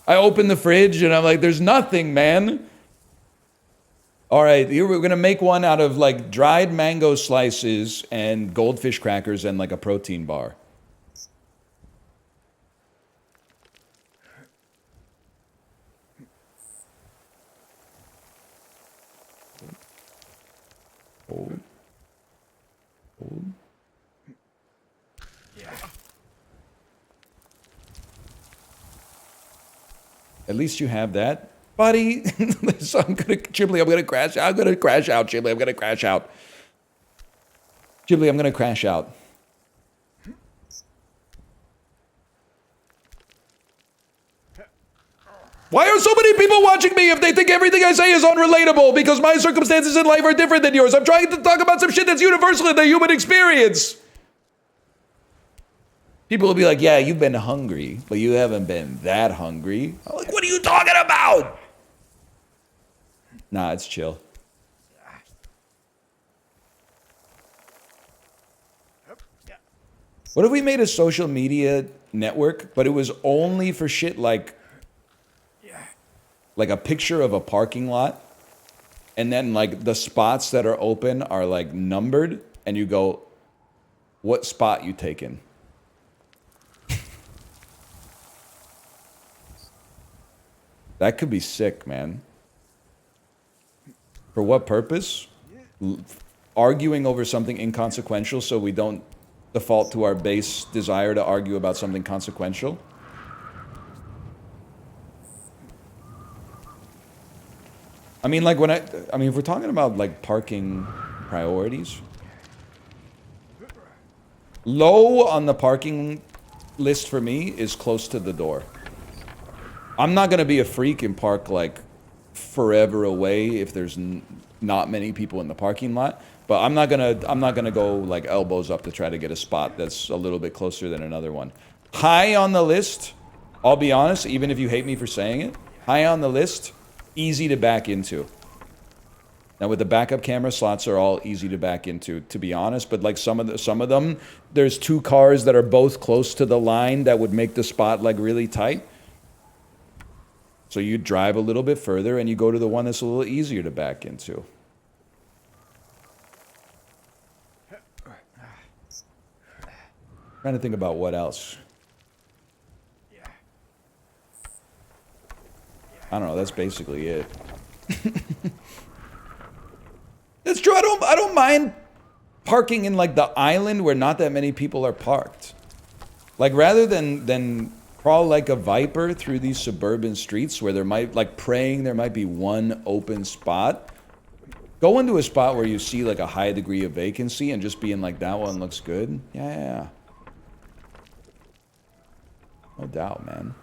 I open the fridge and I'm like, there's nothing, man. All right, we're going to make one out of like dried mango slices and goldfish crackers and like a protein bar. Hold. Yeah. At least you have that, buddy. So Chiblee, I'm gonna crash out. Chiblee, I'm gonna crash out. Chiblee, I'm gonna crash out. Why are so many people watching me if they think everything I say is unrelatable? Because my circumstances in life are different than yours. I'm trying to talk about some shit that's universal in the human experience. People will be like, yeah, you've been hungry, but you haven't been that hungry. I'm like, what are you talking about? Nah, it's chill. What if we made a social media network, but it was only for shit like a picture of a parking lot, and then like the spots that are open are like numbered, and you go, what spot you taking? That could be sick, man. For what purpose? Arguing over something inconsequential so we don't default to our base desire to argue about something consequential. I mean, like, if we're talking about, like, parking priorities, low on the parking list for me is close to the door. I'm not gonna be a freak and park, like, forever away if there's not many people in the parking lot, but I'm not gonna go, like, elbows up to try to get a spot that's a little bit closer than another one. High on the list, I'll be honest, even if you hate me for saying it, high on the list, easy to back into. Now with the backup camera, slots are all easy to back into, to be honest, but like some of them, there's two cars that are both close to the line that would make the spot like really tight. So you drive a little bit further and you go to the one that's a little easier to back into. Trying to think about what else. I don't know, that's basically it. That's true, I don't mind parking in like the island where not that many people are parked. Like rather than crawl like a viper through these suburban streets where there might, like praying there might be one open spot, go into a spot where you see like a high degree of vacancy and just being like, that one looks good. Yeah. No doubt, man.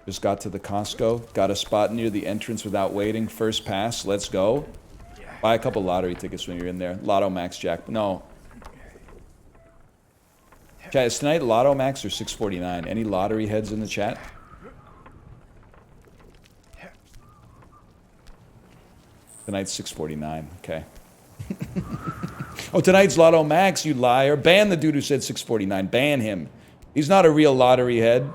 Just got to the Costco, got a spot near the entrance without waiting. First pass, let's go. Buy a couple lottery tickets when you're in there. Lotto Max Jack. No. Chat, is tonight Lotto Max or 649? Any lottery heads in the chat? Tonight's 649. Okay. Oh, tonight's Lotto Max, you liar. Ban the dude who said 649. Ban him. He's not a real lottery head.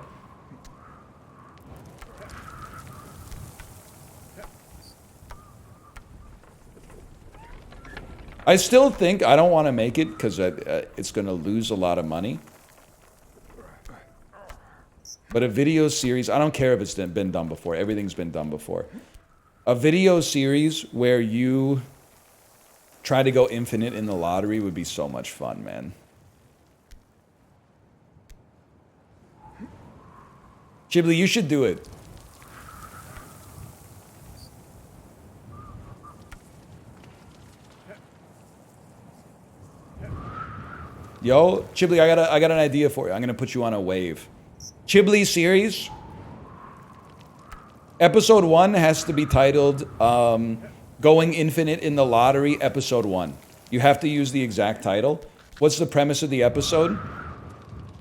I still think I don't want to make it because it's going to lose a lot of money. But a video series, I don't care if it's been done before. Everything's been done before. A video series where you try to go infinite in the lottery would be so much fun, man. Ghibli, you should do it. Yo, Chibli, I got an idea for you. I'm gonna put you on a wave. Chibli series. Episode 1 has to be titled Going Infinite in the Lottery, Episode 1. You have to use the exact title. What's the premise of the episode?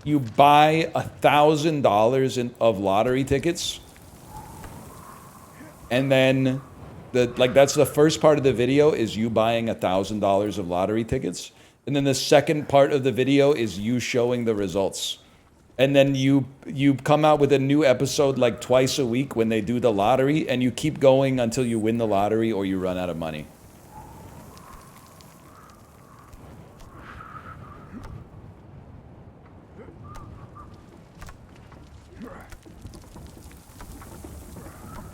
You buy $1,000 of lottery tickets. And then that's the first part of the video is you buying $1,000 of lottery tickets. And then the second part of the video is you showing the results. And then you come out with a new episode like twice a week when they do the lottery, and you keep going until you win the lottery or you run out of money.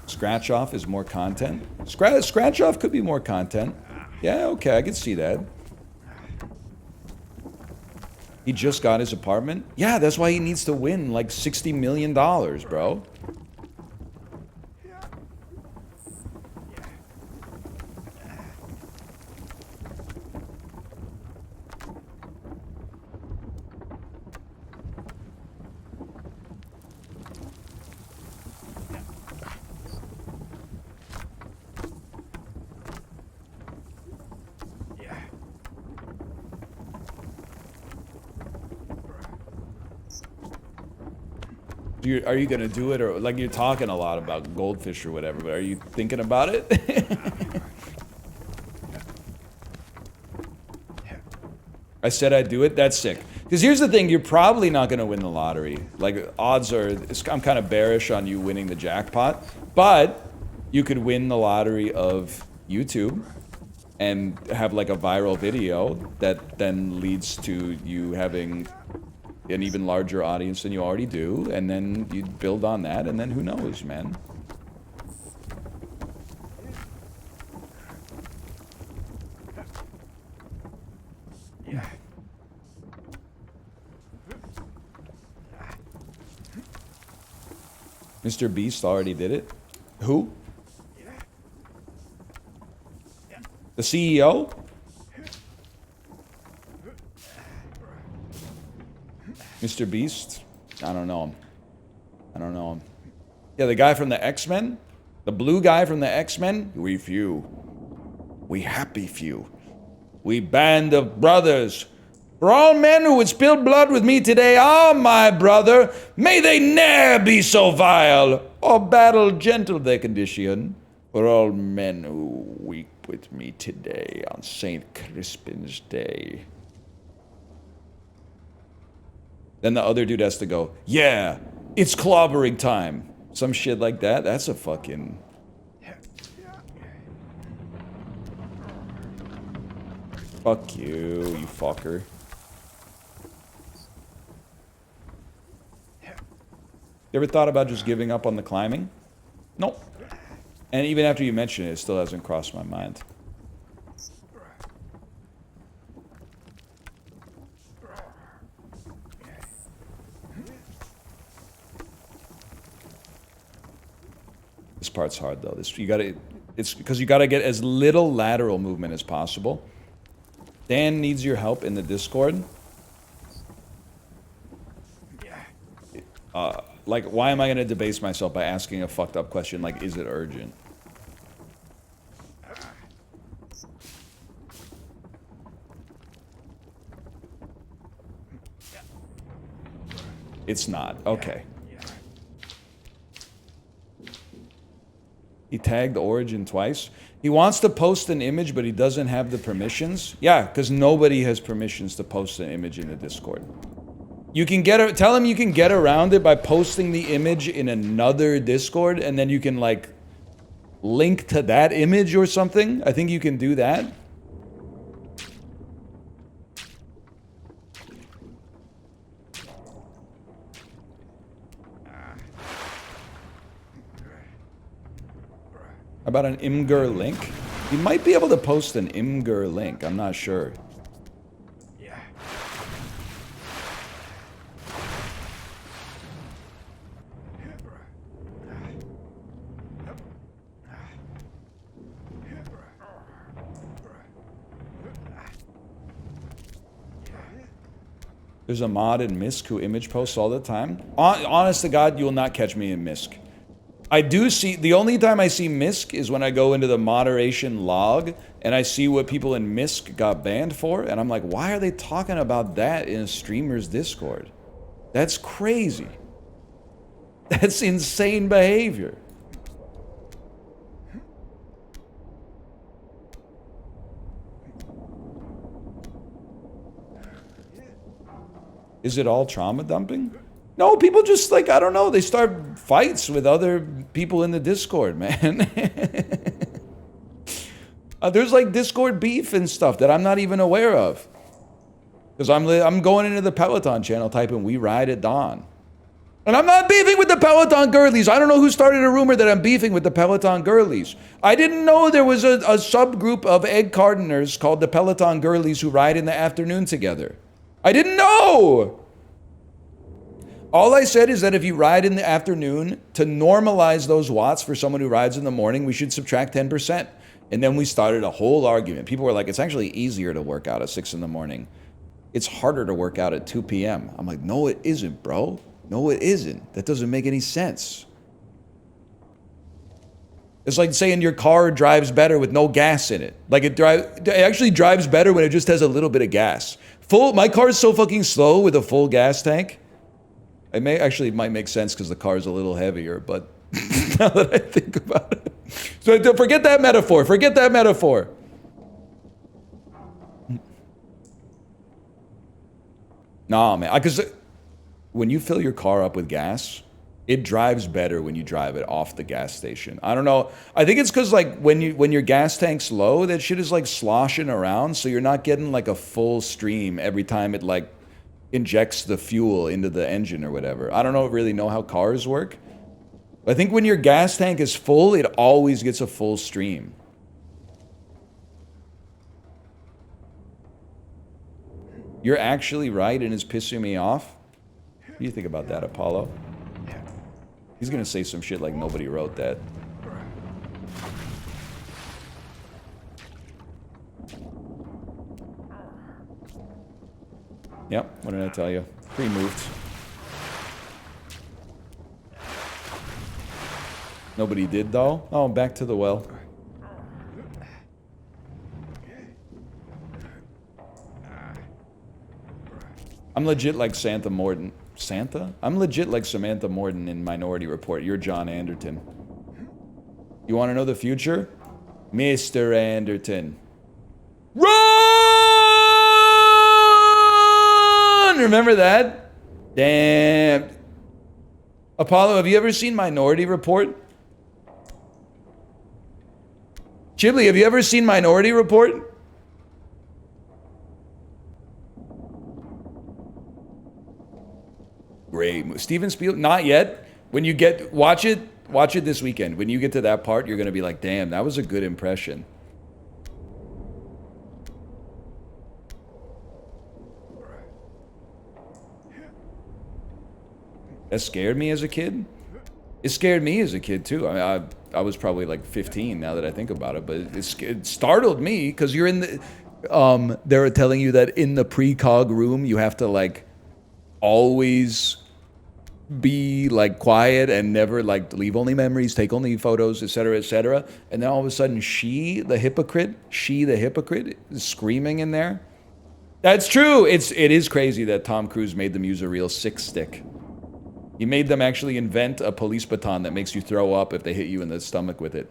Scratch off is more content. Scratch off could be more content. Yeah, okay, I can see that. He just got his apartment? Yeah, that's why he needs to win like $60 million, bro. Are you gonna do it, or like you're talking a lot about goldfish or whatever, but are you thinking about it? I said I'd do it. That's sick. Because here's the thing, you're probably not gonna win the lottery. Like odds are, I'm kind of bearish on you winning the jackpot, but you could win the lottery of YouTube. and have like a viral video that then leads to you having an even larger audience than you already do, and then you build on that, and then who knows, man. Mr. Beast already did it. Who? The CEO? Mr. Beast? I don't know him. I don't know him. Yeah, the guy from the X-Men? The blue guy from the X-Men? We few. We happy few. We band of brothers. For all men who would spill blood with me today are my brother. May they ne'er be so vile, or battle gentle their condition. For all men who weep with me today on St. Crispin's Day. Then the other dude has to go, yeah, it's clobbering time. Some shit like that. That's a fucking... Fuck you, you fucker. You ever thought about just giving up on the climbing? Nope. And even after you mention it, it still hasn't crossed my mind. This part's hard though. It's because you gotta get as little lateral movement as possible. Dan needs your help in the Discord. Like, why am I gonna debase myself by asking a fucked up question like, is it urgent? It's not. Okay. He tagged Origin twice. He wants to post an image, but he doesn't have the permissions. Yeah, because nobody has permissions to post an image in the Discord. You can tell him you can get around it by posting the image in another Discord, and then you can, like, link to that image or something. I think you can do that. How about an Imgur link? You might be able to post an Imgur link. I'm not sure. There's a mod in Misk who image posts all the time. Honest to God, you will not catch me in Misk. I do see, the only time I see Misk is when I go into the moderation log and I see what people in Misk got banned for, and I'm like, why are they talking about that in a streamer's Discord? That's crazy. That's insane behavior. Is it all trauma dumping? No, people just, like, I don't know, they start fights with other people in the Discord, man. There's, like, Discord beef and stuff that I'm not even aware of. Because I'm going into the Peloton channel typing, "We ride at dawn." And I'm not beefing with the Peloton girlies. I don't know who started a rumor that I'm beefing with the Peloton girlies. I didn't know there was a subgroup of egg cartoners called the Peloton girlies who ride in the afternoon together. I didn't know! All I said is that if you ride in the afternoon, to normalize those watts for someone who rides in the morning, we should subtract 10%. And then we started a whole argument. People were like, it's actually easier to work out at 6 in the morning. It's harder to work out at 2 p.m. I'm like, no, it isn't, bro. No, it isn't. That doesn't make any sense. It's like saying your car drives better with no gas in it. Like, it actually drives better when it just has a little bit of gas. My car is so fucking slow with a full gas tank. It might make sense because the car is a little heavier, but now that I think about it. So forget that metaphor. Forget that metaphor. Nah, man. Because when you fill your car up with gas, It drives better when you drive it off the gas station. I don't know. I think it's because like when your gas tank's low, that shit is like sloshing around, so you're not getting like a full stream every time it like injects the fuel into the engine or whatever. I don't really know how cars work. I think when your gas tank is full, it always gets a full stream. You're actually right and it's pissing me off. What do you think about that, Apollo? He's gonna say some shit like nobody wrote that. Yep, what did I tell you? Pre-moved. Nobody did though? Oh, back to the well. I'm legit like Santa Morden. Santa? I'm legit like Samantha Morden in Minority Report. You're John Anderton. You want to know the future? Mr. Anderton. Run! Remember that? Damn. Apollo, have you ever seen Minority Report? Chibli, have you ever seen Minority Report? Great. Steven Spielberg, not yet. When you get, watch it this weekend. When you get to that part, you're going to be like, damn, that was a good impression. That scared me as a kid. It scared me as a kid too. I mean, I was probably like 15 now that I think about it, but it startled me because you're in the, they're telling you that in the precog room, you have to like always be like quiet and never like leave only memories, take only photos, etc., etc. And then all of a sudden, she the hypocrite is screaming in there. That's true. It is crazy that Tom Cruise made them use a real 6-stick. He made them actually invent a police baton that makes you throw up if they hit you in the stomach with it.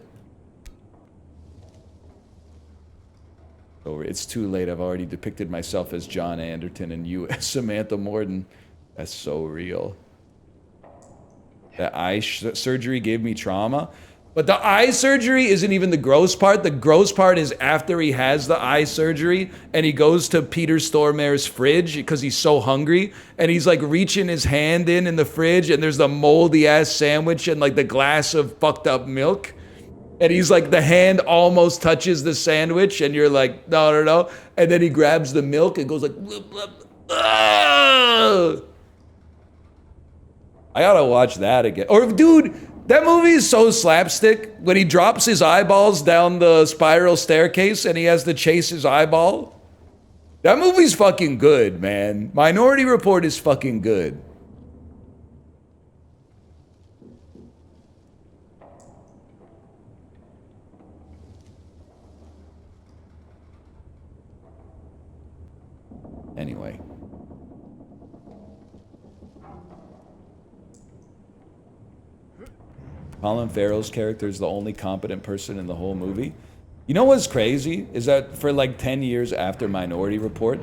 Over. It's too late. I've already depicted myself as John Anderton and you as Samantha Morden. That's so real. That eye surgery gave me trauma. But the eye surgery isn't even the gross part. The gross part is after he has the eye surgery and he goes to Peter Stormare's fridge because he's so hungry. And he's like reaching his hand in the fridge and there's the moldy ass sandwich and like the glass of fucked up milk. And he's like, the hand almost touches the sandwich and you're like, no. And then he grabs the milk and goes like, blub, blub. Ah! I gotta watch that again. Or, dude, that movie is so slapstick. When he drops his eyeballs down the spiral staircase and he has to chase his eyeball. That movie's fucking good, man. Minority Report is fucking good. Anyway. Colin Farrell's character is the only competent person in the whole movie. You know what's crazy? Is that for like 10 years after Minority Report,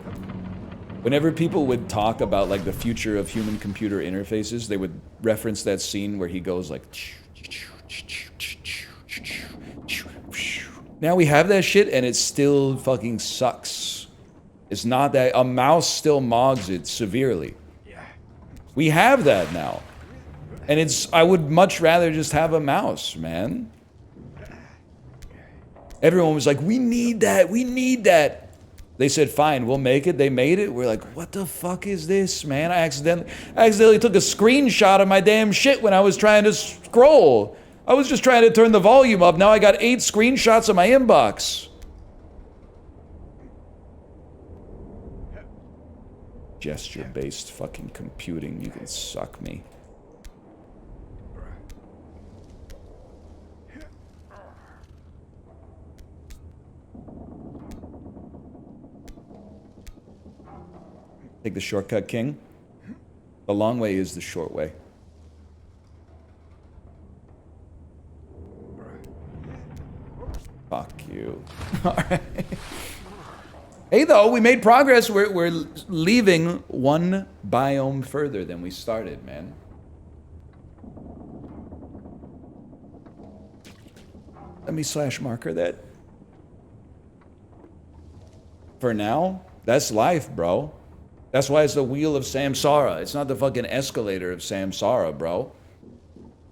whenever people would talk about like the future of human-computer interfaces, they would reference that scene where he goes like... Now we have that shit and it still fucking sucks. It's not that... A mouse still mogs it severely. We have that now. And it's, I would much rather just have a mouse, man. Everyone was like, we need that, we need that. They said, fine, we'll make it. They made it. We're like, what the fuck is this, man? I accidentally took a screenshot of my damn shit when I was trying to scroll. I was just trying to turn the volume up. Now I got 8 screenshots of my inbox. Gesture-based fucking computing, you can suck me. Take the shortcut, King. The long way is the short way. Fuck you. All right. Hey, though, we made progress. We're leaving one biome further than we started, man. Let me slash marker that. For now, that's life, bro. That's why it's the wheel of Samsara. It's not the fucking escalator of Samsara, bro.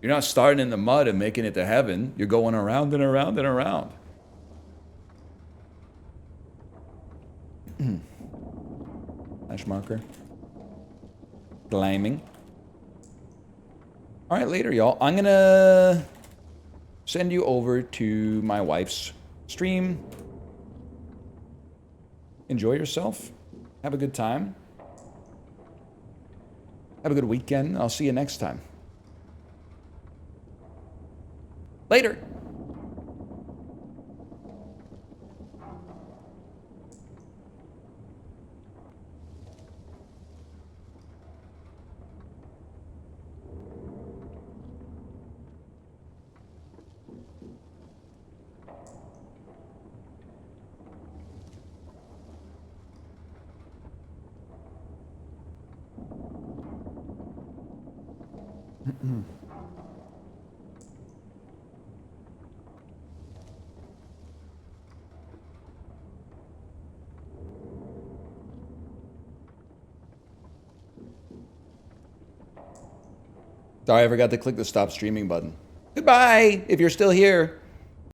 You're not starting in the mud and making it to heaven. You're going around and around and around. Slash marker. Blaming. All right, later, y'all. I'm gonna send you over to my wife's stream. Enjoy yourself. Have a good time. Have a good weekend. I'll see you next time. Later. Sorry, I forgot to click the stop streaming button. Goodbye, if you're still here.